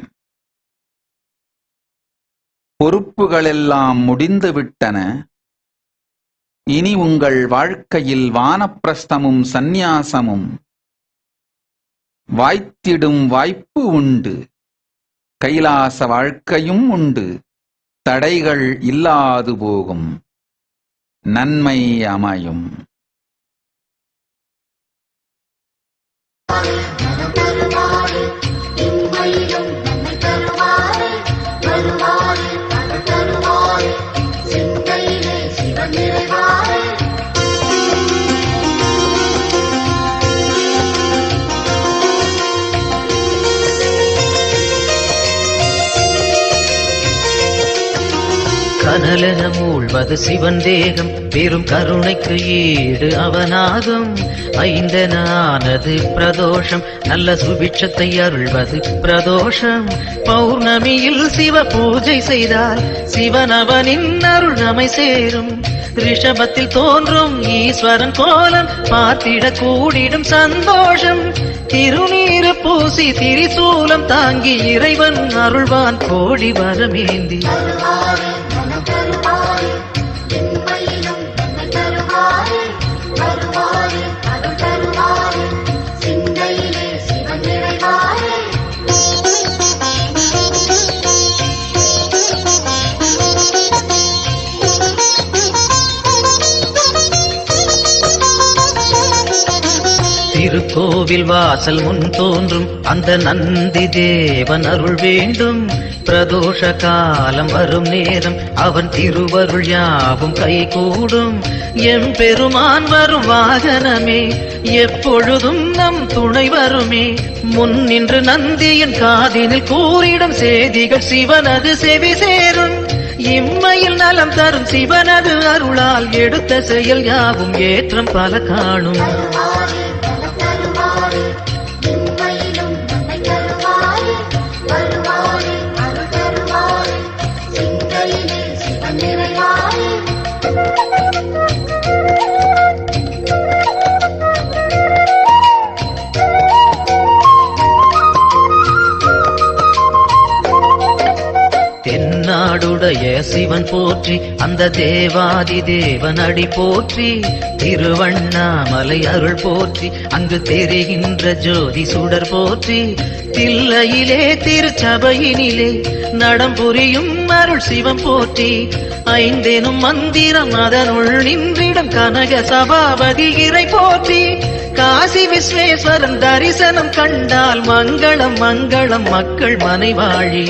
பொறுப்புகளெல்லாம் முடிந்துவிட்டன. இனி உங்கள் வாழ்க்கையில் வானப்பிரஸ்தமும் சந்நியாசமும் வாய்த்திடும் வாய்ப்பு உண்டு. கைலாச வாழ்க்கையும் உண்டு. தடைகள் இல்லாது போகும். நன்மை அமையும். கனலென மூழ்வது சிவன் தேகம் பெரும் கருணைக்கு ஈடு அவனாகும். ஐந்தென ஆனது பிரதோஷம் நல்ல சுபிட்சத்தை அருள்வது பிரதோஷம். பௌர்ணமியில் சிவ பூஜை செய்தால் சிவனவனின் அருள் நம்மை சேரும். ரிஷபத்தில் தோன்றும் ஈஸ்வரன் கோலம் பார்த்திட கூடிடும் சந்தோஷம். திருநீரு பூசி திரிசூலம் தாங்கி இறைவன் அருள்வான் கோடி வரமேந்தி. திருக்கோவில் வாசல் முன் தோன்றும் அந்த நந்தி தேவன் அருள் வேண்டும். பிரதோஷ காலம் வரும் நேரம் அவன் திருவருள் யாவும் கைகூடும். எம்பெருமான் வரும் வாகனமே எப்பொழுதும் நம் துணை வருமே. முன் நின்று நந்தியின் காதினில் கூறிடும் செய்திகள் சிவனது செவி சேரும். இம்மையில் நலம் தரும் சிவனது அருளால் எடுத்த செயல் யாவும் ஏற்றம் பல காணும். தென்னாடுடைய சிவன் போற்றி அந்த தேவாதி தேவன் அடி போற்றி. திருவண்ணாமலை அருள் போற்றி அங்கு தெரிகின்ற ஜோதி சுடர் போற்றி. தில்லையிலே திருச்சபையினிலே நடம் புரியும் அருள் சிவம் போற்றி. ஐந்தெனும் மந்திரம் அதனுள் நின்றிடம் கனக சபாபதி இறை போற்றி. காசி விஸ்வேஸ்வரன் தரிசனம் கண்டால் மங்களம் மங்களம் மக்கள் மனைவாழி.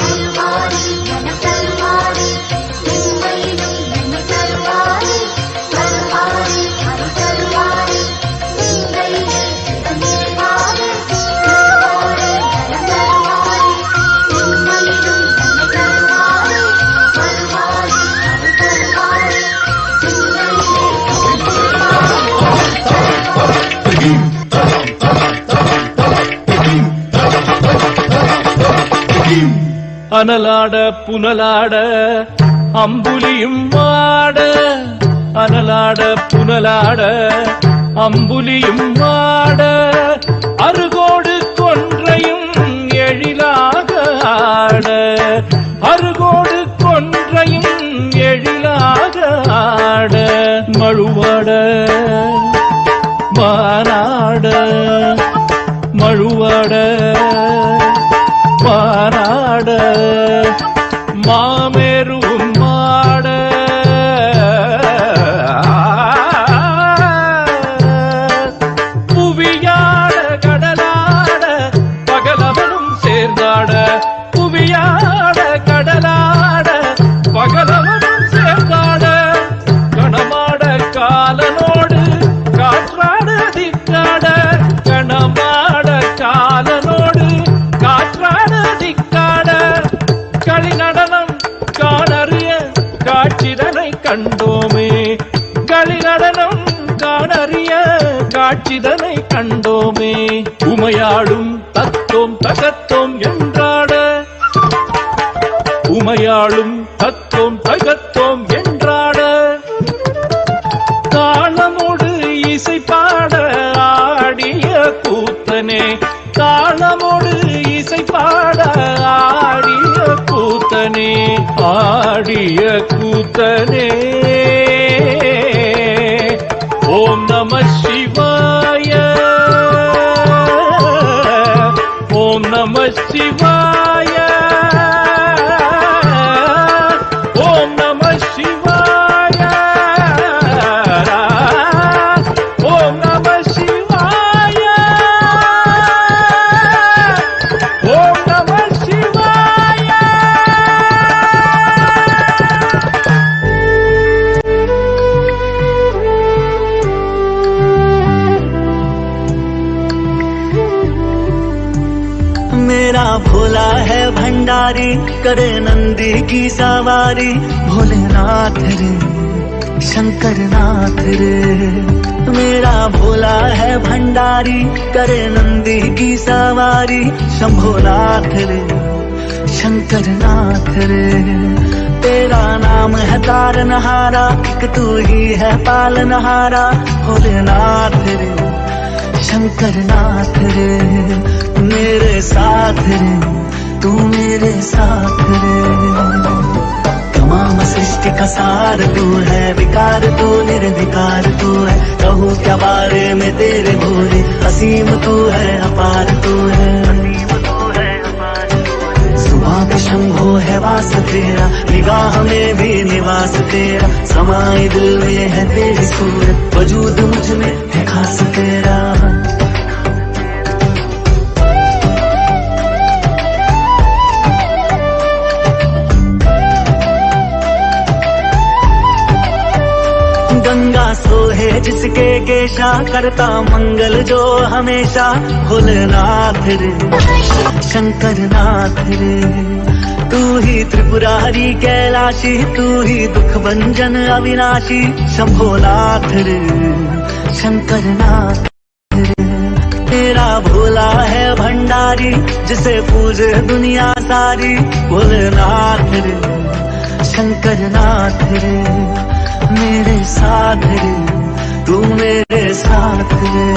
அனலாட புனலாட அம்புலியும் வாட. அனலாட புனலாட அம்புலியும் வாட. அருகோடு கொன்றையும் எழிலாக ஆட. அருகோடு கொன்றையும் எழிலாக ஆட. மழுவாட மானாட. மழுவாட மானாட. மாமேரும் மாட. புவியாட கடலாட பகலவனும் சேர்ந்தாட. புவியாட கடலாட பகலவன் நடனம் காணறிய காட்சிதனை கண்டோமே. உமையாடும் தத்தோம் தகத்தோம் என்றாட, உமையாளும் தத்தோம் தகத்தோம் என்றாட, தாளமோடு இசை பாட ஆடிய கூத்தனே, தாளமோடு இசை பாட ஆடிய கூத்தனே, ஆடிய கூத்தனே. ஓம் நம சிவாய, ஓம் நம சிவாய, ஓம் நம சிவாய, ஓம் நம சிவாய, ஓம் நம சிவாய. मेरा भोला है भंडारी, करे नंदी की सवारी, भोलेनाथ रे शंकर नाथ रे। मेरा भोला है भंडारी, करे नंदी की सवारी, शंभोनाथ रे शंकर नाथ रे। तेरा नाम है तारनहारा, एक तू ही है पालनहारा, भोलेनाथ रे शंकर नाथ रे। मेरे साथ रे तू, मेरे साथ रे। तमाम सृष्टि का सार तू है, विकार तू निर्विकार तू है। कहूँ क्या बारे में तेरे भोरे, असीम तू है अपार तू है। सुबह के शंभो है वास तेरा, निगाह में भी निवास तेरा। समाए दिल में है तेरी सूरत, वजूद मुझ में है खास तेरा। गंगा सोहे जिसके केशा, करता मंगल जो हमेशा, भोलेनाथ रे शंकर नाथ रे। तू ही त्रिपुरारी कैलाशी, तू ही दुख भंजन अविनाशी, शंभोनाथ रे शंकर नाथ रे। तेरा भोला है भंडारी, जिसे पूजे दुनिया सारी, भोलेनाथ रे शंकर नाथ रे। मेरे साथ रे तू, मेरे साथ रे।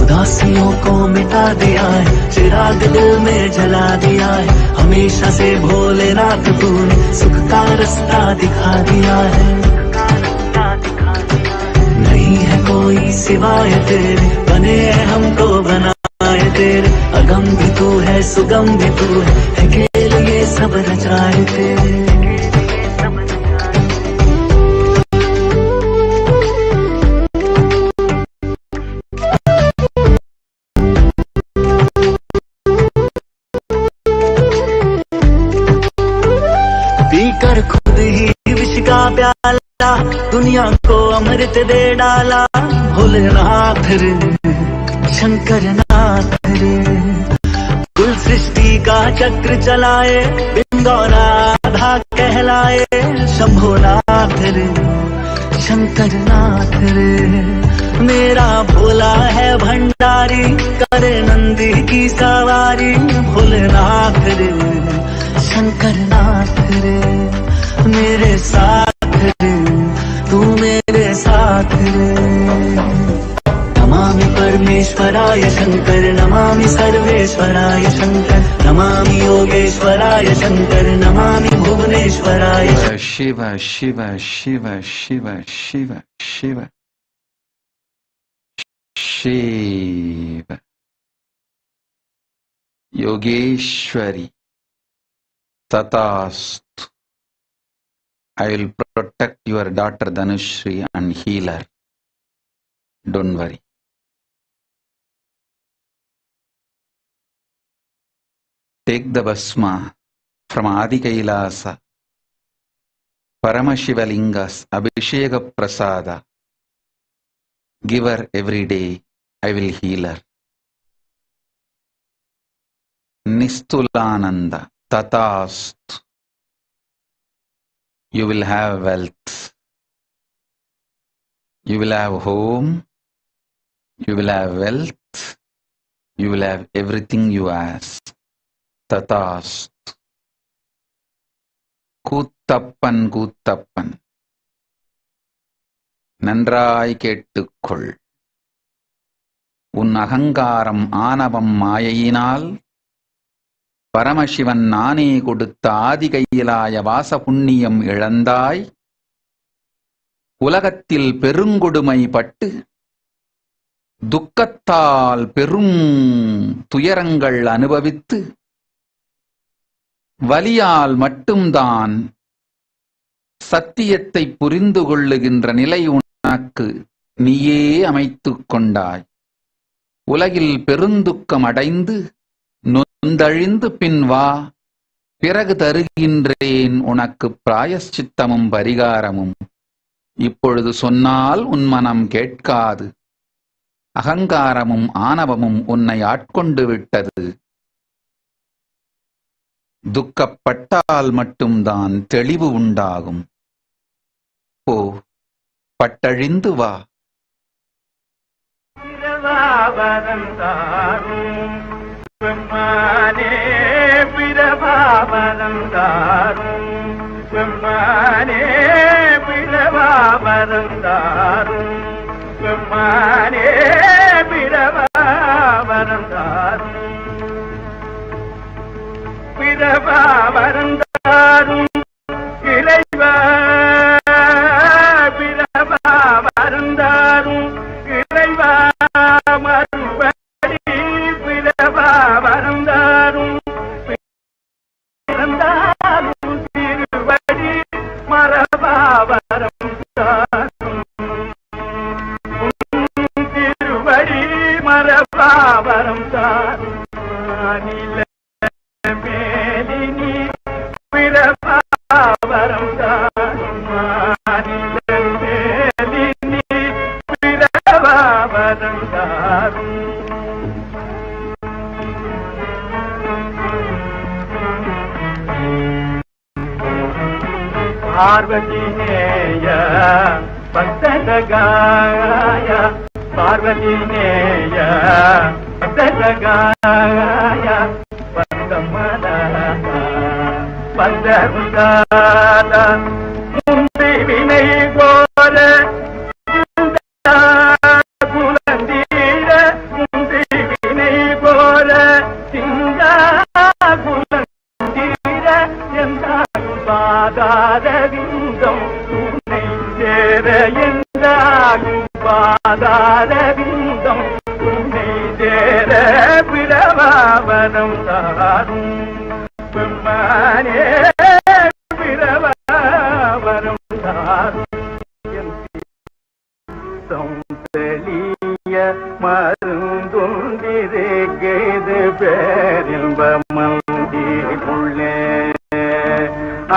उदासियों को मिटा दिया है, चिराग दिल में जला दिया है। हमेशा से भोलेनाथ तूने सुख का रास्ता दिखा दिया है। नहीं है कोई सिवाय तेरे, बने हैं हमको बनाए तेरे। अगम भी तू है, सुगम भी तू है खेल ये सब रचाए तेरे। खुद ही विष का प्याला, दुनिया को अमृत दे डाला, भोलेनाथ रे शंकर नाथ रे। कुल सृष्टि का चक्र चलाए, बिंग और राधा कहलाए, शंभोनाथ रे शंकर नाथ रे। मेरा भोला है भंडारी, करे नंदी की सवारी, भोलेनाथ रे शंकर नाथ रे। मेरे साथ रे तू, मेरे साथ रे। Namami परमेश्वराय Shankar, Namami सर्वेश्वराय Shankar, Namami योगेश्वराय Shankar, Namami भुवनेश्वराय। Shiv Shiv Shiv Shiv Shiv Shiv Shiv. Yogeshwari Tatastu. I will protect your daughter Dhanushri and heal her. Don't worry. Take the Basma from Adi Kailasa, Paramashiva Lingas, Abhisheka Prasada. Give her every day. I will heal her. Nistulananda. Tatastu. You will have wealth. You will have home, you will have wealth, you will have everything you ask. Tathast. கூத்தப்பன் கூத்தப்பன், நன்றாய் கேட்டுக்கொள். உன் அகங்காரம் ஆணவம் மாயையினால் பரமசிவன் நானே கொடுத்த ஆதி கையிலாய வாச புண்ணியம் இழந்தாய். உலகத்தில் பெருங்கொடுமை பட்டு துக்கத்தால் பெரும் துயரங்கள் அனுபவித்து வலியால் மட்டும்தான் சத்தியத்தை புரிந்து கொள்ளுகின்ற நிலை உனக்கு நீயே அமைத்துக் கொண்டாய். உலகில் பெருந்துக்கம் அடைந்து நொந்தழிந்து பின் வா, பிறகு தருகின்றேன் உனக்கு பிராயஷ்சித்தமும் பரிகாரமும். இப்பொழுது சொன்னால் உன் மனம் கேட்காது. அகங்காரமும் ஆணவமும் உன்னை ஆட்கொண்டு விட்டது. துக்கப்பட்டால் மட்டும்தான் தெளிவு உண்டாகும். போ, பட்டழிந்து வா. பெம்மானே பிரபாவனந்தாரும், பெம்மானே பிரபாவனந்தாரும், பெம்மானே பிரபாவனந்தாரும், பிரபாவனந்தாரும் இறைவா, பிரபாவனந்தாரும் இறைவா, மறுபடி பிரபாவனந்தாரும் பிறந்தாரும் திருவடி மரபாவரம் தாரும், திருவடி மரபாவரம் தாரும். மாநில மேலினி பிரபாவரம் தாரும், மாநில மேலினி பிரபாவரம் தாரும். பார்வதிநேய பக்தகாய, பார்வதிநேய பக்தகாய, பந்தமலக பந்தமுதாத முந்தி வினை கோல குலந்தீர, முந்தி வினை கோல சிங்கா குலந்தீர, என்றாகும் பாதார விந்தம் துணை சேர, என்றாகும் பாதார விந்தம் துணை சேர, பிரபாவனம் தாரும். பெம்மானே பிரபாவனம் தாரும். தெளிய மருந்துண்டிருக்கிறது பேரின்பமந்திக்குள்ளே,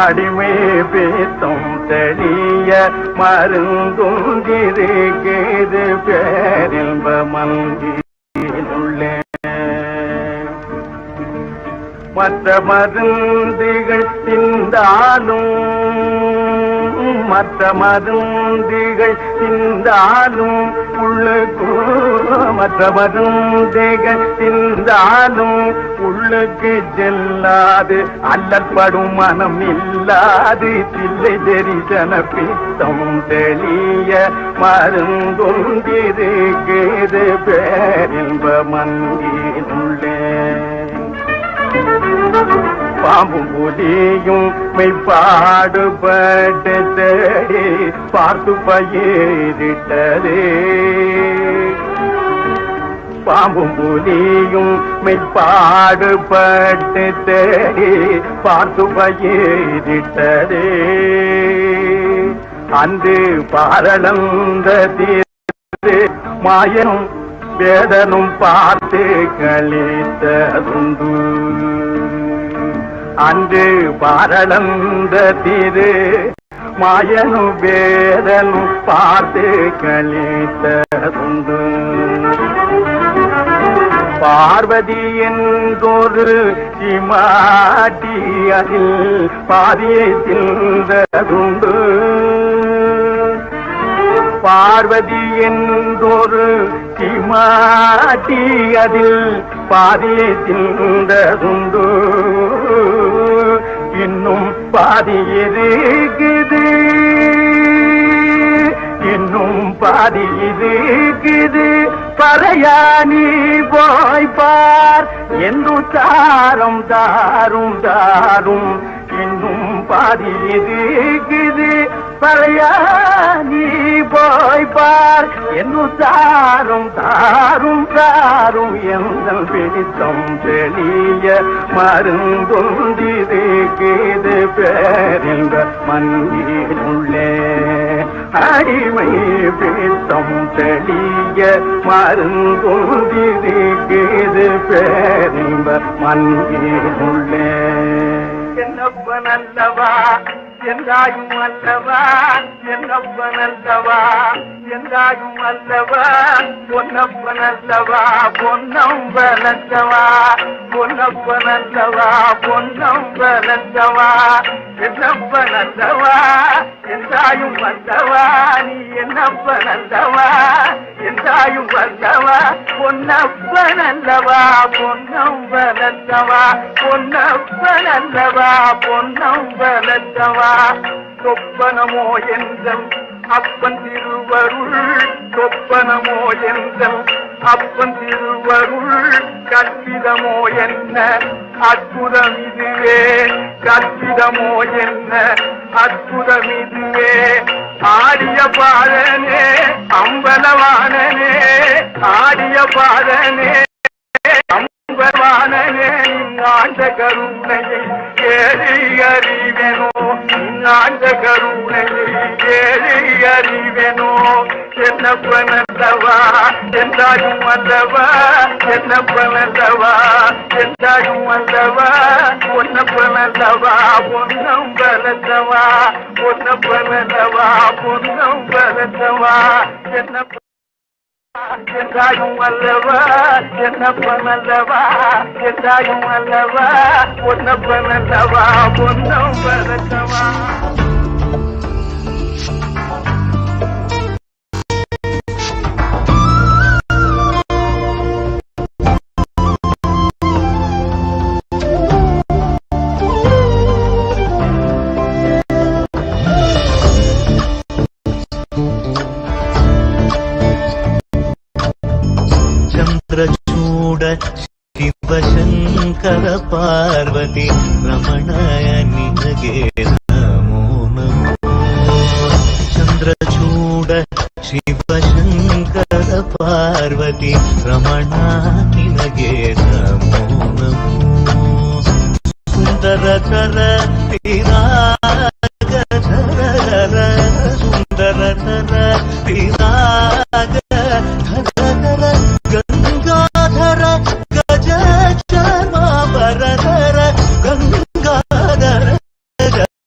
அடிமை பேத்தம் தெளிய மருந்துண்டிருக்கிறது பேரின்பமந்திக்குள்ளே. மற்ற மருந்துகள் திந்தாலும், மற்ற மருந்துகள் திந்தாலும் உள்ளுக்கு, மற்ற மருந்துகள் திந்தாலும் உள்ளுக்கு செல்லாது, அல்லற்படும் மனம் இல்லாது, தில்லை தரிசன பித்தம் தெளிய மருந்தொன்றிருக்கிறது பேரின்ப மந்தினுள்ளே. பாம்பும் புலியும் மெய்ப்பாடுபட்டு தேடி பார்த்து பயிரிட்டதே, பாம்பும் புலியும் மெய்ப்பாடுபட்டு தேடி பார்த்து பயிரிட்டதே. அன்று பாரளந்த தீர்த்து மாயனும் வேதனும் பார்த்து கழித்ததுண்டு, அன்று பாரளந்த திரு மாயனும் வேதனும் பார்த்து கழித்ததுண்டு. பார்வதி என்றொரு சிமாட்டி அதில் பாதியை தின்றதுண்டு, பார்வதி என்றொரு சீமாட்டி அதில் பாதி தின்றதுண்டு, இன்னும் பாதி இருக்குது, இன்னும் பாதி இருக்குது. பறையானி போய் பார் என்று தாரும் தாரும் தாரும், இன்னும் பாதி இருக்குது. பறையானி போய் பார் என்று தாரும் தாரும் தாரும், எந்த பிடித்தம் தெளிய மருந்தொன்றிருக்குது பேரின்ப மண்ணிலுள்ளே. அடிமை பிடித்தம் தெளிய மருந்தொன்றிருக்குது பேரின்ப மண்ணிலுள்ளே. என்னப்பன் அல்லவா என்றாயும் அல்லவா, என்னப்பன் அல்லவா என்றாயும் அல்லவா, பொன்னப்பன் அல்லவா பொன்னம்பலத்தவா, பொன்னப்பன் அல்லவா பொன்னம்பலத்தவா. என்னப்பன் அல்லவா என்றாயும் அல்லவா, நீ என்னப்பன் அல்லவா என்றாயும் அல்லவா, பொன்னப்பன் அல்லவா பொன்னம்பலத்தவா, பொன்னப்பன் அல்லவா பொன்னம்பலத்தவா. சொப்பனமோ என்றல் அப்பன் திருவருள், சொப்பனமோ என்றல் அப்பன் திருவருள், கற்பிதமோ என்ன அற்புதம் இதுவே, கற்பிதமோ என்ன அற்புதம் இதுவே. ஆடிய பாதனே அம்பலவானனே, ஆடிய பாதனே அம்பலவானனே, ஆண்ட கருணையை ஏறி அறிவேனோ, ஆண்ட கருணையை ஏறி அறிவேனோ. என்னப்பன் அல்லவா என்றாயும் அல்லவா, என்னப்பன் அல்லவா என்றாயும் அல்லவா, பொன்னப்பன் அல்லவா பொன்னம்பலத்தவா, பொன்னப்பன் அல்லவா பொன்னம்பலத்தவா. என்னப்பன் என்றாயும் அல்லவா, என்னப்பன் அல்லவா என்றாயும் அல்லவா, பொன்னப்பன் அல்லவா பொன்னம்பலத்தவா. ಚಂದ್ರಚೂಡ ಶಿವಶಂಕರ ಪಾರ್ವತಿ ರಮಣಯ ನಿನಗೆ ನಮೋ ನಮೋ. ಚಂದ್ರಚೂಡ ಶಿವಶಂಕರ ಪಾರ್ವತಿ ರಮಣ ನಿನಗೆ ನಮೋ ನಮೋ. ಸುಂದರತರ ಪಿರಾಗಧರ, ಸುಂದರತರ ಪಿರಾಗ ಗಂಗಾಧರ ಗಜ ಚರ್ಮಾಂಬರಧರ, ಗಂಗಾಧರ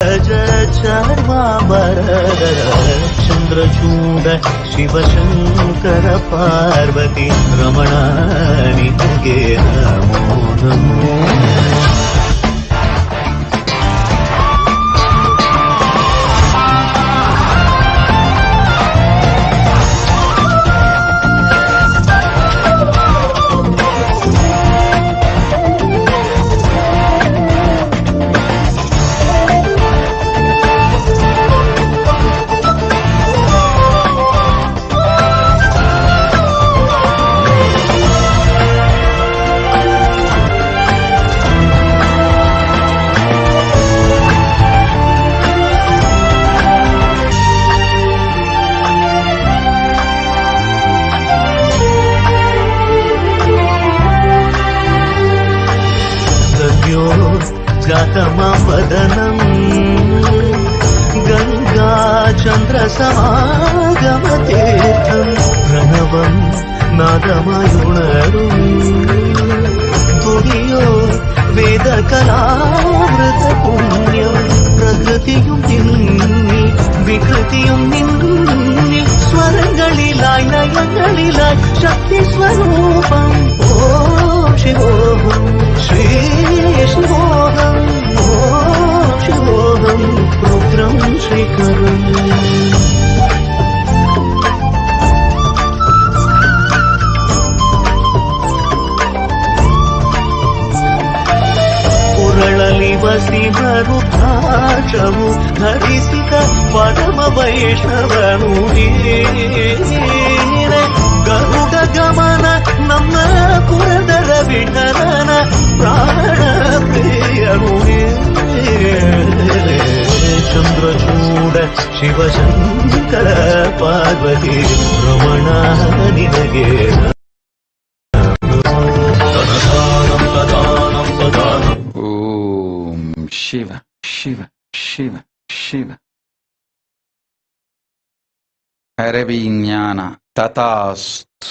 ಗಜ ಚರ್ಮಾಂಬರಧರ. ಚಂದ್ರಚೂಡ ಶಿವಶಂಕರ ಪಾರ್ವತಿ ರಮಣ ನಿನಗೆ ನಮೋ ನಮೋ. जातमवदनं गंगा चंद्र समागमतीर्थं प्रणवं नादमयुणरुं तुडियो वेदकलामृत पुण्यं प्रकृतियुं निन्नि विकृतियुं निन्नि स्वरங்களிலாய் நயங்களிலாய் शक्ति स्वरूपं ஓம் சிவோகம் ஸ்ரீ சிவோகம் ஓம் சிவோகம் ருத்ரம் ஸ்ரீகரம். ಮೋಕ್ಷವು ಧರಿಸಿದ ಪರಮ ವೈಷ್ಣವನು ನೀನೆ. ಗರುಡ ಗಮನ ನಮ್ಮ ಪುರದರ ವಿಠಲನ ಪ್ರಾಣ ಪ್ರಿಯನು ಚಂದ್ರಚೂಡ ಶಿವಶಂಕರ ಪಾರ್ವತಿ ರಮಣ ನಿನಗೆ ஓம் சிவ சிவ சிவ சிவ. பரவிஞான ததாஸ்து.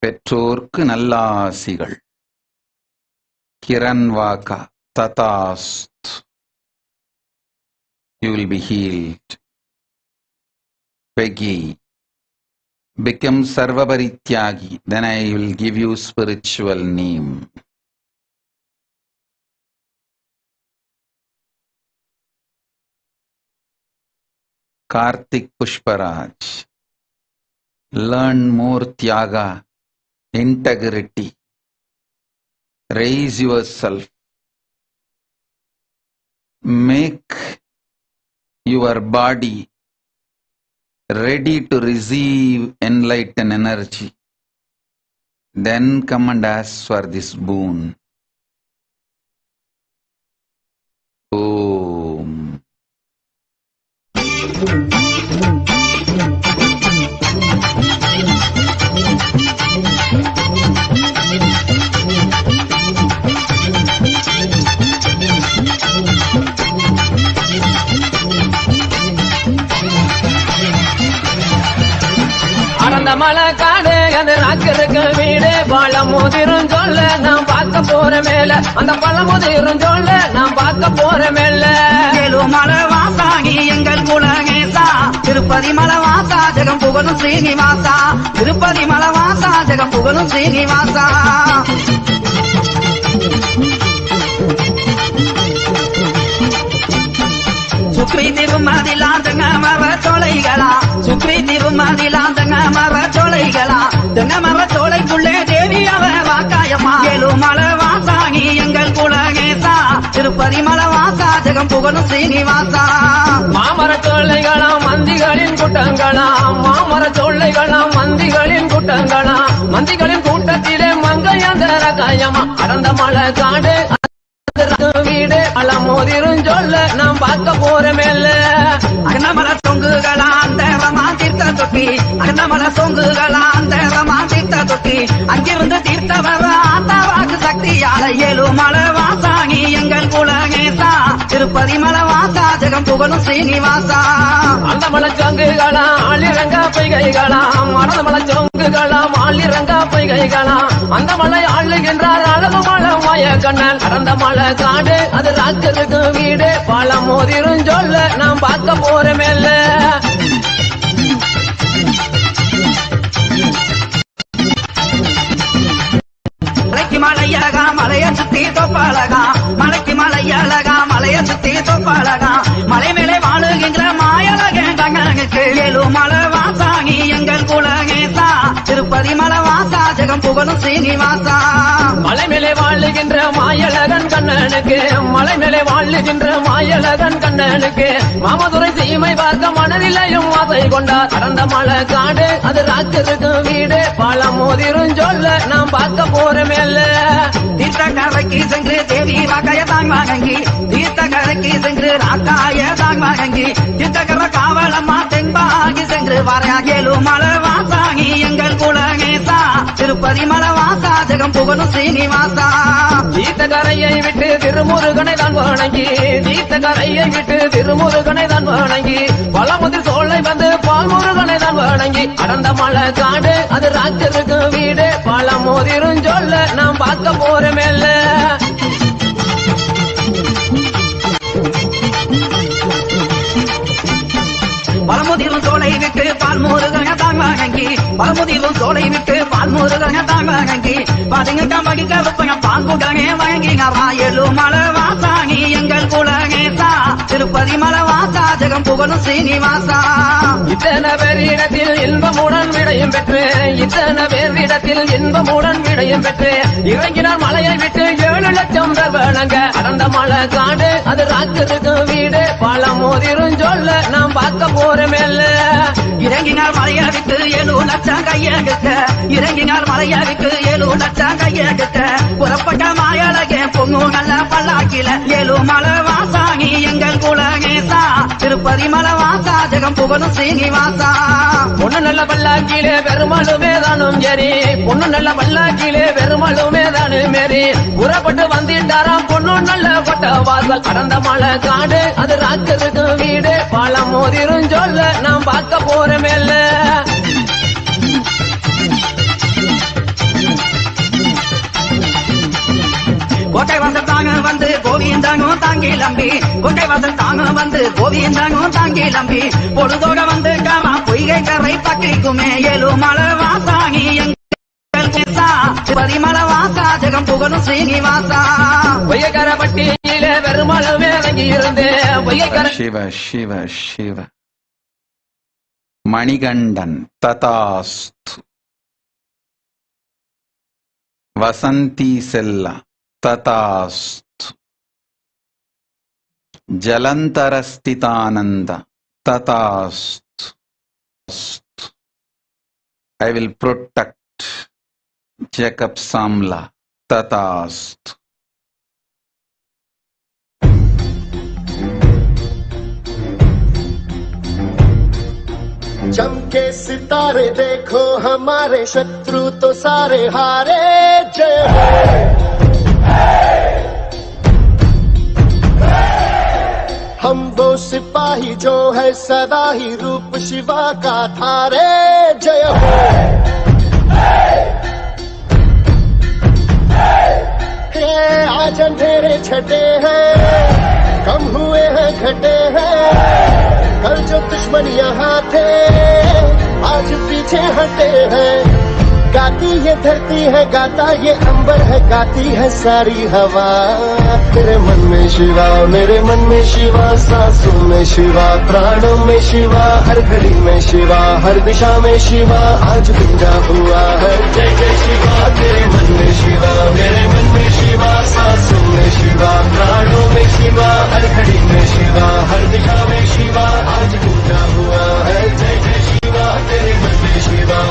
பெற்றோர்க்கு நல்லாசிகள். கிரண்வாகா ததாஸ்து. You will be healed. Peggy, become Sarvaparityagi, then I will give you spiritual name. Karthik Pushparaj, learn more Tyaga, integrity, raise yourself, make your body ready to receive enlightened energy, then come and ask for this boon. Om. அறந்த மலை காடு அது ராக்கிற்கு வீடு பழமுதிரும் சொல்ல நாம் பார்க்க போற மேல அந்த பழமுதிரும் சொல்ல நாம் பார்க்க போற மேல மலை வாசாகி எங்கள் குலகேசா திருப்பதி மலை வாசா ஜெகம் புகழும் ஸ்ரீனிவாசா திருப்பதி மலை வாசா ஜெகம் புகழும் ஸ்ரீனிவாசா சுக்ரி திருமதிலாந்தங்க மர சோலைகளா சுக்ரி திருமதிலாந்தங்க மர சோலைகளா தெங்க மர சோலைக்குள்ளே தேவி அவ வாக்காயம்மா ஏழு மலை வாசாகி எங்கள் குலகேசா திருப்பதி மலை வாசா ஜெகம் புகழும் ஸ்ரீனிவாசா மாமர சோலைகளாம் மந்திகளின் கூட்டங்களாம் மாமர சோலைகளாம் மந்திகளின் கூட்டங்களாம் மந்திகளின் கூட்டத்திலே மங்கையந்தர காயம்மா அறந்த மலை காடு வீடு பழமுதிரும் சொல்ல நாம் பார்க்க போற மேல அகனமல தொங்குகளா அந்த ரமா தீர்த்த தொட்டி அகனமல தொங்குகளா அந்த ரமா தீர்த்த தொட்டி அங்கிருந்து தீர்த்த வர ஆத்தாவாக்கு சக்தியால ஏழு மலை வாசாகி எங்கள் குலகேசா திருப்பதி மலை வாசா ஜெகம் புகழும் ஸ்ரீனிவாசா அந்த மலை சங்குகளா ஆளிரங்க பொய்கைகளா மறந்த மலை சங்குகளா ஆளிரங்க பொய்கைகளா அந்த மலை ஆளுகின்றார் அழகு மலை மாய கண்ணன் அறந்த மலை காடு அது ராக்கருக்கு வீடு பழமுதிரும் சொல்ல நாம் பார்க்க போற மேல மலைக்கு மலையழகா மலைய சுத்தி தொப்பழகா மலைக்கு மலையழகா மலைய சுத்தி தொப்பழகா மலை மேலே வாழுகின்ற மாயழகேண்டங்களுக்கு ஏழு மலை வாசாகி எங்கள் குலகேசா திருப்பதி மலை வாசா ஜெகம் புகழும் ஸ்ரீனிவாசா மலை மேலே வாழுகின்ற மாயழகன் கண்ணனுக்கு மலை மேலே வாழுகின்ற மாயழகன் கண்ணனுக்கு மாமதுரை சீமை பார்க்க மனதிலையும் ஆசை கொண்டார் அறந்த மலை காடு அது ராக்கருக்கு வீடு பழமுதிரும் சொல்ல நாம் பார்க்க போற மேல தீர்த்த கரைக்கு சென்று தேவி வாக்காய தாங் வாங்கி தீர்த்த கரைக்கு சென்று ராக்காய தாங் வாங்கி தீர்த்த கரை காவலம்மா தென்பாகி சென்று வரையாகேலு மலை வாசாகி எங்கள் குலகேசா திருப்பதி மலை வாசா ஜெகம் புகழும் ஸ்ரீனிவாசா தீர்த்த கரையை விட்டு திருமுருகனை தான் வணங்கி தீர்த்த கரையை விட்டு திருமுருகனை தான் வணங்கி பழமுதிர் சோலை வந்து பால்முருகனை தான் வணங்கி அறந்த மலை காடு அது ராக்கருக்கு வீடு பழமுதிரும் சொல்ல நாம் பார்க்க போற மேல பழமுதிரும் சோலை விட்டு பால்முருகனை தான் வணங்கி பழமுதிரும் சோலை விட்டு பால்முருகனை தான் வணங்கி பாதிங்க மகிக்க வைப்பங்க பாங்குடனே வழங்கினாரா ஏழு மலை வாசாகி எங்கள் குலகேசா திருப்பதி மலை வாசா ஜெகம் புகழும் ஸ்ரீனிவாசா இத்தனை பேரிடத்தில் இன்பமுடன் விடையும் பெற்று இத்தனை பேரிடத்தில் இன்பமுடன் விடையும் பெற்று இறங்கினார் மலையை விட்டு 7 லட்சம் பேர் வேணங்க அடர்ந்த மலை காடு அது ராக்குறதுக்கு வீடு பழம் மோதிரும் சொல்ல நாம் பார்க்க போற மேல இறங்கினார் மலையாவிற்கு 7 லட்சம் கையெடுக்க இறங்கினார் மலையாவிற்கு 7 லட்சம் கையெடுக்க புறப்பட்ட மாயழகே பொங்கு நல்ல பல்லாக்கில 7 மலை வாசாகி எங்கள் குலகேசா திருப்பதி மலை வாசா ஜெகம் புகழும் ஸ்ரீனிவாசா பொண்ணு நல்ல பல்லாக்கிலே பெருமாளுமே தானும் சரி பொண்ணு நல்ல பல்லாக்கிலே பெருமாளுமே தானும் மேரி புறப்பட்டு வந்துட்டாராம் பொண்ணு நல்ல பட்ட வாசல் கடந்த மலை காடு அது ராக்குறதுக்கு வீடு பழம் மோதிரும் சொல்ல நாம் பார்க்க போற மேல கோட்டை வாசல் தாங்க வந்து கோவியந்தாங்கும் தாங்கி லம்பி கோட்டை வாசல் தாங்க வந்து கோவியந்தாங்கும் தாங்கி லம்பி பொழுதோட வந்து காமா பொய்கை கரை பக்கிக்குமே 7 மலை வாசாகி எங்கள் கேசா பரிமள வாசா ஜெகம் புகழும் ஸ்ரீனிவாசா பொய்யக்கர பட்டியிலே பெருமாளுமே தங்கி இருந்து பொய்யக்கர சிவ சிவ சிவ மணிகண்டன் ததாஸ்து வசந்தி செல்ல ததாஸ்து ஜலந்தரஸ்திதானந்த ததாஸ்து I will protect Jacob Samla तथास्तु। चमके सितारे देखो हमारे शत्रु तो सारे हारे, जय हो। हम वो सिपाही जो है सदा ही रूप शिवा का धारे, जय हो। आज अंधेरे छटे हैं, कम हुए हैं घटे हैं, कल जो दुश्मन यहाँ थे आज पीछे हटे हैं। गाती ये धरती है, गाता ये अंबर है, गाती है सारी हवा। तेरे मन में शिवा, मेरे मन में शिवा, सांसों में शिवा, प्राणों में शिवा, हर घड़ी में शिवा, हर दिशा में शिवा, आज गूंजा हुआ है जय जय शिवा। तेरे मन में शिवा, मेरे मन में शिवा, सांसों में शिवा, प्राणों में शिवा, हर घड़ी में शिवा, हर दिशा में शिवा, आज गूंजा हुआ है जय जय शिवा। तेरे मन में शिवा।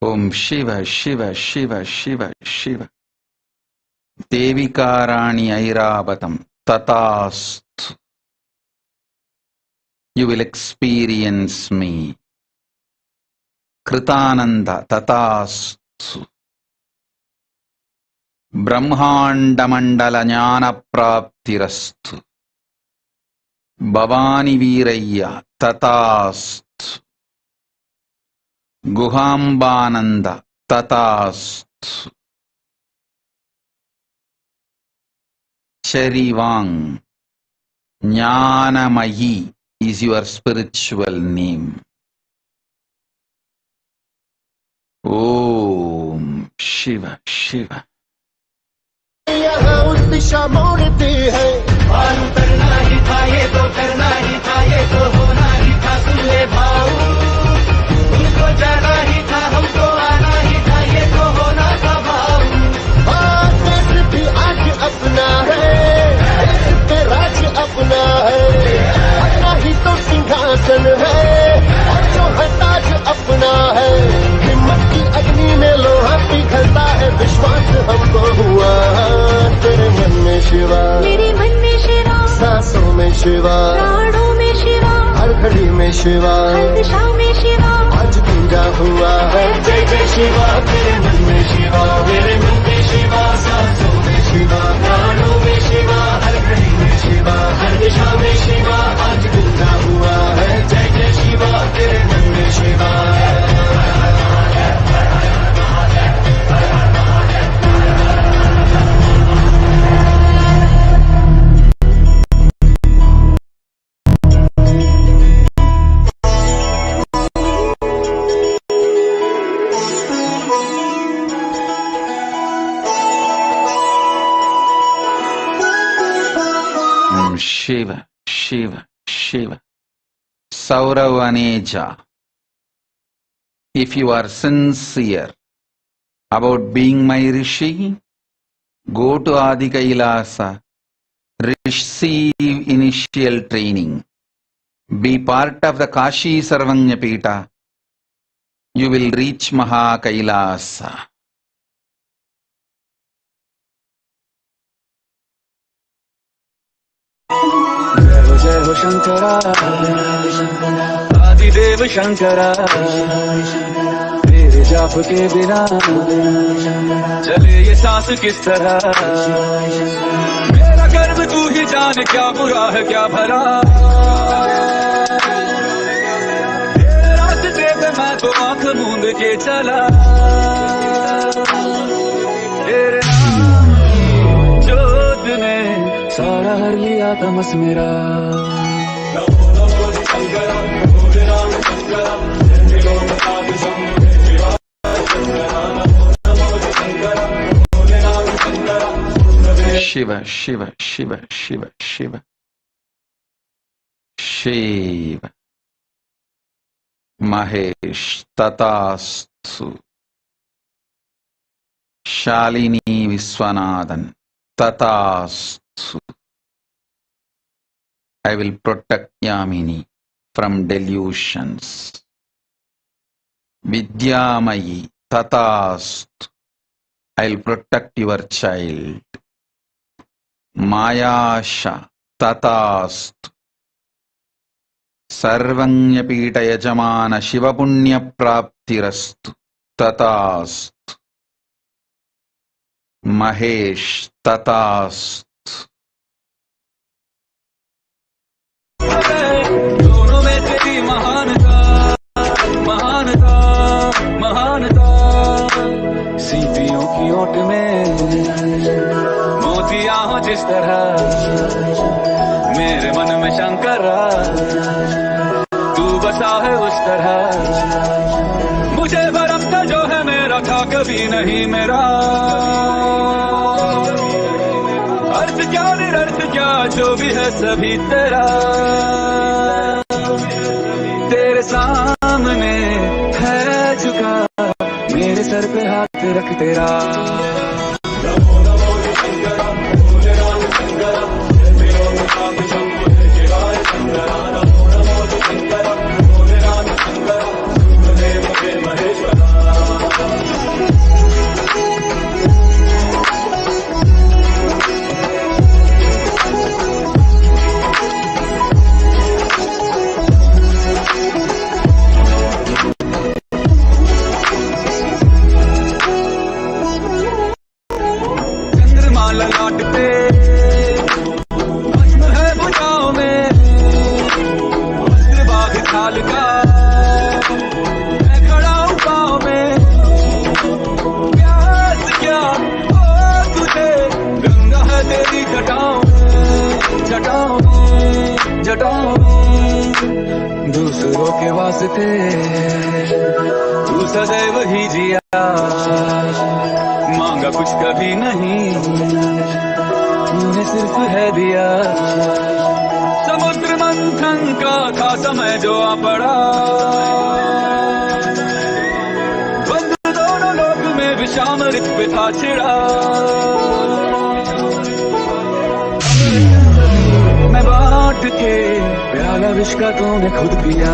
ओम शिव शिव शिव शिव शिव। देविका राणी ऐरावतम तथास्तु। You will experience me. Kritanand तथास्तु। ब्रह्मांड मंडल ज्ञान प्राप्तिरस्तु। भवानी वीरय्य तथास्तु। गुहाम्बानंद तथास्तु। Cheriwang Jnanamayi is your spiritual name. Om Shiva Shiva। यहाँ उस दिशा मोड़ती है, मालूम करना ही था ये तो करना ही था, ये तो होना ही था, सुन ले भाऊ। उनको जाना ही था, हमको आना ही था, ये तो होना था भाऊ। देश भी आज अपना है, देश पे राज अपना है, अपना ही तो सिंहासन है, और जो है ताज अपना है। हिम्मत की अग्नि में लोहा पिघलता है, विश्वास हमको हुआ। तेरे मन में शिवा, मेरे मन में शिवा, सांसों में शिवा, प्राणों में शिवा, हर घड़ी में शिवा, हर दिशा में शिवा, आज गूंजा हुआ है जय जय शिवा। तेरे मन में शिवा, मेरे मन में शिवा, सांसों में शिवा, प्राणों में शिवा, हर घड़ी में शिवा, हर दिशा में शिवा, आज गूंजा हुआ है जय जय शिवा। तेरे मन में Shiva. Shiva, Shiva, Shiva. Sauravaneja. If you are sincere about being my Rishi, go to Adi Kailasa, receive initial training, be part of the Kashi Sarvanyapita, you will reach Maha Kailasa. जय हो शंकरा आदिदेव शंकरा तेरे जाप के बिना चले ये सांस किस तरह मेरा गर्व तू ही जाने क्या बुरा है क्या भला तेरे रास्ते पे मैं तो आंख मूंद के चला तेरे जोत ने सारा हर लिया तमस मेरा Shiva, Shiva, Shiva, Shiva, Shiva. Shiva. Mahesh, Tatastu. Shalini Viswanathan, Tatastu. I will protect Yamini from delusions. Vidyamayi, Tatastu. I will protect your child. Mayasha, Tatastu. Sarvanyapita Yajamana Shivapunya Praptirastu, Tatastu. Mahesh, Tatastu. दोनों में तेरी महानता महानता महानता सीपियों की ओट में मोतियां हो जिस तरह मेरे मन में शंकर तू बसा है उस तरह मुझे भरम था जो है मेरा था कभी नहीं मेरा अर्थ क्या निरर्थ क्या जो भी है सभी तेरा तेरे सामने है झुका मेरे सर पे हाथ रख तेरा दूसरों के वास्ते तू सदैव ही जिया मांगा कुछ कभी नहीं तूने सिर्फ है दिया समुद्र मंथन का था समय जो आ पड़ा बंद दोनों लोक में विषामृत पे था छिड़ा मैं बांट के प्याला विष का तूने खुद पिया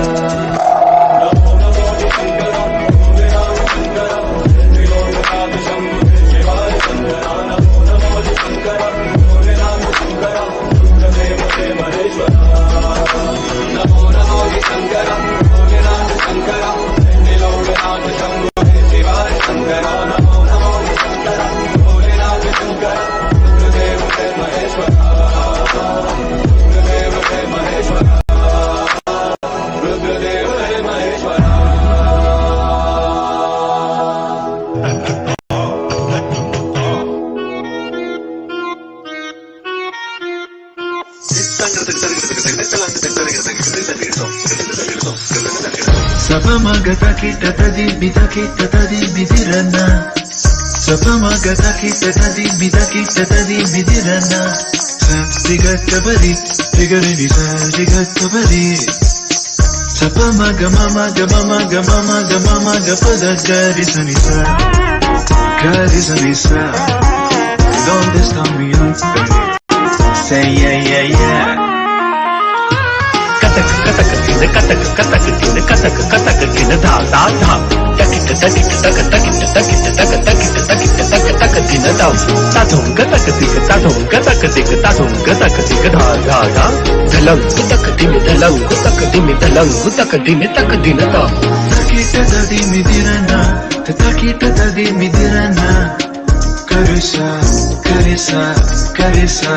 Sapamagata kita tadi bida kita tadi bidirana Sapamagata kita tadi bida kita tadi bidirana Rigattabari, Rigari Sa, Rigattabari. Sapa maga mama ga mama ga mama ga mama ga pada gari sanisa. Gari sanisa. ¿Dónde está mi ángel? Say yeah yeah yeah. Katak katak kine katak katak kine katak katak kine da da da. Takit takit takit takit takit takit takit takit takit takit kine da. Tatung katak tik tatung katak tik tatung katak tik da da da. Dalang katak dimi dalang katak dimi dalang katak dimi tak dina da. Takita tadi midirana, takita tadi midirana. Karisa, karisa, karisa.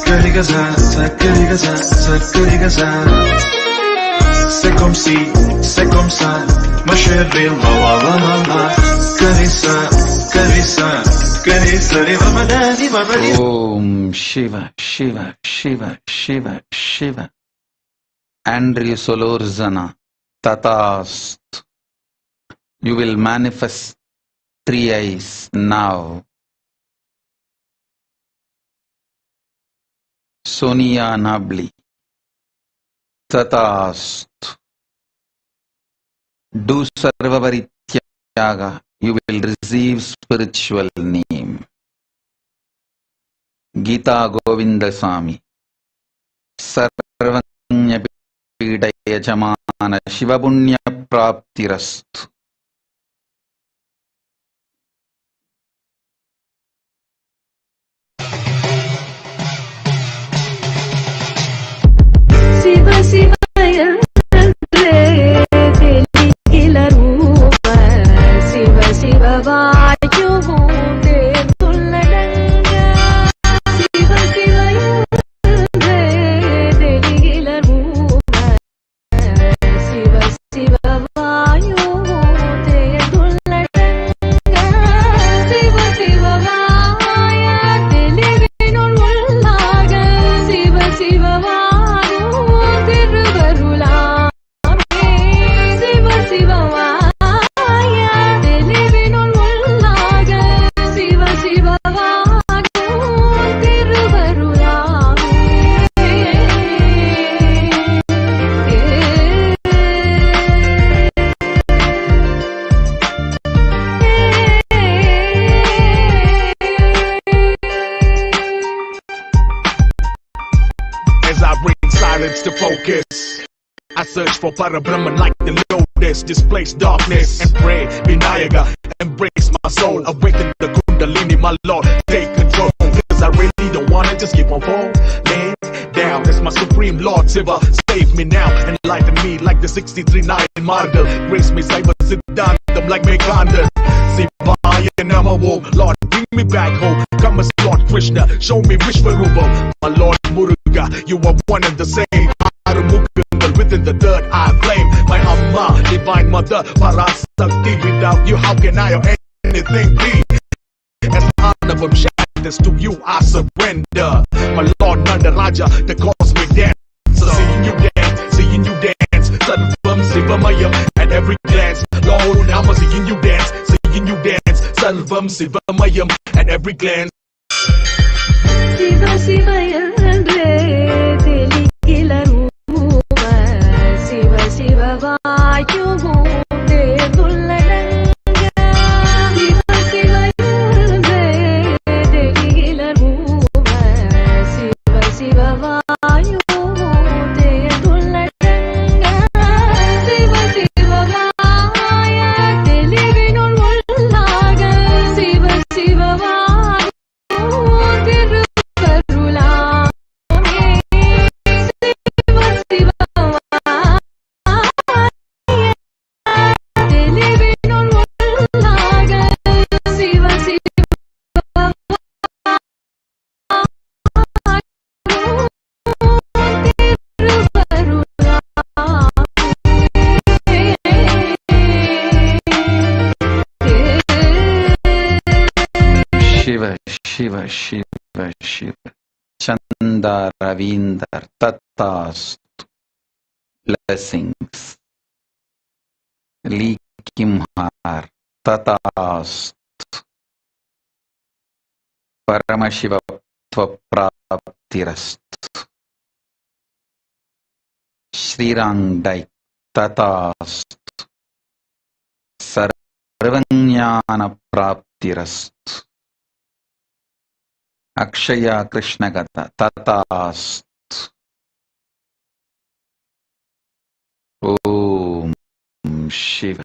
Karigaza, sakarigaza, sakarigaza. C'est comme ça, ma chérie, la la la la la. Karisa, karisa, karisa, riva madani, madani. Om Shiva, Shiva, Shiva, Shiva, Shiva. Andrew Solorzana, Tatast. You will manifest 3 eyes now. Sonia Nabli, Tatast. Do Sarvavarityaga, you will receive spiritual name. Gita Govindasamy, Sarvanya Pida Yajamana Shivapunya Praptirastu. Shiva Shiva Shiva Shiva Vayumunde Tulladanga Shiva Shiva Deligila Rupa Shiva Shiva Vayumunde Tulladanga Shiva Shiva Vaya Deliginul Ullaga Shiva Shiva Vayumunde Ruvarulame Shiva Shiva As I bring silence to focus, I search for Parabrahman like the lotus, displace darkness and pray, Vinayaga, embrace my soul, awaken the Kundalini, my Lord, take control, cause I really don't wanna just keep on falling down. As my supreme Lord Shiva, save me now, enlighten me like the 63-9 Margal, grace me Saiva Siddhantam like Mekanda, Shivaya Namo, Lord, bring me back home, come as Lord Krishna, show me Vishwarupa, my Lord Muruga, you are one and the same, within the third eye flame, my Amma, divine mother, Parasakti, without you how can I or anything be? As Anavam Shadas to you I surrender, my Lord Nanda Raja, the cosmic dancer, seeing you dance, Sarvam Sivamayam, at every glance, Lord I'm seeing you dance, Sarvam Sivamayam, at every glance. Shiva Shiva Deligila Rupa Shiva Shiva Vayumunde Tulladanga Shiva Shiva Deligila Rupa Shiva Shiva Vayumunde Tulladanga Shiva Shiva Vaya Deliginul Ullaga Shiva Shiva Vayumunde Ruvarulame Shiva Shiva Deliginul Ullaga Shiva Shiva Shiva, Shiva, Shiva, Shiva. Chanda Ravinder Tatast. Blessings. Lee Kimhar Tatast. Paramashiva त्वप्राप्तिरस्तु श्रीराङ्गै तथास्तु सर्वज्ञानप्राप्तिरस्तु अक्षया कृष्णगत तथास्तु ओम शिव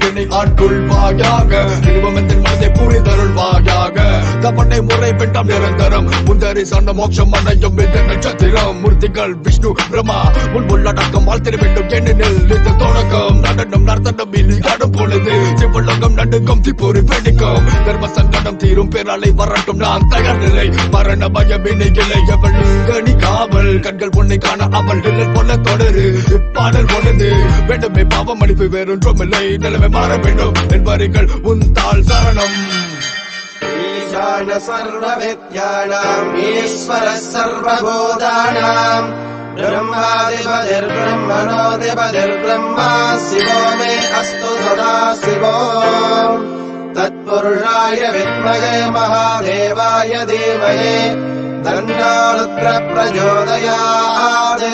என்னை ஆட்கொள்வாயாக நிருபமத்தின் மனதை புரிதருள்வாயாக தப்பனை முறை பெற்றாம் நிரந்தரம் முந்தரி சண்ட மோட்சம் அடையும் இந்த நட்சத்திரம் மூர்த்திகள் விஷ்ணு பிரம்மா முன்புள்ளடக்கம் வாழ்த்திட வேண்டும் ஏனெனில் இந்த தொடக்கம் நடனம் நர்த்தனம் இனி ஆடும் பொழுது சிவலோகம் நடுக்கும் திப்பொறி வெடிக்கும் தர்ம சங்கடம் தீரும் பேராலை வரட்டும் நான் தயார் நிலை மரண பயம் இணை இல்லை அவள் கணி காவல் கண்கள் பொண்ணை காண அவள் நிழல் போல தொடரு இப்பாடல் பொழுது வேண்டுமே பாவம் அளிப்பு வேறொன்றும் இல்லை நிலைமை மாற வேண்டும் என்பார்கள் உன் தாள் சரணம் ஈசான சர்வ வித்யானாம் ஈஸ்வர சர்வபூதானாம் பிரம்மாதிபதிர் பிரம்மணோதிபதிர் பிரம்மா சிவோ மே அஸ்து சதா சிவோ தத்புருஷாய வித்மகே மகாதேவாய தீமஹி தன்னோ ருத்ர பிரச்சோதயாத்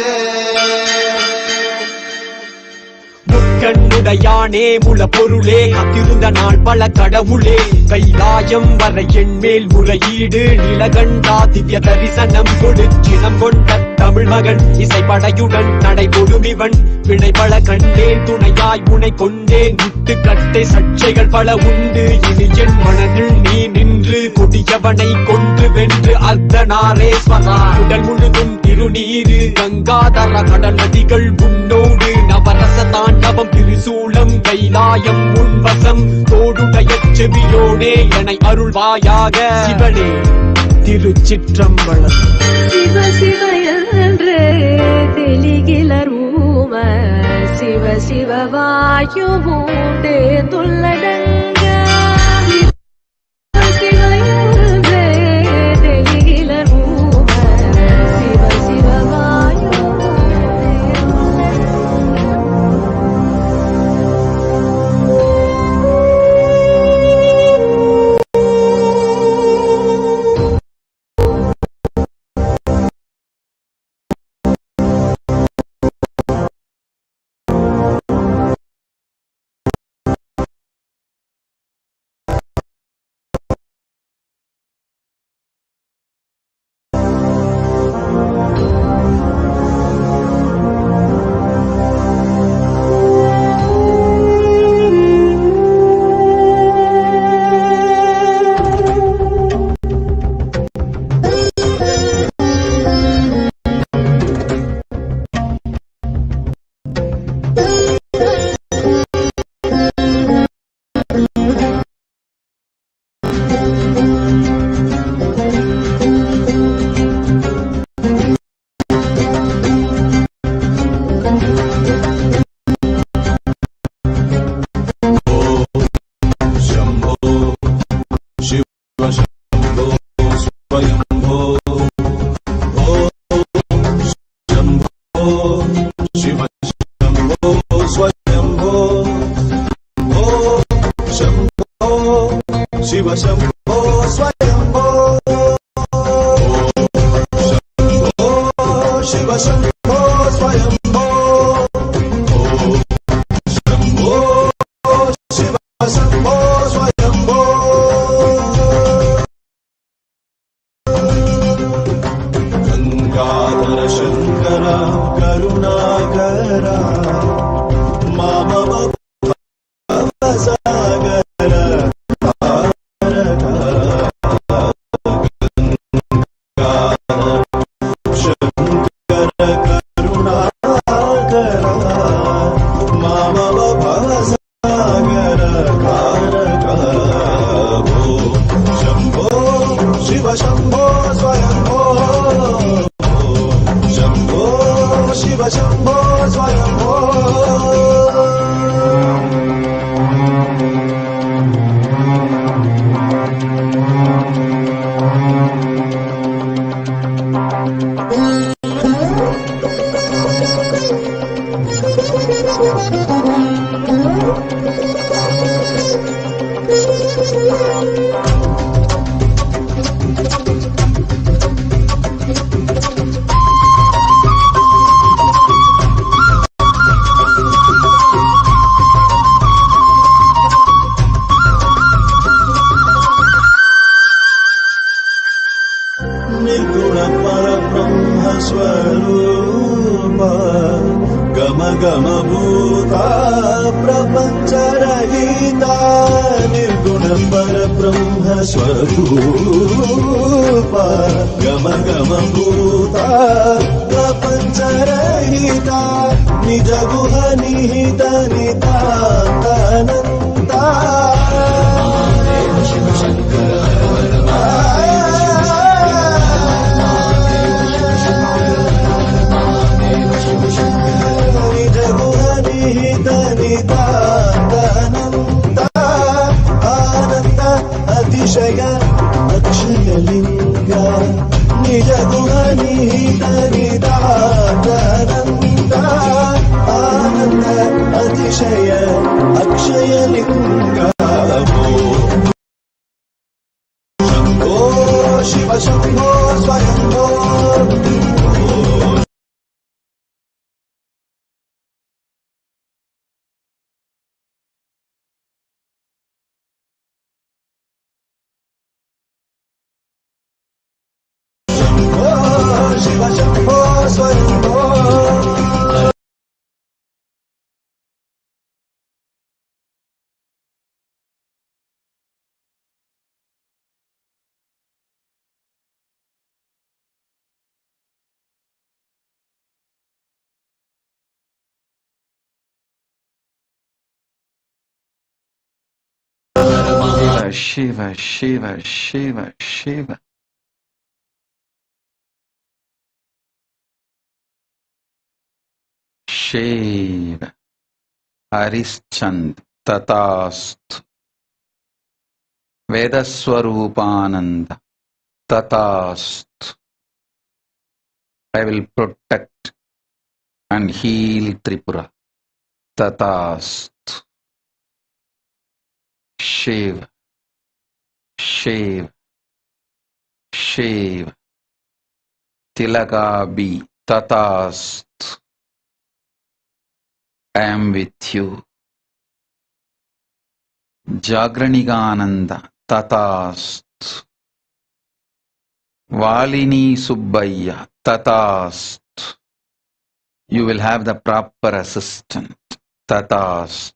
கண்ணுடையானே முள பொருளே காத்திருந்த நாள் பல கடவுளே கைலாயம் வர என் மேல் முறையீடு நிலகண்டா திவ்ய தரிசனம் கொடுச்சினம் கொண்ட தமிழ் மகன் இசைப்படையுடன் நடைபொடும் இவன் வினை பல கண்டேன் துணையாய் உனை கொண்டேன் விட்டு கட்டை சர்ச்சைகள் பல உண்டு இனி என் மனதில் நீ நின்று கொடியவனை கொன்று வென்று அர்த்தநாரேஸ்வரா உடல் முழுதும் திருநீரு கங்காதர கடல் நதிகள் உன்னோடு நவரச தாண்டவம் திரிசூலம் கைலாயம் உன்வசம் தோடுடைய செவியோனே எனை அருள்வாயாக சிவனே திருச்சிற்றம்பலம் சிவ சிவ என்றே தெளிகிலர் ஊம சிவ சிவ வாயு மூண்டே துள்ளடங்க சிவ என்றே தெளிகிலர் ஊம சிவ சிவ வாயு ब्रह्मस्वरूपा गम गम भूता प्रपञ्चरहिता निज गुह निहित नितान्तनन्ता निज गुह निहित नितान्तनन्ता आनन्द अतिशय अक्षयलिङ्ग निज गुह निहित नितान्तनन्ता आनन्द अतिशय अक्षयलिङ्ग Shambho Shiv Shambho स्वयम्भो Shiv Shambho स्वयम्भो Shiva, Shiva, Shiva, Shiva. Shiva. Harischand Tatasthu. Vedaswarupananda Tatasthu. I will protect and heal Tripura. Tatasthu. Shiva. Shiva, Shiva, Tilagabi, Tatasthu. I am with you. Jagranigananda, Tatasthu. Valini Subbaya, Tatasthu. You will have the proper assistant. Tatasthu.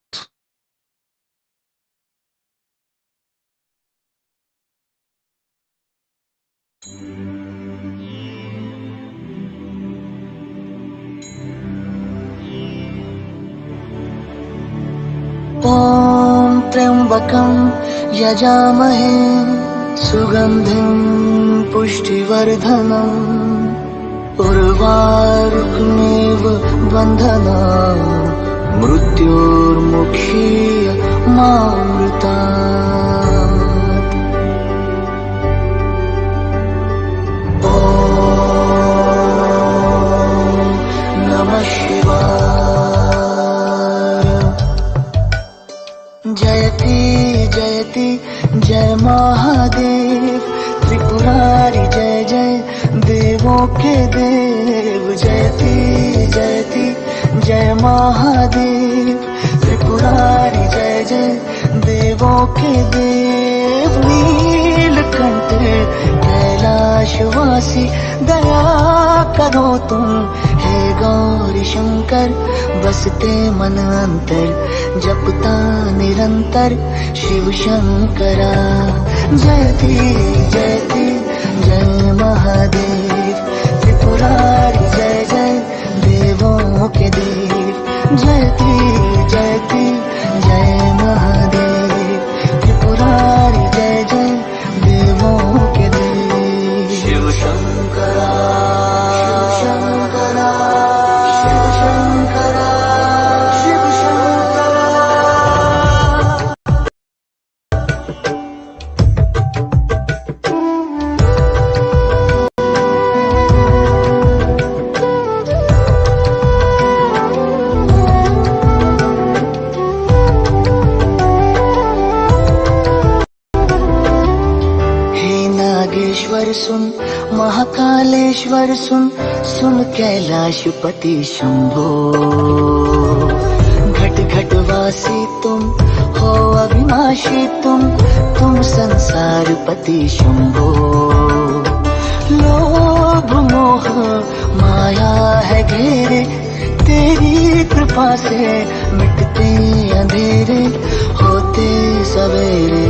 ॐ त्र्यम्बकं यजामहे सुगन्धिं पुष्टिवर्धनम् उर्वारुकमेव बन्धनान् मृत्योर्मुखीय मामृतात्। ॐ नमः शिवाय। जयति जयति जय महादेव त्रिपुरारी जय जय देवों के देव। जयति जयति जय महादेव त्रिपुरारी जय जय देवों के देव। नीलकंठ कैलाशवासी दया करो तुम हे गौरी शंकर बसते मन अंतर जपता निरंतर शिव शंकरा। जयति जयति जय महादेव त्रिपुरारी जय जय देवों के देव। जयति जयति जय महादेव त्रिपुरारी जय जय देवों के देव। शिव शंकरा शिव शंकरा शिव शंकरा शिव शंकरा। सुन महाकालेश्वर सुन सुन कैलाशपति शंभो। घट घट वासी तुम हो अविनाशी तुम संसार पति शंभो। लोभ मोह माया है घेरे तेरी कृपा से मिटते अंधेरे होते होते सवेरे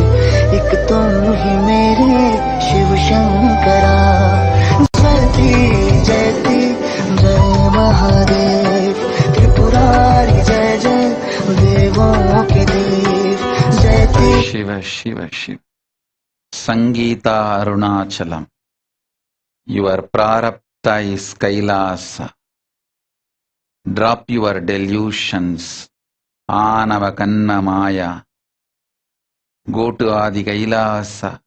एक तुम ही मेरे शिव शंकरा जयती जयती जय महादेव त्रिपुरारी जय जय देवों के देव जयती Shiv Shiv Shiv Sangeeta Arunachalam. Your prarabdha is Kailasa. Drop your delusions. Anava Kanna Maya. Go to Adi Kailasa.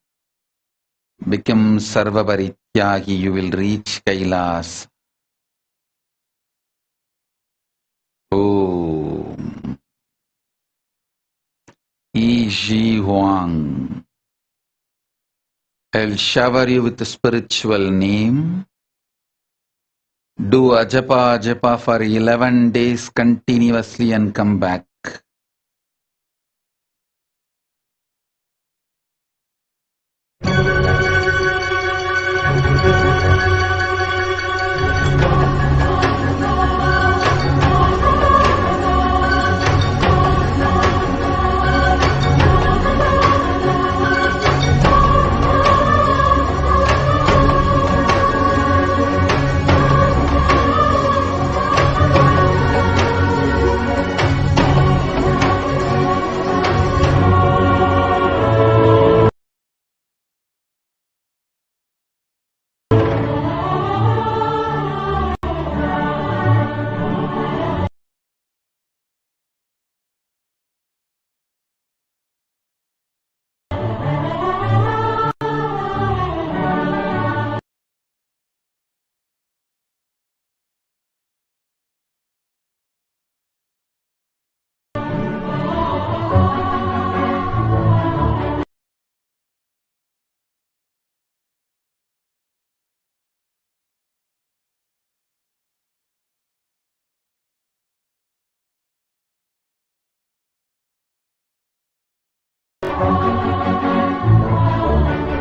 Become Sarvaparityagi. You will reach Kailasa. Om. E.G. Huang. I'll shower you with a spiritual name. Do ajapa for 11 days continuously and come back.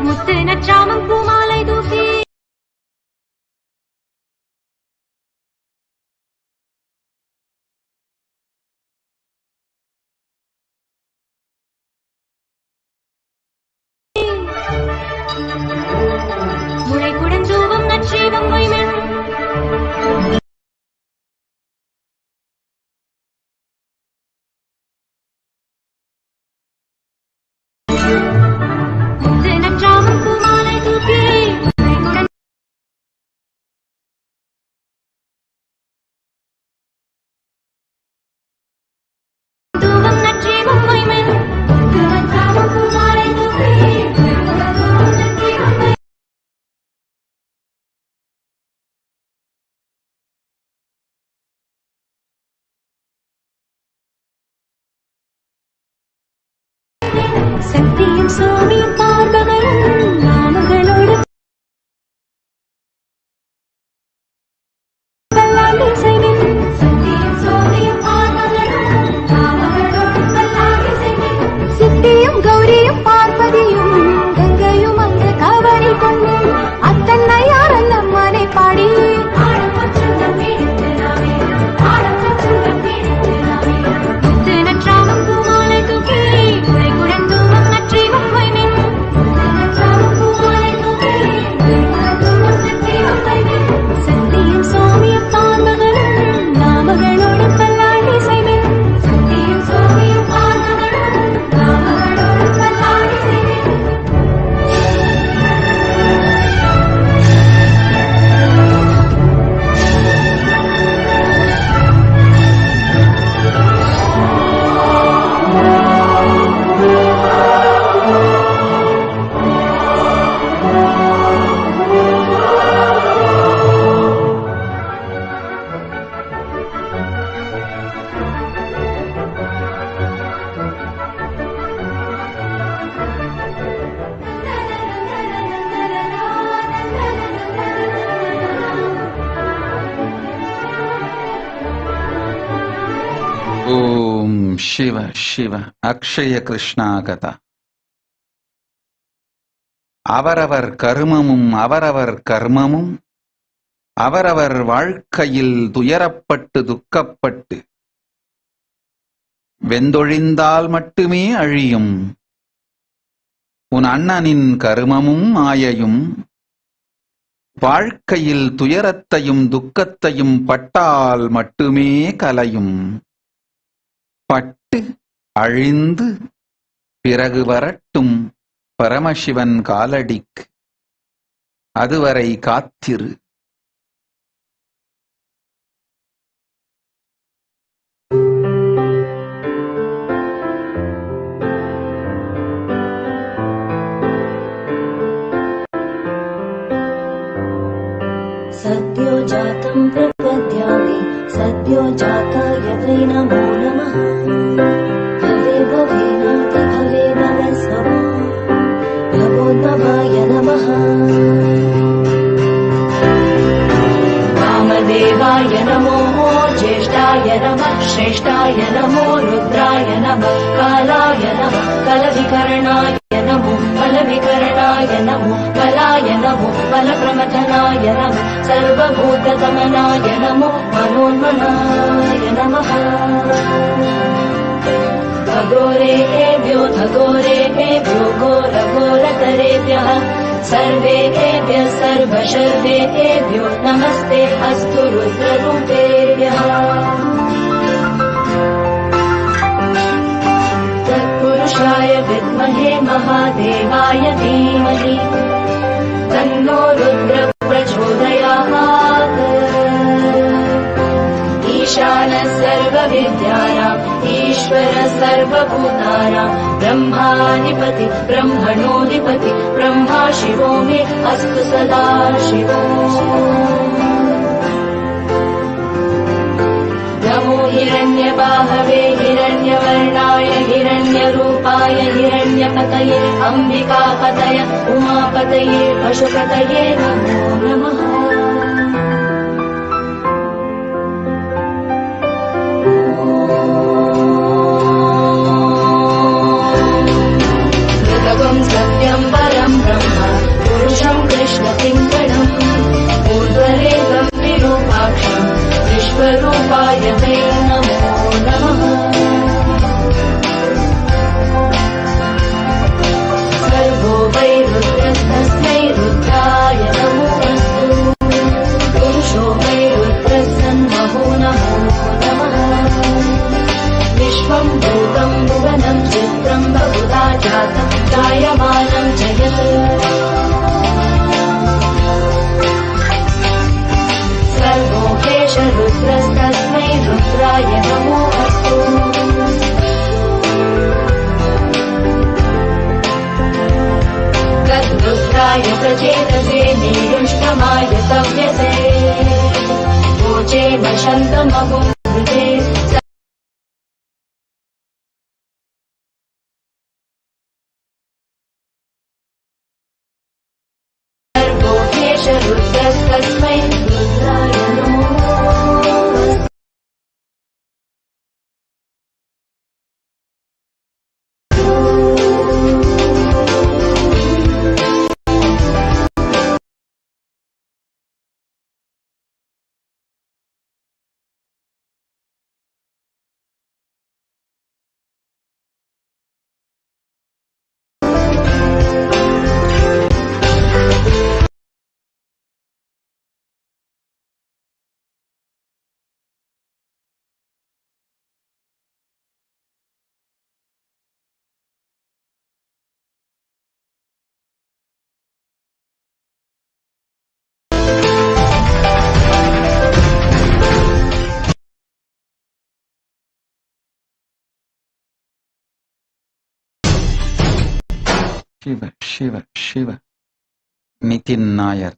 முத்துநற்றாமம் பூமாலை தூக்கி முளைக்குடன் தூவம் நற்றீவம் மொய்மென் முத்துநற்றாமம் பூமாலை தூக்கி முளைக்குடன் தூவம் நற்றீவம் மொய்மென் முத்துநற்றாமம் பூமாலை தூக்கி முளைக்குடன் தூவம் நற்றீவம் மொய்மென் சக்தியும் சோமியும் பார்ப்பவரும் நாமங்களோடு பல்லாண்டு செய்வேன் சக்தியும் சோமியும் பார்ப்பவரும் நாமங்களோடு பல்லாண்டு செய்வேன் சித்தியும் கௌரியும் பார்ப்பதியும் கங்கையும் அந்த கவரி கொண்டு அத்தன்னை யாரல் அம்மனை பாடி முத்து நற்றாமம் பூமாலை தூக்கி முளைக்குடன் தூவம் நற்றீவம் மொய்மென் நற்றாமம் பூமாலை தூக்கி முளைக்குடன் தூவம் நற்றீவம் மொய்மென் சக்தியும் சோமியும் பார்ப்பவரும் நாமகளோடு பல்லாண்டு செய்வேன் சக்தியும் சோமியும் பார்ப்பவரும் நாமகளோடு பல்லாண்டு செய்வேன் Om Shiva Shiva Akshaya Krishna Kata. அவரவர் கர்மமும் அவரவர் கர்மமும் அவரவர் வாழ்க்கையில் துயரப்பட்டு துக்கப்பட்டு வெந்தொழிந்தால் மட்டுமே அழியும். உன் அண்ணனின் கருமமும் மாயையும் வாழ்க்கையில் துயரத்தையும் துக்கத்தையும் பட்டால் மட்டுமே கலையும். பட்டு அழிந்து பிறகு வரட்டும் பரமசிவன் காலடிக்கு, அதுவரை காத்திரு. सद्यो जातं प्रपद्यामि सद्यो जाताय वै नमो नमः। भवे भवेनाति भवे भवस्वः भवोद्भवाय नमः। वामदेवाय नमो ज्येष्ठाय नमः श्रेष्ठाय नमो रुद्राय नमः कालाय नमः कलविकरणाय नमो बलविकरणाय नमो बलाय नमो बलप्रमथनाय नमः सर्वभूतदमनाय नमो मनोन्मनाय नमः। अघोरेभ्यो घोरेभ्यो घोरघोरतरेभ्यः सर्वेभ्यः सर्वशर्वेभ्यो नमस्ते अस्तु रुद्ररूपेभ्यः। तत्पुरुषाय विद्महे महादेवाय धीमहि तन्नो रुद्र प्रचोदयात्। ईशानः सर्वविद्यानाम् ईश्वर सर्वभूतानां ब्रह्माधिपति ब्रह्मणोऽधिपति ब्रह्मा शिवो मे अस्तु सदा शिवो। नमो हिरण्यबाहवे हिरण्यवर्णाय हिरण्यरूपाय हिरण्यपतये अम्बिकापतय उमापतये पशुपतये नमो नमः। सत्यं परं ब्रह्म पुरुषं कृष्णपिङ्गळम् ऊर्ध्वरेतं विरूपाक्षं विश्वरूपाय वै नमो नमः। सर्वो वै रुद्रस्तस्मै रुद्राय नमोऽस्तु। पुरुषो वै रुद्रस्सन्महो नमो नमः। विश्वं भूतं भुवनं चित्रं बहुधा जातं जायमानं जगत्। सर्वोकेश रुद्रस्तस्मै रुद्राय नमोऽस्तु। तद्रुद्राय प्रचेतसे नीरुष्टमाय तव्यसे वोचेन शन्तमहुं हृदे। रुद्रस्तस्मै रुद्राय नमो। शिव शिव शिव नितिन नायर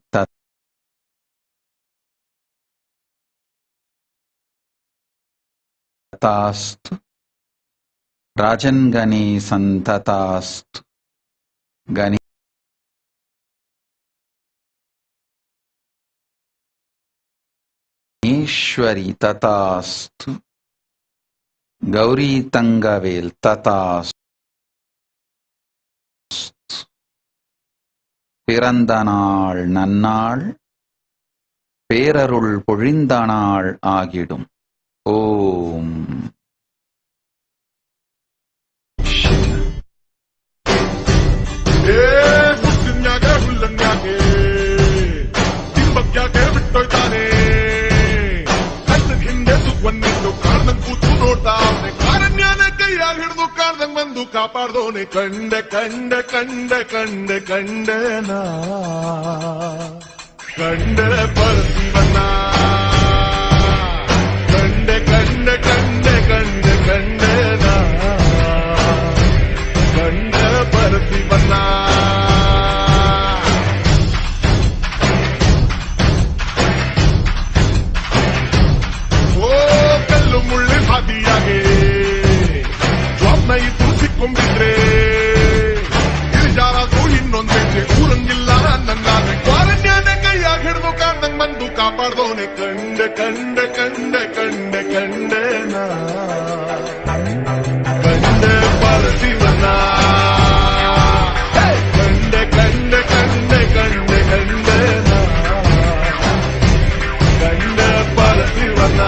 तथास्तु। राजन गणे संततास्तु। गणेश्वरी तथास्तु। गौरी तंगवेल तथास्तु। பிறந்த நாள் நன்னாள் பேரருள் பொழிந்த நாள் ஆகிடும். ஓம் ಕಾಪಾಡ್ದೋನೆ ಕಂಡೆ ಕಂಡೆ ಕಂಡೆ ಕಂಡೆ ಕಂಡೆನ ಕಂಡೆ ಪರಶಿವನ ಕಂಡೆ ಕಂಡೆ ಕಂಡೆ ಕಂಡೆ ಕಂಡೆನ ಕಂಡೆ ಪರಶಿವನ ಕಲ್ಲು ಮುಳ್ಳು ಹಾದಿಯಾಗೆ ಜ್ವಾಬ್ನ ಇದ್ದು ಸಿಕ್ಕೊಂಬಿದ್ರೆ ಇಳಿಜಾರಾದ್ರು ಇನ್ನೊಂದ್ ಹೆಜ್ಜೆ ಊರಂಗಿಲ್ಲ ನನ್ನಾದ್ರೆ ಕ್ವಾರಂಟೈನ್ ಕೈಯಾಗ ಹಿಡಿದು ಕಾಂದಂಗ್ ಬಂದು ಕಾಪಾಡ್ದೋನೆ ಕಂಡೆ ಕಂಡೆ ಕಂಡೆ ಕಂಡೆ ಕಂಡೆನ ಕಂಡೆ ಪರಶಿವನ ಕಂಡೆ ಕಂಡೆ ಕಂಡೆ ಕಂಡೆ ಕಂಡೆನ ಕಂಡೆ ಪರಶಿವನ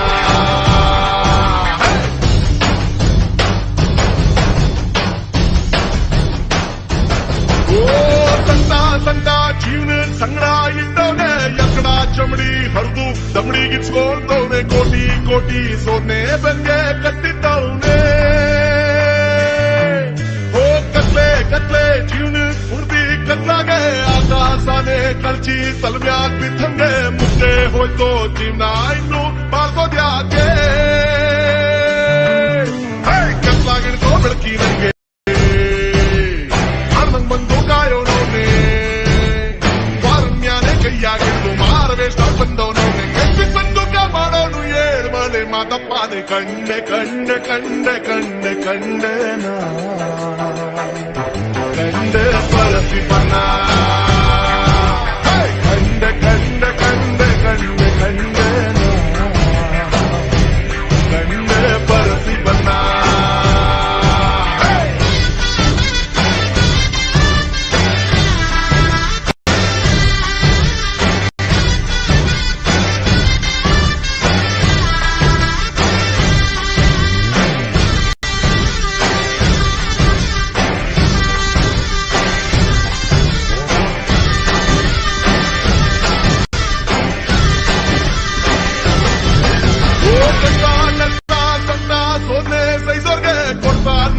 ಸಂತ ಜೀವನ ಸಂಗಡ ಇಟ್ಟವನೆ ಎಕ್ಕಡ ಚಮಡಿ ಹರಿದು ದಮಡಿಗಿಚ್ಕೊಂಡವನೆ ಕೋಟಿ ಕೋಟಿ ಸೋನೆ ಬೆಂಗೆ ಕಟ್ಟಿದ್ದವನೆ ಕತ್ಲೆ ಕತ್ಲೆ ಜೀವನ ಪೂರ್ತಿ ಕತ್ಲಾಗೆ ಆಕಾಶಾನೆ ಕಳ್ಚಿ ತಲಬ್ಯಾಗ ಬಿದ್ದಂಗೆ ಮುದ್ದೆ ಹೋಯ್ತೋ ಜೀವನ ಇನ್ನು ಬಾಳ್ಕೋದ್ಯಾಕೆ ಕತ್ಲಾಗಿಡ್ತೋ ಬೆಳಕಿ ನಂಗೆ ಆಡ್ದಂಗ್ ಬಂದು ಕಾಯೋನವನೇ ವಾರಮ್ಯಾನೆ ಕೈಯಾಗಿಡ್ದು ಮಾರವೇಷ್ಟ ಬಂದವನವನೇ ಎತ್ತಿ ಸಂದುಕ ಮಾಡೋನು ಏಳ್ ಮಲೆ ಮಾತಪ್ಪಾನೆ ಕಂಡೆ ಕಂಡೆ ಕಂಡೆ ಕಂಡೆ ಕಂಡೆನ ಕಂಡೆ ಪರಶಿವನ ಕಂಡೆ ಕಂಡೆ ಕಂಡೆ ಕಂಡೆ ಕಂಡೆನ ಕಂಡೆ ಪರಶಿವನ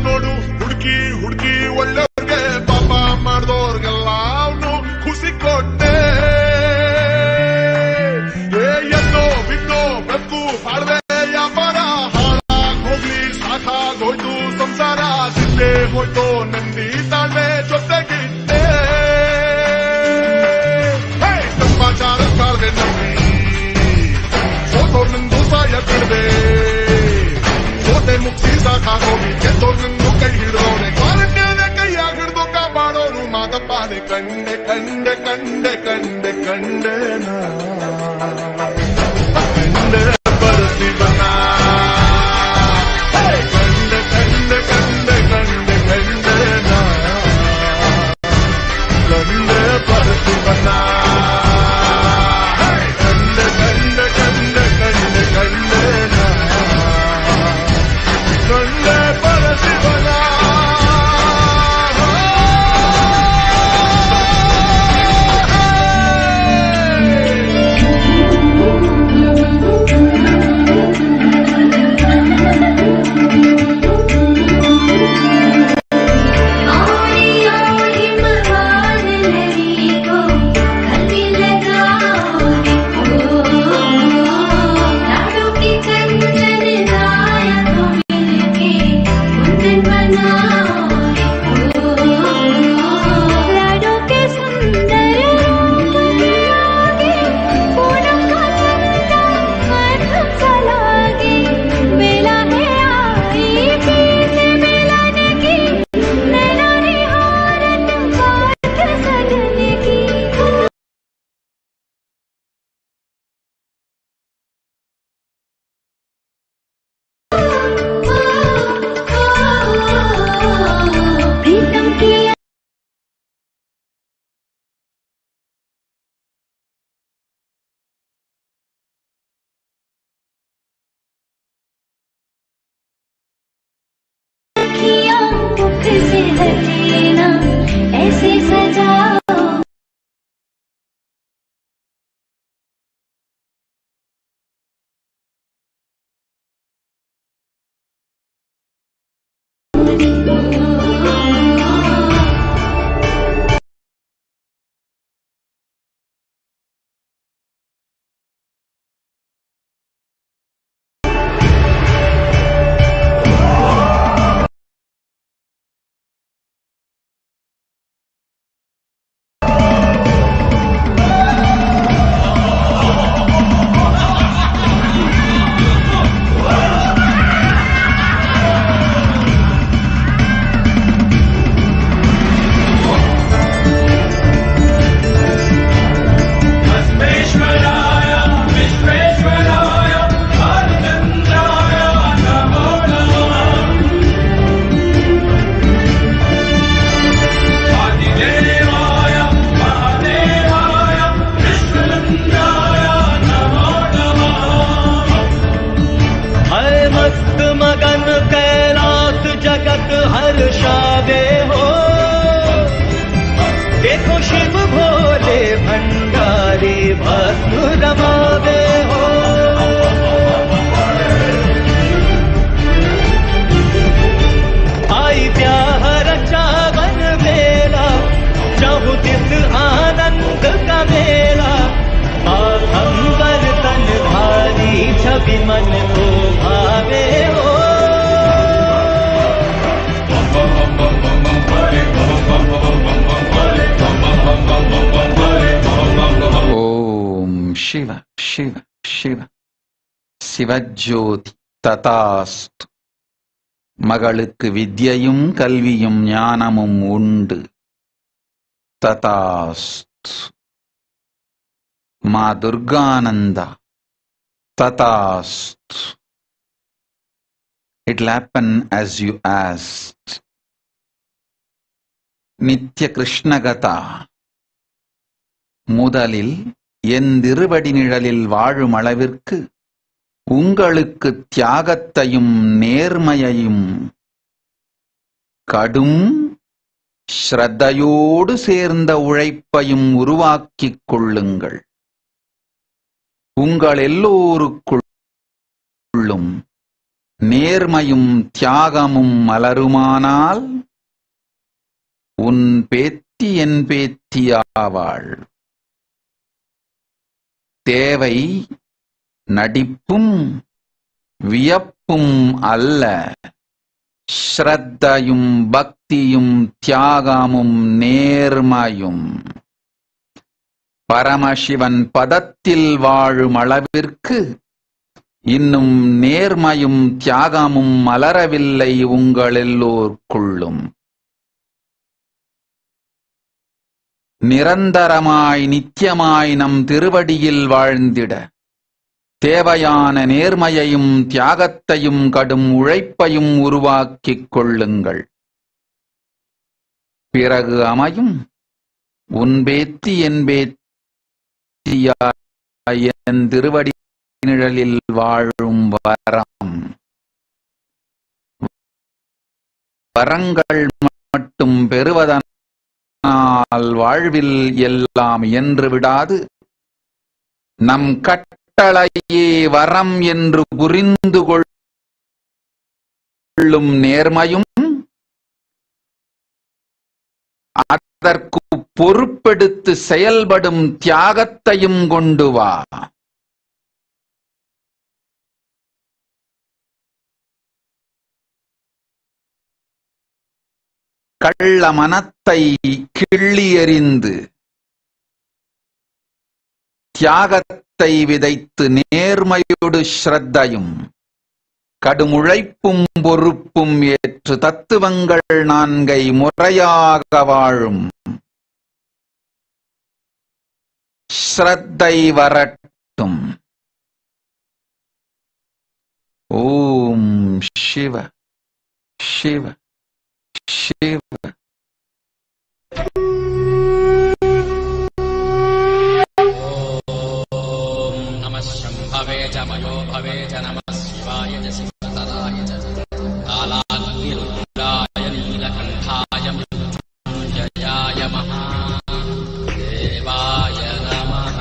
ನೋಡು ಹುಡುಕಿ ಹುಡುಕಿ ಒಳ್ಳೆಯವ್ರಿಗೆ ಪಾಪ ಮಾಡ್ದವ್ರಿಗೆಲ್ಲ ಅವನು ಖುಷಿ ಕೊಟ್ಟೆ ಎದ್ದೋ ಬಿದ್ದೋ ಬೆಕ್ಕು ಹಾಡ್ದೆ ವ್ಯಾಪಾರ ಹಾಳಾಗ್ ಹೋಗ್ಲಿ ಸಾಕಾಗೋಯ್ತು ಸಂಸಾರ ಸಿದ್ದೆ ಹೋಯ್ತು ನಂದಿ ತಾಳ್ಮೆ ಜೊತೆಗಿಟ್ಟೆ ಸಂಪಾಚಾರ ತಾಳ್ದೆ ನಂಬಿ ಸೋತೋ ನಂದು ಸಾಯ ಬಿಡ್ದೆ ಸೋತೆ ಮುಗಿಸಿ ಸಾಕಾಗೋಗಿ ಗೆದ್ದೋರ್ನಂದು ಕೈ ಹಿಡೋನೆ ಕ್ವಾರಂಟೈನ್ ಕೈಯಾಗ ಹಿಡ್ದು ಕಾಪಾಡೋರು ಮಾದಪ್ಪಾನೆ ಕಂಡೆ ಕಂಡೆ ಕಂಡೆ ಕಂಡೆ ಕಂಡೆನ ಕಂಡೆ ಪರಶಿವನ ಕಂಡೆ ಕಂಡೆ ಕಂಡೆ ಕಂಡೆ ಕಂಡೆನ ಕಂಡೆ ಪರಶಿವನ ಕಂಡೆ ಕಂಡೆ ಕಂಡೆ ಕಂಡೆ ಕಂಡೆನ ಕಂಡೆ ಪರಶಿವನ भोले भंडारी भस्म रमावे हो। आई ब्याह रचावन बेला, जाहु तिस आनंद का मेला। बाघंबर तन धारी छवि मन को भावे हो। ஓம் சிவ சிவ சிவ சிவஜோதி ததாஸ்து. மகளுக்கு வித்யையும் கல்வியும் ஞானமும் உண்டு. ததாஸ்து. மா துர்கானந்தா ததாஸ்து. It'll happen as you asked. நித்ய கிருஷ்ணகதா. முதலில் என் திருவடி நிழலில் வாழும் அளவிற்கு உங்களுக்கு தியாகத்தையும் நேர்மையையும் கடும் ஸ்ரத்தையோடு சேர்ந்த உழைப்பையும் உருவாக்கிக் கொள்ளுங்கள். உங்கள் எல்லோருக்குள்ளும் நேர்மையும் தியாகமும் மலருமானால் உன் பேத்தி என் பேத்தியாவாள். தேவை நடிப்பும் வியப்பும் அல்ல, ஸ்ரத்தையும் பக்தியும் தியாகமும் நேர்மையும். பரமசிவன் பதத்தில் வாழும் அளவிற்கு இன்னும் நேர்மையும் தியாகமும் மலரவில்லை உங்கள் எல்லோருக்குள்ளும். நிரந்தரமாய் நித்தியமாய் நம் திருவடியில் வாழ்ந்திட தேவையான நேர்மையையும் தியாகத்தையும் கடும் உழைப்பையும் உருவாக்கிக் கொள்ளுங்கள். பிறகு அமையும் உன் பேத்தி என் பேத்தியாய் என் திருவடி நிழலில் வாழும் வரம். வரங்கள் மட்டும் பெறுவதனால் வாழ்வில் எல்லாம் இயன்று விடாது. நம் கட்டளையே வரம் என்று புரிந்து கொள்ளும் நேர்மையும் அதற்கு பொறுப்பெடுத்து செயல்படும் தியாகத்தையும் கொண்டு வா. கள்ள மனத்தை கிள்ளி எறிந்து தியாகத்தை விதைத்து நேர்மையோடு ஸ்ரத்தையும் கடும் உழைப்பும் பொறுப்பும் ஏற்று தத்துவங்கள் நான்கை முறையாக வாழும். ஸ்ரத்தை வரட்டும். ஓம் சிவ சிவ சிவ. नमः शम्भवे च मयो भवे च नमः शिवाय च शिवतराय च कालाग्निरुद्राय नीलकण्ठाय मृत्युञ्जयाय महादेवाय नमः।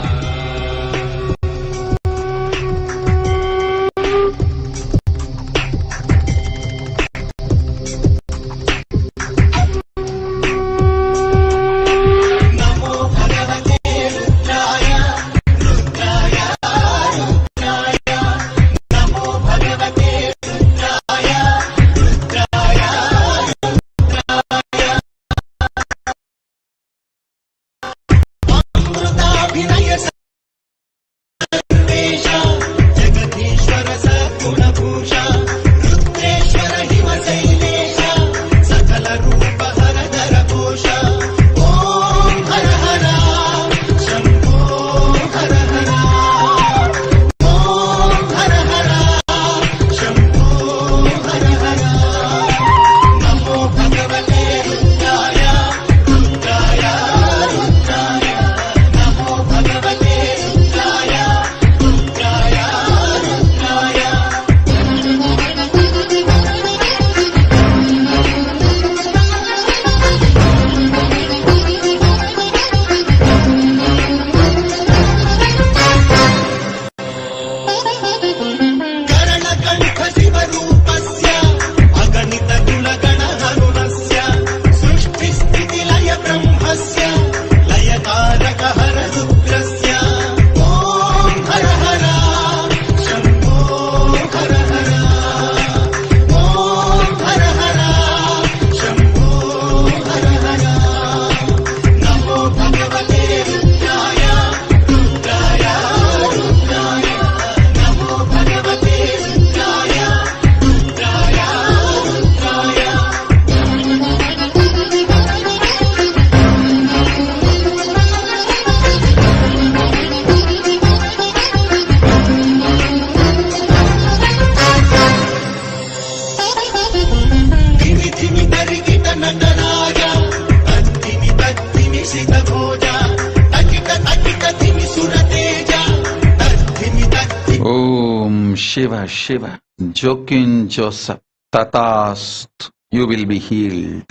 Shiva, Shiva, Jokin Joseph, Tatast, you will be healed.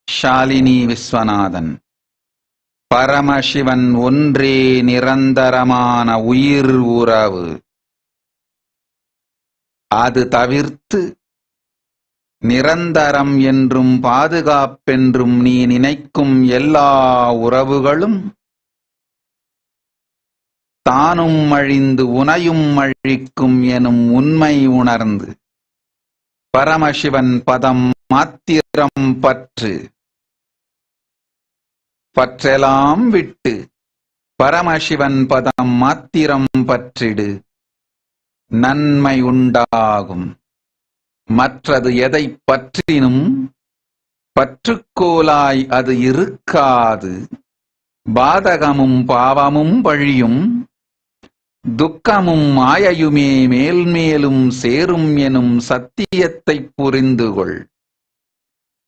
Shalini Viswanathan, Paramasivan ஒன்றே நிரந்தரமான உயிர் உறவு. அது தவிர்த்து நிரந்தரம் என்றும் பாதுகாப்பென்றும் நீ நினைக்கும் எல்லா உறவுகளும் தானும் அழிந்து உனையும் அழிக்கும் எனும் உண்மை உணர்ந்து பரமசிவன் பதம் மாத்திரம் பற்று. பற்றெல்லாம் விட்டு பரமசிவன் பதம் மாத்திரம் பற்றிடு, நன்மை உண்டாகும். மற்றது எதை பற்றினும் பற்றுக்கோலாய் அது இருக்காது. பாதகமும் பாவமும் பழியும் துக்கமும் மாயையுமே மேல்மேலும் சேரும் எனும் சத்தியத்தை புரிந்துகொள்.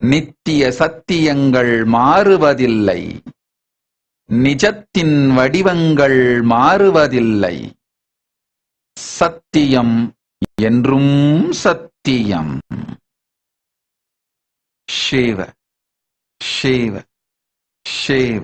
நித்திய சத்தியங்கள் மாறுவதில்லை, நிஜத்தின் வடிவங்கள் மாறுவதில்லை. சத்தியம் என்றும் சத்தியம். சிவ சிவ சிவ.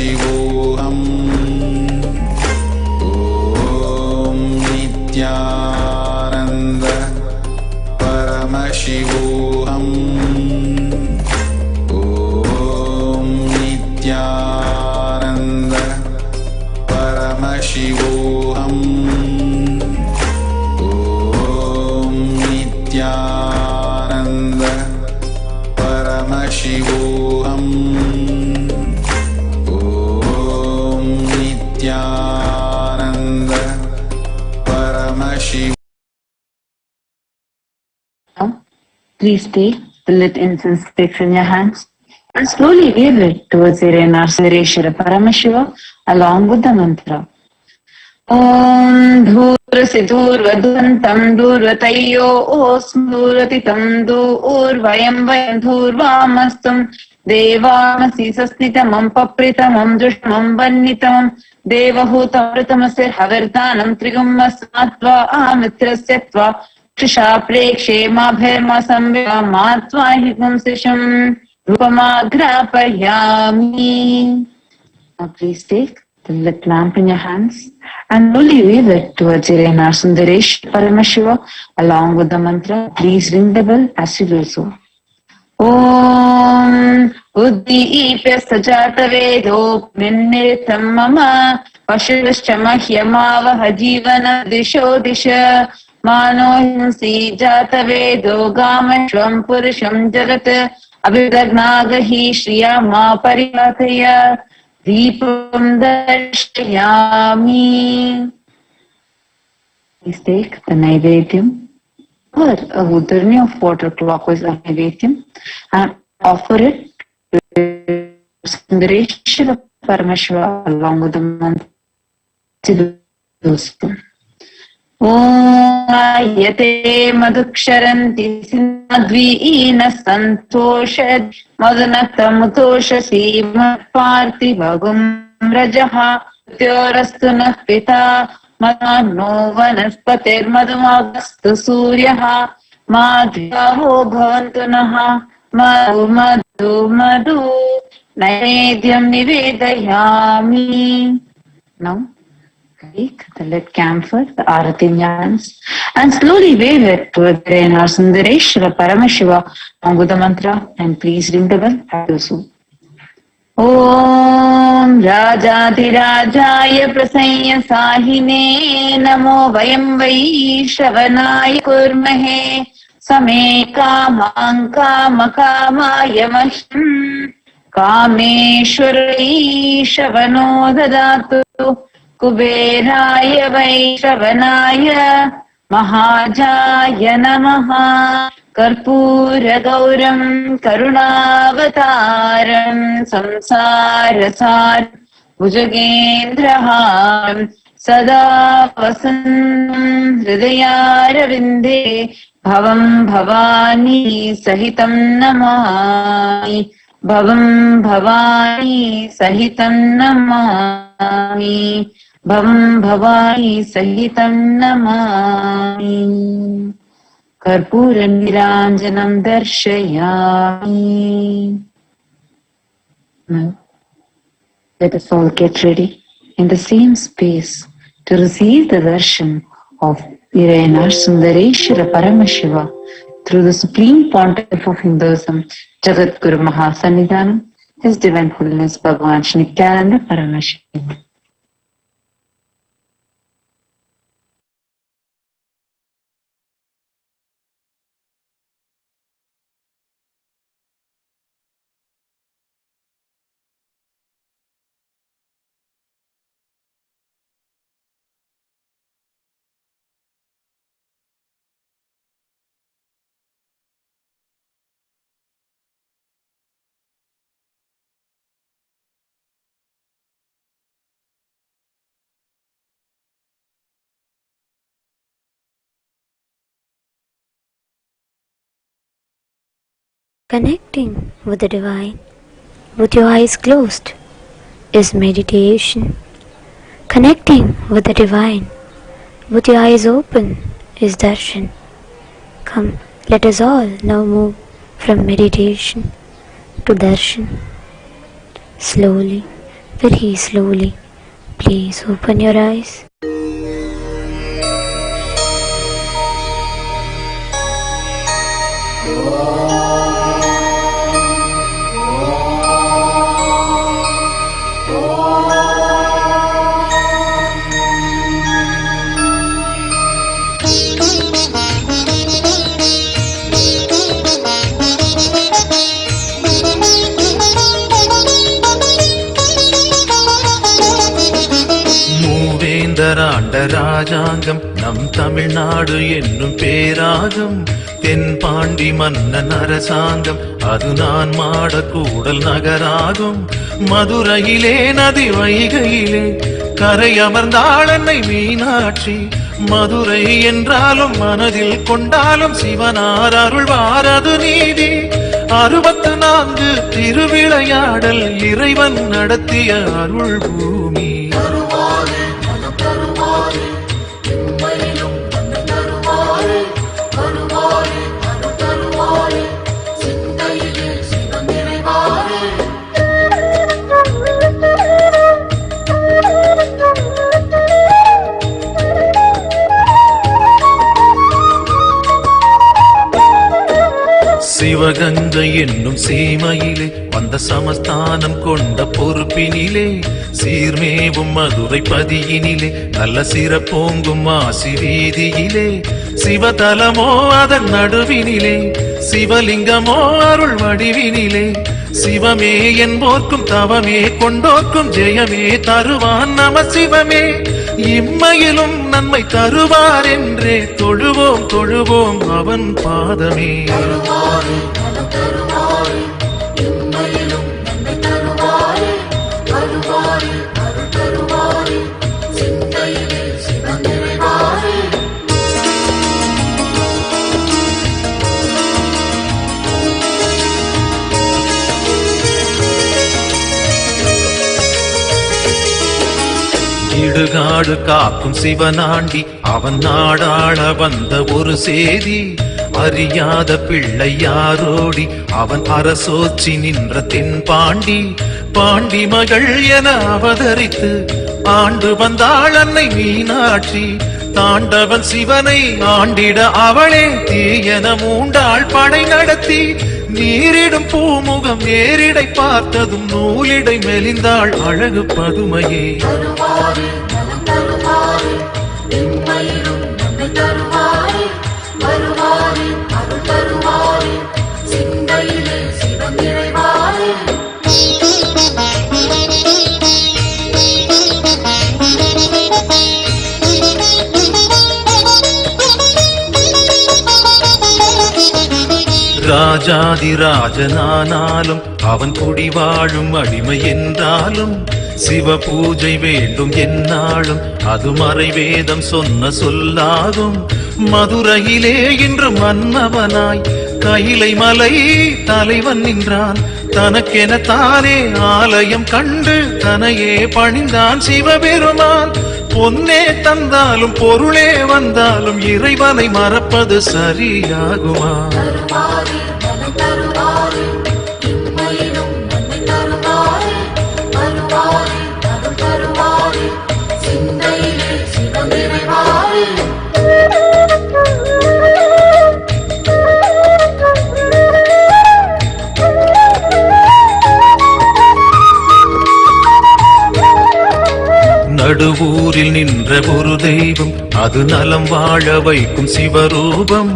Paramashivoham. Om Nithyananda Paramashivoham. Om Nithyananda Paramashivoham. Om Nithyananda Paramashivoham. Om Nithyananda Paramashivoham. Please take the lit incense stick in your hands and slowly wave it towards Sundareshwara Paramashiva along with the mantra. Om Dhurasi Dhurvadhantam Dhurvatayyo Osmuratitam Dhurvayam Vayam Dhurvamastam Devamasi Sasnitamam Papritamam Dushmam Vannitamam Devahutamritamase Havirdanam Trigumasatva Amitrasyatva Trisha Prekshe Mabherma Samvya Matva Hipamsisham Rupamagrapayami. Now please take the lit lamp in your hands and slowly wave it towards Sundareshwara Paramashiva along with the mantra. Please ring the bell as you do so. Om Uddipya Sajata Vedo Minnitam Mama Pashuvascha Mahyamavaha Jivana Disho Disha Mano Hinsi Jata Vedo Gamashvam Purusham Jagat Abhidagnagahi Shriya Ma Parivataya Deepam Darshayami. Please take the Naivedyam or a udharni of water clockwise of Naivedyam and offer it to Sundareshwara Paramashiva along with the mantra. Om Ayate Madhuksharanti Sinadviina Santoshad Madanatamutosha Simat Parthivagum Rajaha Tyorastuna Pita Madano Vanaspatir Madhumagastu Suryaha Madhyaho Bhavantunaha Madhu Madhu Madhu Naivedyam Nivedayami. Now take the lit camphor, the arati in your hands, and slowly wave it towards Sundareshwara Paramashiva along with the mantra, and please ring the bell as you do so. Om Rajadirajaya Prasanya Sahine Namo Vayam Vaishravanaya Kurmahe Same Kamang Kamakama Yamasham Kameshwarai Shavano Dadatu Kuberaya Vaishravanaya Mahajaya Namaha Karpura Gauram Karunavataram Samsarasar Bhujagendraharam Sada Vasanam Hridayaravinде Bhavam Bhavani Sahitam Namami Bhavam Bhavani Sahitam Namami Bhavam Bhavani Sahitam Namami Karpura Niranjanam Darshayami. Now, let us all get ready in the same space to receive the darshan of Sundareshwara Paramashiva through the Supreme Pontiff of Hinduism, Jagat Guru Mahasannidhanam, His Divine Holiness Bhagavan Shri Nithyananda Paramashivam. Connecting with the divine with your eyes closed is meditation. Connecting with the divine with your eyes open is darshan. Come, let us all now move from meditation to darshan. Slowly Very slowly. Please open your eyes. ஆண்ட ராஜாங்கம் நம் தமிழ்நாடு என்னும் பேராகம் தென்பாண்டி மன்னன் அரசாங்கம் அது நான் மாடக்கூடல் நகராகும் மதுரையிலே நதி வைகையிலே கரை அமர்ந்தாள் அன்னை மீனாட்சி மதுரை என்றாலும் மனதில் கொண்டாலும் சிவனார் அருள்வாரது நீதி 64 திருவிளையாடல் இறைவன் நடத்திய அருள் பூமி சிவகங்கை என்னும் சீமையிலே வந்த சமஸ்தானம் கொண்ட பொறுப்பினிலே சீர்மேவும் மதுரை பதியினிலே நல்ல சிறப்போங்கும் மாசி வீதியிலே சிவதலமோ அதன் நடுவினிலே சிவலிங்கமோ அருள் வடிவினிலே சிவமே என்போர்க்கும் தவமே கொண்டோர்க்கும் ஜெயமே தருவான் நம சிவமே இம்மையிலும் நன்மை தருவார் என்றே தொழுவோம் தொழுவோம் அவன் பாதமே இடுகாடு காக்கும் சிவனாண்டி அவன் நாடாள வந்த ஒரு சேதி அறியாத பிள்ளை யாரோடி அவன் அரசோச்சி நின்ற தென்பாண்டி பாண்டி மகள் என அவதரித்து ஆண்டு வந்தாள் அன்னை மீனாட்சி தாண்டவன் சிவனை ஆண்டிட அவளே தீயன மூண்டாள் படை நடத்தி நீரிடும் பூமுகம் நேரிடை பார்த்ததும் நூலிடை மெலிந்தாள் அழகு பதுமையே ராஜாதிராஜனானாலும் அவன் குடி வாழும் அடிமை என்றாலும் சிவ பூஜை வேண்டும் என்னாலும் அது மறைவேதம் சொன்ன சொல்லாகும் மதுரையிலே இன்று மன்னவனாய் கைலை மலை தலைவன் நின்றான் தனக்கென தானே ஆலயம் கண்டு தனையே பணிந்தான் சிவபெருமான் பொன்னே தந்தாலும் பொருளே வந்தாலும் இறைவனை மறப்பது சரியாகுமா நடுவூரில் நின்ற ஒரு தெய்வம் அது நலம் வாழ வைக்கும் சிவரூபம்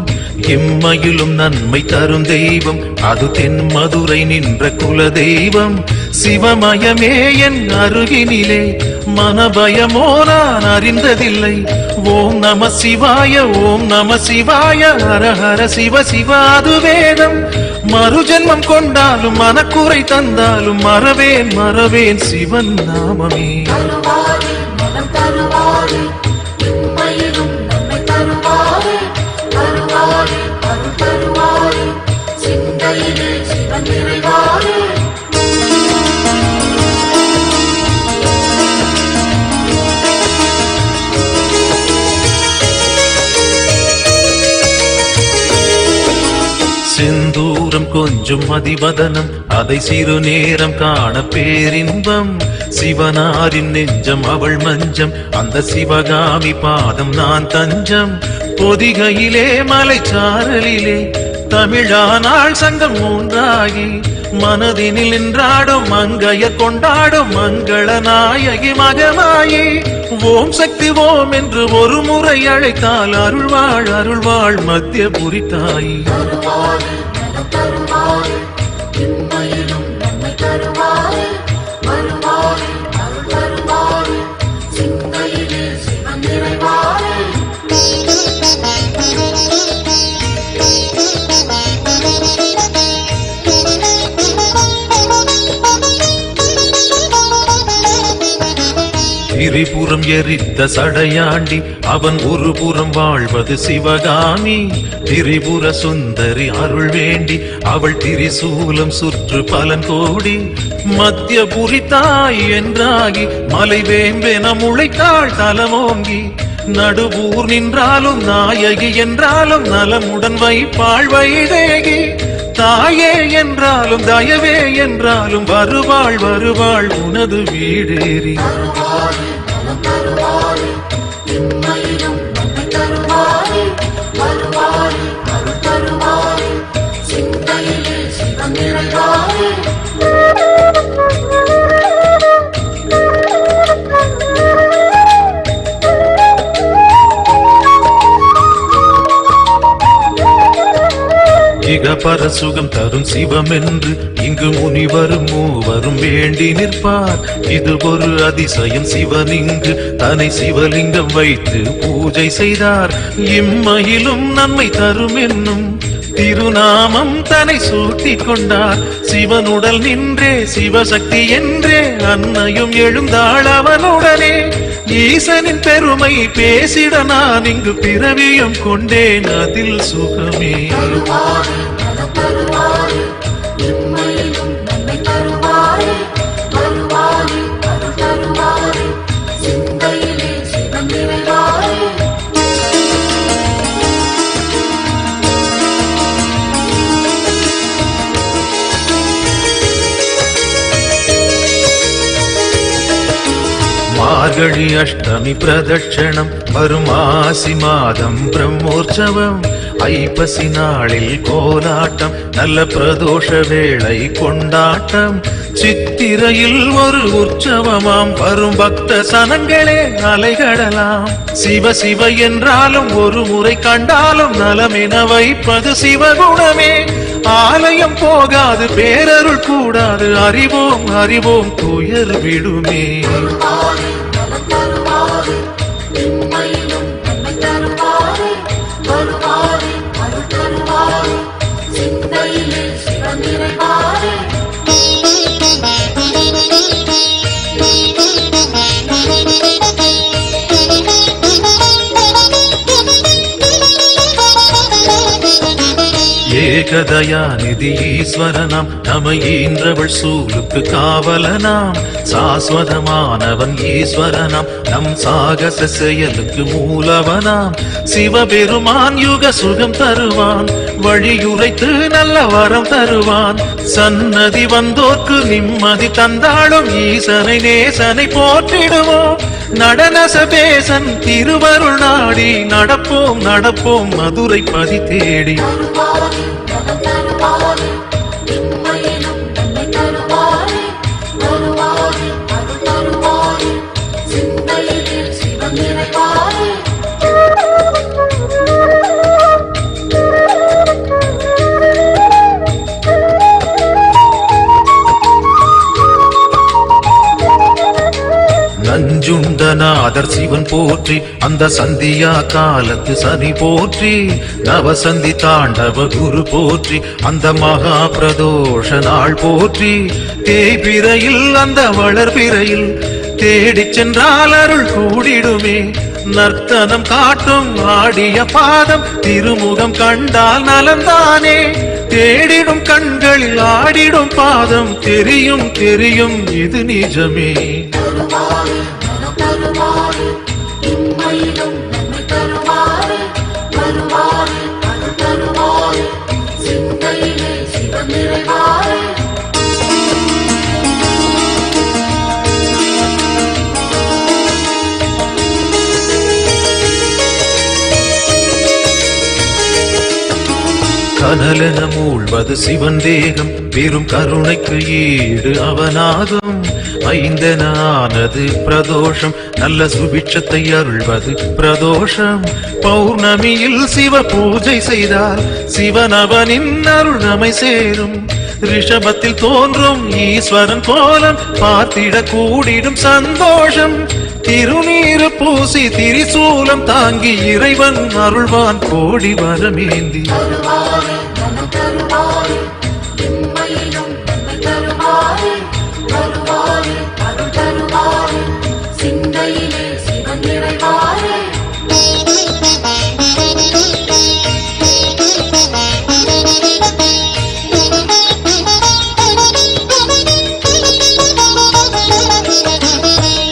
எம்மையிலும் நன்மை தரும் தெய்வம் அது தென் மதுரை நின்ற குல தெய்வம் சிவமயமே என் அருகினிலே மனபயமோ நான் அறிந்ததில்லை ஓம் நம சிவாய ஓம் நம சிவாய ஹர ஹர சிவ சிவ அது வேதம் மறுஜென்மம் கொண்டாலும் மனக்குறை தந்தாலும் மறவேன் மறவேன் சிவன் நாமமே செந்தூரம் கொஞ்சம் மதிவதனம் அதை சிறு நேரம் காண பேரின்பம். சிவனாரின் நெஞ்சம் அவள் மஞ்சம், அந்த சிவகாமி பாதம் நான் தஞ்சம். பொதிகையிலே மலைச்சாரலிலே தமிழானாள் சங்கம் மூன்றாகி, மனதினில் நின்றாடும் மங்கைய கொண்டாடும் மங்கள நாயகி மகமாயி. ஓம் சக்தி ஓம் என்று ஒரு முறை அழைத்தால் அருள்வாள் அருள்வாள் மத்திய புரித்தாயி. திரிபுரம் எரித்த சடையாண்டி, அவன் ஒரு புறம் வாழ்வது சிவகாமி. திரிபுர சுந்தரி அருள் வேண்டி, அவள் திரிசூலம் சுற்று பலன் கோடி. மத்தியபுரி தாய் என்றாகி, மலை வேம்பென முளைத்தாள் தலமோங்கி. நடுவூர் நின்றாலும் நாயகி என்றாலும் நலமுடன் வைப்பாள் வைதேகி. தாயே என்றாலும் தயவே என்றாலும் வருவாள் வருவாள் உனது வீடேறி. இக பரசுகம் தரும் சிவம் என்று இங்கு முனிவரும் மூவரும் வேண்டி நிற்பார். இது ஒரு அதிசயம், சிவன் இங்கு தன்னை சிவலிங்கம் வைத்து பூஜை செய்தார். இம்மையிலும் நன்மை தரும் என்னும் திருநாமம் தன்னை சூட்டிக் கொண்டார். சிவனுடல் நின்றே சிவசக்தி என்றே அன்னையும் எழுந்தாள் அவனுடனே. ஈசனின் பெருமை பேசிட நான் இங்கு பிறவியும் கொண்டேன், அதில் சுகமே. மார்கழி அஷ்டமி பிரதட்சணம், வரும் ஆசி மாதம் பிரம்மோற்சவம். ஐப்பசி நாளில் கோலாட்டம், நல்ல பிரதோஷ வேளை கொண்டாட்டம். சித்திரையில் ஒரு உற்சவமாம், வரும் பக்த சனங்களே அலைகடலாம். சிவ சிவ என்றாலும் ஒரு முறை கண்டாலும் நலமென வைப்பது சிவகுணமே. ஆலயம் போகாது பேரருள் கூடாது, அறிவோம் அறிவோம் துயர் விடுமே. ஏகதயாநிதி ஈஸ்வரனாம், நம ஈன்றவள் சூலுக்கு காவலனாம். சாஸ்வதமானவன் ஈஸ்வரனாம், நம் சாகச செயலுக்கு மூலவனாம். சிவபெருமான் யுக சுகம் தருவான், வழியுரைத்து நல்ல வரம் தருவான். சன்னதி வந்தோர்க்கு நிம்மதி தந்தாலும் ஈசனை நேசனை போற்றிடுவோம். நடனசபேசன் திருவருள் நாடி நடப்போம் நடப்போம் மதுரை பதி தேடி. நஞ்சுண்டநாதர் சிவன் போற்றி, அந்த சந்தியா காலத்து சனி போற்றி. நவசந்தி தாண்டவ குரு போற்றி, அந்த மகா பிரதோஷ நாள் போற்றி. தேய்பிரையில் அந்த வளர்பிரையில் தேடிச் சென்றால் அருள் கூடிடுமே. நர்த்தனம் காட்டும் ஆடிய பாதம், திருமுகம் கண்டால் நலந்தானே. தேடிடும் கண்களில் ஆடிடும் பாதம், தெரியும் தெரியும் இது நிஜமே. கனலென மூழ்வது சிவன் தேகம் பெரும் கருணைக்கு ஈடு அவனாகும். ஐந்தென ஆனது பிரதோஷம் நல்ல சுபிட்சத்தை அருள்வது பிரதோஷம். பௌர்ணமியில் சிவ பூஜை செய்தால் சிவனவனின் அருள் நம்மை சேரும். ரிஷபத்தில் தோன்றும் ஈஸ்வரன் கோலம் பார்த்திட கூடிடும் சந்தோஷம். திருநீரு பூசி திரிசூலம் தாங்கி இறைவன் அருள்வான் கோடி வரமேந்தி. சிந்தையிலே சிவன் நிறைவாரே.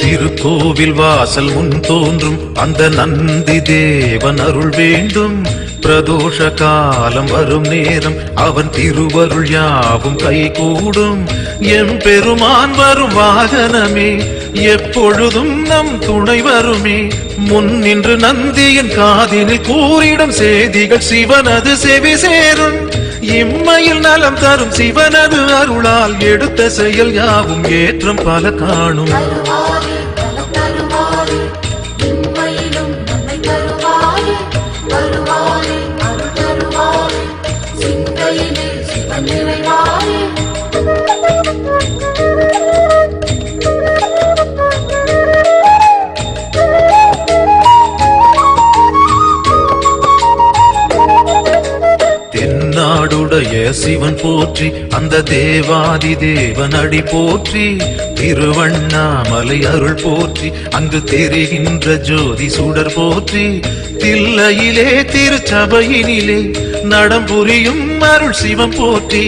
திருக்கோவில் வாசல் முன் தோன்றும் அந்த நந்தி தேவன் அருள் வேண்டும். பிரதோஷ காலம் வரும் நேரம் அவன் திருவருள் யாவும் கைகூடும். எம் பெருமான் வரும் வாகனமே எப்பொழுதும் நம் துணை வருமே. முன் நின்று நந்தியின் காதினில் கூறிடும் செய்திகள் சிவனது செவி சேரும். இம்மையில் நலம் தரும் சிவனது அருளால் எடுத்த செயல் யாவும் ஏற்றம் பல காணும். தென்னாடுடைய சிவன் போற்றி அந்த தேவாதி தேவன் அடி போற்றி. திருவண்ணாமலை அருள் போற்றி அங்கு தெரிகின்ற ஜோதி சுடர் போற்றி. தில்லையிலே திருச்சபையினிலே நடம் புரியும் அருள் சிவம் போற்றி.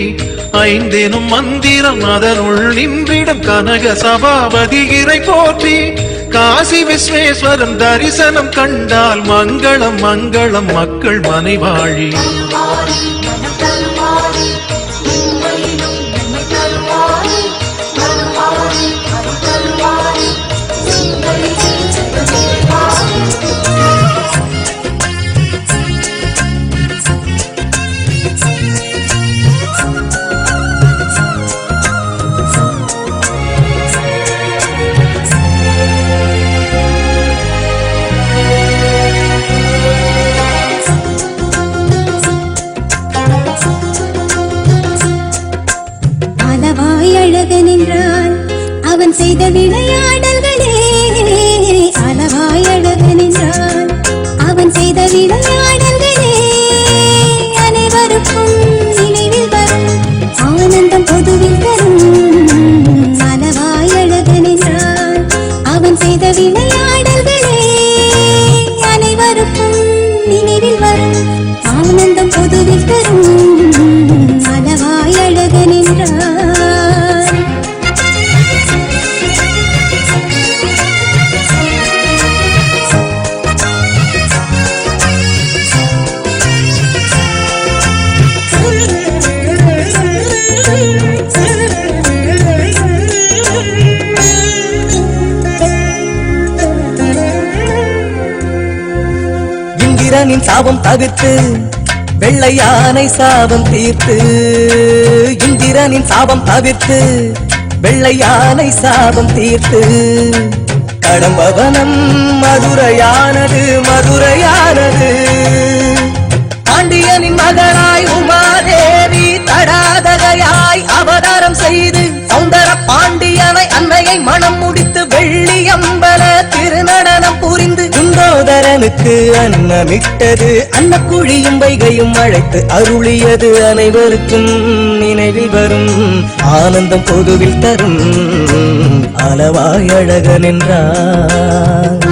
ஐந்தெனும் மந்திரம் அதனுள் நின்றிடம் கனக சபாபதி இறை போற்றி. காசி விஸ்வேஸ்வரன் தரிசனம் கண்டால் மங்களம் மங்களம் மக்கள் மனைவாழி. அவன் செய்த விளையாடல்களே அளவாய் அழகன் என்றான். அவன் செய்த விளையாடல்களே அனைவருக்கும் நினைவில் வரும். ஆனந்தம் பொதுவில் தரும் அளவாய் அழகன் என்றான். அவன் செய்த விளையாடல்களே அனைவருக்கும் நினைவில் வரும். ஆனந்தம் பொதுவில் தரும் அளவாய் அழகன் என்றான். இந்திரனின் சாபம் தவிர்த்து வெள்ளை யானை சாபம் தீர்த்து. இந்திரனின் சாபம் தவிர்த்து வெள்ளை யானை சாபம் தீர்த்து. கடம்பவனம் மதுரையானது மதுரையானது. பாண்டியனின் மகளாய் உமாதேவி தடாதகையாய் அவதாரம் செய்து சௌந்தர பாண்டியனை அன்னையை மனம் முடித்து வெள்ளியம்பல திருநடனம் புரிந்து குண்டோதரனுக்கு அன்னமிட்டது. அன்னக்குழியும் வைகையும் அழைத்து அருளியது அனைவருக்கும் நினைவில் வரும். ஆனந்தம் பொதுவில் தரும் அளவாய் அழகன் என்றார்.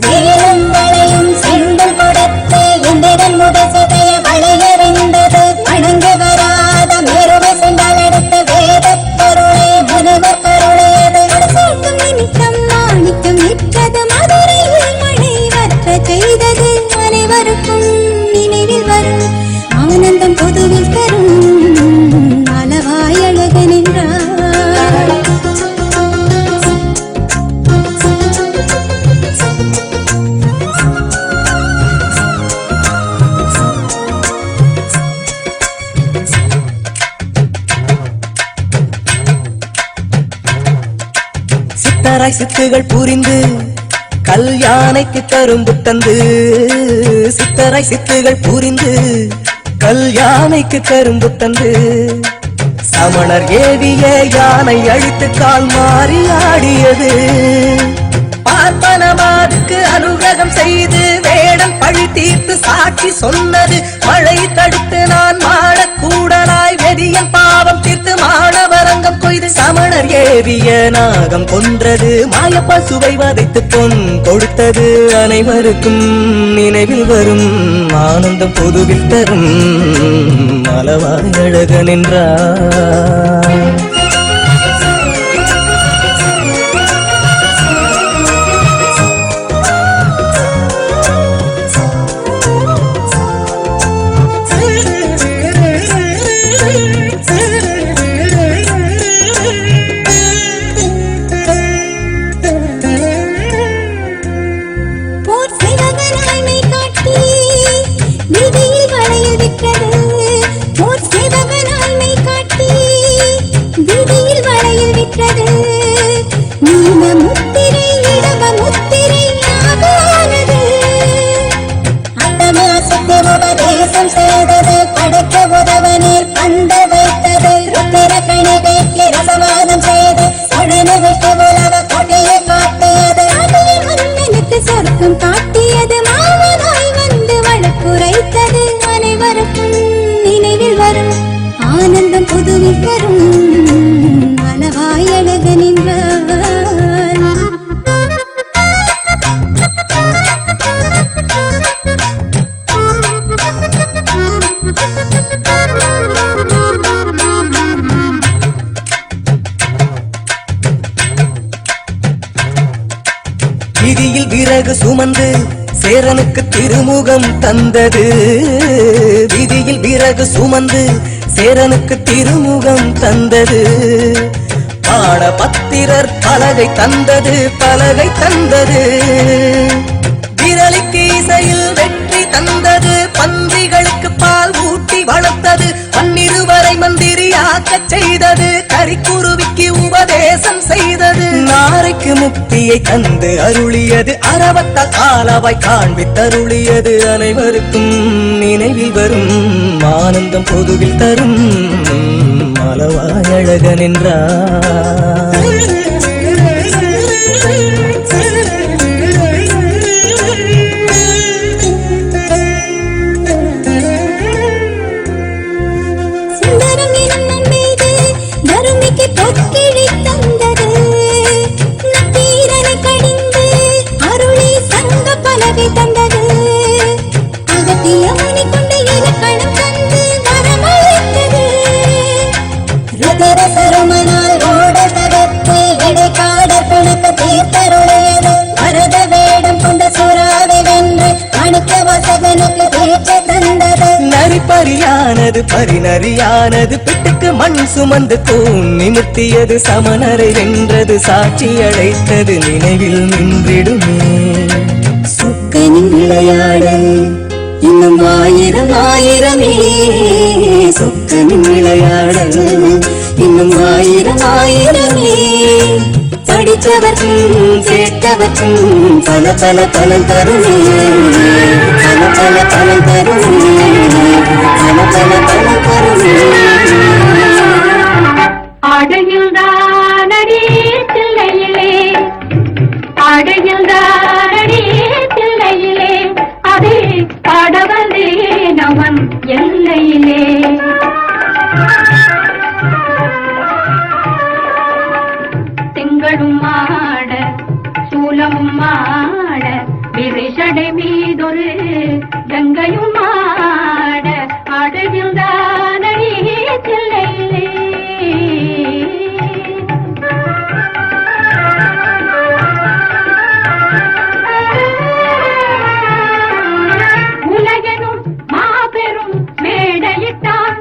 வேலும் வளையும் செந்தல் கொடுத்து சித்தராய் சித்துகள் புரிந்து கல்யாணைக்கு கரும்பு தந்து, சித்தராய் சித்துகள் புரிந்து கல்யாணைக்கு கரும்பு தந்து, சமணர் ஏவிய யானை அழித்து கால் மாறி ஆடியது. பார்ப்பனமாதுக்கு அனுகிரகம் செய்து வேடம் பழி தீர்த்து சாட்சி சொன்னது. மழை தடுத்து நான் மாடக்கூடலாய் வெதியன் பாவம் தீர்த்து மாணவரங்கம் கொய்து. சமணர் ஏவிய நாகம் கொன்றது, மாய பசுவை வதைத்து பொன் கொடுத்தது. அனைவருக்கும் நினைவில் வரும் ஆனந்தம் பொதுவில் தரும் அளவாய் அழகன் என்றார். சுமந்து சேரனுக்கு திருமுகம் தந்தது. விதியில் விறகு சுமந்து சேரனுக்கு திருமுகம் தந்தது. பாட பத்திரர் பலகை தந்தது, பலகை தந்தது. விரலிக்கு இசையில் வெற்றி தந்தது, பன்றிகளுக்கு பால் ஊட்டி வளர்த்தது. பன்னிருவரை மந்திரியாக்கச் செய்தது, கரிக்குருவிக்கு உபதேசம் செய்தது. நாரைக்கு முக்தியை தந்து அருளியது, அரவத்தால் ஆலவாய் காண்பித்தருளியது. அனைவருக்கும் நினைவில் வரும் ஆனந்தம் பொதுவில் தரும் அளவாய் அழகன் என்றார். பரியானது பரிணறியானது, பிட்டுக்கு மண் சுமந்து தூண் நிமிர்த்தியது. சமணரை வென்றது, சாட்சி அழைத்தது, நினைவில் நின்றிடுமே. சொக்கனின் விளையாடல் இன்னும் ஆயிரம் ஆயிரமே, சொக்கனின் விளையாடல் இன்னும் ஆயிரம் ஆயிரமே. படித்தவர்க்கும் கேட்டவர்க்கும் பல பல பலன் தருமே, பல பல பலன் தருமே, பல பல பலன் தருமே. அடையுள்தானடி தில்லையிலே, அடையுள்தானடி தில்லையிலே, அதை பாடவந்தே நமன் எல்லையிலே. திங்களும் மாட சூலமும் மாட, விரிசடை மீதொரு கங்கையும் மாட, அடையுள்தானடி தில்லையிலே. உலகெனும் மாபெரும் மேடையிட்டான்,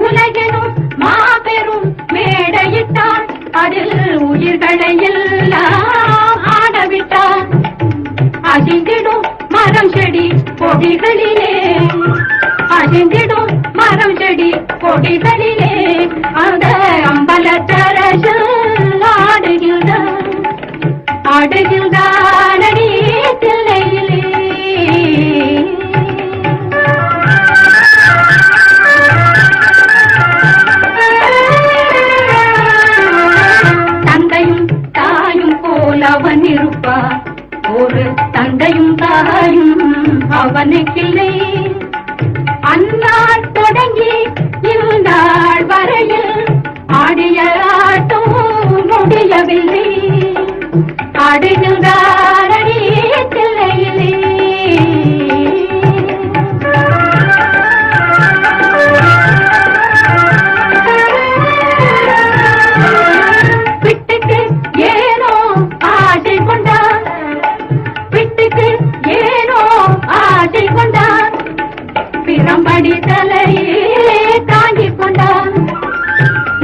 உலகெனும் மாபெரும் மேடையிட்டான், அதில் உயிர்களை எல்லாம் ஆடவிட்டான். அழிந்திடும் மரம் செடி கொடிகளிலே, அழிந்திடும் மரம் செடி கொடிகளிலே, அந்த அம்பலத்தரசு ஆடுகிறான். ஆடுகின்றானடி தில்லையிலே. தந்தையும் தாயும் போல் அவன் இருப்பான், ஒரு தந்தையும் தாயும் அவனுக்கில்லை. அந்நாள் தொடங்கி இந்நாள் வரையில் ஆடிய ஆட்டம் முடியவில்லை. ஆடுகின்றானடி தில்லையிலே. விட்டுக்கு ஏனோ ஆசை கொண்டான், விட்டுக்கு ஏனோ ஆசை கொண்டான், பிரம்படி தலையே தாங்கிக் கொண்டான்.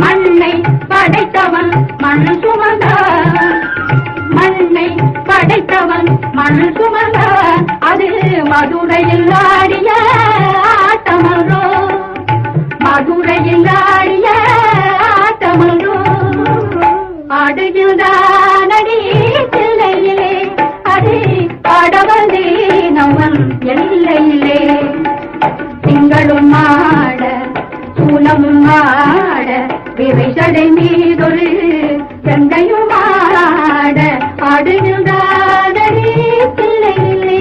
மண்ணை படைத்தவன் மண் சுமந்தான், மண்ணை படைத்தவன் மண் சுமந்தான். அது மதுரையில் ஆடிய ஆட்டமரோ, மதுரையில் ஆடிய ஆட்டமரோ. ஆடுகின்றானடி தில்லையிலே, அது ஆடவந்தேன் அவன் எல்லையிலே. திங்களும் ஆட சூலமும் ஆட, விரைசடை மீதொரு கங்கையும் ஆட, ஆடுகின்றானடி தில்லையிலே.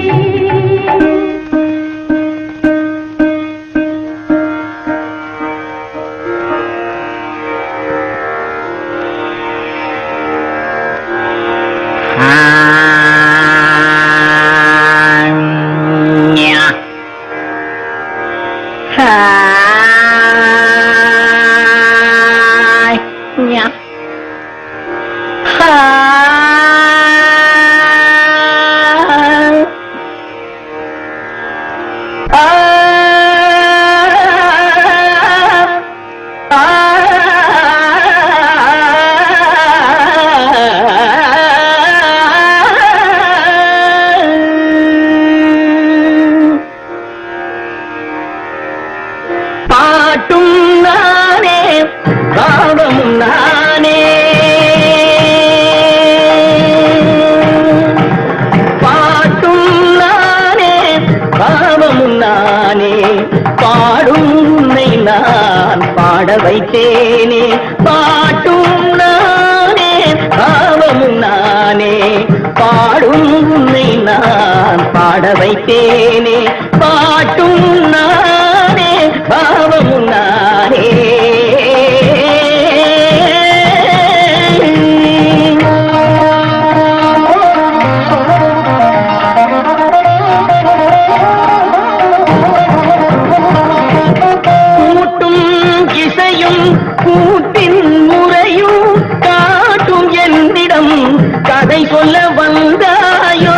வைத்தேனே பாட்டும் நானே பாவமும் நானே, பாடும் உன்னை நான் பாட வைத்தேனே. பாட்டும் நானே பாவமும் நானே. கூட்டின் முறையும் காட்டும் என்னிடம் கதை சொல்ல வந்தாயோ.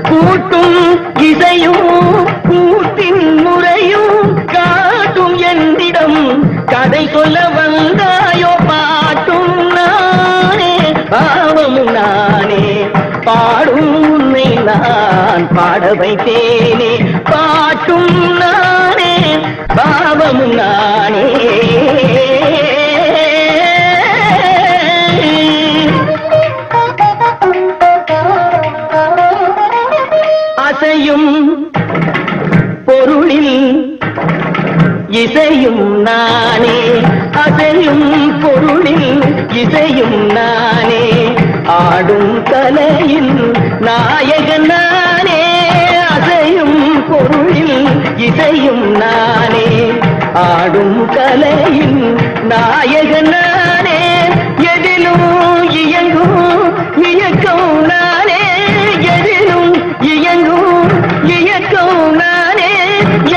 கூட்டும் இசையும் கூட்டின் முறையும் காட்டும் என்னிடம் கதை சொல்ல வந்தாயோ. பாட்டும் நானே பாவமும் நானே, பாடும் உன்னை நான் பாட வைத்தேனே. பாட்டும் நானே பாவமும் நானே. அசையும் பொருளில் இசையும் நானே, அசையும் பொருளில் இசையும் நானே. ஆடும் கலையில் நாயகன் நானே, அசையும் பொருளில் இசையும் நானே. ஆடும் கலையில் நாயகன் நானே. எதிலும் இயங்கும் இயக்கம் நானே, எதிலும் இயங்கும் இயக்கம் நானே.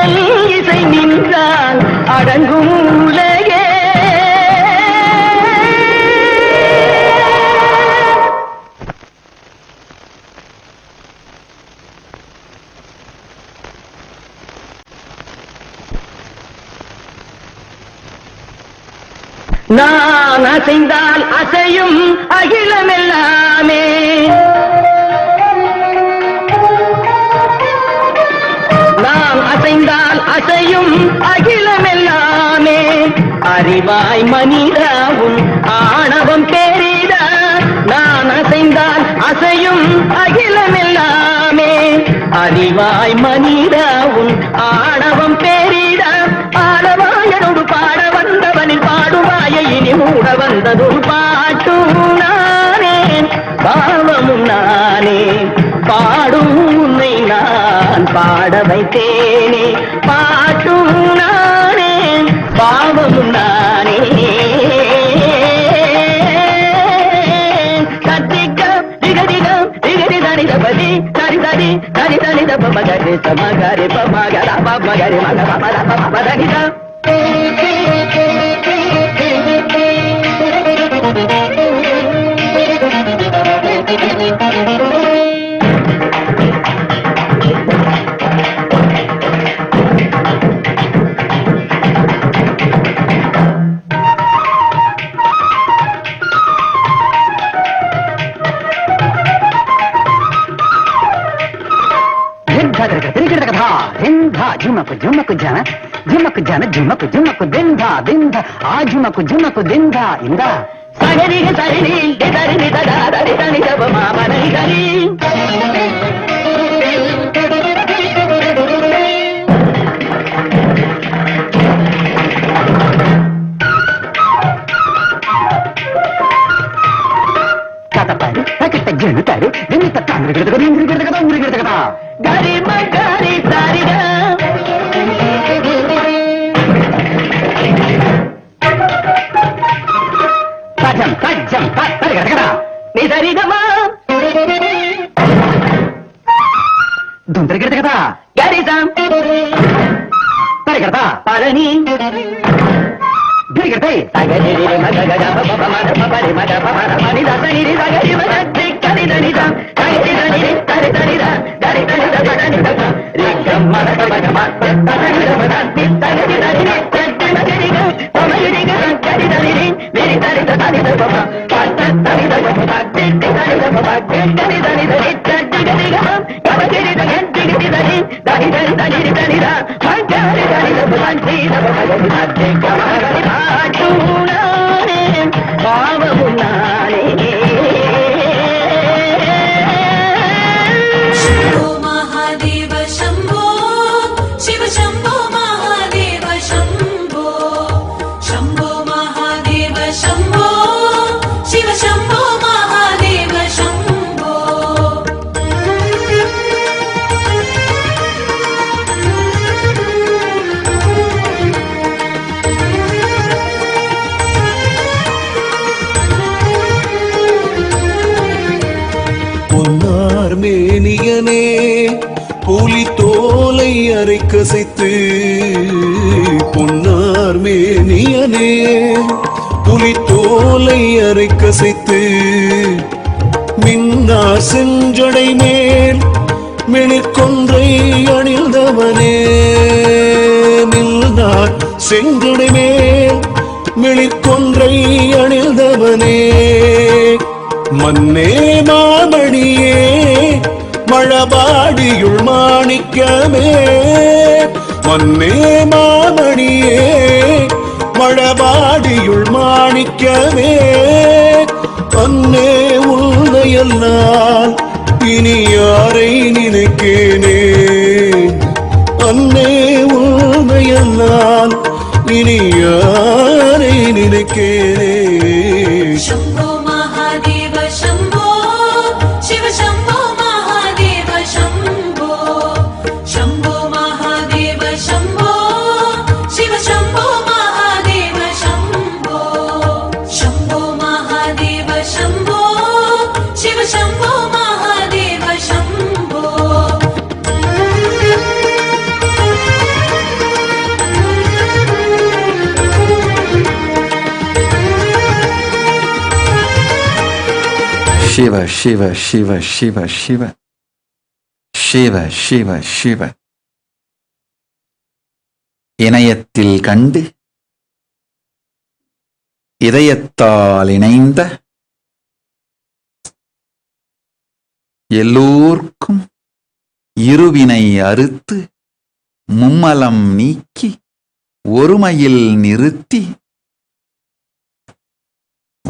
எல் இசை நின்றால் அடங்கும் உலகே. நான் அசைந்தால் அசையும் அகிலமெல்லாமே. நான் அசைந்தால் அசையும் அகிலமெல்லாமே. அறிவாய் மனிதாவும் ஆணவம் பெரித நான் அசைந்தால் அசையும் அகிலமெல்லாமே. அறிவாய் மனிதா உன் ஆணவம் பெரித பாடவாயனோடு பாட வந்தவனில் பாடுவாய இனி மூட வந்ததும் பாட்டும் நானே பாவமும் நானே. பாடும் உன்னை நான் பாட வைத்தேனே. பாட்டும் நானே பாவமும் நானே. கத்திக்கம் திகதிகம் திகதி தனிதபதி தனி தனி தனி தனித பமகரி சமகரி பமகர பமகரி மக பமர பமதனிதம். झुमक झुमक जन झुमक जन झुमक झुमक दिंधा दिंधा आ झुमक झुमक दिंधा इंदा सगरी सगरी दरी ददा दरी दनी दब मामा नहीं दरी. कतपारी तकिट जनुतारी दिनित तांद्र गिरदक इंद्र गिरदक उंग्र गिरदक गरी मगरी सारीगा tajam tajam tari गिरदक ni sarigama दुंद्र गिरदक गरी sam tari गिरदा पारनी गिरते सागरी रे मग गग पप मग पपरि मग पपर मनि दसनि रे सागरी मग करि दनि दा करि दनि रे तरि तनि दा दरि तनि दा दनि दा रे गम मग मग मग तनि दा मग तनि दनि रे तनि मगरि ग पमरि ग करि दनि रे मेरि तरि दा दनि दा पप पात तनि दा पप तनि दनि दा पप करि दनि दा रे तनि गरि ग कमरि दा गरि दनि दनि दनि रे तनि दा हंकरि दनि दा पपि दा पप ग कमरि பாட்டுனானே பாவமுனானே. शम्भो महादेव शम्भो शिव शम्भो महादेव शम्भो शम्भो महादेव शम्भो शिव शम्भो महादेव शम्भो. மேனியனே புலி தோலை அரை கசைத்து பொன்னார் மேனியனே புலி தோலை அரை கசைத்து மின்னார் செஞ்சடை மேல் மிளிர்கொன்றை அணிந்தவனே. மின்னார் செஞ்சடை மேல் மிளிர்கொன்றை அணிந்தவனே. மன்னே மாமணியே மழபாடியுள் மாணிக்கமே. மன்னே மாமணியே மழபாடியுள் மாணிக்கமே. அன்னே உன்னையல்லால் இனி யாரை நினைக்கேனே. அன்னே உன்னையல்லால் இனி யாரை நினைக்கேனே. Shambho Mahadev Shambho Shiv Shambho Mahadev Shambho Shambho Mahadev Shambho Shiv Shambho Mahadev Shambho Shambho Mahadev Shambho Shiv Shambho Mahadev Shambho. Shiva, Shiva, Shiva, Shiva, Shiva, Shiva, Shiva, Shiva. இணையத்தில் கண்டு இதயத்தால் இணைந்த எல்லோர்க்கும் இருவினை அறுத்து மும்மலம் நீக்கி ஒருமையில் நிறுத்தி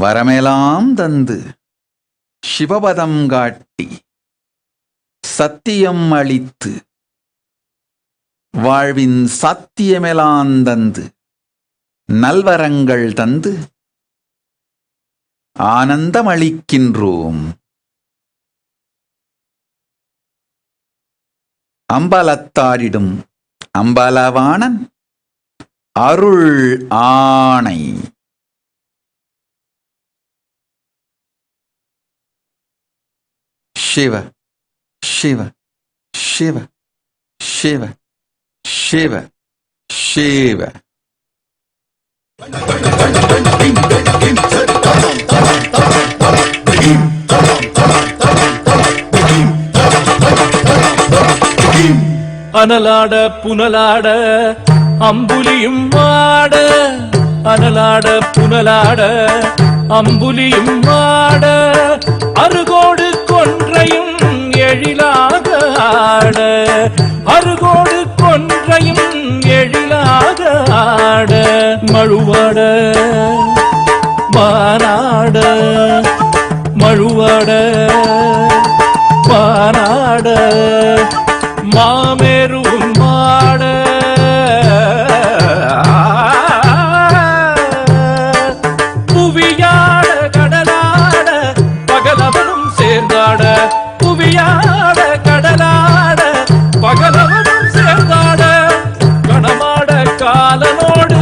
வரமெல்லாம் தந்து சிவபதம் காட்டி சத்தியம் அளித்து வாழ்வின் சத்தியமெல்லாம் தந்து நல்வரங்கள் தந்து ஆனந்தம் அளிக்கின்றோம். அம்பலத்தாரிடும் அம்பலவாணன் அருள் ஆணை. சிவ சிவ சிவ சிவ சிவ சிவ. அனலாட புனலாட அம்புலியும் மாட, அனலாட புனலாட அம்புலியும் மாட, அருகோடு கொன்றையும் எழிலாக ஆட, அருகோடு கொன்றையும் எழிலாக ஆட, மழுவாட மானாட மழுவாட மானாட மாமேருவும் மாட, புவியாட கடலாட பகலவனும் சேர்ந்தாட, புவியாட கடலாட பகலவனும் சேர்ந்தாட, கணமாட காலனோடு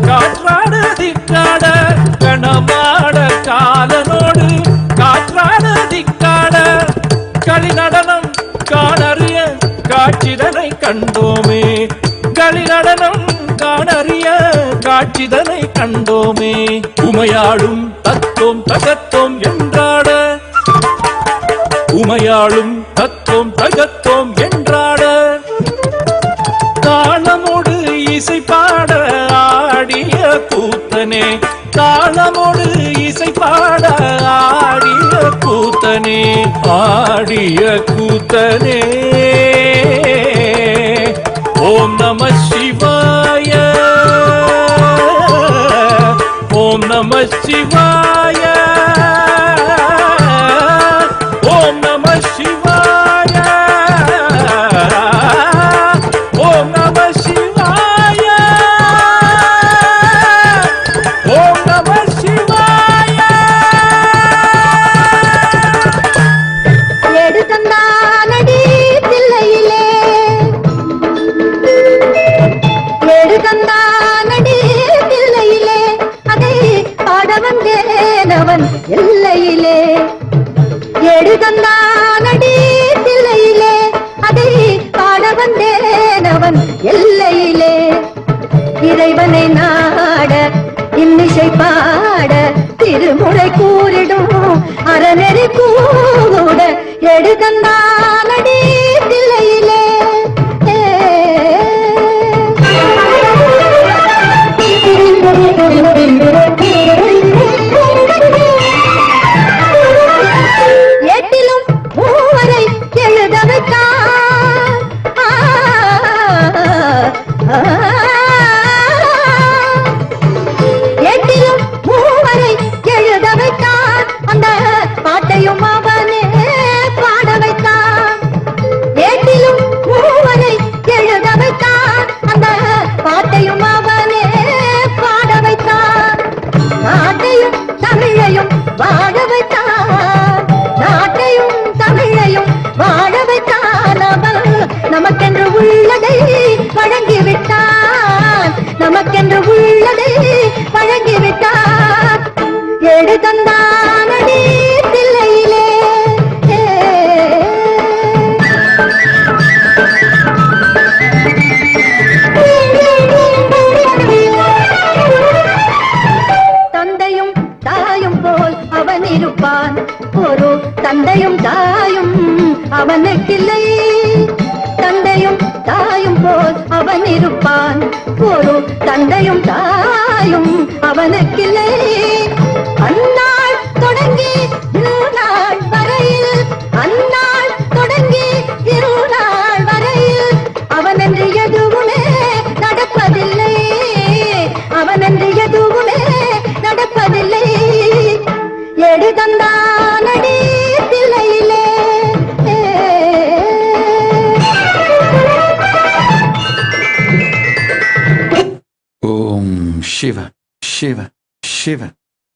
காற்றாட திக்காட, கணமாட காலனோடு காற்றாட திக்காட, களி நடனம் காணறிய காட்சிதனை கண்டோமே, களி நடனம் காணறிய காட்சிதனை கண்டோமே, உமையாளும் தத்தோம் தகத்தோம் என்றாட, உமையாளும் தத்தோம் தகத்தோம் என்றாட, தாளமோடு இசை பாட ஆடிய கூத்தனே, தாளமோடு இசை பாட ஆடிய கூத்தனே, ஆடிய கூத்தனே. ஓம் நம சிவாய, ஓம் நம சிவாய, ஓம் நம சிவாய, ஓம் நம சிவாய, ஓம் நம சிவாய. எடுத்தந்தானடி தில்லையிலே, எடுத்தந்தானடி தில்லையிலே, அதை பாட வந்தேனவன் எல்லையிலே, எடுத்தந்தானடி தில்லையிலே, அதை பாட வந்தேனவன் எல்லையிலே, இறைவனை நாட இன்னிசை பாட திருமுறை கூறிடும் அறநெறி கூட, எடுத்தந்தானடி தில்லையிலே. எட்டிலும் மூவரை எழுத வைத்தான், எட்டிலும் மூவரை எழுத வைத்தான், அந்த பாட்டையும் அவனே பாட வைத்தான், எட்டிலும் மூவரை எழுத வைத்தான், அந்த பாட்டையும் அவனே பாட வைத்தான், நாட்டையும் தமிழையும் வாழ வைத்தான், நாட்டையும் தமிழையும் வாழ வைத்தான், அவன் நமக்கென்று உள்ளதை வழங்கிவிட்டான், நமக்கென்று உள்ளதை வழங்கிவிட்டான், எடுத்தந்தானடி தில்லையிலே. தந்தையும் தாயும் போல் அவன் இருப்பான், ஒரு தந்தையும் தாயும் அவனுக்கில்லை, தந்தையும் தாயும் போல் அவன் இருப்பான், ஒரு தந்தையும் தாயும் அவனுக்கில்லை, அந்நாள் தொடங்கி இருநாள் வரையில், அந்நாள் தொடங்கி இருநாள் வரையில், அவனென்று எதுவுமே நடப்பதில்லை, அவனென்று எதுவுமே நடப்பதில்லை, Shiva, Shiva, Shiva,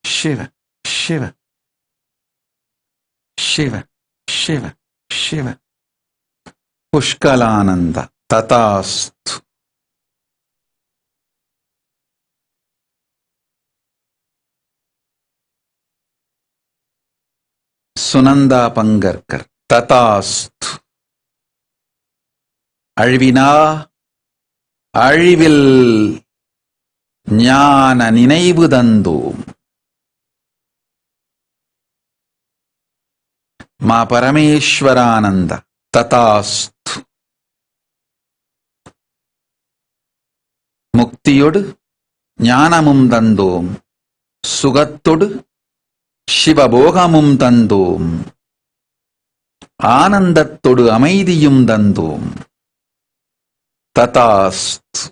Shiva, Shiva, Shiva, Shiva, Shiva. Pushkalananda, Tatasthu. Sunanda Pangarkar, Tatasthu. அழிவினா அழிவில் ஞான நினைவு தந்தோம். மா பரமேஸ்வரானந்த ததாஸ்து. முக்தியொடு ஞானமும் தந்தோம், சுகத்தொடு சிவபோகமும் தந்தோம், ஆனந்தத்தொடு அமைதியும் தந்தோம். ததாஸ்து.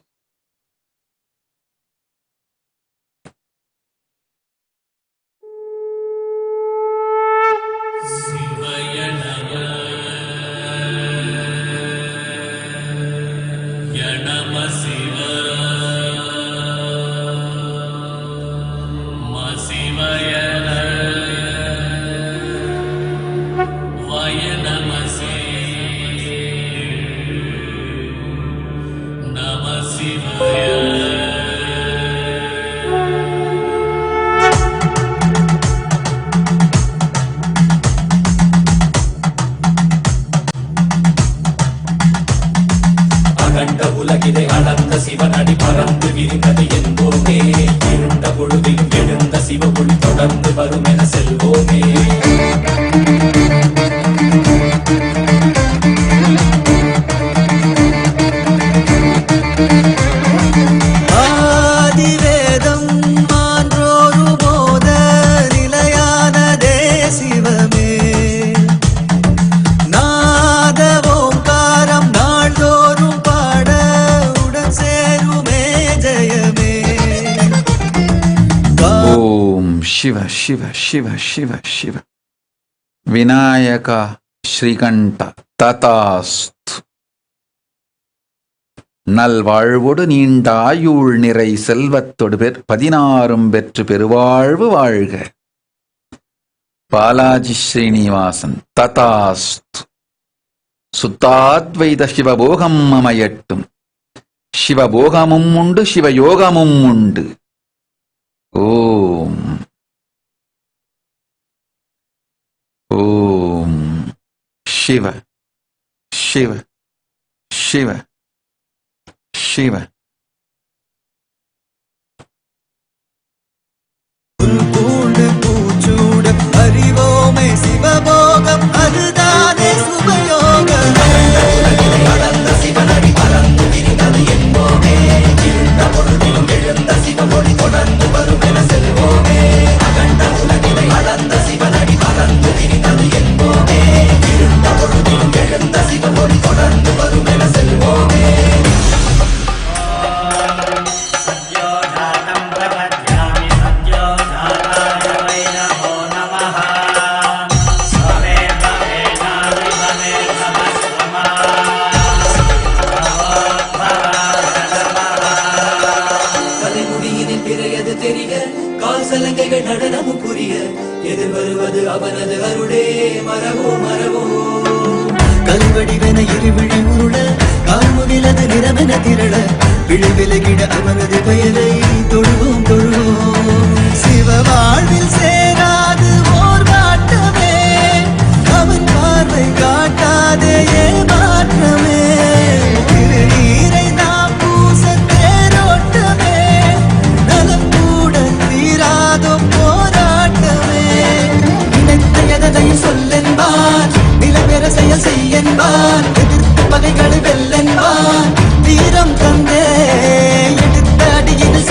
உலகிதை அளந்த சிவனடி பறந்து விரிந்தது என்போமே. இருண்ட பொழுதிலும் எழுந்த சிவ ஒளி தொடர்ந்து வரும் என செல்வோமே. ஆதிவேதம் மான்றோரு போத நிலையானதே சிவமே. நாத ஓங்காரம் நாள்தோறும் பாட உடன் சேருமே ஜெயமே. ஓம் சிவ சிவ சிவ சிவ சிவ. விநாயக ஸ்ரீகண்ட ததாஸ்து. நல்வாழ்வோடு நீண்ட ஆயுள் நிறை செல்வத்தொடு 16 பெற்று பெருவாழ்வு வாழ்க. பாலாஜி ஸ்ரீனிவாசன் ததாஸ்து. சுத்தாத்வைத சிவபோகம் அமையட்டும். சிவபோகமும் உண்டு, சிவயோகமும் உண்டு. ஓம் ஓம் சிவ சிவ சிவ சிவ. பூண்டு பூச்சூட அறிவோமே சிவபோகம் அதுதானே சுபயோகம். அளந்த சிவனடி பறந்து விரிந்தது என்போமே. இருந்த பொழுதிலும் எழுந்த சிவமொழி தொடர்ந்து வரும் என செல்வோமே. அகண்ட உலகினை அளந்த சிவனடி பறந்து விரிந்தது என்போமே. இருந்த பொழுதிலும் எழுந்த சிவமொழி தொடர்ந்து வரும் என செல்வோமே. சலங்கைகள் நடனமும் புரிய எதிர் வருவது அவனது அருளே. மரவோ மரவோ கல்வடிவென இருவிழி உருள கால்முகிலது நிறமென திரள விழிவிலகிட அவனது பெயரை தொழுவோம் தொழுவோம். சிவ வாழ்வில் சேராது ஓர் காட்டமே. அவன் பார்வை காட்டாதே மாற்றமே. திருநீரை நாம் பூச தேரோட்டமே. நலம் கூட தீராதோ போராட்டமே. நினைத்த எதையும் சொல்லென்பான், நிலவெற செயல் செய்யன்பான். எதிர்த்த பகைகளை வெல்லென்பான். வீரம் தந்தே எடுத்த அடியில்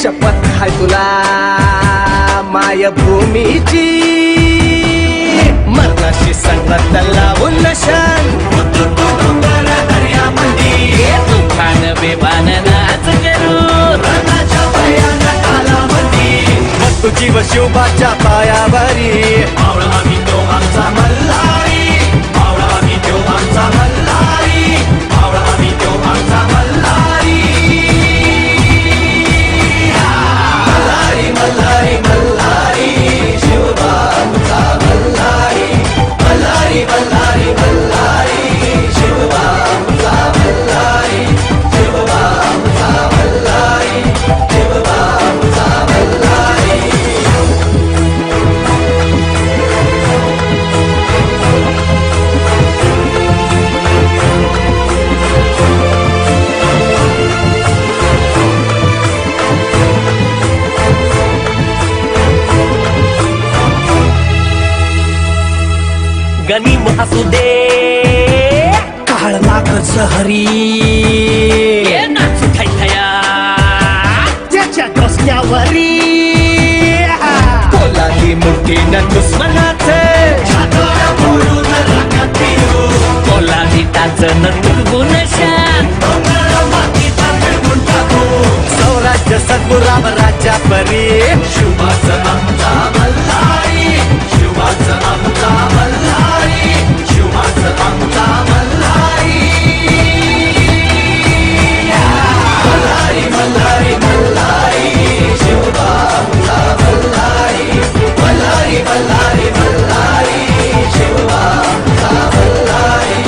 शपथ हाय तुला मायभूमीची मरणाशी संगत लावून नशान तुफान बेबान नाच करू रणाच्या भयानक कालावधी मग तुझी व शिवबाच्या पायावरी मावळा आम्ही तो आमचा मल्हारी मावळा आम्ही तो आमचा मल्हारी मावळा आम्ही तो आमचा मल्हारी मल्हारी मल्हारी शिवबा आमचा मल्हारी मल्हारी मल्हारी मल्हारी शिवबा आमचा मल्हारी शिवबा आमचा मल्हारी शिवबा आमचा मल्हारी गनिम असू दे काळ नागच हरी नाचू थैथया त्याच्या डोसक्यावरी कोलाली मुठीनं दुश्मनाचे कोलाली ताचं तुरगुण शान सौराज्य सद्गुराम राजा परी शुभाचं आमचा मल्हारी शुभाचं आमचा मल्हारी शुभाचं आमचा मल्हारी मल्हारी मल्हारी मल्हारी शिवबा आमचा मल्हारी मल्हारी मल्हारी मल्हारी शिवबा आमचा Malhari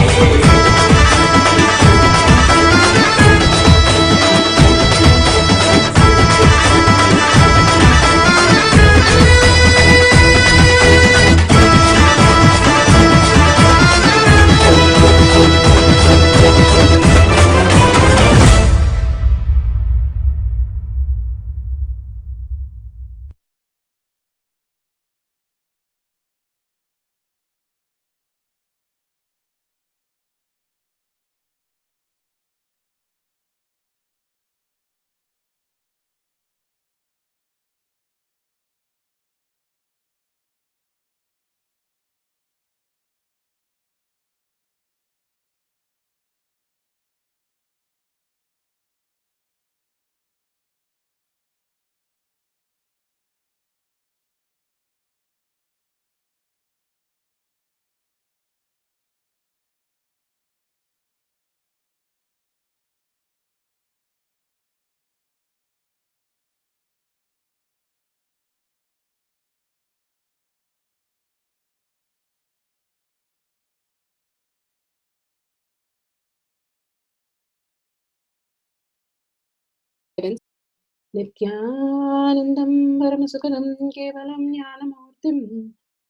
Nithyanandam Paramashivam Kevalam Jnanamurtim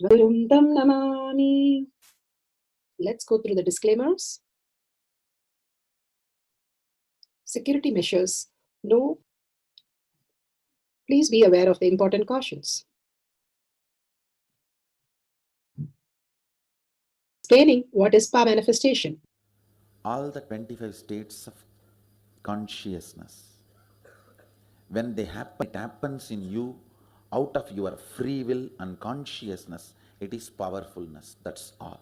Dvairundam Namami. Let's go through the disclaimers. Security measures. No. Please be aware of the important cautions. Explaining what is power manifestation. All the 25 states of consciousness, when they happen, it happens in you out of your free will and consciousness. It is powerfulness, that's all.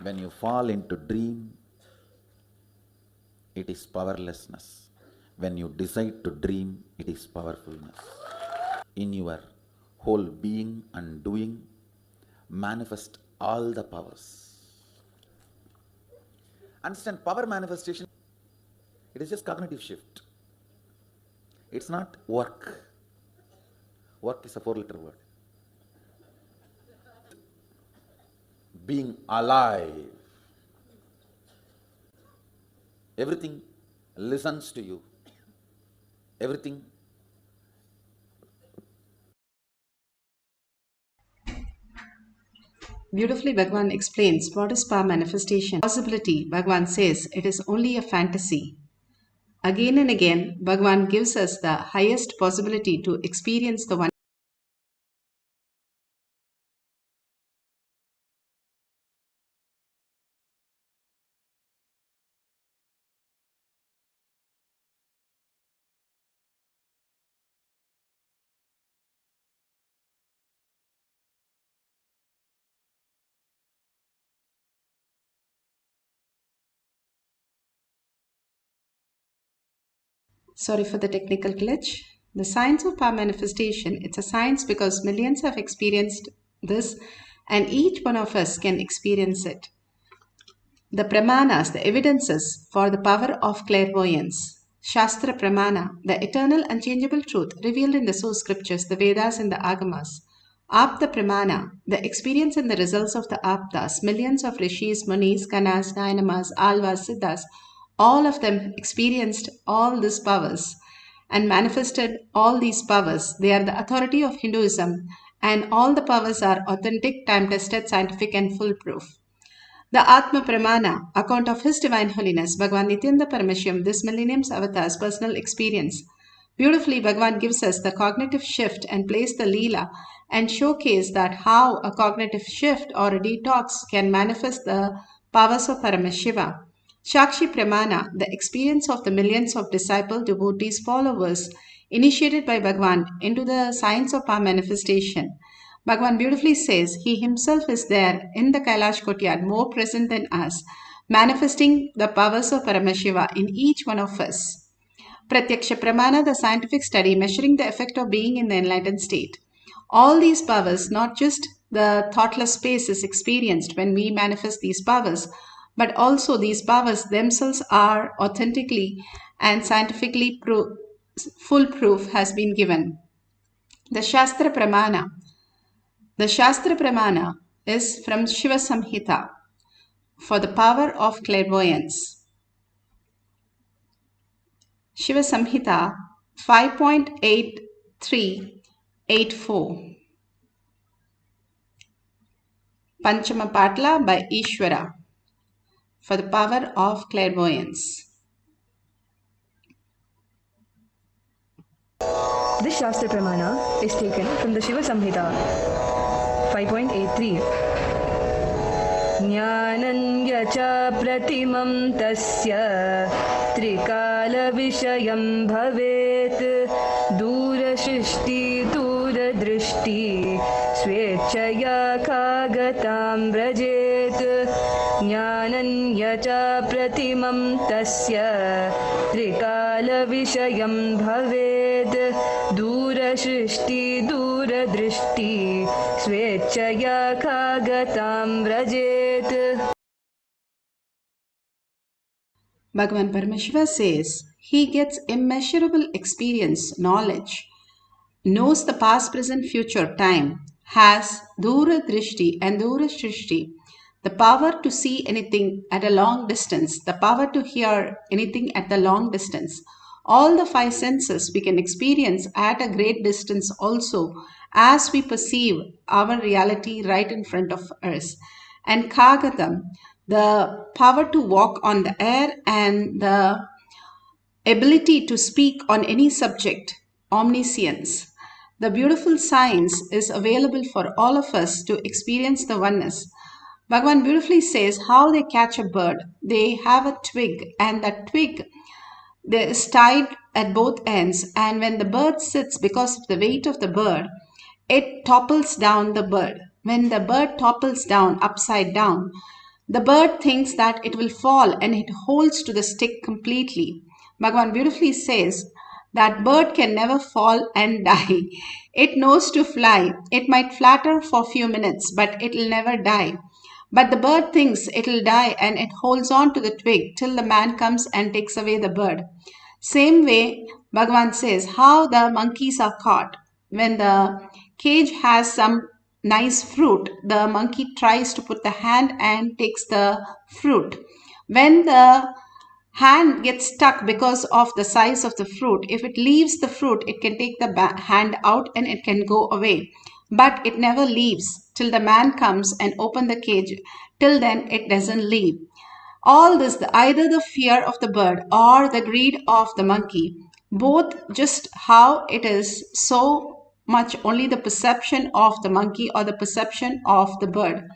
When you fall into dream, it is powerlessness. When you decide to dream, it is powerfulness. In your whole being and doing, manifest all the powers. Understand, power manifestation, it is just cognitive shift. It's not work. Work is a 4-letter word. Being alive. Everything listens to you. Everything. Beautifully, Bhagavan explains what is power manifestation. Possibility, Bhagavan says, it is only a fantasy. Again and again, Bhagavan gives us the highest possibility to experience the one. Sorry for the technical glitch. The science of power manifestation, it's a science because millions have experienced this and each one of us can experience it. The pramanas, the evidences for the power of clairvoyance. Shastra pramana, the eternal unchangeable truth revealed in the source scriptures, the Vedas and the Agamas. Apta pramana, the experience and the results of the Aptas, millions of rishis, munis, kanas, dynamas, alvas, siddhas, all of them experienced all these powers and manifested all these powers. They are the authority of Hinduism and all the powers are authentic, time-tested, scientific and foolproof. The Atma Pramana, account of His Divine Holiness, Bhagavan Nithyananda Paramashivam, this millennium's avatar's personal experience. Beautifully, Bhagavan gives us the cognitive shift and plays the Leela and showcase that how a cognitive shift or a detox can manifest the powers of Paramashiva. Shakshi Pramana, the experience of the millions of disciple devotees followers initiated by Bhagwan into the science of power manifestation. Bhagwan beautifully says he himself is there in the Kailash Kotyad, more present than us, manifesting the powers of Paramashiva in each one of us. Pratyaksha Pramana, the scientific study measuring the effect of being in the enlightened state. All these powers, not just the thoughtless space is experienced when we manifest these powers, but also these powers themselves are authentically and scientifically full proof has been given. The Shastra Pramana. The Shastra Pramana is from Shiva Samhita for the power of clairvoyance. Shiva Samhita 5.8384. Panchama Patla by Ishvara for the power of clairvoyance. This Shastra Pramana is taken from the Shiva Samhita 5.83. Jnananya cha pratimam tasya trikala vishayam bhavet dura shishti dura drishti swechaya kagatam vrajet Jnananya cha pratimam tasya trikala vishayam bhavet dura shishti dura drishti swechaya kagatam vrajet. Bhagavan Paramashiva says he gets immeasurable experience, knowledge, knows the past, present, future, time, has Dura Drishti and Dura Shrishti, the power to see anything at a long distance, the power to hear anything at the long distance. All the five senses we can experience at a great distance also as we perceive our reality right in front of us. And Kagatam, the power to walk on the air and the ability to speak on any subject, omniscience. The beautiful science is available for all of us to experience the oneness. Bhagavan beautifully says how they catch a bird. They have a twig, and that twig is tied at both ends, and when the bird sits, because of the weight of the bird, it topples down the bird. When the bird topples down upside down, the bird thinks that it will fall and it holds to the stick completely. Bhagavan beautifully says that bird can never fall and die. It knows to fly. It might flutter for a few minutes, but it will never die. But the bird thinks it will die and it holds on to the twig till the man comes and takes away the bird. Same way, Bhagavan says how the monkeys are caught. When the cage has some nice fruit, the monkey tries to put the hand and takes the fruit. When the hand gets stuck because of the size of the fruit, if it leaves the fruit, it can take the hand out and it can go away. But it never leaves till the man comes and open the cage. Till then, it doesn't leave. All this, either the fear of the bird or the greed of the monkey, both just how it is so much only the perception of the monkey or the perception of the bird.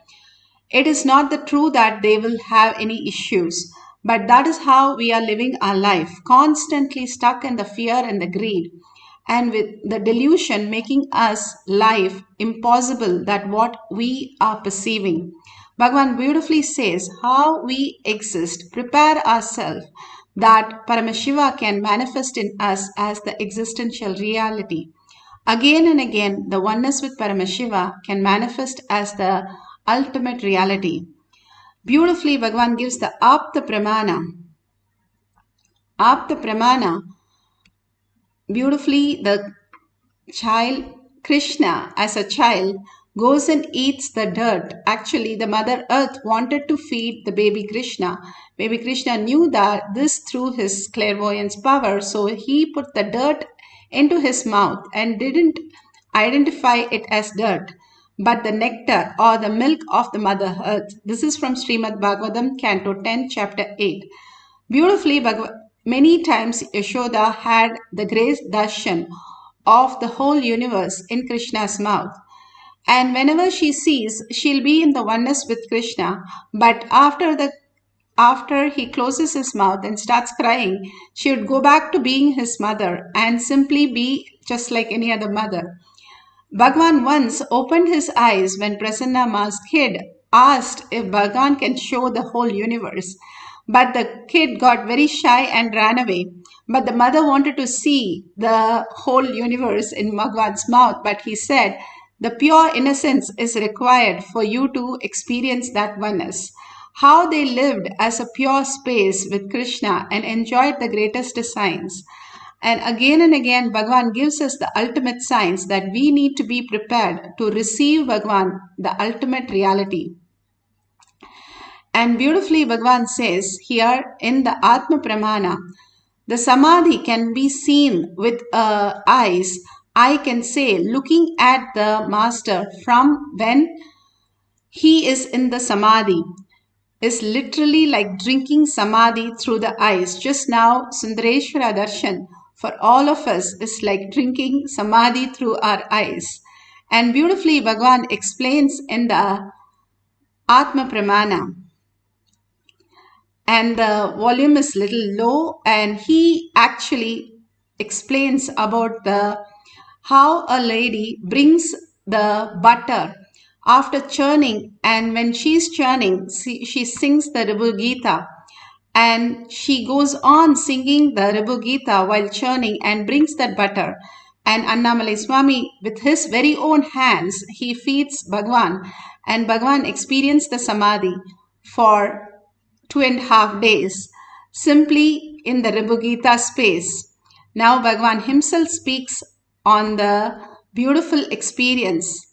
It is not the true that they will have any issues, but that is how we are living our life, constantly stuck in the fear and the greed, and with the delusion making us life impossible that what we are perceiving. Bhagavan beautifully says how we exist, prepare ourselves that Paramashiva can manifest in us as the existential reality. Again and again, the oneness with Paramashiva can manifest as the ultimate reality. Beautifully, Bhagavan gives the Apta Pramana. Apta Pramana, beautifully, the child, Krishna, as a child, goes and eats the dirt. Actually, the Mother Earth wanted to feed the baby Krishna. Baby Krishna knew that this through his clairvoyance power, so he put the dirt into his mouth and didn't identify it as dirt, but the nectar or the milk of the Mother Earth. This is from Srimad Bhagavatam, Canto 10, Chapter 8. Beautifully, many times Yashoda had the great darshan of the whole universe in Krishna's mouth. And whenever she sees, she'll be in the oneness with Krishna. But after he closes his mouth and starts crying, she would go back to being his mother and simply be just like any other mother. Bhagwan once opened his eyes when Prasanna Ma's kid asked if Bhagwan can show the whole universe. But the kid got very shy and ran away. But the mother wanted to see the whole universe in Bhagwan's mouth, but he said, the pure innocence is required for you to experience that oneness. How they lived as a pure space with Krishna and enjoyed the greatest signs. And again, Bhagwan gives us the ultimate signs that we need to be prepared to receive Bhagwan, the ultimate reality. And beautifully, Bhagwan says here in the Atma Pramana, the Samadhi can be seen with eyes. I can say, looking at the Master from when he is in the Samadhi, is literally like drinking Samadhi through the eyes. Just now, Sundareshwara Darshan for all of us is like drinking Samadhi through our eyes. And beautifully, Bhagwan explains in the Atma Pramana, and the volume is little low, and he actually explains about the how a lady brings the butter after churning, and when she's churning, she sings the Ribu Gita, and she goes on singing the Ribu Gita while churning and brings that butter. And Annamalai Swami, with his very own hands, he feeds Bhagwan, and Bhagwan experienced the Samadhi for 2.5 days, simply in the Ribu Gita space. Now Bhagwan himself speaks on the beautiful experience.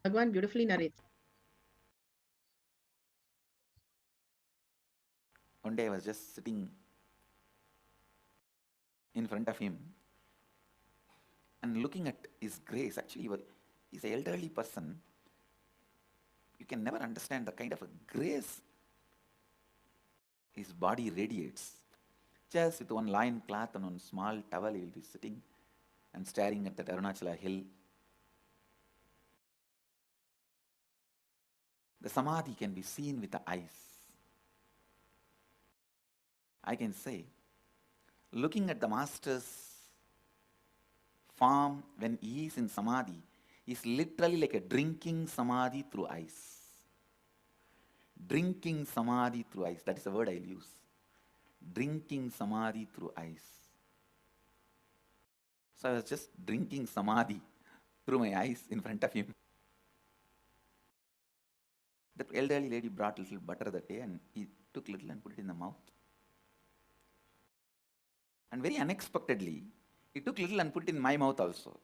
Bhagwan beautifully narrates. One day I was just sitting in front of him and looking at his grace. Actually, he's an elderly person. You can never understand the kind of a grace his body radiates. Just with one lion cloth and one small towel, he will be sitting and staring at that Arunachala hill. The Samadhi can be seen with the eyes. I can say, looking at the Master's form when he is in Samadhi is literally like a drinking Samadhi through eyes. Drinking Samadhi through eyes, that is the word I will use. Drinking Samadhi through eyes. So I was just drinking Samadhi through my eyes in front of him. The elderly lady brought a little butter that day, and he took little and put it in the mouth. And very unexpectedly, he took little and put it in my mouth also.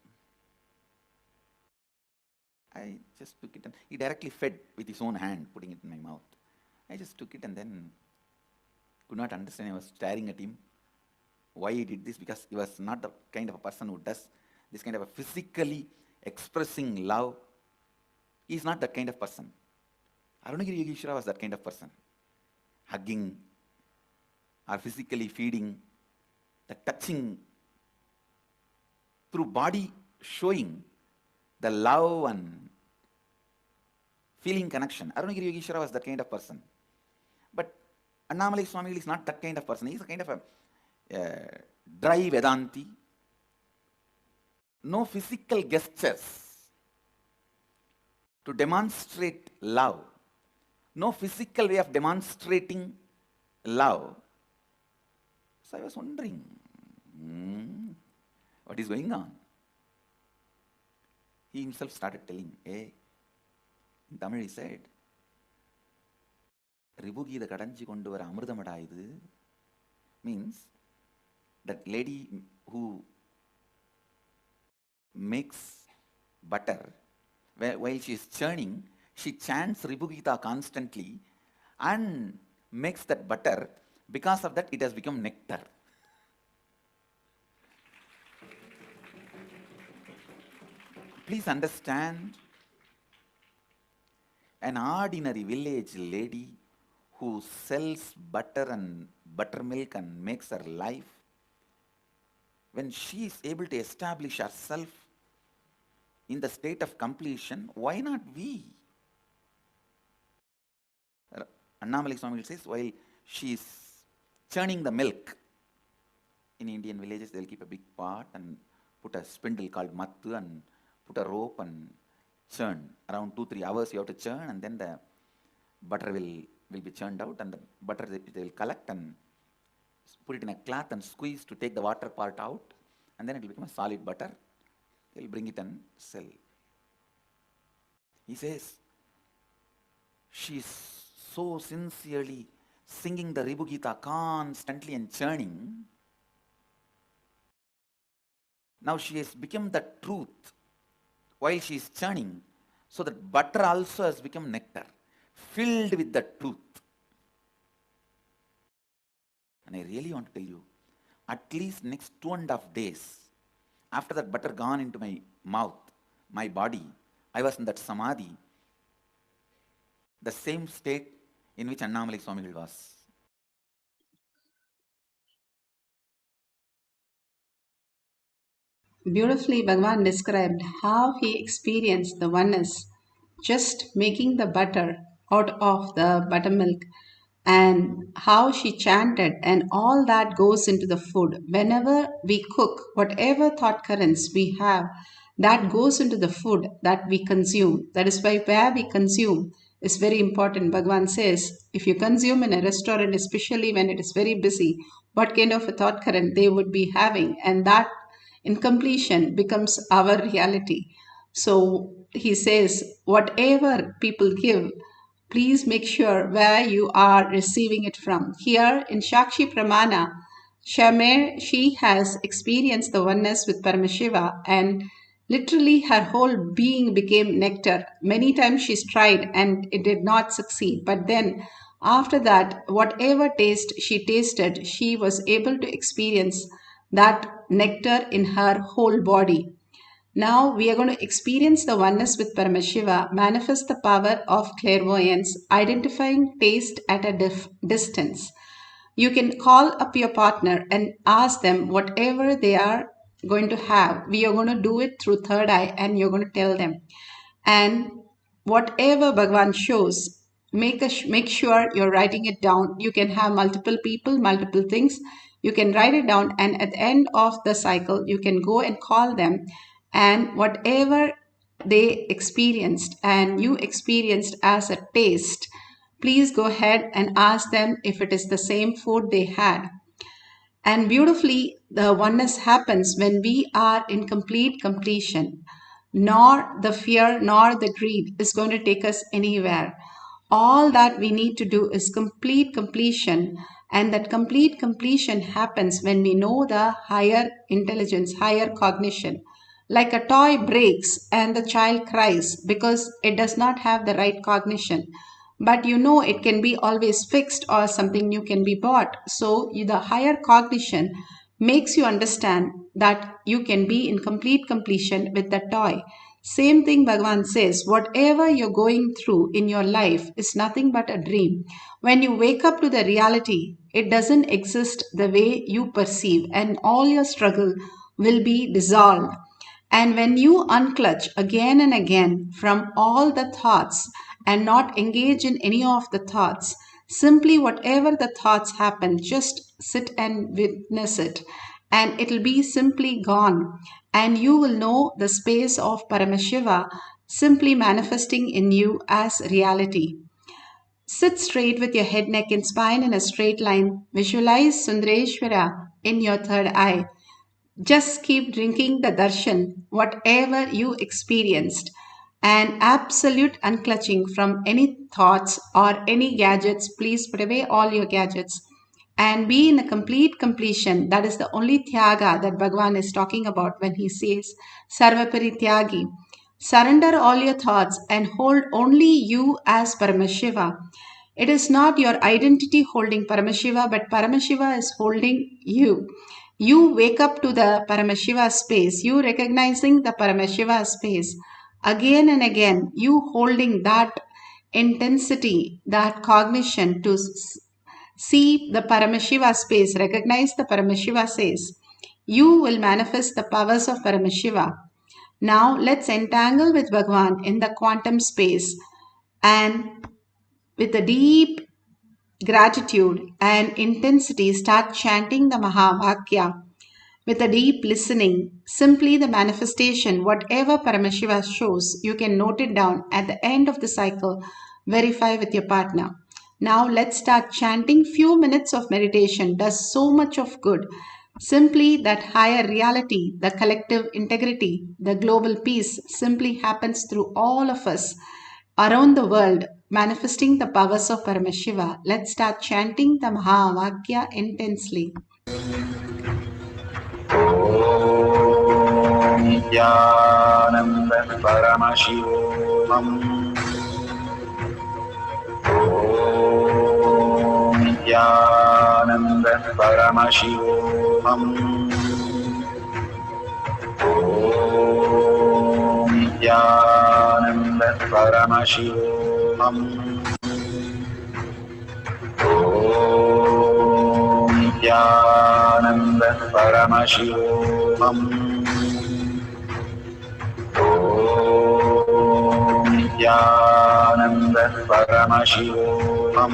I just took it, and he directly fed with his own hand, putting it in my mouth. I just took it and then could not understand. I was staring at him. Why he did this? Because he was not the kind of a person who does this kind of a physically expressing love. He is not that kind of person. Arunagiri Yogeshwara was that kind of person. Hugging or physically feeding, the touching through body, showing the love and feeling connection. Arunagiri Yogeshwara was that kind of person. But Annamalai Swami is not that kind of person. He is a kind of a dry Vedanti. No physical gestures to demonstrate love. No physical way of demonstrating love. So I was wondering, what is going on? He himself started telling, hey, in Tamil he said, Ribugida kadanchi kondu vara amrutamada idu, means that lady who makes butter, while she is churning, she chants Ribugita constantly and makes that butter. Because of that, it has become nectar. Please understand, an ordinary village lady who sells butter and buttermilk and makes her life, when she is able to establish herself in the state of completion, why not we? Annamalai Swami says, while she is churning the milk, in Indian villages they'll keep a big pot and put a spindle called mattu and put a rope and churn. Around 2-3 hours you have to churn, and then the butter will be churned out, and the butter they will collect and put it in a cloth and squeeze to take the water part out, and then it will become a solid butter. They will bring it and sell. He says, she's so sincerely singing the Ribu Gita constantly and churning. Now she has become the truth while she is churning, so that butter also has become nectar, filled with the truth. And I really want to tell you, at least next 2.5 days, after that butter gone into my mouth, my body, I was in that Samadhi, the same state in which Annamalai Swamigal was. Beautifully, Bhagavan described how he experienced the oneness, just making the butter out of the buttermilk, and how she chanted, and all that goes into the food. Whenever we cook, whatever thought currents we have, that goes into the food that we consume. That is why where we consume is very important. Bhagavan says, if you consume in a restaurant, especially when it is very busy, what kind of a thought current they would be having, and that in completion becomes our reality. So he says, whatever people give, please make sure where you are receiving it from. Here in Shakshi Pramana, Shamer, she has experienced the oneness with Paramashiva, and literally her whole being became nectar. Many times she's tried and it did not succeed. But then after that, whatever taste she tasted, she was able to experience that nectar in her whole body. Now we are going to experience the oneness with Paramashiva, manifest the power of clairvoyance, identifying taste at a distance. You can call up your partner and ask them whatever they are going to have. We are going to do it through third eye, and you're going to tell them. And whatever Bhagavan shows, make sure you're writing it down. You can have multiple people, multiple things. You can write it down, and at the end of the cycle, you can go and call them, and whatever they experienced and you experienced as a taste, please go ahead and ask them if it is the same food they had. And beautifully, the oneness happens when we are in complete completion. Nor the fear nor the greed is going to take us anywhere. All that we need to do is complete completion, and that complete completion happens when we know the higher intelligence, higher cognition. Like a toy breaks and the child cries because it does not have the right cognition. But you know it can be always fixed or something new can be bought. So the higher cognition makes you understand that you can be in complete completion with the toy. Same thing Bhagavan says, whatever you're going through in your life is nothing but a dream. When you wake up to the reality, it doesn't exist the way you perceive, and all your struggle will be dissolved. And when you unclutch again and again from all the thoughts and not engage in any of the thoughts, simply whatever the thoughts happen, just sit and witness it, and it'll be simply gone. And you will know the space of Paramashiva simply manifesting in you as reality. Sit straight with your head, neck, and spine in a straight line. Visualize Sundareshwara in your third eye. Just keep drinking the darshan, whatever you experienced, and absolute unclutching from any thoughts or any gadgets. Please put away all your gadgets and be in a complete completion. That is the only tyaga that Bhagavan is talking about when he says Sarvapari Tyagi. Surrender all your thoughts and hold only you as Paramashiva. It is not your identity holding Paramashiva, but Paramashiva is holding you. You wake up to the Paramashiva space, you recognizing the Paramashiva space. Again and again, you holding that intensity, that cognition to see the Paramashiva space, recognize the Paramashiva space. You will manifest the powers of Paramashiva. Now let's entangle with Bhagavan in the quantum space and with a deep gratitude and intensity start chanting the Mahavakya with a deep listening. Simply the manifestation, whatever Paramashiva shows, you can note it down at the end of the cycle, verify with your partner. Now let's start chanting. Few minutes of meditation does so much of good. Simply that higher reality, the collective integrity, the global peace simply happens through all of us around the world, manifesting the powers of Paramashiva. Let's start chanting the Mahavakya intensely. Nithyananda Paramashivoham. Nithyananda Paramashivoham. Nithyananda Paramashivoham. Nithyananda Paramashivoham. Nithyananda Paramashivoham.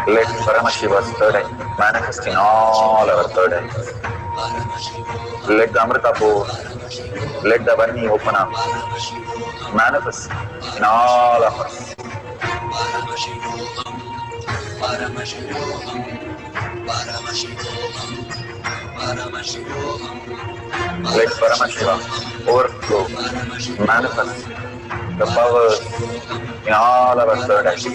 Let Paramashiva's third eye manifest in all our third eyes. Let the Amrita pour, let the Varni open up, manifest in all of us. Let Paramashiva overflow, manifest the powers in all our third eyes.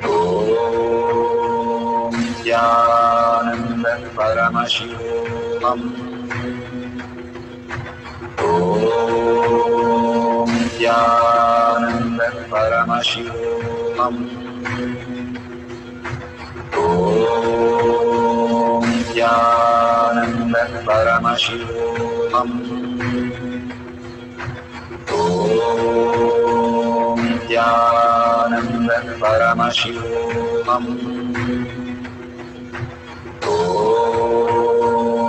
Om Nithyananda Paramashivoham. Om Nithyananda Paramashivoham. Om Nithyananda Paramashivoham. Om Nithyananda Paramashivoham.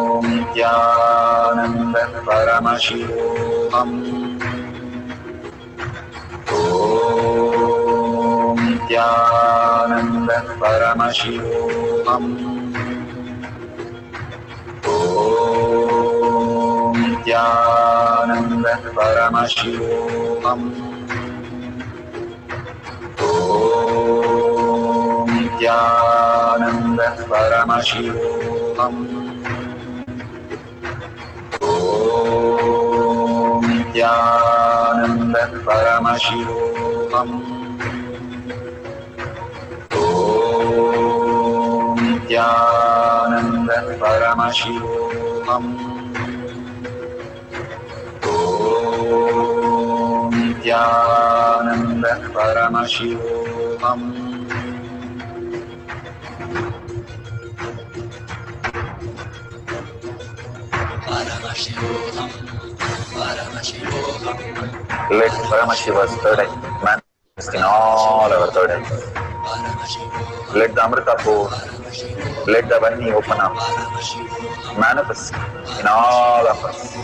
Om Nithyananda Paramashivoham. Om Nithyananda Paramashivoham. Om Nithyananda Paramashivoham. Om Nithyananda Paramashivoham. Om Nithyananda Paramashivoham. Om Nithyananda Paramashivoham. Om Nithyananda Paramashivoham. Let Paramashiva's third eye manifest in all our third eyes. Let the Amrita pour, let the Varni open up, manifest in all of us.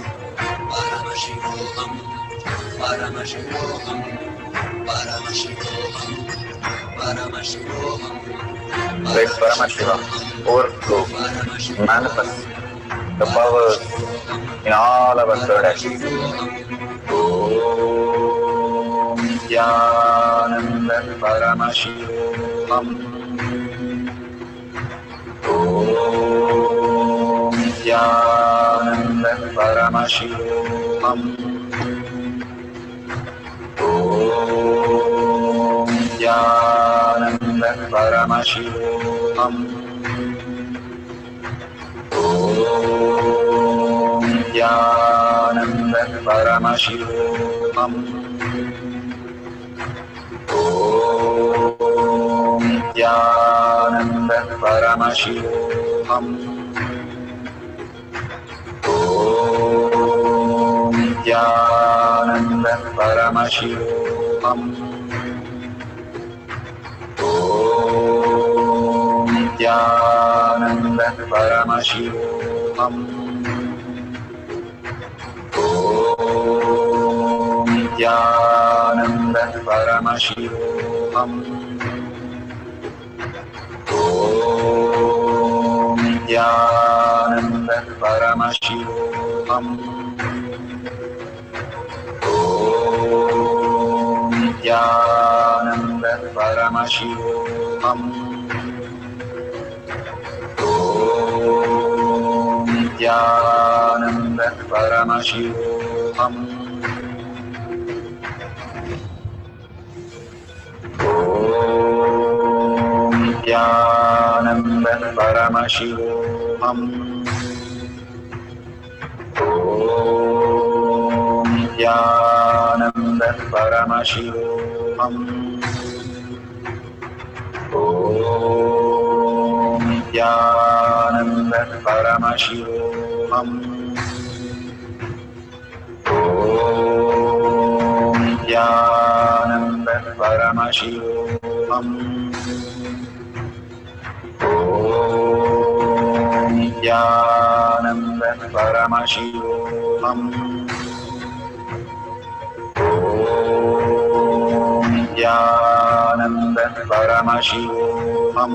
Let Paramashiva overflow, manifest the powers in all our third eyes. Om Nithyananda Paramashivoham. Om Nithyananda Paramashivoham. Om Nithyananda Paramashivoham. Om Nithyananda Paramashivoham. Om Nithyananda Paramashivoham. Om Nithyananda Paramashivoham. Nithyananda Paramashivoham. Om Nithyananda Paramashivoham. Om Nithyananda Paramashivoham. Om Nithyananda Paramashivoham. Om Nithyananda Paramashivoham. Om Nithyananda Paramashivoham. Om Nithyananda Paramashivoham. Om Nithyananda Paramashivoham. Om Nithyananda Paramashivoham. Om Nithyananda Paramashivoham. Om Nithyananda Paramashivoham.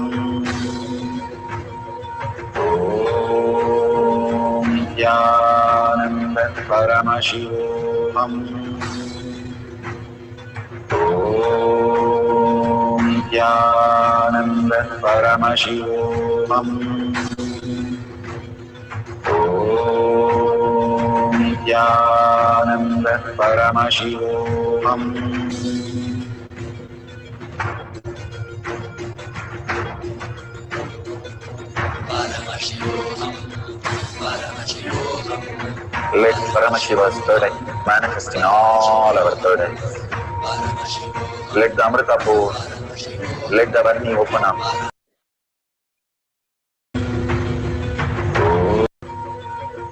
Om Nithyananda Paramashivoham. Om Nithyananda Paramashivoham. Om Nithyananda Paramashivoham. Let Paramashiva's third eye manifest in all our third eyes. Let the Amrita pour, let the Varni open up.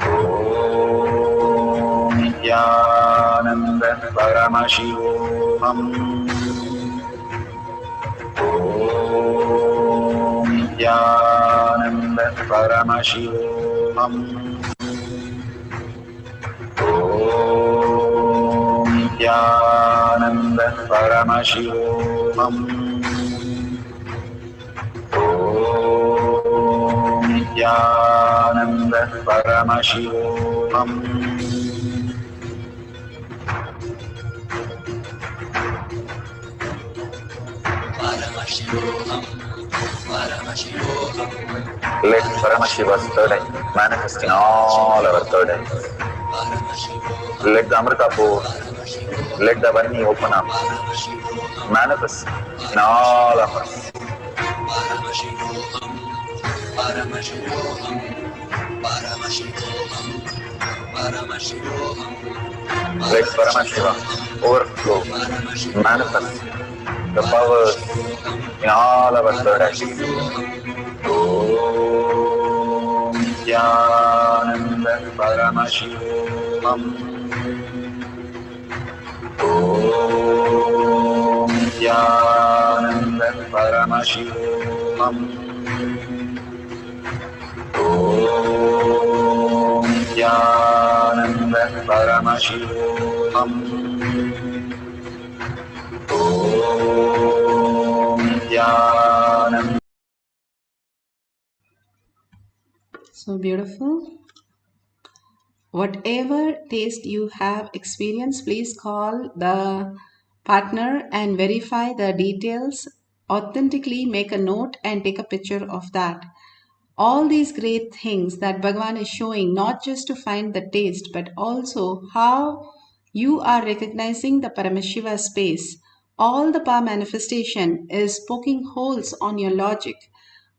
Om Nithyananda Paramashivoham. Om Nithyananda Paramashivoham. Om Nithyananda Paramashivoham. Om Nithyananda Paramashivoham. Let Paramashiva's third eye manifest in all our third eyes. Let the Amrita pour, let the Varni open up, manifest in all of us. Let Paramashiva overflow, manifest the powers in all our third eyes. Om Nithyananda Paramashivoham. Om Nithyananda Paramashivoham. Om Nithyananda Paramashivoham. Om Nithyananda. So beautiful. Whatever taste you have experienced, please call the partner and verify the details. Authentically make a note and take a picture of that. All these great things that Bhagavan is showing, not just to find the taste, but also how you are recognizing the Paramashiva space. All the power manifestation is poking holes on your logic.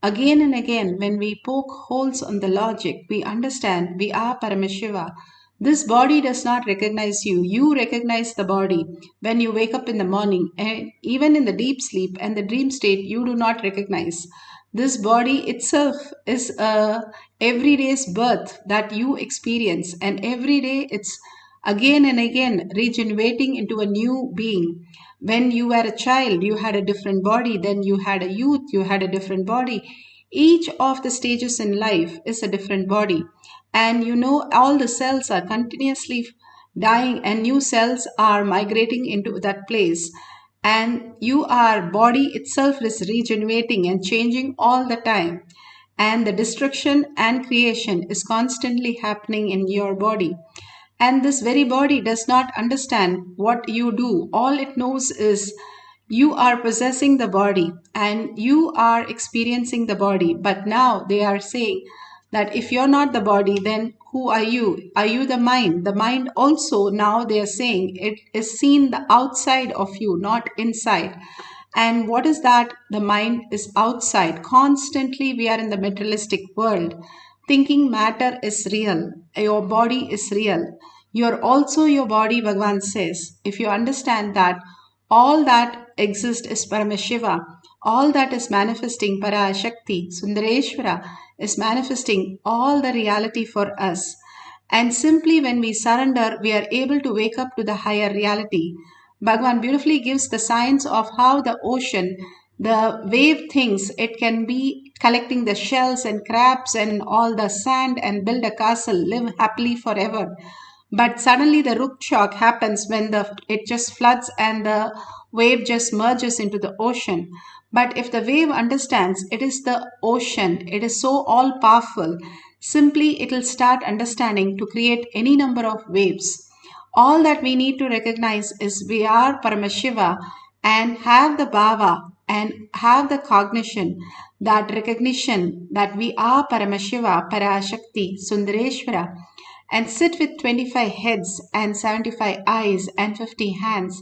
Again and again, when we poke holes on the logic, we understand we are Paramashiva. This body does not recognize you. You recognize the body when you wake up in the morning, and even in the deep sleep and the dream state, you do not recognize. This body itself is a everyday's birth that you experience, and every day it's again and again regenerating into a new being. When you were a child, you had a different body. Then you had a youth, you had a different body. Each of the stages in life is a different body. And you know, all the cells are continuously dying and new cells are migrating into that place. And your body itself is regenerating and changing all the time. And the destruction and creation is constantly happening in your body. And this very body does not understand what you do. All it knows is you are possessing the body and you are experiencing the body. But now they are saying that if you're not the body, then who are you? Are you the mind? The mind also, now they are saying, it is seen the outside of you, not inside. And what is that? The mind is outside. Constantly we are in the materialistic world. Thinking matter is real. Your body is real. You're also your body, Bhagavan says. If you understand that all that exists is Paramashiva, all that is manifesting Parashakti, Sundareshwara is manifesting all the reality for us. And simply when we surrender, we are able to wake up to the higher reality. Bhagavan beautifully gives the science of how the ocean, the wave thinks it can be collecting the shells and crabs and all the sand and build a castle, live happily forever. But suddenly the root shock happens when it just floods and the wave just merges into the ocean. But if the wave understands it is the ocean, it is so all powerful, simply it will start understanding to create any number of waves. All that we need to recognize is we are Paramashiva and have the bhava and have the cognition, that recognition that we are Paramashiva, Parashakti, Sundareshwara, and sit with 25 heads and 75 eyes and 50 hands.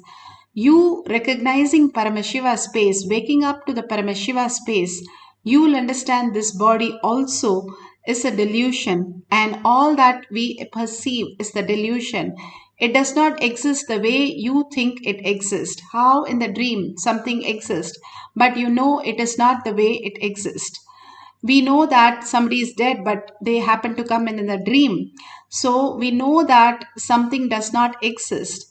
You recognizing Paramashiva space, waking up to the Paramashiva space, you will understand this body also is a delusion and all that we perceive is the delusion. It does not exist the way you think it exists. How in the dream something exists, but you know it is not the way it exists. We know that somebody is dead, but they happen to come in the dream. So we know that something does not exist.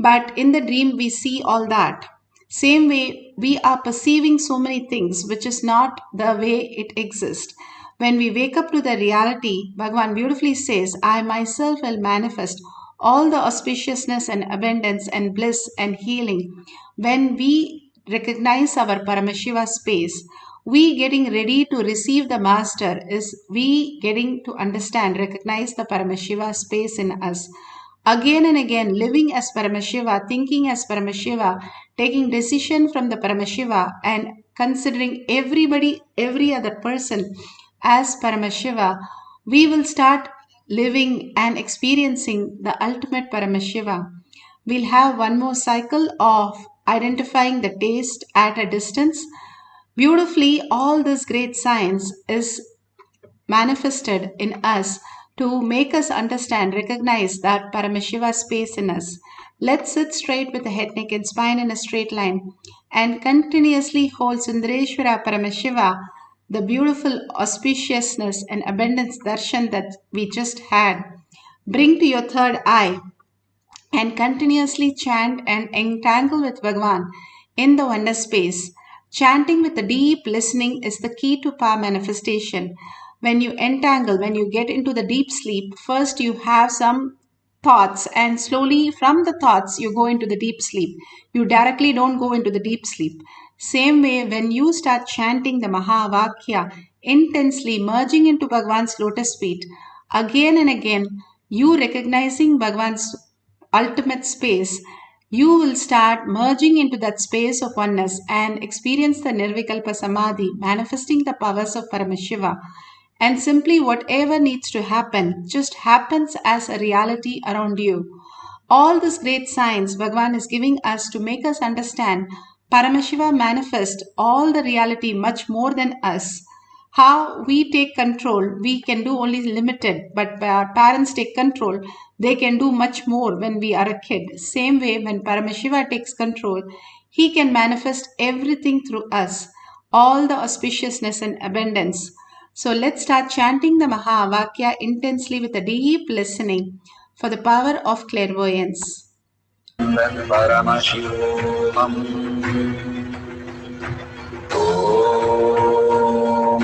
But in the dream, we see all that. Same way, we are perceiving so many things which is not the way it exists. When we wake up to the reality, Bhagavan beautifully says, I myself will manifest all the auspiciousness and abundance and bliss and healing. When we recognize our Paramashiva space, we getting ready to receive the master is we getting to understand, recognize the Paramashiva space in us. Again and again, living as Paramashiva, thinking as Paramashiva, taking decision from the Paramashiva and considering everybody, every other person as Paramashiva, we will start living and experiencing the ultimate Paramashiva. We'll have one more cycle of identifying the taste at a distance. Beautifully, all this great science is manifested in us to make us understand, recognize that Paramashiva space in us. Let's sit straight with the head, neck and spine in a straight line and continuously hold Sundareshwara Paramashiva, the beautiful auspiciousness and abundance darshan that we just had. Bring to your third eye and continuously chant and entangle with Bhagavan in the oneness space. Chanting with a deep listening is the key to power manifestation. When you entangle, when you get into the deep sleep, first you have some thoughts and slowly from the thoughts you go into the deep sleep. You directly don't go into the deep sleep. Same way, when you start chanting the Mahavakya intensely, merging into Bhagavan's lotus feet, again and again, you recognizing Bhagavan's ultimate space, you will start merging into that space of oneness and experience the Nirvikalpa Samadhi, manifesting the powers of Paramashiva. And simply whatever needs to happen just happens as a reality around you. All this great science Bhagavan is giving us to make us understand Paramashiva manifests all the reality much more than us. How we take control, we can do only limited, but our parents take control, they can do much more when we are a kid. Same way, when Paramashiva takes control, he can manifest everything through us, all the auspiciousness and abundance. So let's start chanting the Mahavakya intensely with a deep listening for the power of clairvoyance. Paramashivoham. Om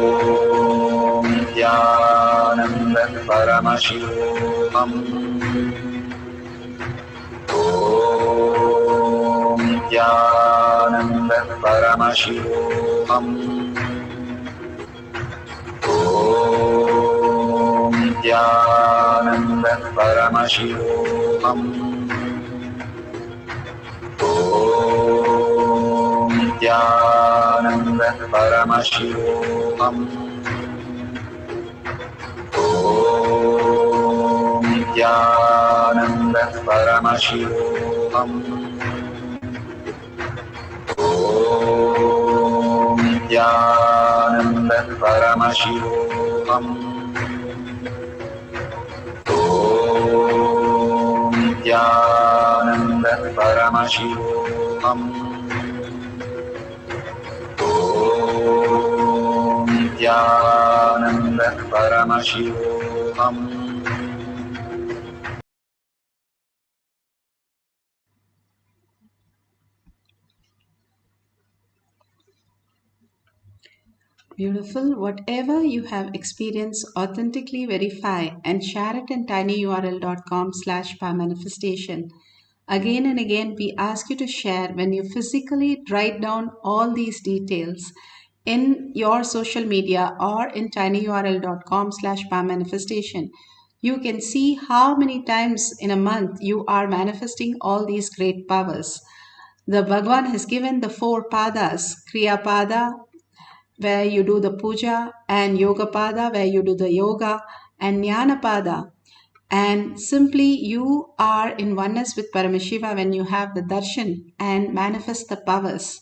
Paramashivoham. Om Nithyananda Paramashivam. Om Nithyananda Paramashivam. Om Nithyananda Paramashivam. Om Nithyananda Paramashivam. Om Nithyananda Paramashivoham. Om Nithyananda Paramashivoham. Om Nithyananda Paramashivoham. Beautiful. Whatever you have experienced, authentically verify and share it in tinyurl.com/powermanifestation. Again and again, we ask you to share when you physically write down all these details in your social media or in tinyurl.com/powermanifestation. You can see how many times in a month you are manifesting all these great powers. The Bhagwan has given the 4 padas, Kriya Pada, where you do the puja, and Yoga Pada, where you do the yoga, and Jnana Pada. And simply you are in oneness with Paramashiva when you have the darshan and manifest the powers.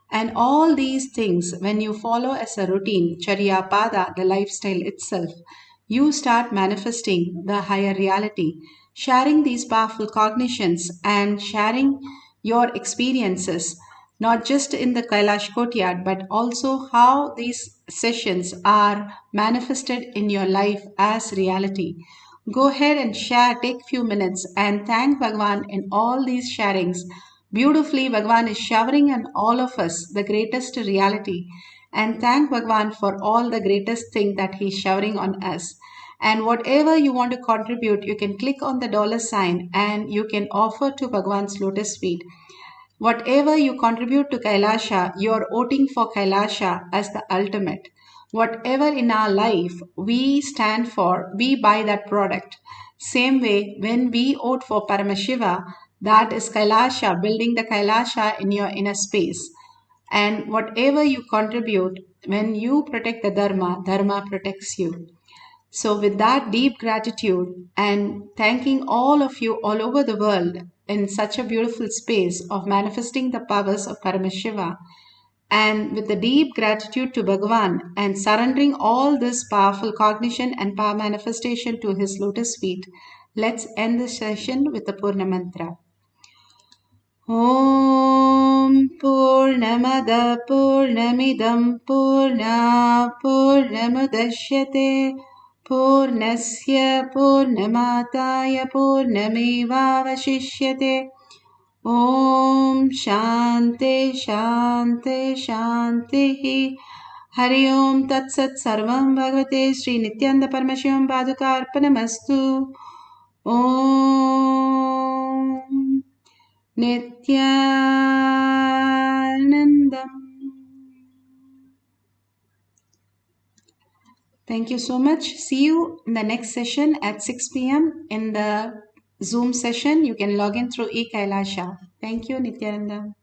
And all these things, when you follow as a routine, Charya Pada, the lifestyle itself, you start manifesting the higher reality, sharing these powerful cognitions and sharing your experiences, not just in the Kailash courtyard, but also how these sessions are manifested in your life as reality. Go ahead and share, take few minutes and thank Bhagwan in all these sharings. Beautifully, Bhagwan is showering on all of us the greatest reality. And thank Bhagwan for all the greatest thing that he is showering on us. And whatever you want to contribute, you can click on the $sign and you can offer to Bhagwan's lotus feet. Whatever you contribute to Kailasa, you are voting for Kailasa as the ultimate. Whatever in our life we stand for, we buy that product. Same way, when we vote for Paramashiva, that is Kailasa, building the Kailasa in your inner space. And whatever you contribute, when you protect the Dharma, Dharma protects you. So, with that deep gratitude and thanking all of you all over the world in such a beautiful space of manifesting the powers of Paramashiva, and with the deep gratitude to Bhagavan and surrendering all this powerful cognition and power manifestation to his lotus feet, let's end the session with the Purna Mantra. Om Purnamada Purnamidam Purna Purnamudashyate Purnasya Purnamataya Purnamevavashishyate. Om Shanti Shanti Shanti. Hari Om Tat Sat Sarvam Bhagavate Sri Nithyananda Paramashivam Paduka Arpanamastu. Om Nithyanandam. Thank you so much. See you in the next session at 6 p.m. in the Zoom session. You can log in through eKailasha. Thank you, Nithyanandam.